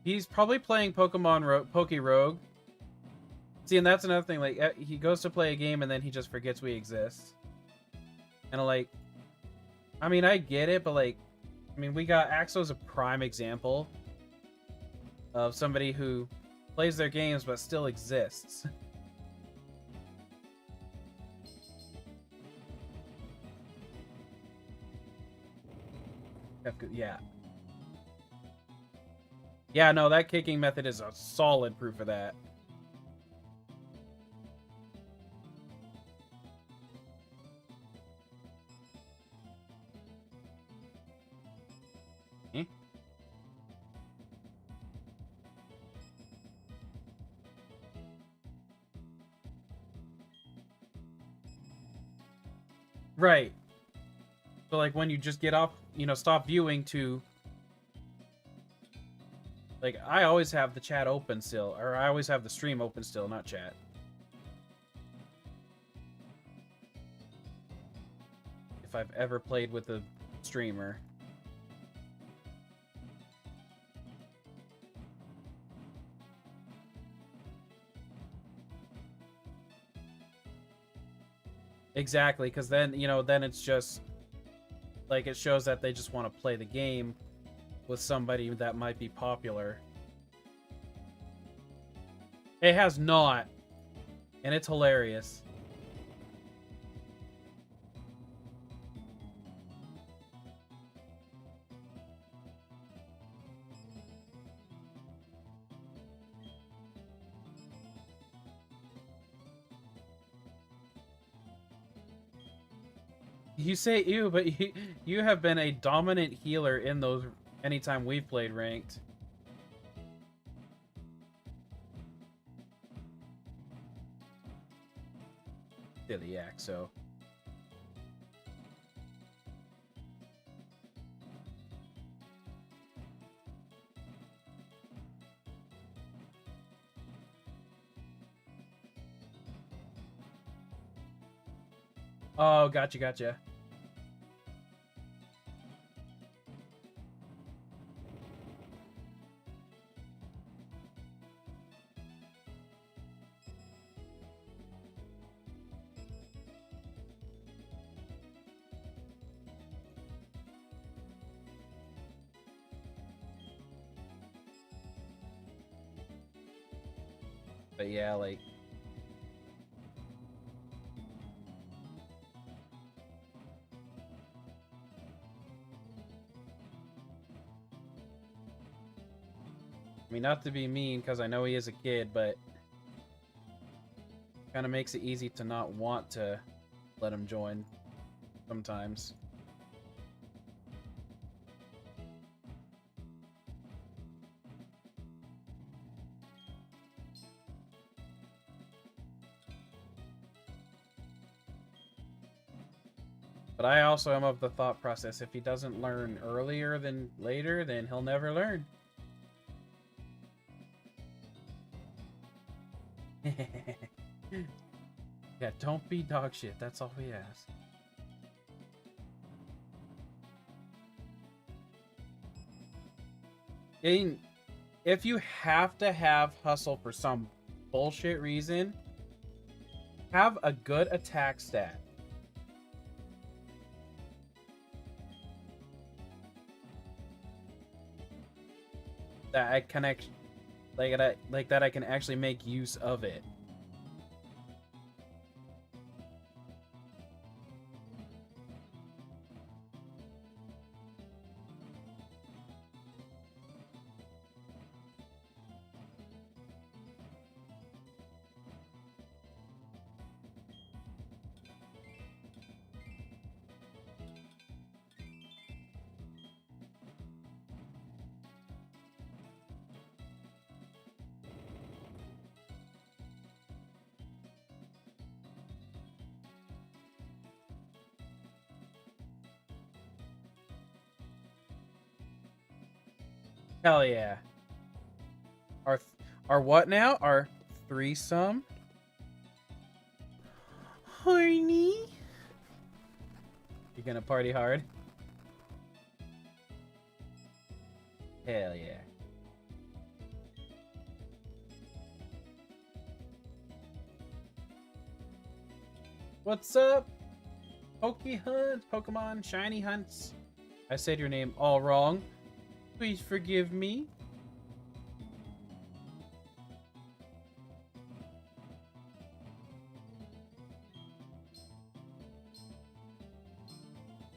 He's probably playing Pokemon Poke Rogue. See, and that's another thing. Like, he goes to play a game and then he just forgets we exist. And like, I mean, I get it, but like, I mean, we got Axo's a prime example of somebody who plays their games but still exists. Yeah. Yeah, no, that kicking method is a solid proof of that. Right. So, like, when you just get off, you know, stop viewing to... Like, I always have the chat open still. Or I always have the stream open still, not chat. If I've ever played with a streamer. Exactly, because then, you know, then it's just... Like, it shows that they just want to play the game with somebody that might be popular. It has not. And it's hilarious. You say ew, but you have been a dominant healer in those anytime we've played ranked. Silly Axo. Oh, gotcha. But yeah, like, I mean, not to be mean, because I know he is a kid, but kind of makes it easy to not want to let him join sometimes. But I also am of the thought process, if he doesn't learn earlier than later, then he'll never learn. Yeah, don't be dog shit. That's all we ask. And if you have to have hustle for some bullshit reason, have a good attack stat. That I can like that I can actually make use of it. Hell yeah. Our what now? Our threesome? Horny? You gonna party hard? Hell yeah. What's up? Pokemon Shiny Hunts. I said your name all wrong. Please forgive me.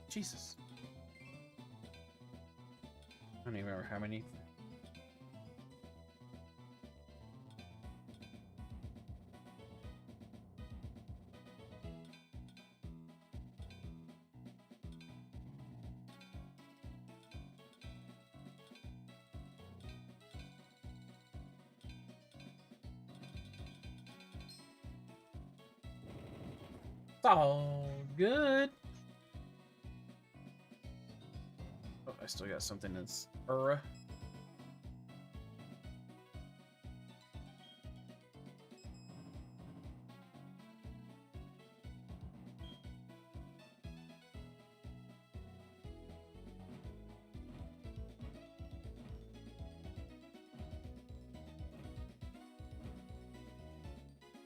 Jesus. I don't even remember how many. It's all good. Oh, I still got something that's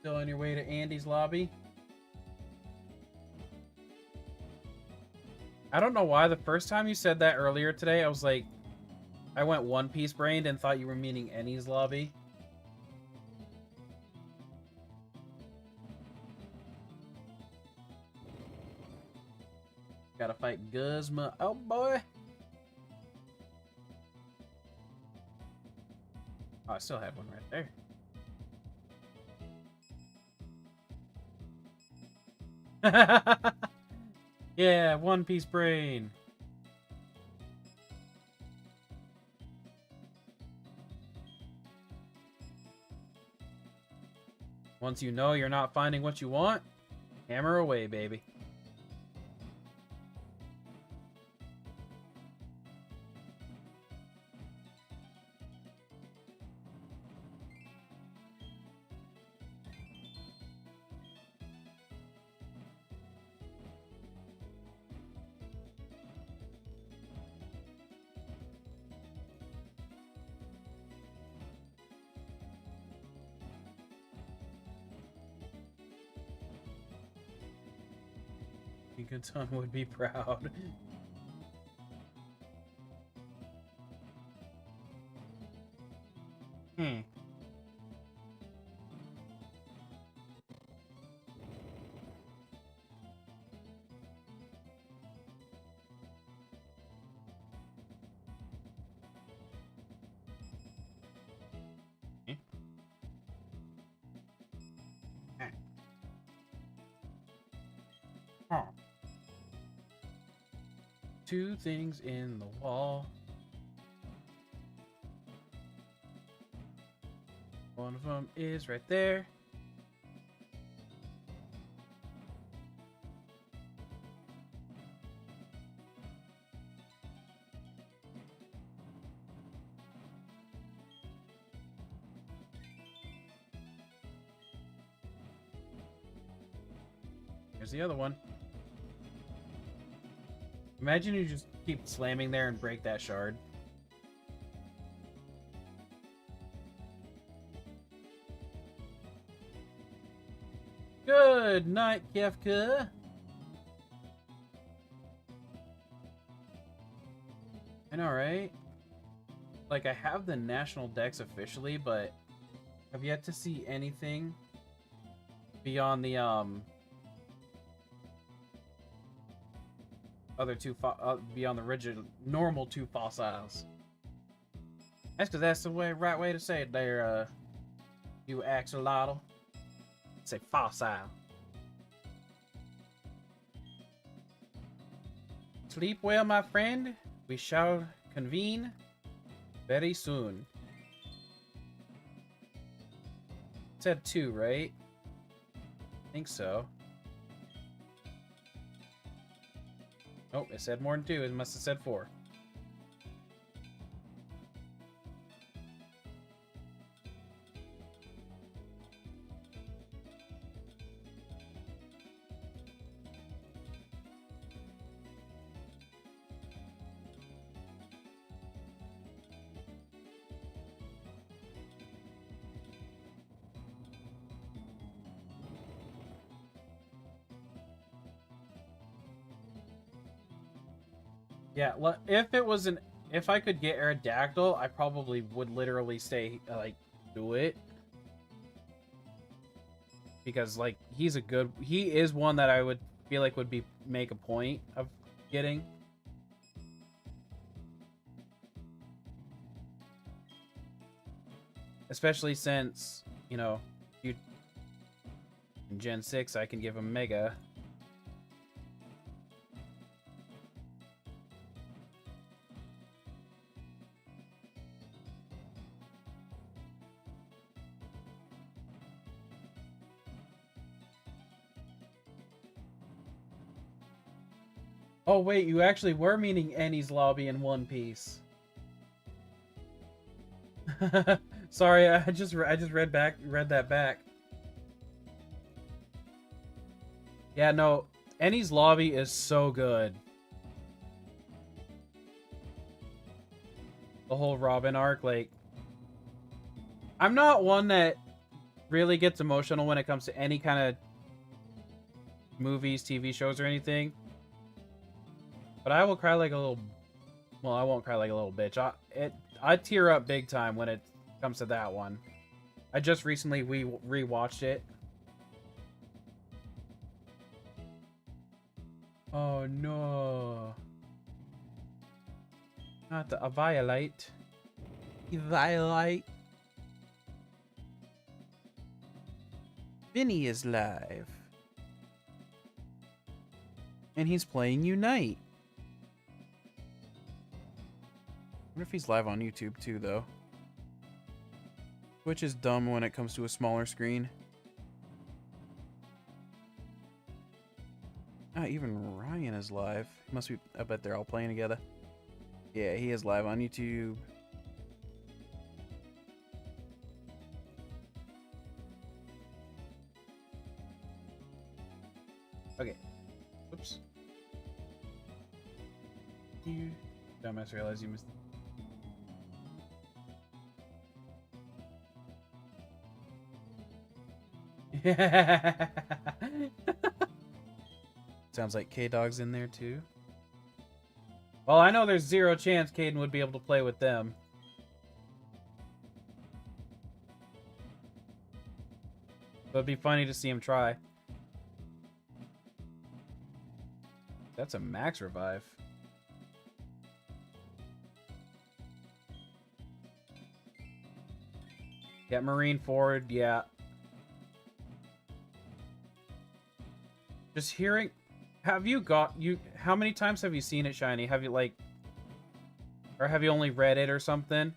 Still on your way to Andy's lobby? I don't know why the first time you said that earlier today, I was like, I went One Piece brained and thought you were meaning Annie's lobby. Gotta fight Guzma. Oh boy. Oh, I still have one right there. Yeah, One Piece brain. Once you know you're not finding what you want, hammer away, baby. Good would be proud. Huh. Two things in the wall. One of them is right there. Here's the other one. Imagine you just keep slamming there and break that shard. Good night, Kefka. I know, right? Like, I have the national decks officially, but I've yet to see anything beyond the, other two, beyond the rigid, normal two fossils. That's because that's the right way to say it there, you axolotl. Say fossil. Sleep well, my friend. We shall convene very soon. It said 2, right? I think so. Oh, it said more than 2. It must have said 4. Yeah, if I could get Aerodactyl, I probably would literally say, like, do it. Because, like, he is one that I would feel like would make a point of getting. Especially since, you know, in Gen 6 I can give him Mega. Oh wait, you actually were meaning Annie's Lobby in One Piece. Sorry, I just read that back. Yeah, no, Annie's Lobby is so good. The whole Robin arc, like, I'm not one that really gets emotional when it comes to any kind of movies, TV shows, or anything. But I will cry like a little... Well, I won't cry like a little bitch. I tear up big time when it comes to that one. I just recently rewatched it. Oh no. Not the Violite. Violite. Vinny is live. And he's playing Unite. I wonder if he's live on YouTube too, though. Twitch is dumb when it comes to a smaller screen. Ah, even Ryan is live. Must be. I bet they're all playing together. Yeah, he is live on YouTube. Okay. Oops. You dumbass realize you missed. Sounds like K-Dog's in there too. Well, I know there's 0 chance Caden would be able to play with them. But it'd be funny to see him try. That's a max revive. Get Marine forward, yeah. Just hearing Have you got you? How many times have you seen it, Shiny? Have you like, or have you only read it or something?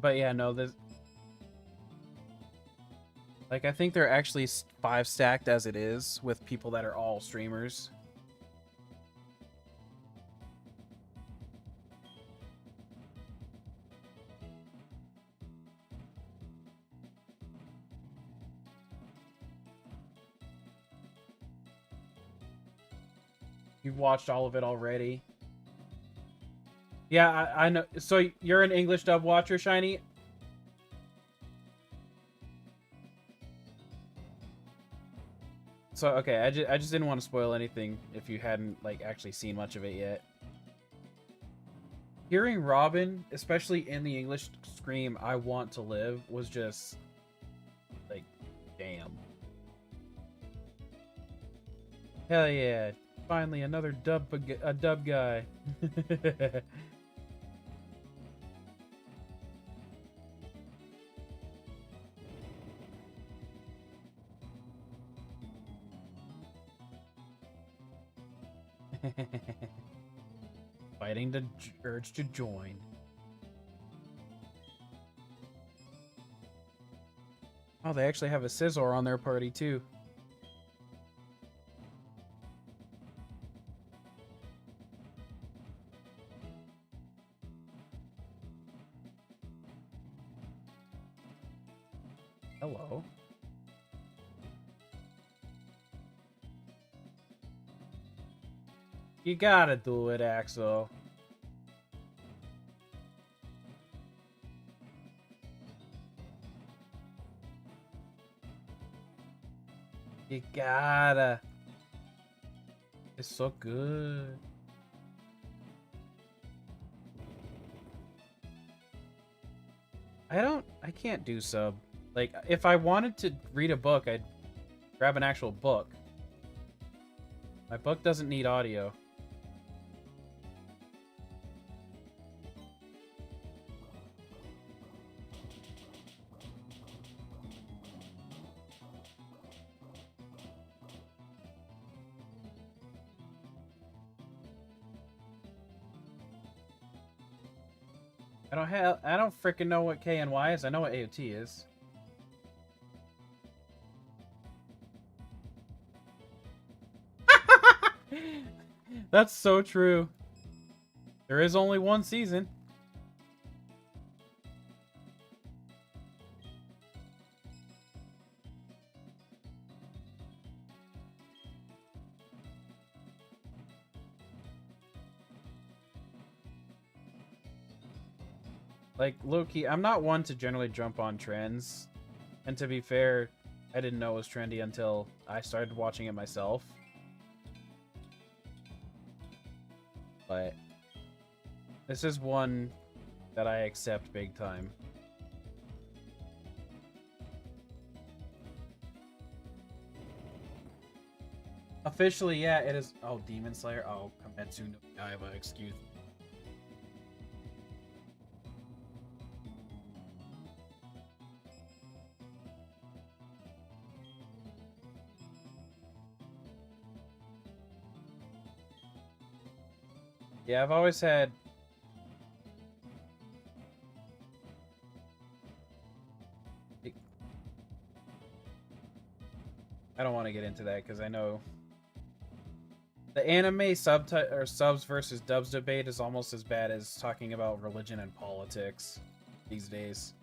But yeah, no, this like I think they're actually 5 stacked as it is with people that are all streamers. You've watched all of it already. Yeah, I know. So you're an English dub watcher, Shiny? So okay, I just didn't want to spoil anything if you hadn't like actually seen much of it yet. Hearing Robin, especially in the English, scream "I want to live" was just like, damn. Hell yeah! Finally, another dub guy. Fighting the urge to join. Oh, they actually have a Scizor on their party too. Hello. You gotta do it, Axel. You gotta. It's so good. I can't do sub. Like, if I wanted to read a book, I'd grab an actual book. My book doesn't need audio. I don't freaking know what K and Y is. I know what AOT is. That's so true. There is only one season. Like, low-key, I'm not one to generally jump on trends. And to be fair, I didn't know it was trendy until I started watching it myself. But this is one that I accept big time. Officially, yeah, it is. Oh, Demon Slayer. Oh, Kimetsu no Yaiba, excuse me. Yeah, I've always had... I don't want to get into that because I know the anime subs versus dubs debate is almost as bad as talking about religion and politics these days.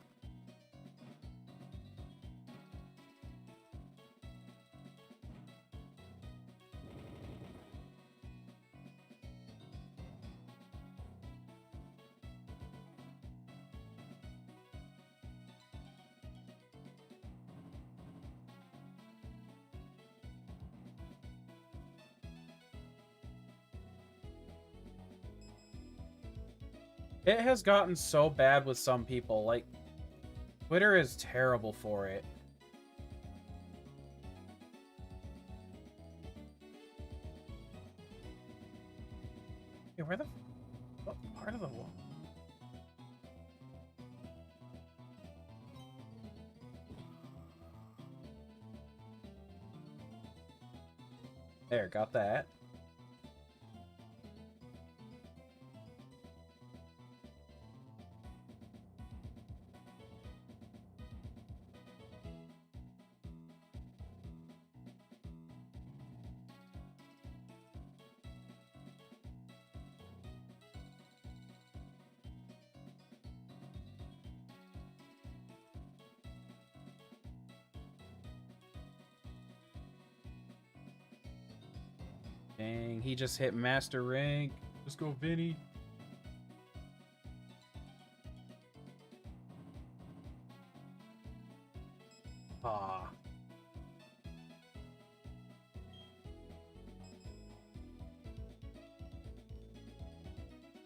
It has gotten so bad with some people. Like, Twitter is terrible for it. Hey, where the... What part of the wall? There, got that. Dang, he just hit master rank. Let's go, Vinny. Ah.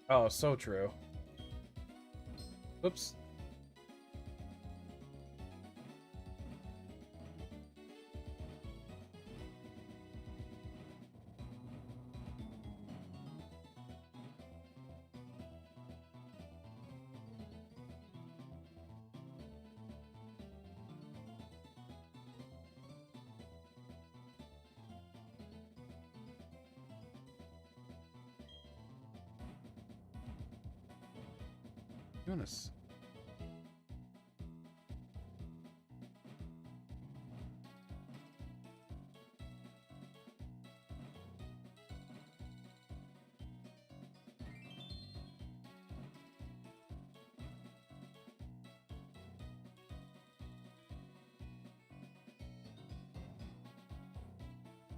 Oh, so true. Whoops. Goodness.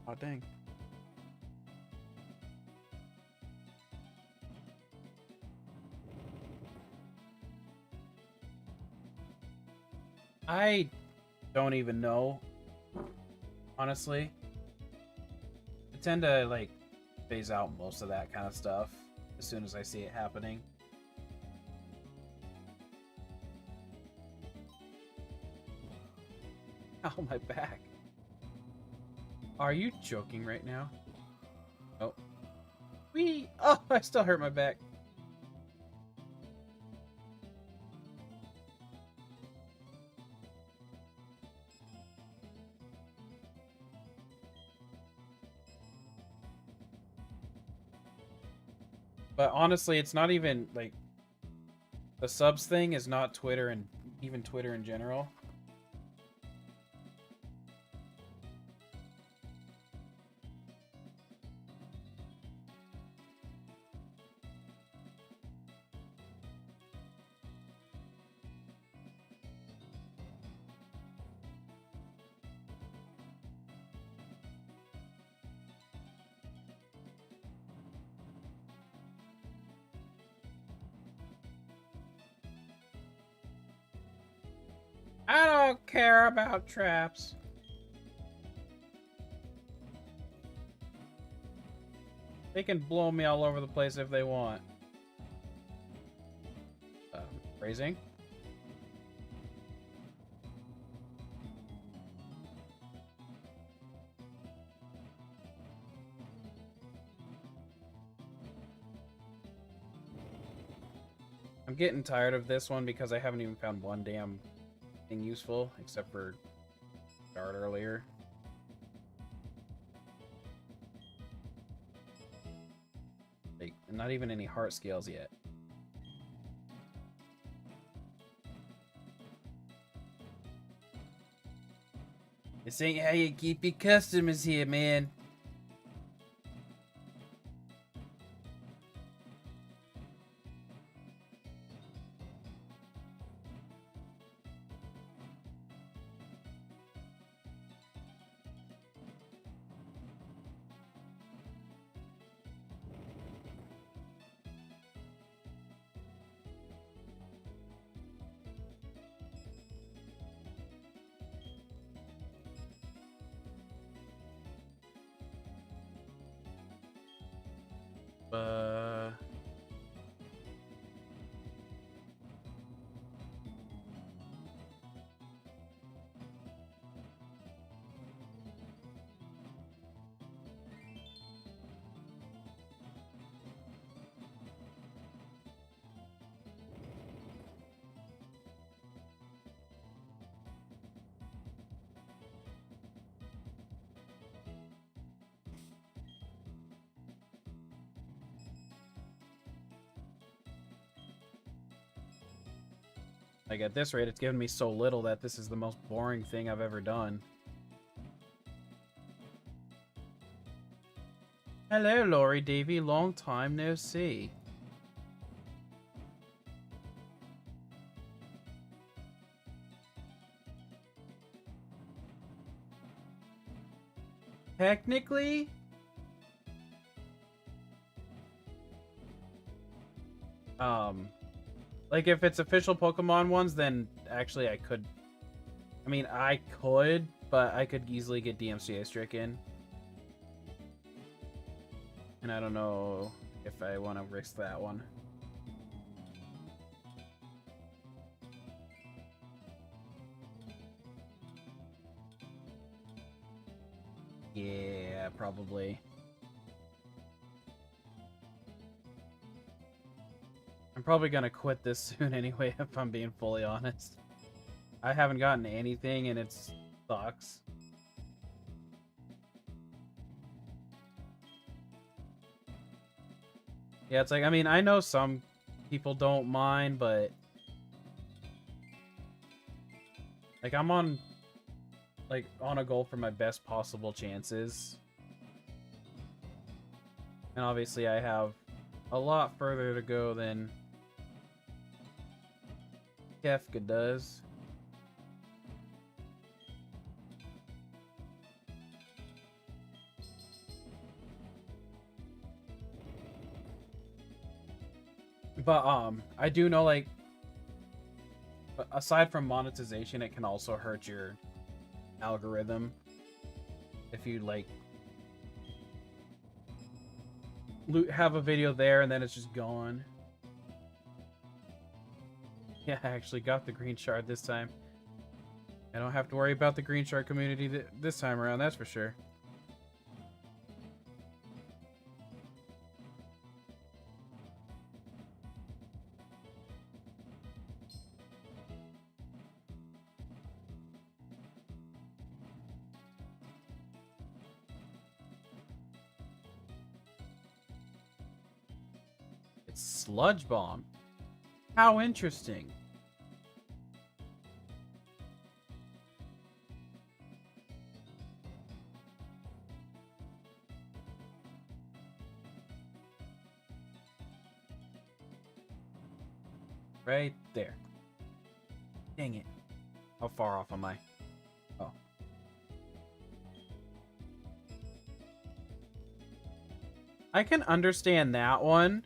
Oh, dang. I don't even know, honestly. I tend to, like, phase out most of that kind of stuff as soon as I see it happening. Ow, my back. Are you joking right now? Oh. Whee! Oh, I still hurt my back. But honestly, it's not even, like, the subs thing is not Twitter and even Twitter in general. I don't care about traps. They can blow me all over the place if they want. Phrasing. I'm getting tired of this one because I haven't even found one damn thing useful except for guard earlier. Like, not even any heart scales yet. This ain't how you keep your customers here, man. Like, at this rate, it's given me so little that this is the most boring thing I've ever done. Hello, Lori Davy. Long time no see. Technically, like if it's official Pokemon ones, then actually I could. I mean, I could, but I could easily get DMCA stricken. And I don't know if I want to risk that one. Yeah, probably. I'm probably gonna quit this soon anyway, if I'm being fully honest. I haven't gotten anything and it sucks. Yeah, it's like, I mean, I know some people don't mind, but like I'm on a goal for my best possible chances. And obviously I have a lot further to go than Kefka does. But I do know, like, aside from monetization, it can also hurt your algorithm if you like have a video there and then it's just gone. Yeah, I actually got the green shard this time. I don't have to worry about the green shard community this time around, that's for sure. It's Sludge Bomb. How interesting. Right there. Dang it. How far off am I? Oh. I can understand that one.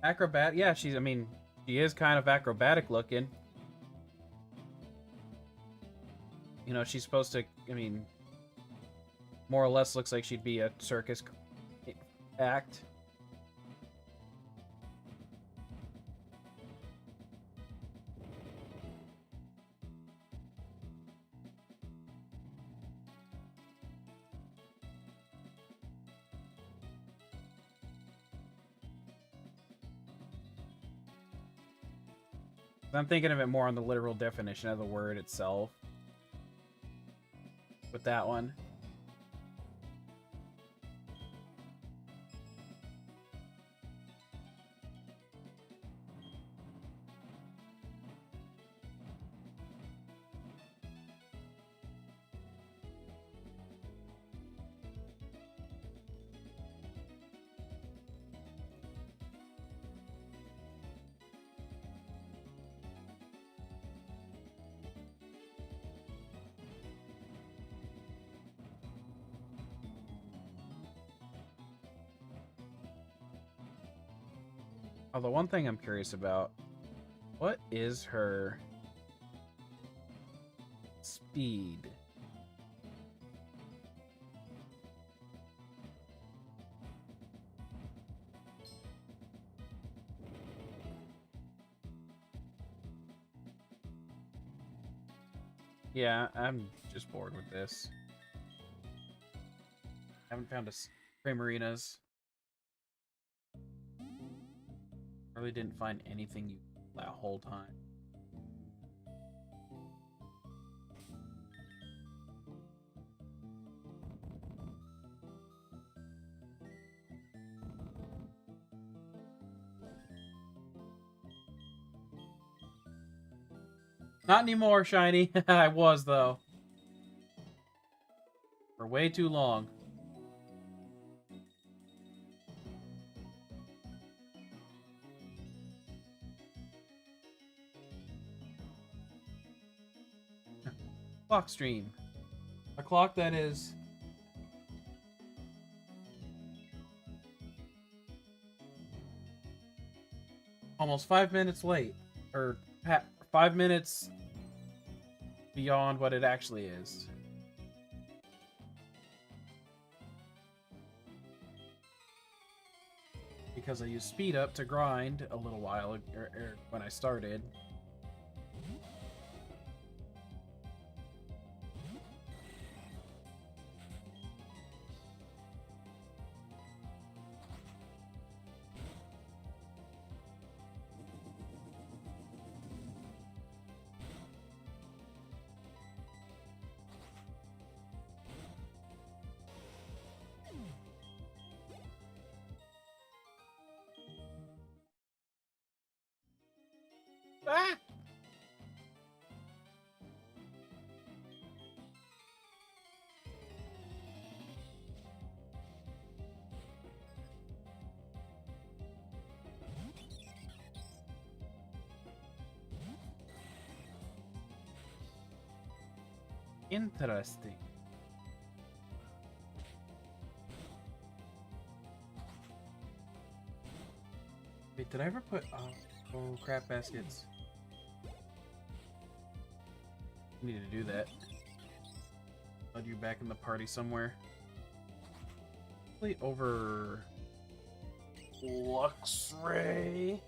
Acrobat, yeah, I mean, she is kind of acrobatic looking. You know, she's supposed to, I mean, more or less looks like she'd be a circus act. I'm thinking of it more on the literal definition of the word itself. With that one. Although one thing I'm curious about, what is her speed? Yeah, I'm just bored with this. Haven't found Primarinas. Really didn't find anything that whole time. Not anymore, Shiny. I was, though. For way too long. Clock stream. A clock that is almost 5 minutes late. Or 5 minutes beyond what it actually is. Because I used speed up to grind a little while when I started. Ah! Interesting. Wait, did I ever put... oh, crap baskets. I need to do that. I'll you back in the party somewhere. Probably over... Luxray?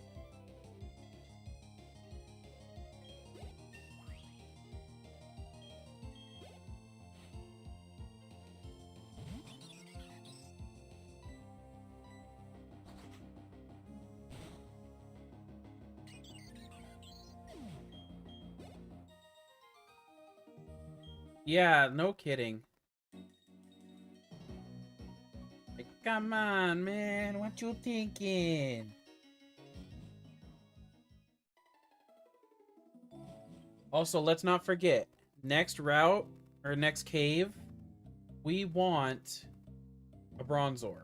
Yeah, no kidding. Like, come on, man. What you thinking? Also, let's not forget. Next route, or next cave, we want a Bronzor.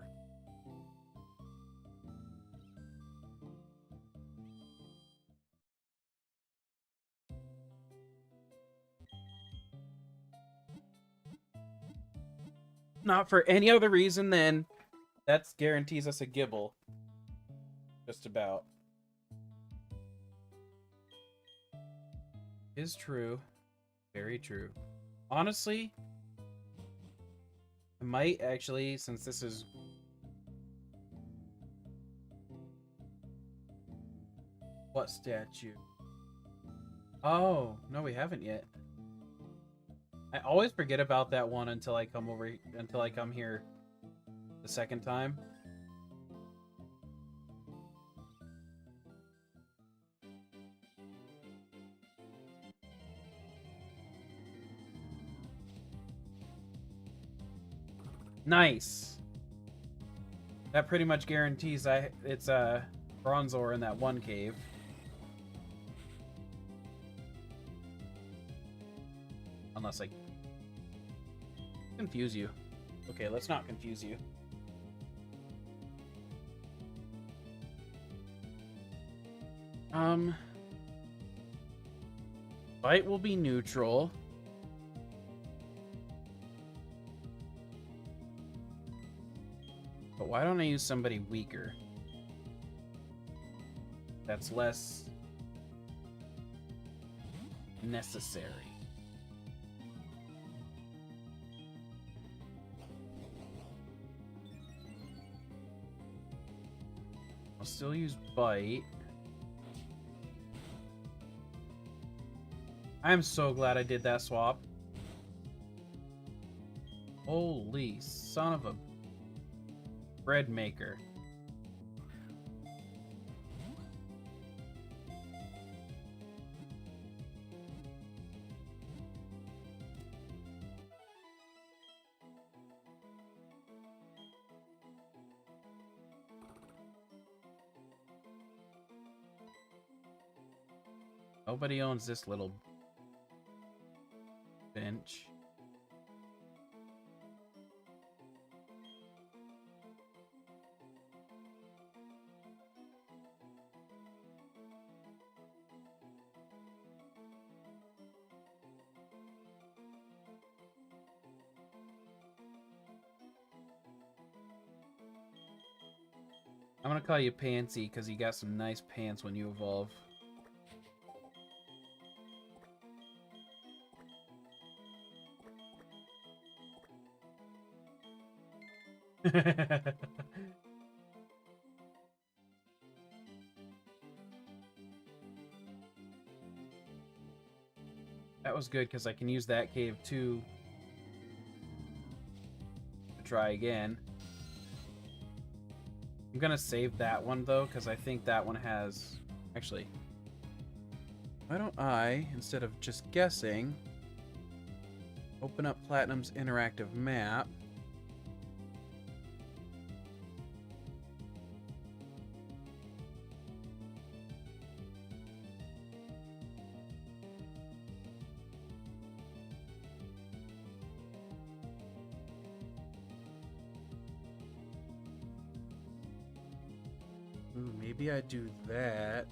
Not for any other reason than that guarantees us a Gibble. Just about. Is true. Very true. Honestly, I might actually, since this is... What statue? Oh, no, we haven't yet. I always forget about that one until I come here the second time. Nice. That pretty much guarantees it's a Bronzor in that one cave. Unless I confuse you. Okay, let's not confuse you. Bite will be neutral. But why don't I use somebody weaker? That's less necessary. I'll still use Bite. I'm so glad I did that swap. Holy son of a bread maker. Nobody owns this little bench. I'm gonna call you Pansy because you got some nice pants when you evolve. That was good because I can use that cave too to try again. I'm gonna save that one though because I think that one has... Actually, why don't I, instead of just guessing, open up Platinum's interactive map. Ooh, maybe I do that.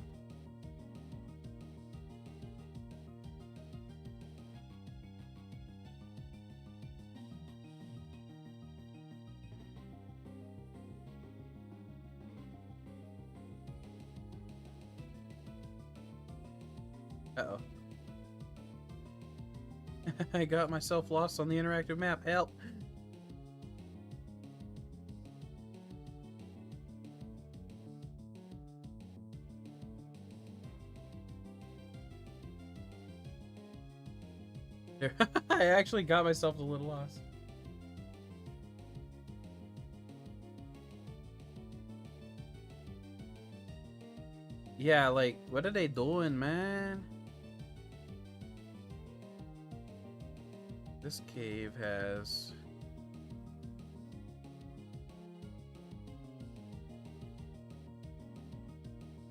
Uh-oh. I got myself lost on the interactive map. Help! I actually got myself a little lost. Yeah, like, what are they doing, man? This cave has...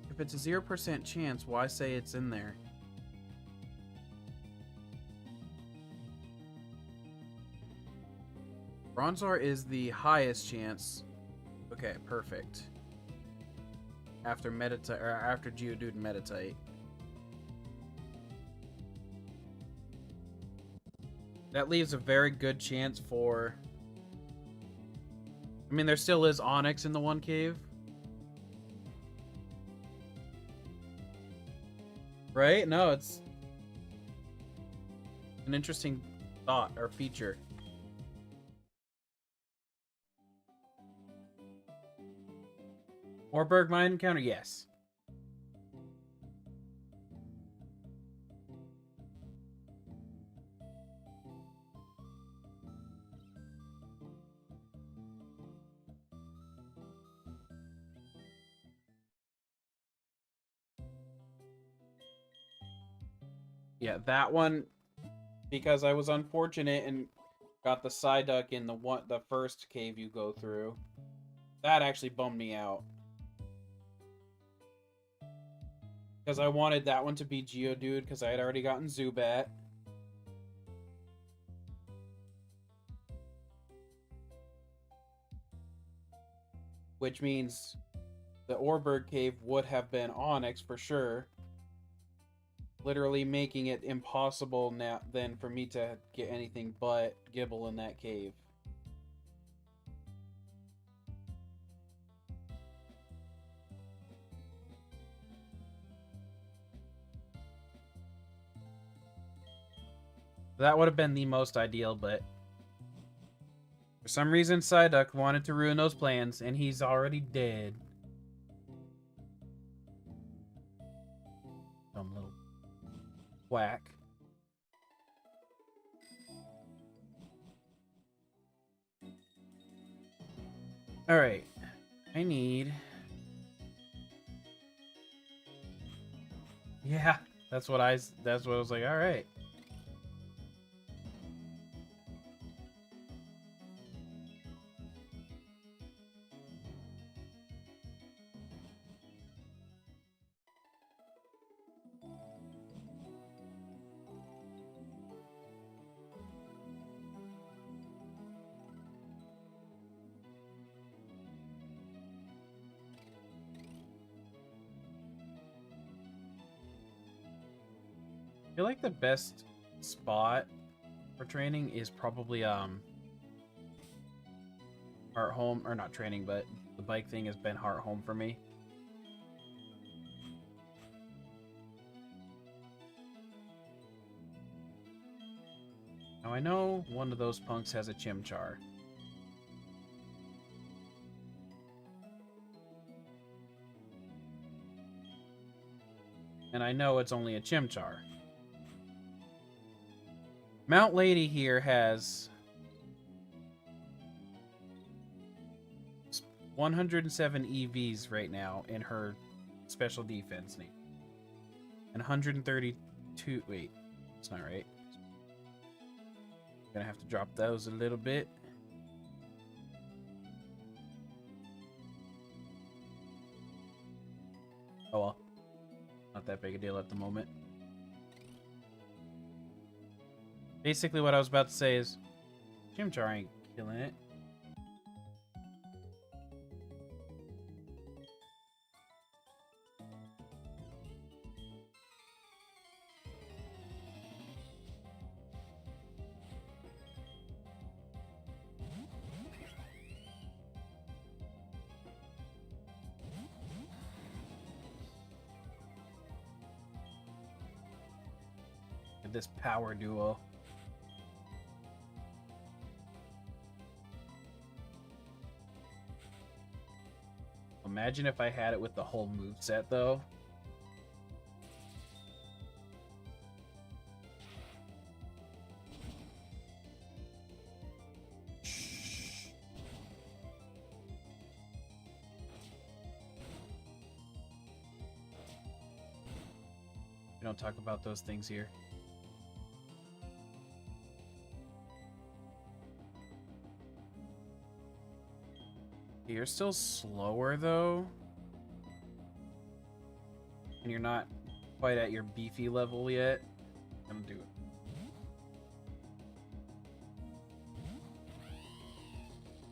If it's a 0% chance, why say it's in there? Bronzor is the highest chance. Okay, perfect. After Meditite, or after Geodude and Meditite. That leaves a very good chance for... I mean, there still is Onyx in the one cave. Right? No, it's an interesting thought or feature. Orberg mine encounter? Yes. Yeah, that one, because I was unfortunate and got the Psyduck in the first cave you go through. That actually bummed me out. Because I wanted that one to be Geodude, because I had already gotten Zubat. Which means the Orberg cave would have been Onyx for sure. Literally making it impossible now then for me to get anything but Gibble in that cave. That would have been the most ideal, but for some reason Psyduck wanted to ruin those plans, and he's already dead. Dumb little whack. Alright. I need... Yeah, that's what I was like, alright. I feel like the best spot for training is probably Heart Home, or not training, but the bike thing has been Heart Home for me. Now I know one of those punks has a Chimchar. And I know it's only a Chimchar. Mount Lady here has 107 EVs right now in her special defense need. And 132... Wait, that's not right. Gonna have to drop those a little bit. Oh well. Not that big a deal at the moment. Basically what I was about to say is Chimchar ain't killing it. This power duo. Imagine if I had it with the whole moveset though. We don't talk about those things here. You're still slower though, and you're not quite at your beefy level yet. I'm gonna do it.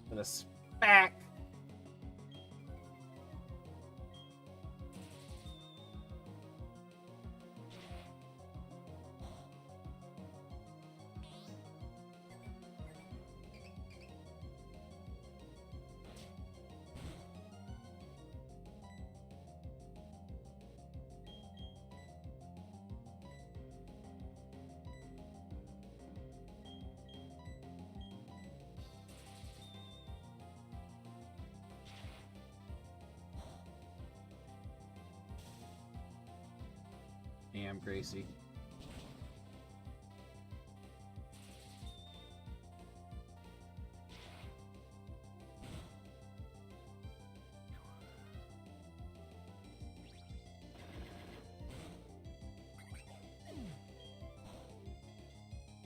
For the spack. Damn, Gracie.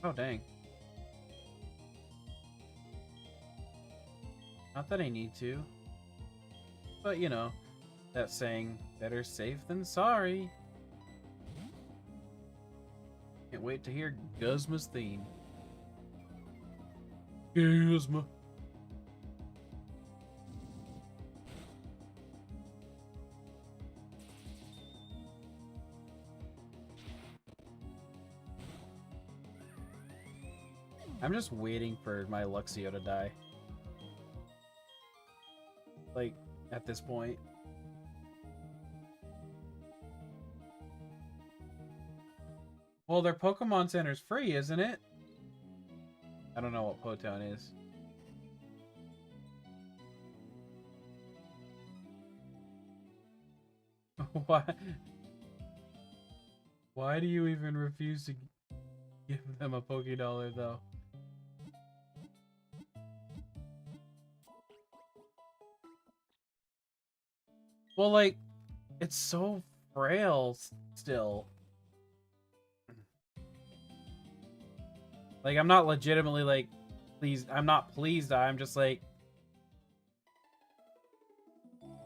Oh, dang. Not that I need to. But, you know, that saying, better safe than sorry. Can't wait to hear Guzma's theme. Guzma. I'm just waiting for my Luxio to die. Like, at this point. Well, their Pokemon Center's free, isn't it? I don't know what Potown is. Why? Why do you even refuse to give them a Pokédollar, though? Well, like, it's so frail still. Like, I'm not legitimately, like, pleased. I'm not pleased. I'm just like...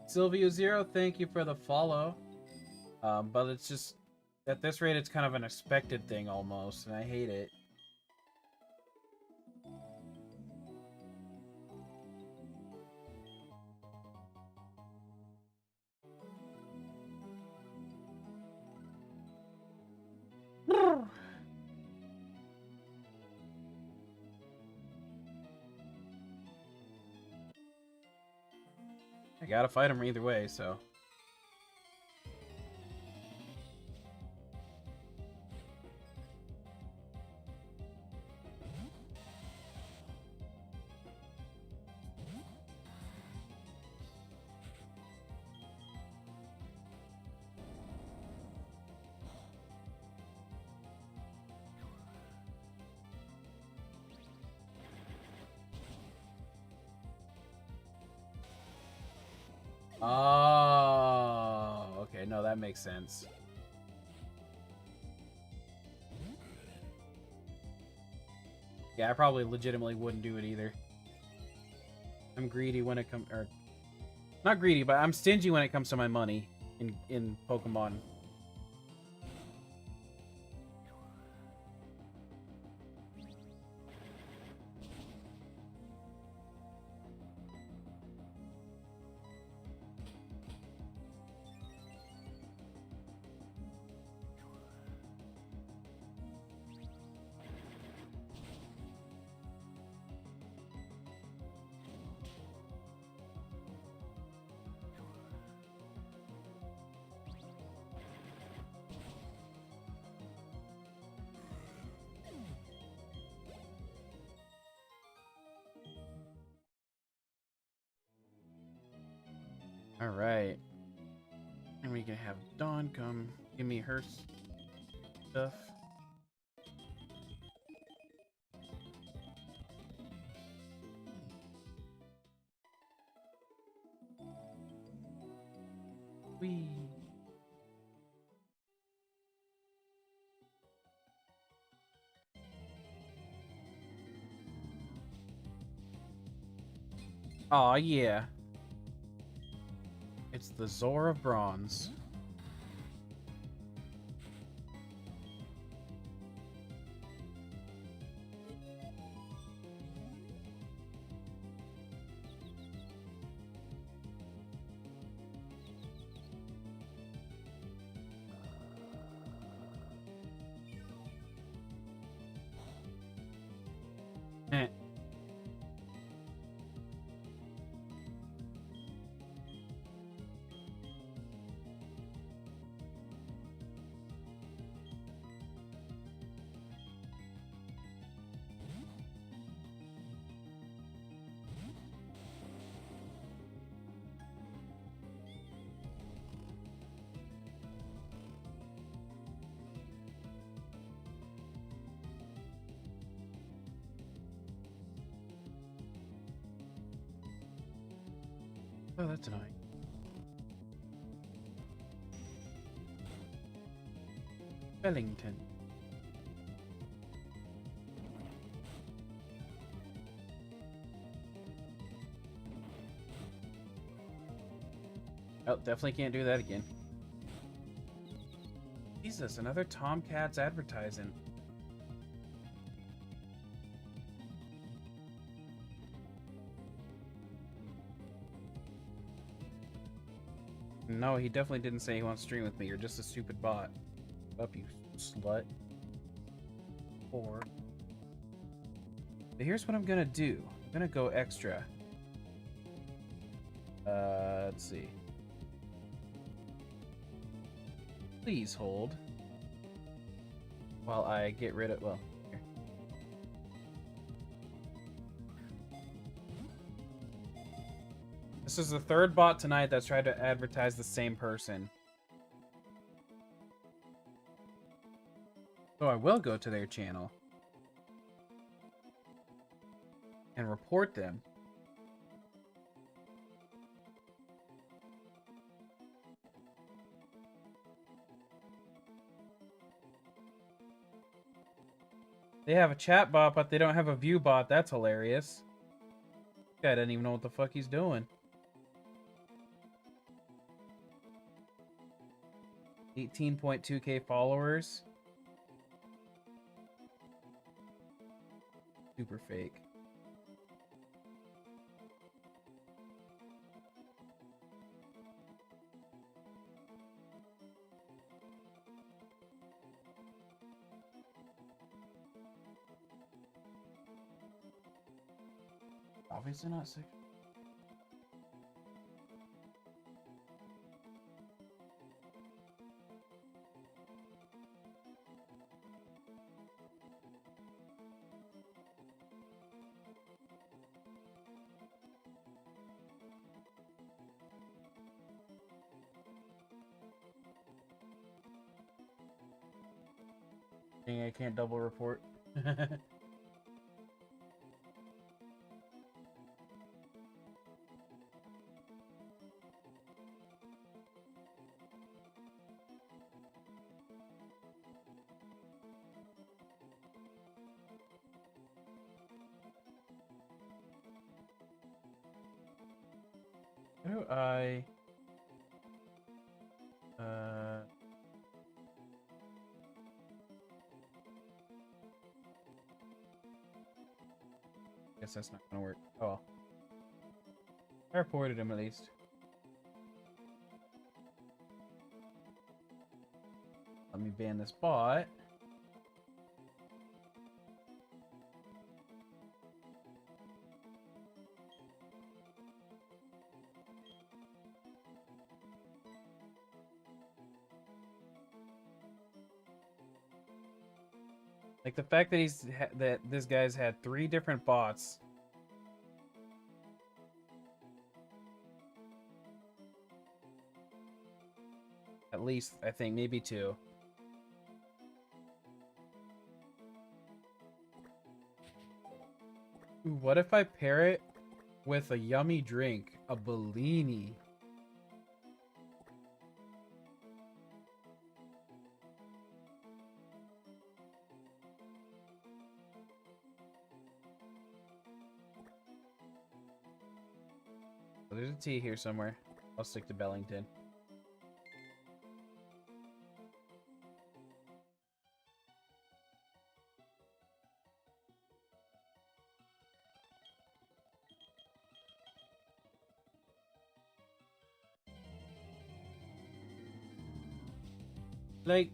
Sylvia Zero, thank you for the follow. But it's just... At this rate, it's kind of an expected thing, almost. And I hate it. I gotta fight him either way, so. Oh, okay. No, that makes sense. Yeah, I probably legitimately wouldn't do it either. I'm greedy when it comes, or not greedy, but I'm stingy when it comes to my money in Pokemon. All right. And we can have Dawn come give me her stuff. Whee. Aw, yeah. It's the Zor of Bronze. Eh. Oh, that's annoying. Bellington. Oh, definitely can't do that again. Jesus, another Tomcats advertising. No, he definitely didn't say he wants to stream with me. You're just a stupid bot. Up, you slut. Or... But here's what I'm gonna do. I'm gonna go extra. Let's see. Please hold. While I get rid of... Well, here. This is the third bot tonight that's tried to advertise the same person. So I will go to their channel. And report them. They have a chat bot, but they don't have a view bot. That's hilarious. This guy doesn't even know what the fuck he's doing. 18.2k followers. Super fake. Obviously not sick. Dang, I can't double report. How do I... Guess that's not gonna work. Oh well. I reported him at least. Let me ban this bot. Like the fact that that this guy's had 3 different bots. At least, I think, maybe 2. Ooh, what if I pair it with a yummy drink, a Bellini? There's a T here somewhere. I'll stick to Bellington. Like,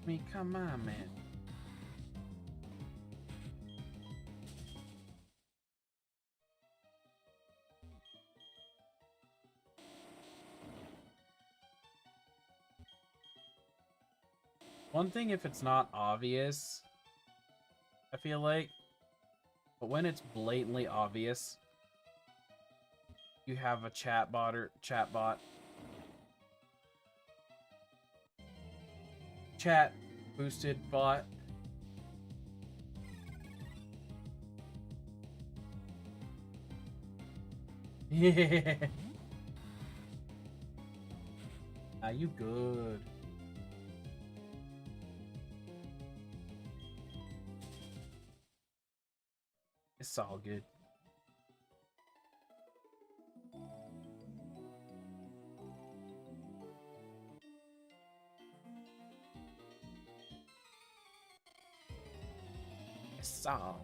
I mean, come on, man. One thing if it's not obvious, I feel like, but when it's blatantly obvious, you have a chatbot or chatbot. Chat boosted bot. Yeah. Are you good? It's all good. It's all.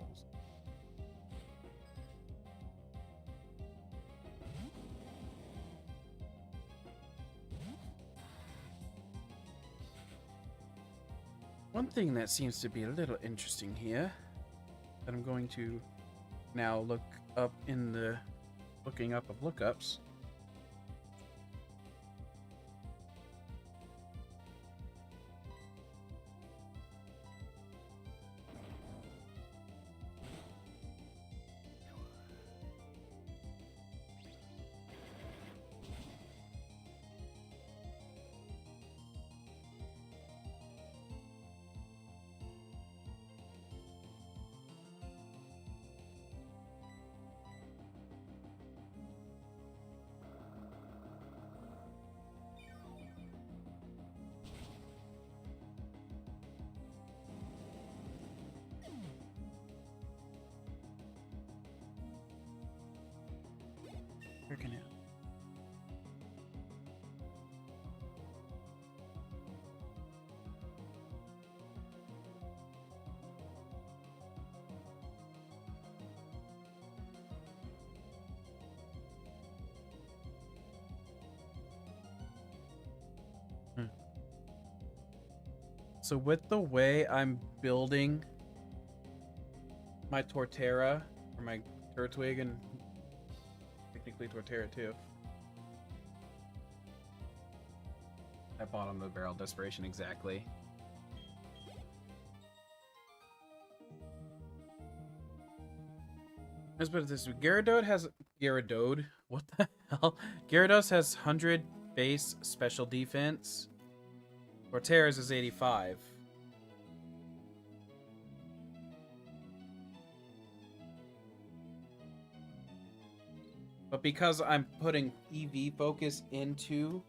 One thing that seems to be a little interesting here that I'm going to now look up in the looking up of lookups. Freaking out. So with the way I'm building my Torterra, or my Turtwig, and technically Torterra too. That bottom of the barrel desperation exactly. Let's put it this way. Gyarados, what the hell? Gyarados has 100 base special defense Torterra's is 85. But because I'm putting EV focus into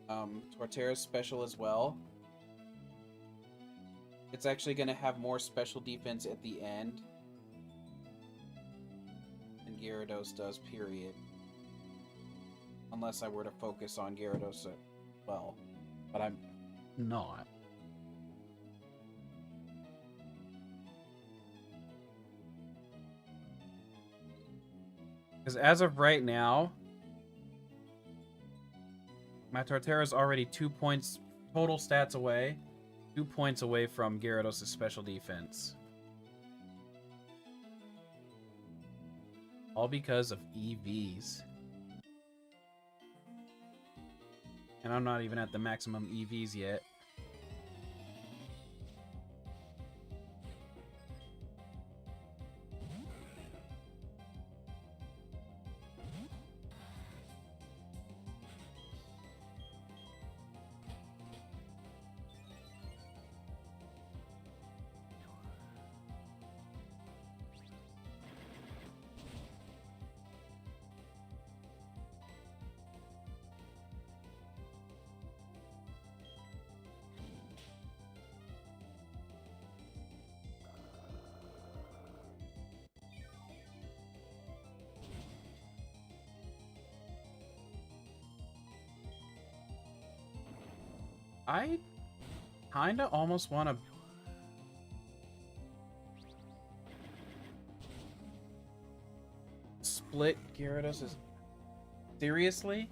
Torterra's special as well, it's actually going to have more special defense at the end than Gyarados does, period. Unless I were to focus on Gyarados as well. But I'm not. Because as of right now, my Torterra is already 2 points total stats away. 2 points away from Gyarados' special defense. All because of EVs. And I'm not even at the maximum EVs yet. I kinda almost want to split Gyarados. Seriously?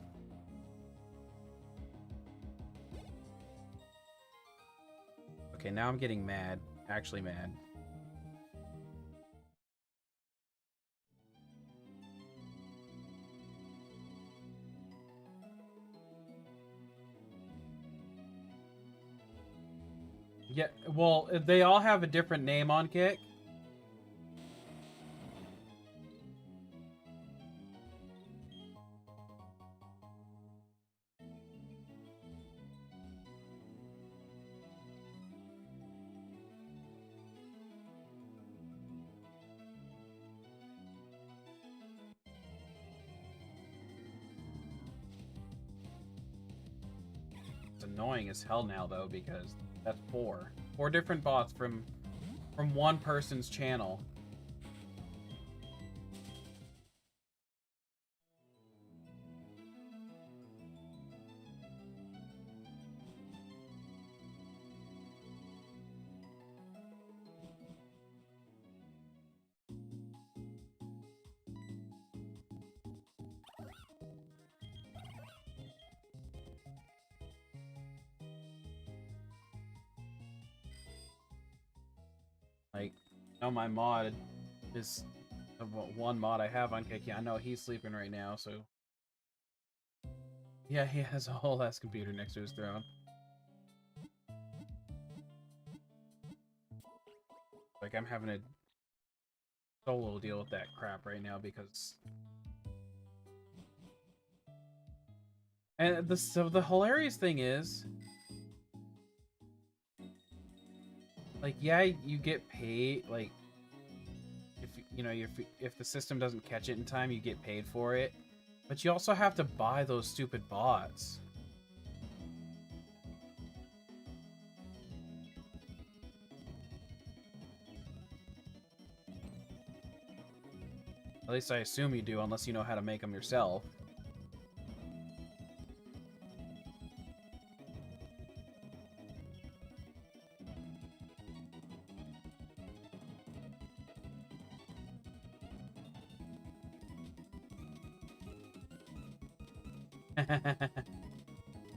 Okay, now I'm getting mad. Actually mad. Yeah, well, they all have a different name on Kick. It's annoying as hell now, though, because that's four different bots from one person's channel. Like, now my mod is the one mod I have on Kiki. I know he's sleeping right now, so yeah, he has a whole ass computer next to his throne. Like, I'm having a solo deal with that crap right now because, and the hilarious thing is, like, yeah, you get paid, like, if you know, if the system doesn't catch it in time, you get paid for it, but you also have to buy those stupid bots. At least I assume you do, unless you know how to make them yourself.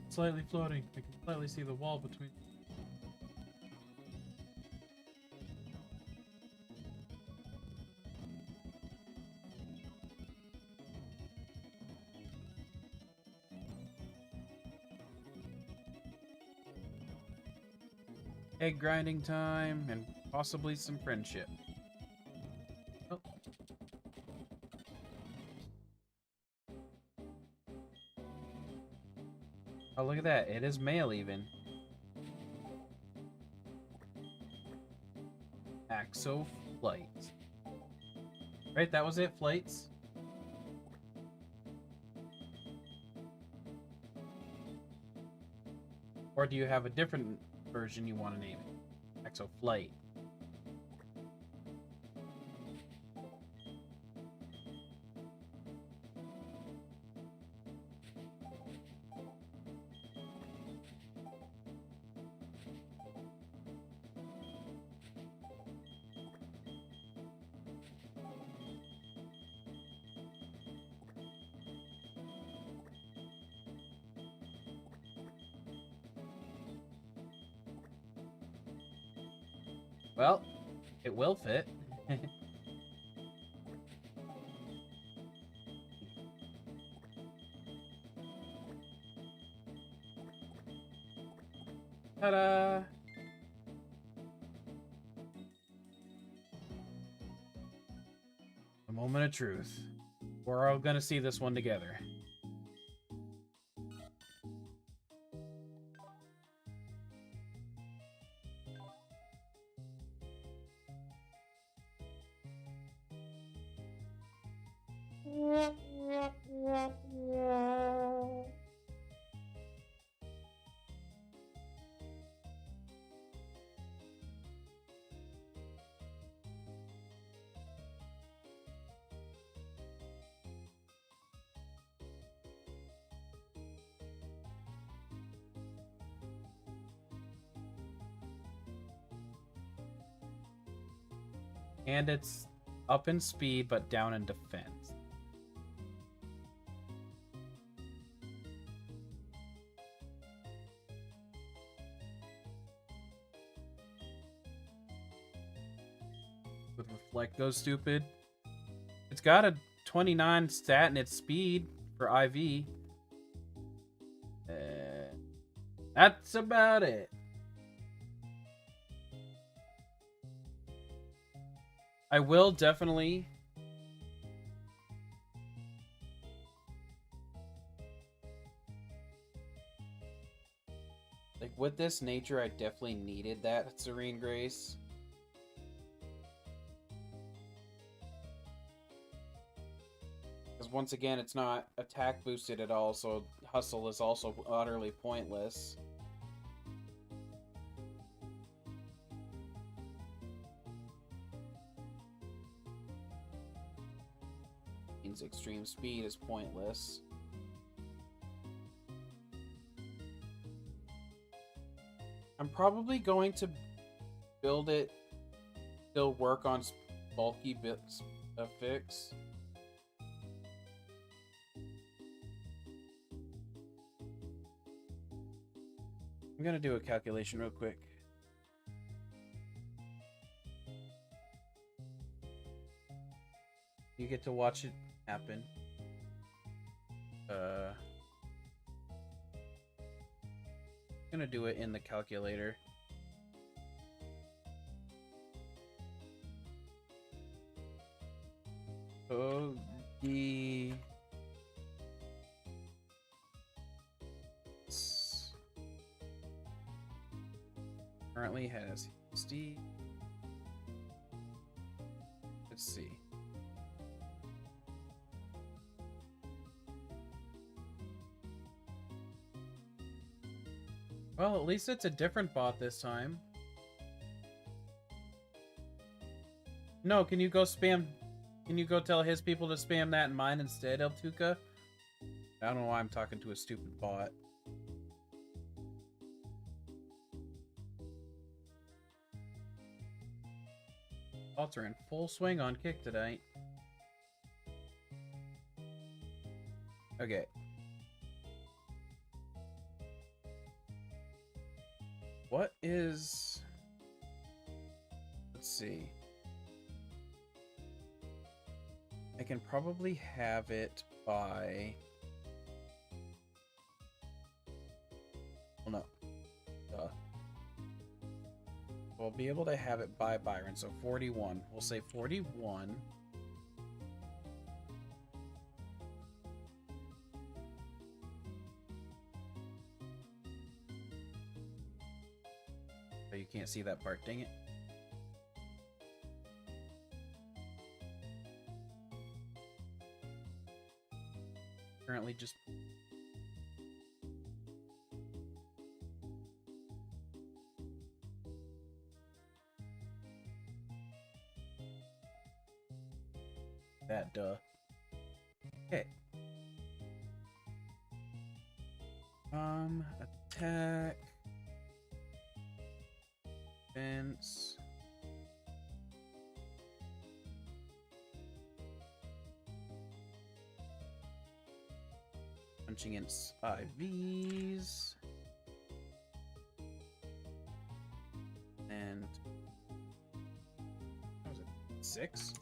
Slightly floating. I can slightly see the wall between. Egg grinding time and possibly some friendship. Oh. at that. It is male even. Axo flight. Right, that was it, flights. Or do you have a different version you want to name it? Axo flight. Well, it will fit. Ta-da! A moment of truth. We're all gonna see this one together. And it's up in speed, but down in defense. With Reflect goes stupid. It's got a 29 stat in its speed for IV. That's about it. I will definitely like with this nature, I definitely needed that Serene Grace. Because once again, it's not attack boosted at all, so Hustle is also utterly pointless. Extreme speed is pointless. I'm probably going to build it, still work on bulky bits of fix. I'm gonna do a calculation real quick. You get to watch it happen. I'm gonna do it in the calculator. Oh, the currently has Steve. Let's see. Well, at least it's a different bot this time. No, can you go spam... Can you go tell his people to spam that in mine instead, El Tuca? I don't know why I'm talking to a stupid bot. Bots are in full swing on Kick tonight. Okay. What is... Let's see. I can probably have it by... Well, no. We'll be able to have it by Byron, so 41. We'll say 41. can't see that part, dang it. Currently just... that, duh. Okay. Attack. Defense. Punching in IVs. And... what was it? 6?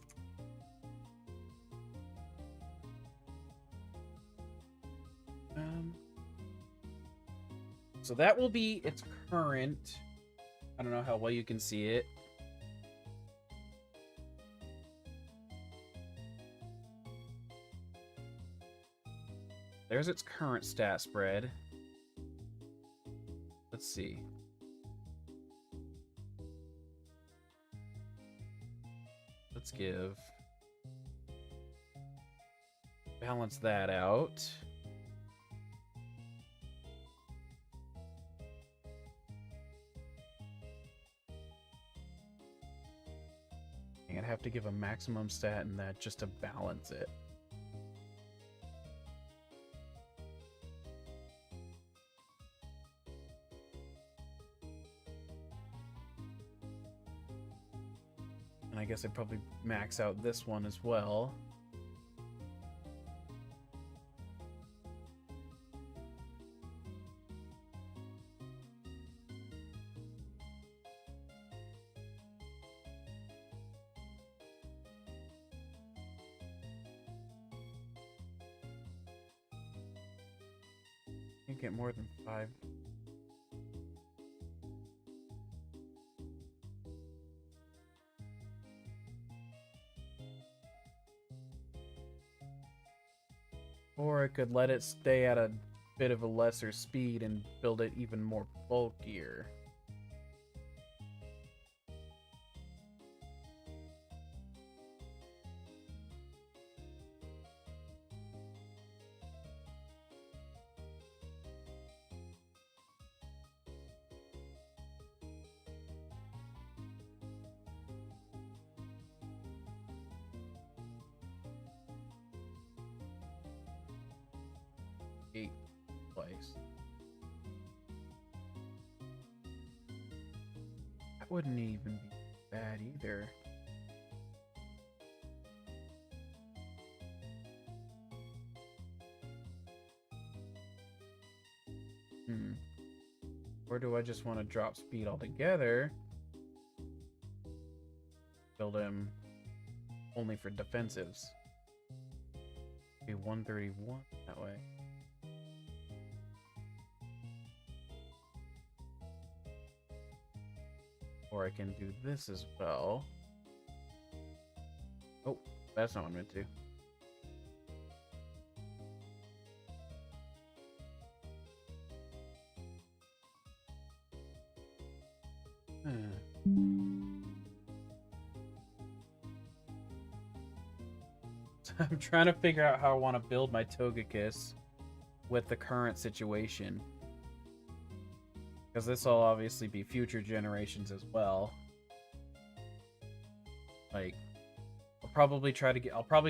So that will be its current. I don't know how well you can see it. There's its current stat spread. Let's see. Let's balance that out. I'd have to give a maximum stat in that just to balance it. And I guess I'd probably max out this one as well. Can't get more than 5. Or I could let it stay at a bit of a lesser speed and build it even more bulkier. Place. That wouldn't even be bad either. Or do I just want to drop speed altogether? Build him only for defensives. Be 131 that way. Or I can do this as well. Oh, that's not what I meant to. I'm trying to figure out how I want to build my Togekiss with the current situation. Because this will obviously be future generations as well. Like, I'll probably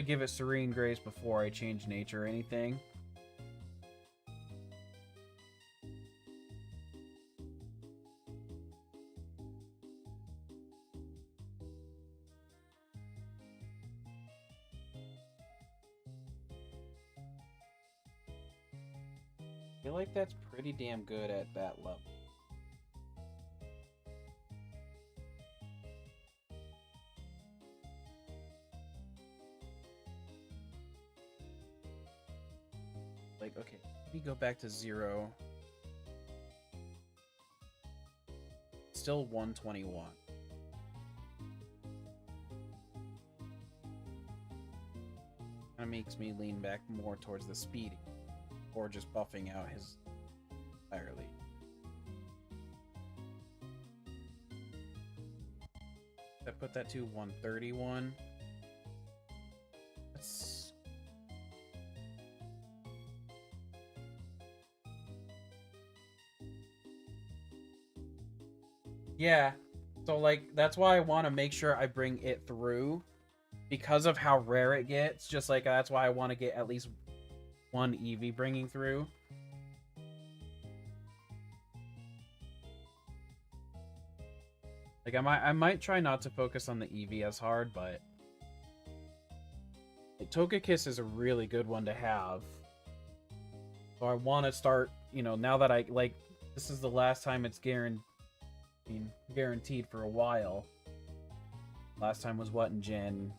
give it Serene Grace before I change nature or anything. I feel like that's pretty damn good at that level. Like, okay, let me go back to 0. Still 121. Kinda makes me lean back more towards the speed. Or just buffing out his entirely. put that to? 131. Let's... Yeah. So, like, that's why I want to make sure I bring it through. Because of how rare it gets. Just like, that's why I want to get at least one Eevee bringing through. Like, I might try not to focus on the Eevee as hard, but... Like, Togekiss is a really good one to have. So I want to start, you know, now that I, like, this is the last time it's guaranteed for a while. Last time was what, in Gen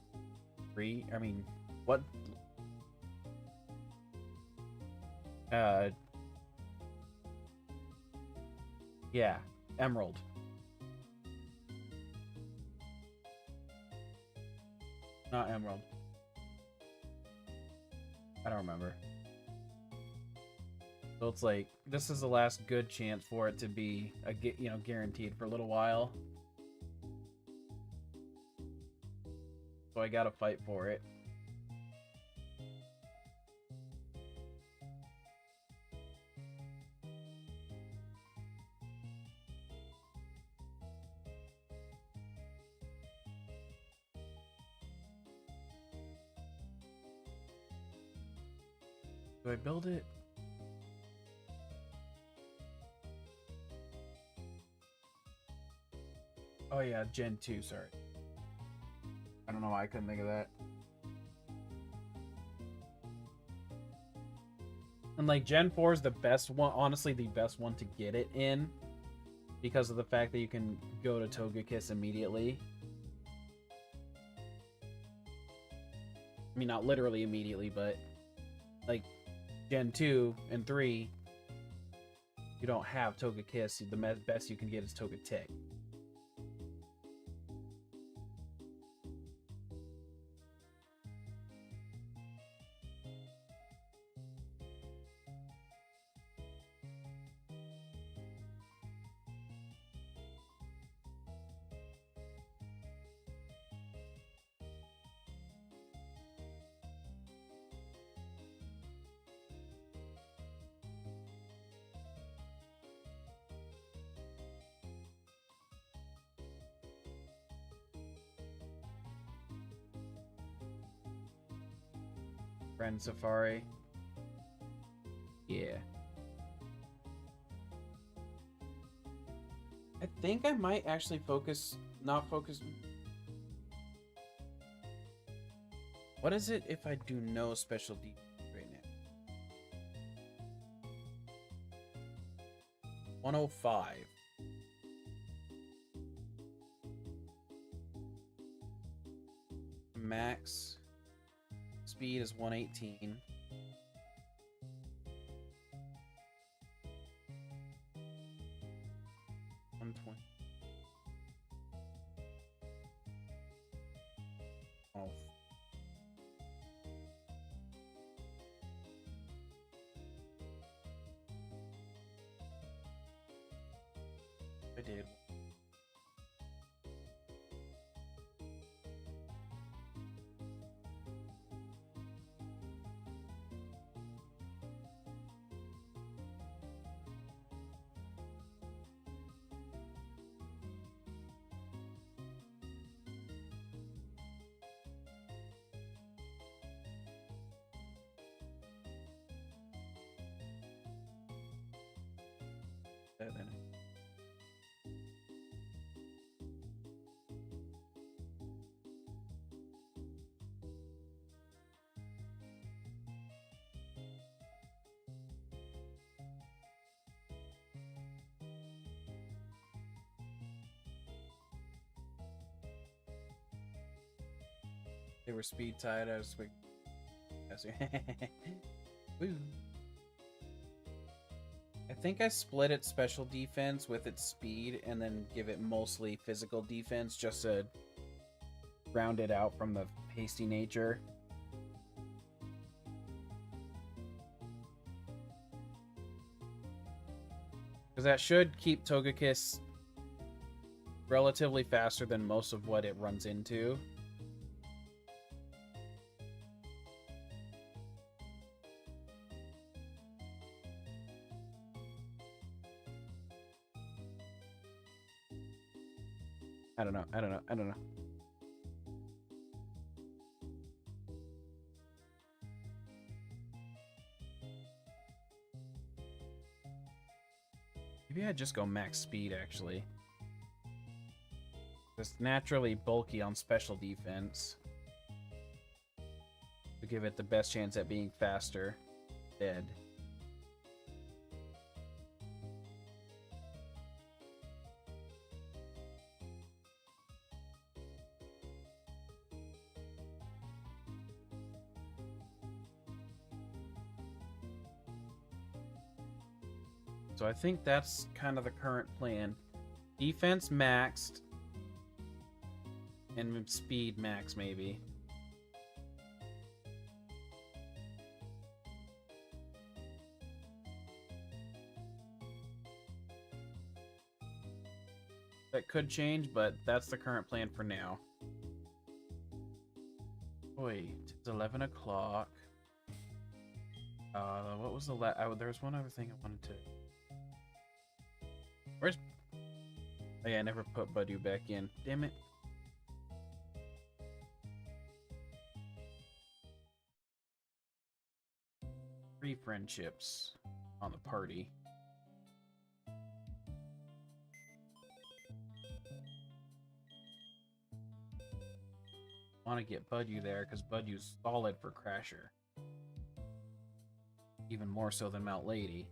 3? I mean, what? Yeah, Emerald. Not Emerald. I don't remember. So it's like, this is the last good chance for it to be, you know, guaranteed for a little while. So I gotta fight for it. Do I build it? Oh yeah, Gen 2, sorry. I don't know why I couldn't think of that. And like Gen 4 is the best one, honestly the best one to get it in. Because of the fact that you can go to Togekiss immediately. I mean, not literally immediately, but like Gen 2 and 3, you don't have Togekiss. The best you can get is Togetic. Friend Safari. Yeah. I think I might actually not focus. What is it if I do no special defense right now? 105. Max speed is 118. Oh. I did. That then. They were speed tied. I was like, woo. I think I split its special defense with its speed and then give it mostly physical defense just to round it out from the hasty nature. Because that should keep Togekiss relatively faster than most of what it runs into. I don't know. Maybe I'd just go max speed, actually. Just naturally bulky on special defense. To give it the best chance at being faster. Dead. So I think that's kind of the current plan. Defense maxed. And speed max, maybe. That could change, but that's the current plan for now. Wait, it's 11 o'clock. What was the there's one other thing I wanted to... Where's... Oh yeah, I never put Budu back in. Damn it. Three friendships on the party. Want to get Budu there because Budu's solid for Crasher. Even more so than Mount Lady.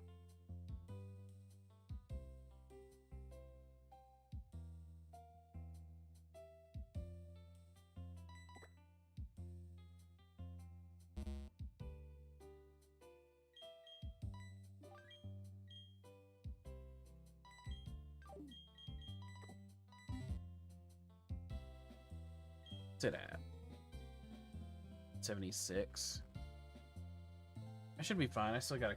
What's it at? 76. I should be fine. I still got a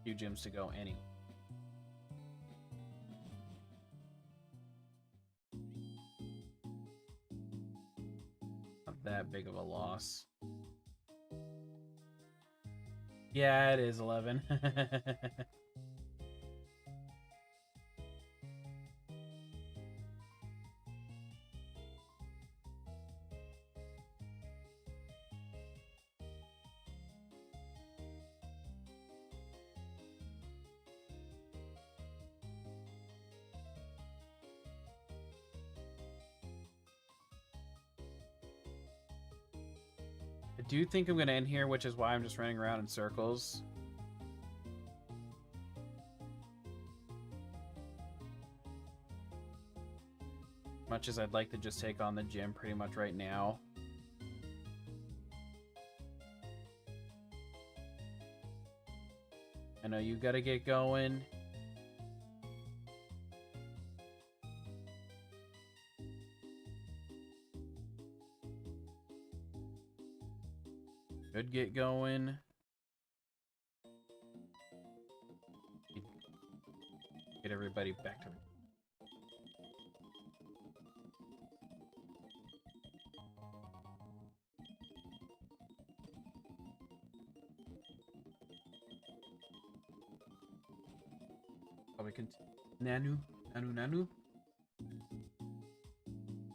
few gyms to go anyway. Not that big of a loss. Yeah, it is 11. I do think I'm going to end here, which is why I'm just running around in circles. Much as I'd like to just take on the gym pretty much right now. I know you got to get going. Could get going. Get everybody back to... Probably continue. Nanu.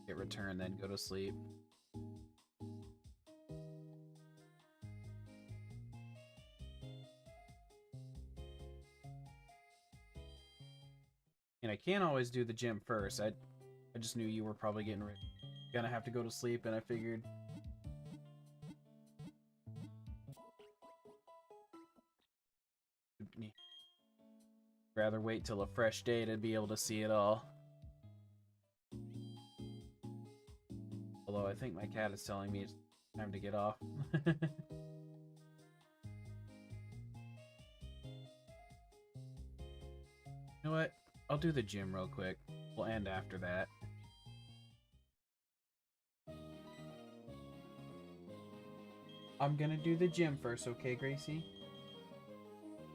Get return, then go to sleep. And I can't always do the gym first. I just knew you were probably gonna have to go to sleep, and I figured... rather wait till a fresh day to be able to see it all. Although I think my cat is telling me it's time to get off. You know what? I'll do the gym real quick. We'll end after that. I'm gonna do the gym first, okay, Gracie?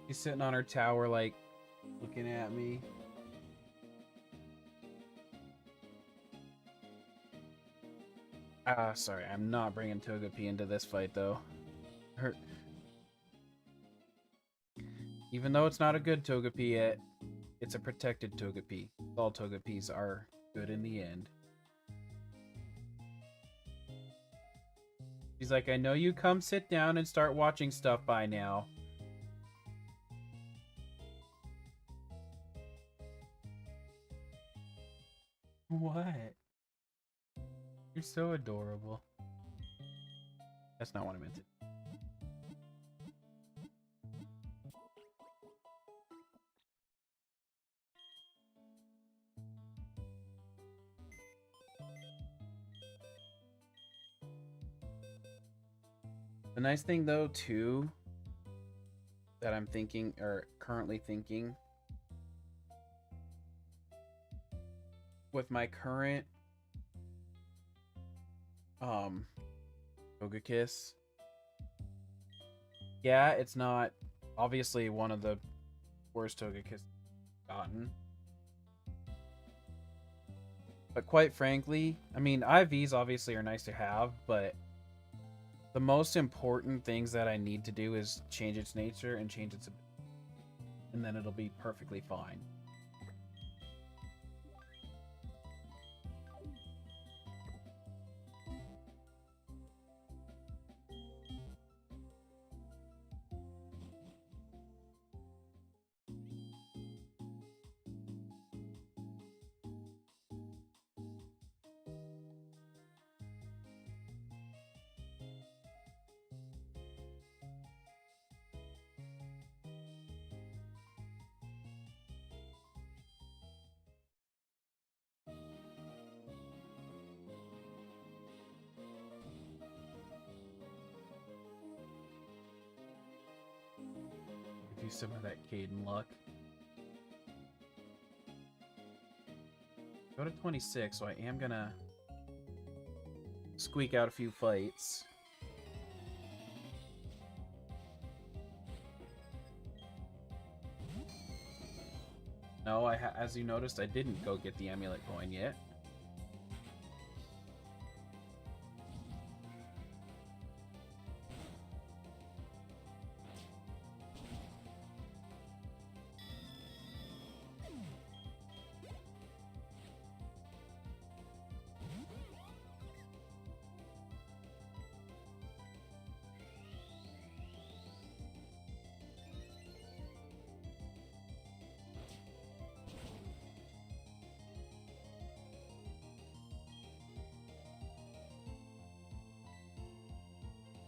She's sitting on her tower, like, looking at me. Sorry, I'm not bringing Togepi into this fight, though. Hurt. Even though it's not a good Togepi, it's a protected Togepi. All Togepis are good in the end. She's like, I know you come sit down and start watching stuff by now. What? You're so adorable. That's not what I meant to. The nice thing, though, too, that I'm thinking, or currently thinking, with my current, Togekiss, yeah, it's not, obviously, one of the worst Togekiss I've gotten. But quite frankly, I mean, IVs obviously are nice to have, but the most important things that I need to do is change its nature and change its ability, and then it'll be perfectly fine. Do some of that Genlocke. Go to 26, so I am gonna squeak out a few fights. No, as you noticed, I didn't go get the amulet coin yet.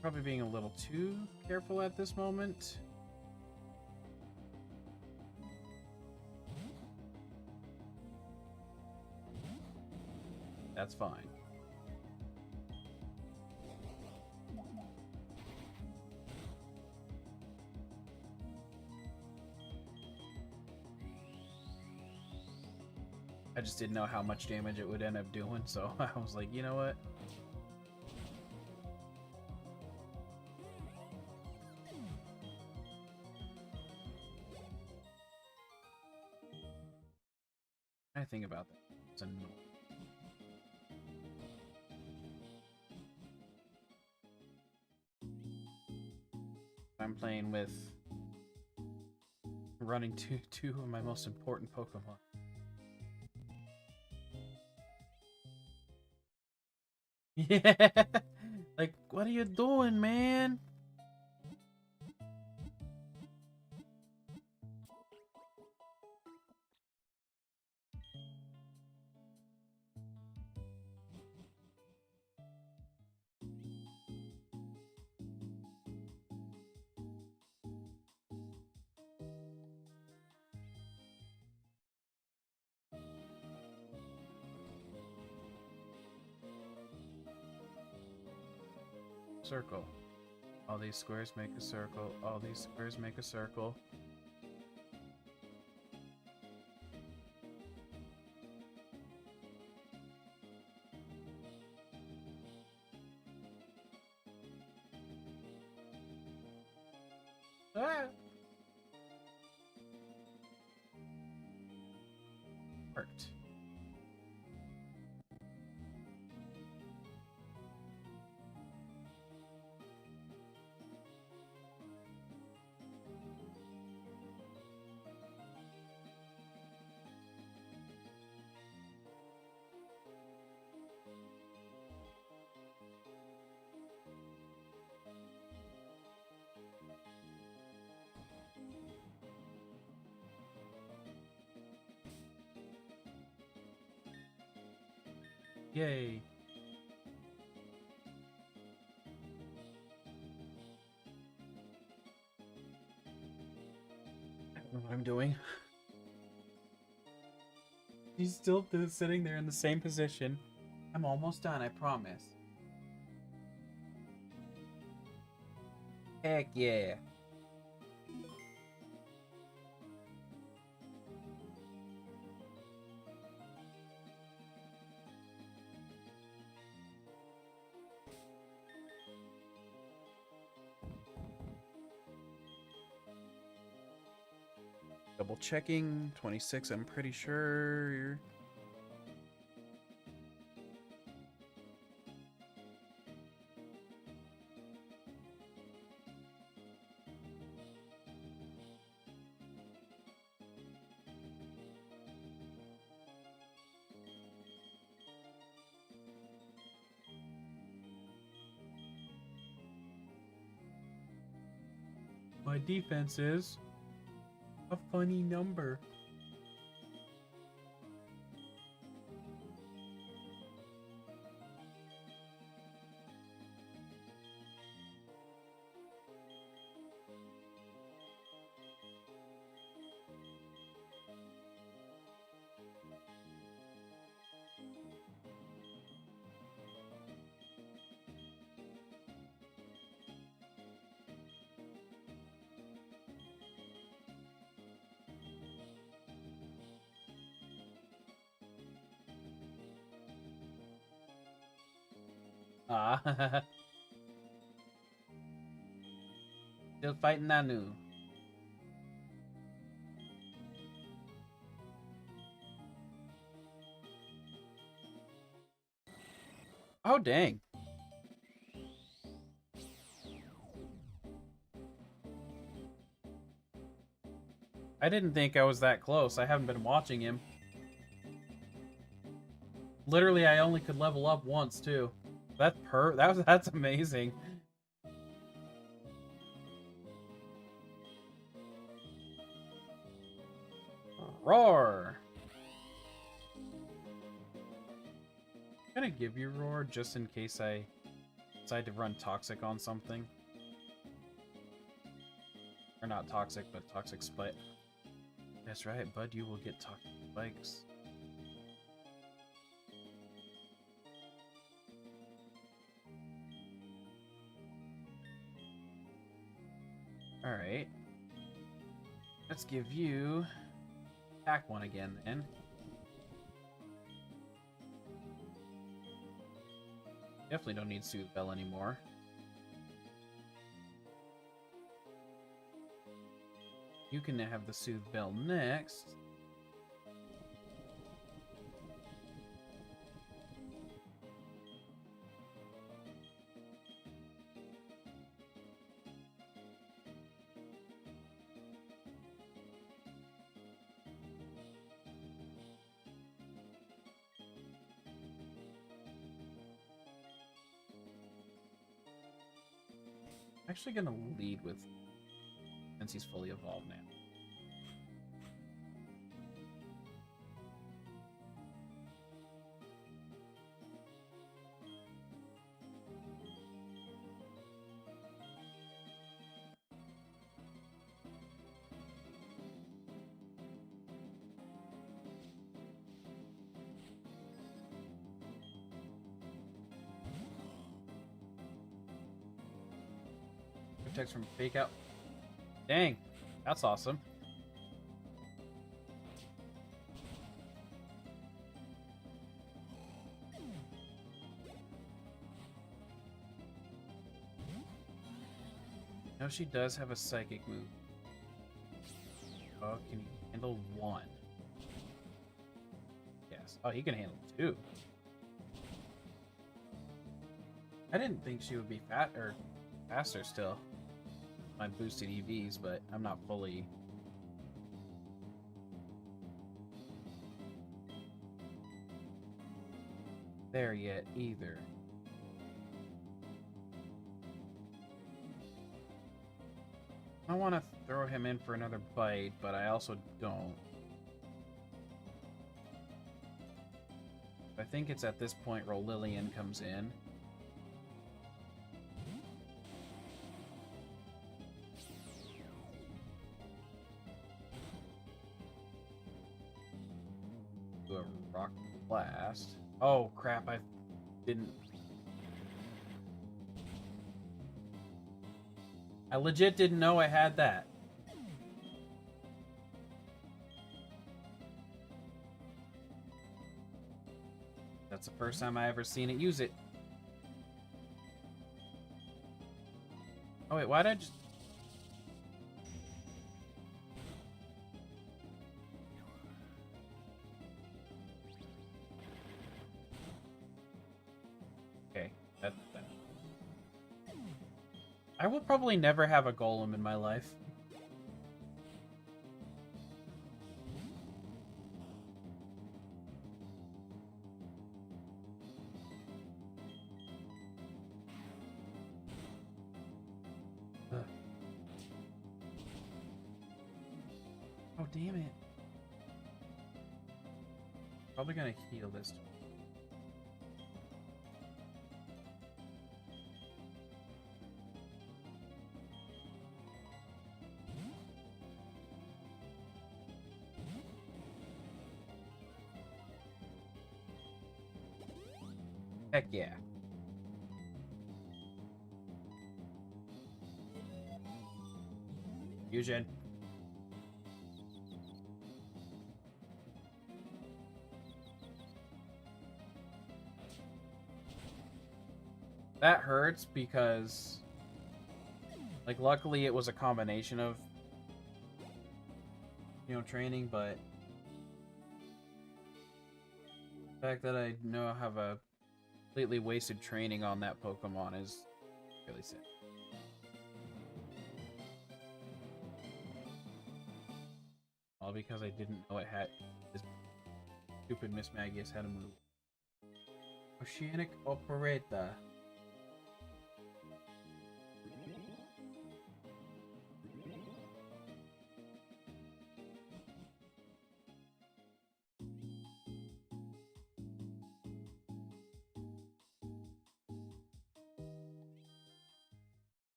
Probably being a little too careful at this moment. That's fine. I just didn't know how much damage it would end up doing, so I was like, you know what? I think about that. It's annoying. I'm playing with running two of my most important Pokemon. Yeah, like, what are you doing, man? Circle. All these squares make a circle. All these squares make a circle. Ah! Worked. Yay. I don't know what I'm doing. He's still sitting there in the same position. I'm almost done, I promise. Heck yeah. Double checking. 26, I'm pretty sure. My defense is a funny number. Ah. Still fighting Nanu. Oh, dang. I didn't think I was that close. I haven't been watching him. Literally, I only could level up once, too. That's amazing. Roar! I'm gonna give you Roar just in case I decide to run Toxic on something. Or not Toxic, but Toxic Spike. That's right, bud, you will get Toxic Spikes. Alright. Let's give you attack one again then. Definitely don't need Soothe Bell anymore. You can have the Soothe Bell next. Actually gonna lead with, since he's fully evolved now. Protects from fake out. Dang, that's awesome. No, she does have a psychic move. Oh, can you handle one? Yes. Oh, he can handle two. I didn't think she would be faster still. My boosted EVs, but I'm not fully there yet either. I want to throw him in for another bite, but I also don't. I think it's at this point where Lillian comes in. Do a rock blast. Oh crap, I didn't. I legit didn't know I had that. That's the first time I ever seen it use it. Oh wait, why did I just... Okay, that. I will probably never have a golem in my life. Oh, damn it. Probably gonna heal this. Heck yeah. Fusion. That hurts because, like, luckily it was a combination of, you know, training, but the fact that I know I have a completely wasted training on that Pokemon is really sad. All because I didn't know it had this stupid Miss Magius had a move. Oceanic Operator.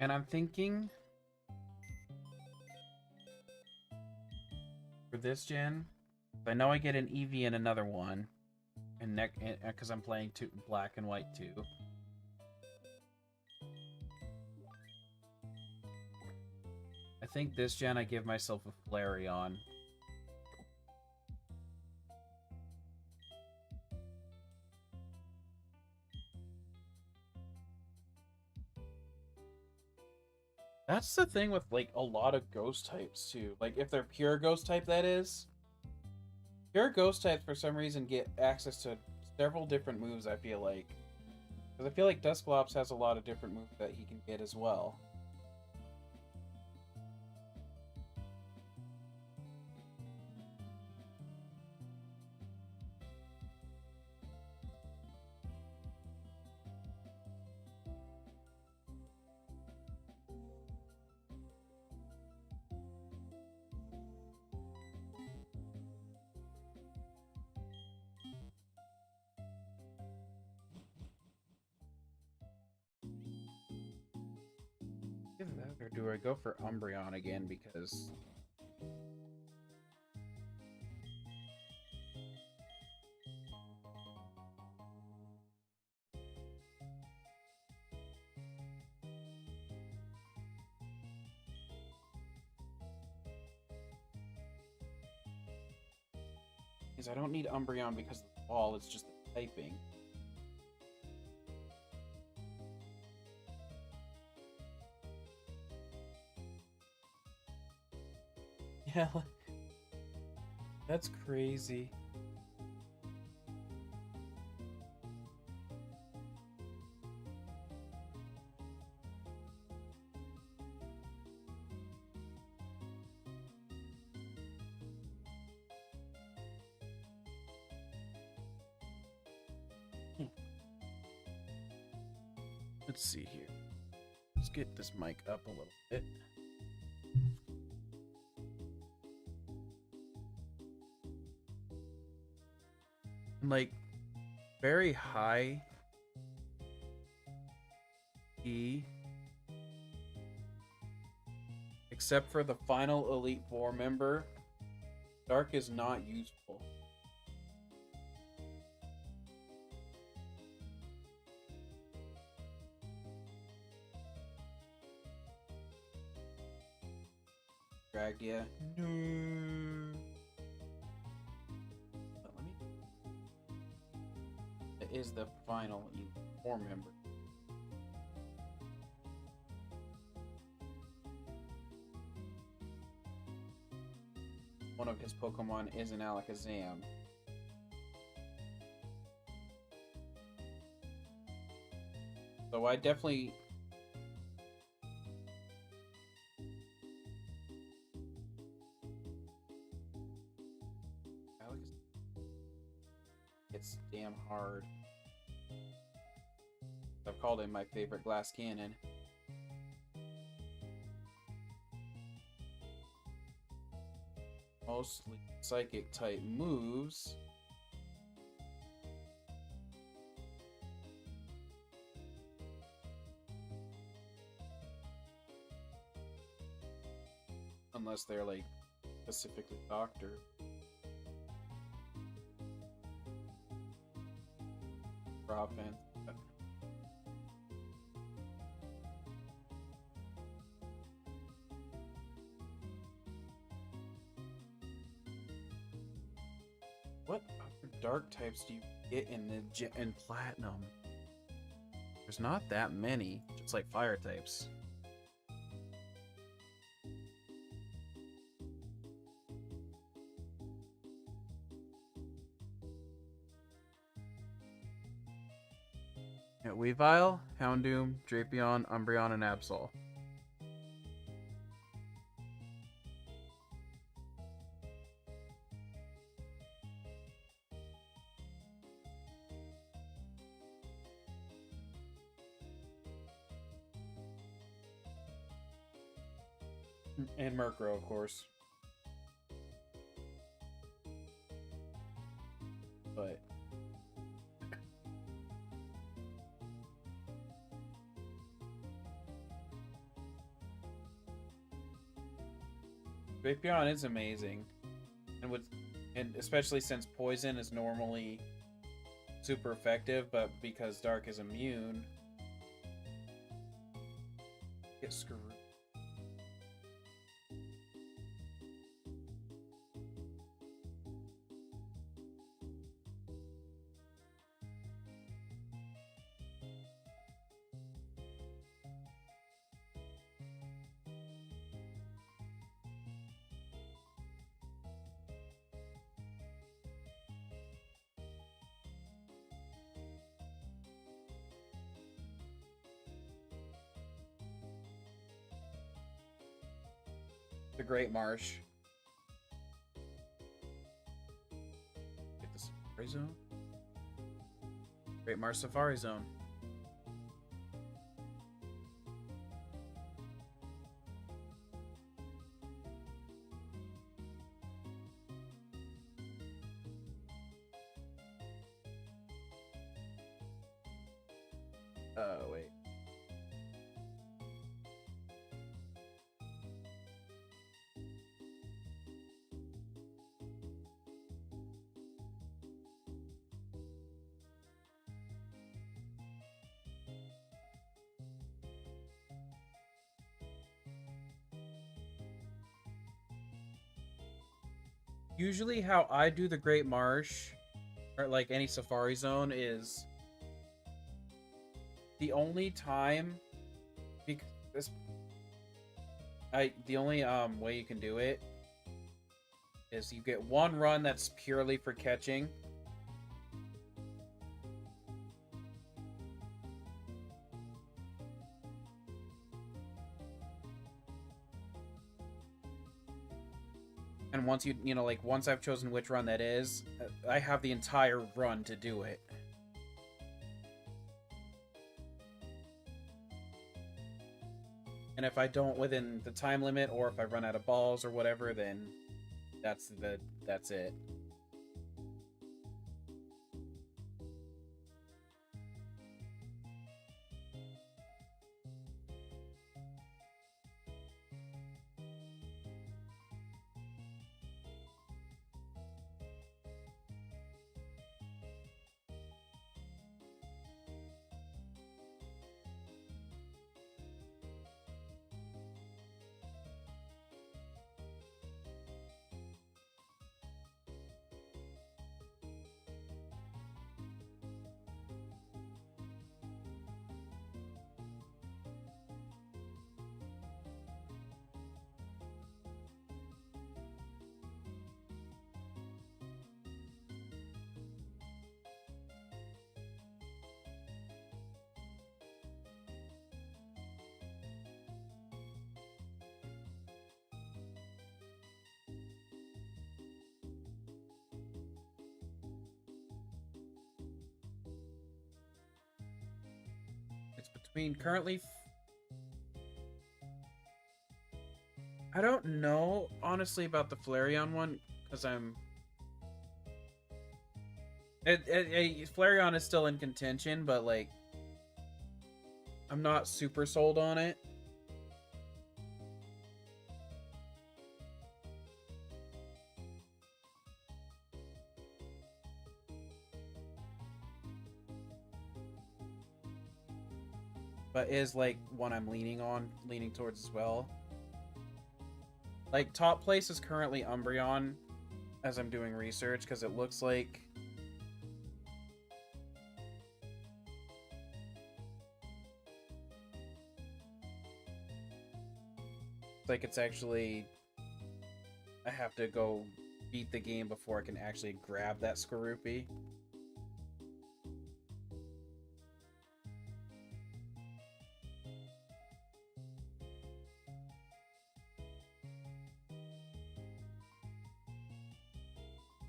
And I'm thinking for this gen, I know I get an Eevee in another one, and because I'm playing black and white too. I think this gen I give myself a Flareon. That's the thing with, like, a lot of ghost types, too. Like, if they're pure ghost type, that is. Pure ghost types, for some reason, get access to several different moves, I feel like. Because I feel like Dusclops has a lot of different moves that he can get as well. Either that, or do I go for Umbreon again because... Because I don't need Umbreon because of the ball, it's just the typing. Yeah, that's crazy. Let's see here. Let's get this mic up a little bit. like very high E, except for the final Elite Four member. Dark is not useful. Dragged ya. No. But let me. It is the final Elite Four member. One of his Pokemon is an Alakazam. So I definitely... It's damn hard. I've called him my favorite glass cannon. Mostly psychic type moves. Unless they're like specifically doctored. For offense. What other dark types do you get in the Platinum? There's not that many. It's like fire types. Yeah, Weavile, Houndoom, Drapion, Umbreon, and Absol. And Murkrow, of course. But... Drapion is amazing. And especially since Poison is normally super effective, but because Dark is immune, get screwed. The Great Marsh. Get the Safari Zone. Great Marsh Safari Zone. Wait. Usually how I do the Great Marsh, or like any Safari Zone, is the only time, because the only way you can do it is you get one run that's purely for catching. And once once I've chosen which run that is, I have the entire run to do it. And if I don't within the time limit, or if I run out of balls or whatever, then that's it. Between currently... I don't know, honestly, about the Flareon one, because I'm... Flareon is still in contention, but, like... I'm not super sold on it. But is, like, one I'm leaning towards as well. Like, top place is currently Umbreon, as I'm doing research, because it looks like... it's actually... I have to go beat the game before I can actually grab that Skorupi.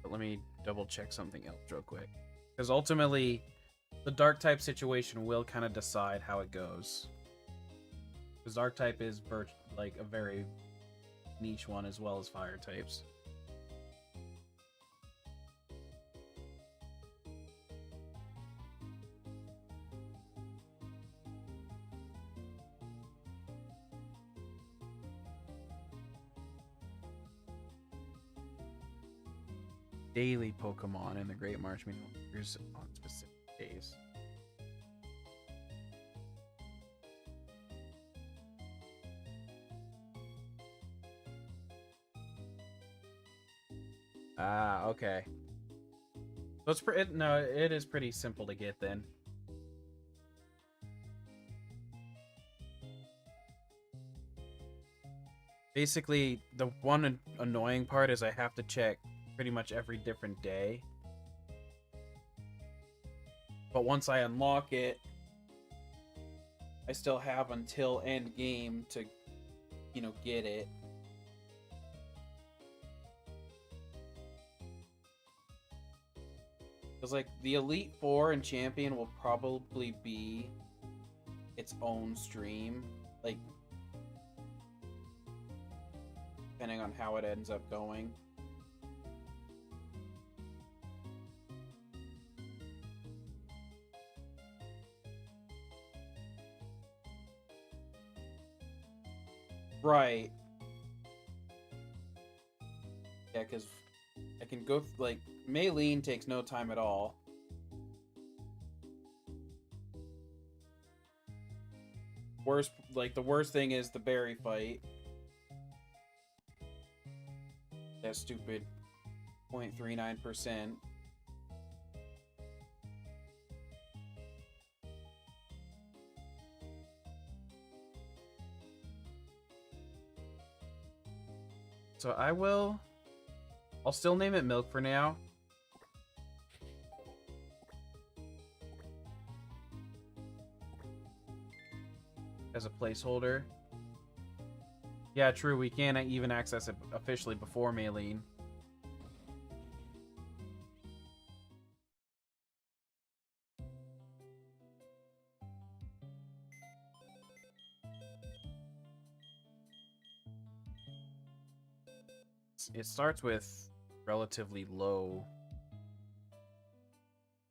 But let me double check something else real quick. Because ultimately, the dark type situation will kind of decide how it goes. Because dark type is like a very niche one as well as fire types. Daily Pokemon in the Great March appears on specific days. Ah, okay. So it's no, it is pretty simple to get then. Basically, the one annoying part is I have to check pretty much every different day. But once I unlock it, I still have until end game to, you know, get it. Because, like, the Elite Four and Champion will probably be its own stream. Like, depending on how it ends up going. Right. Yeah, because I can go, like, Maylene takes no time at all. The worst thing is the berry fight. That stupid 0.39%. So I'll still name it Milk for now. As a placeholder. Yeah, true, we can't even access it officially before Maylene. It starts with relatively low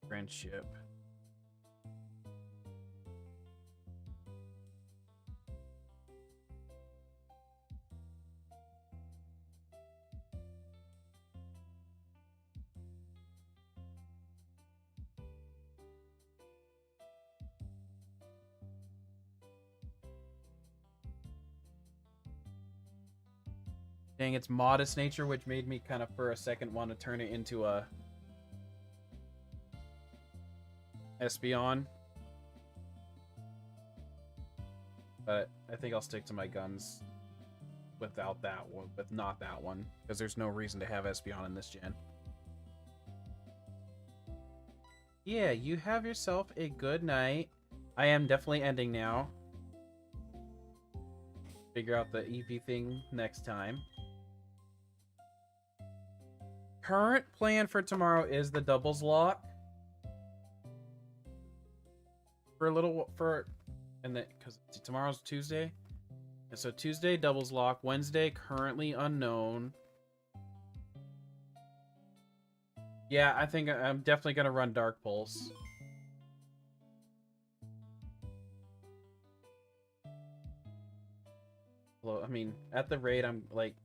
friendship. Dang, it's modest nature, which made me kind of for a second want to turn it into a Espeon. But I think I'll stick to my guns without that one, with not that one, because there's no reason to have Espeon in this gen. Yeah, you have yourself a good night. I am definitely ending now. Figure out the EP thing next time. Current plan for tomorrow is the doubles lock. For And then, because tomorrow's Tuesday. And so Tuesday, doubles lock. Wednesday, currently unknown. Yeah, I think I'm definitely going to run Dark Pulse. Well, I mean, at the rate I'm like,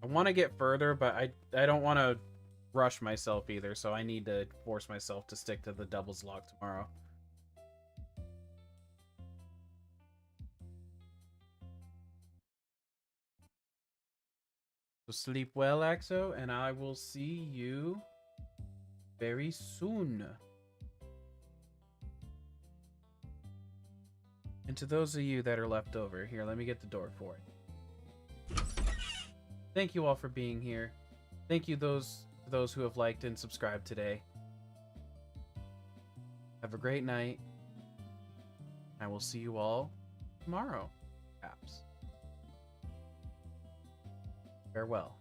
I want to get further, but I don't want to rush myself either, so I need to force myself to stick to the doubles lock tomorrow. So sleep well, Axo, and I will see you very soon. And to those of you that are left over, here, let me get the door for it. Thank you all for being here. Thank you those who have liked and subscribed today. Have a great night. I will see you all tomorrow, perhaps. Farewell.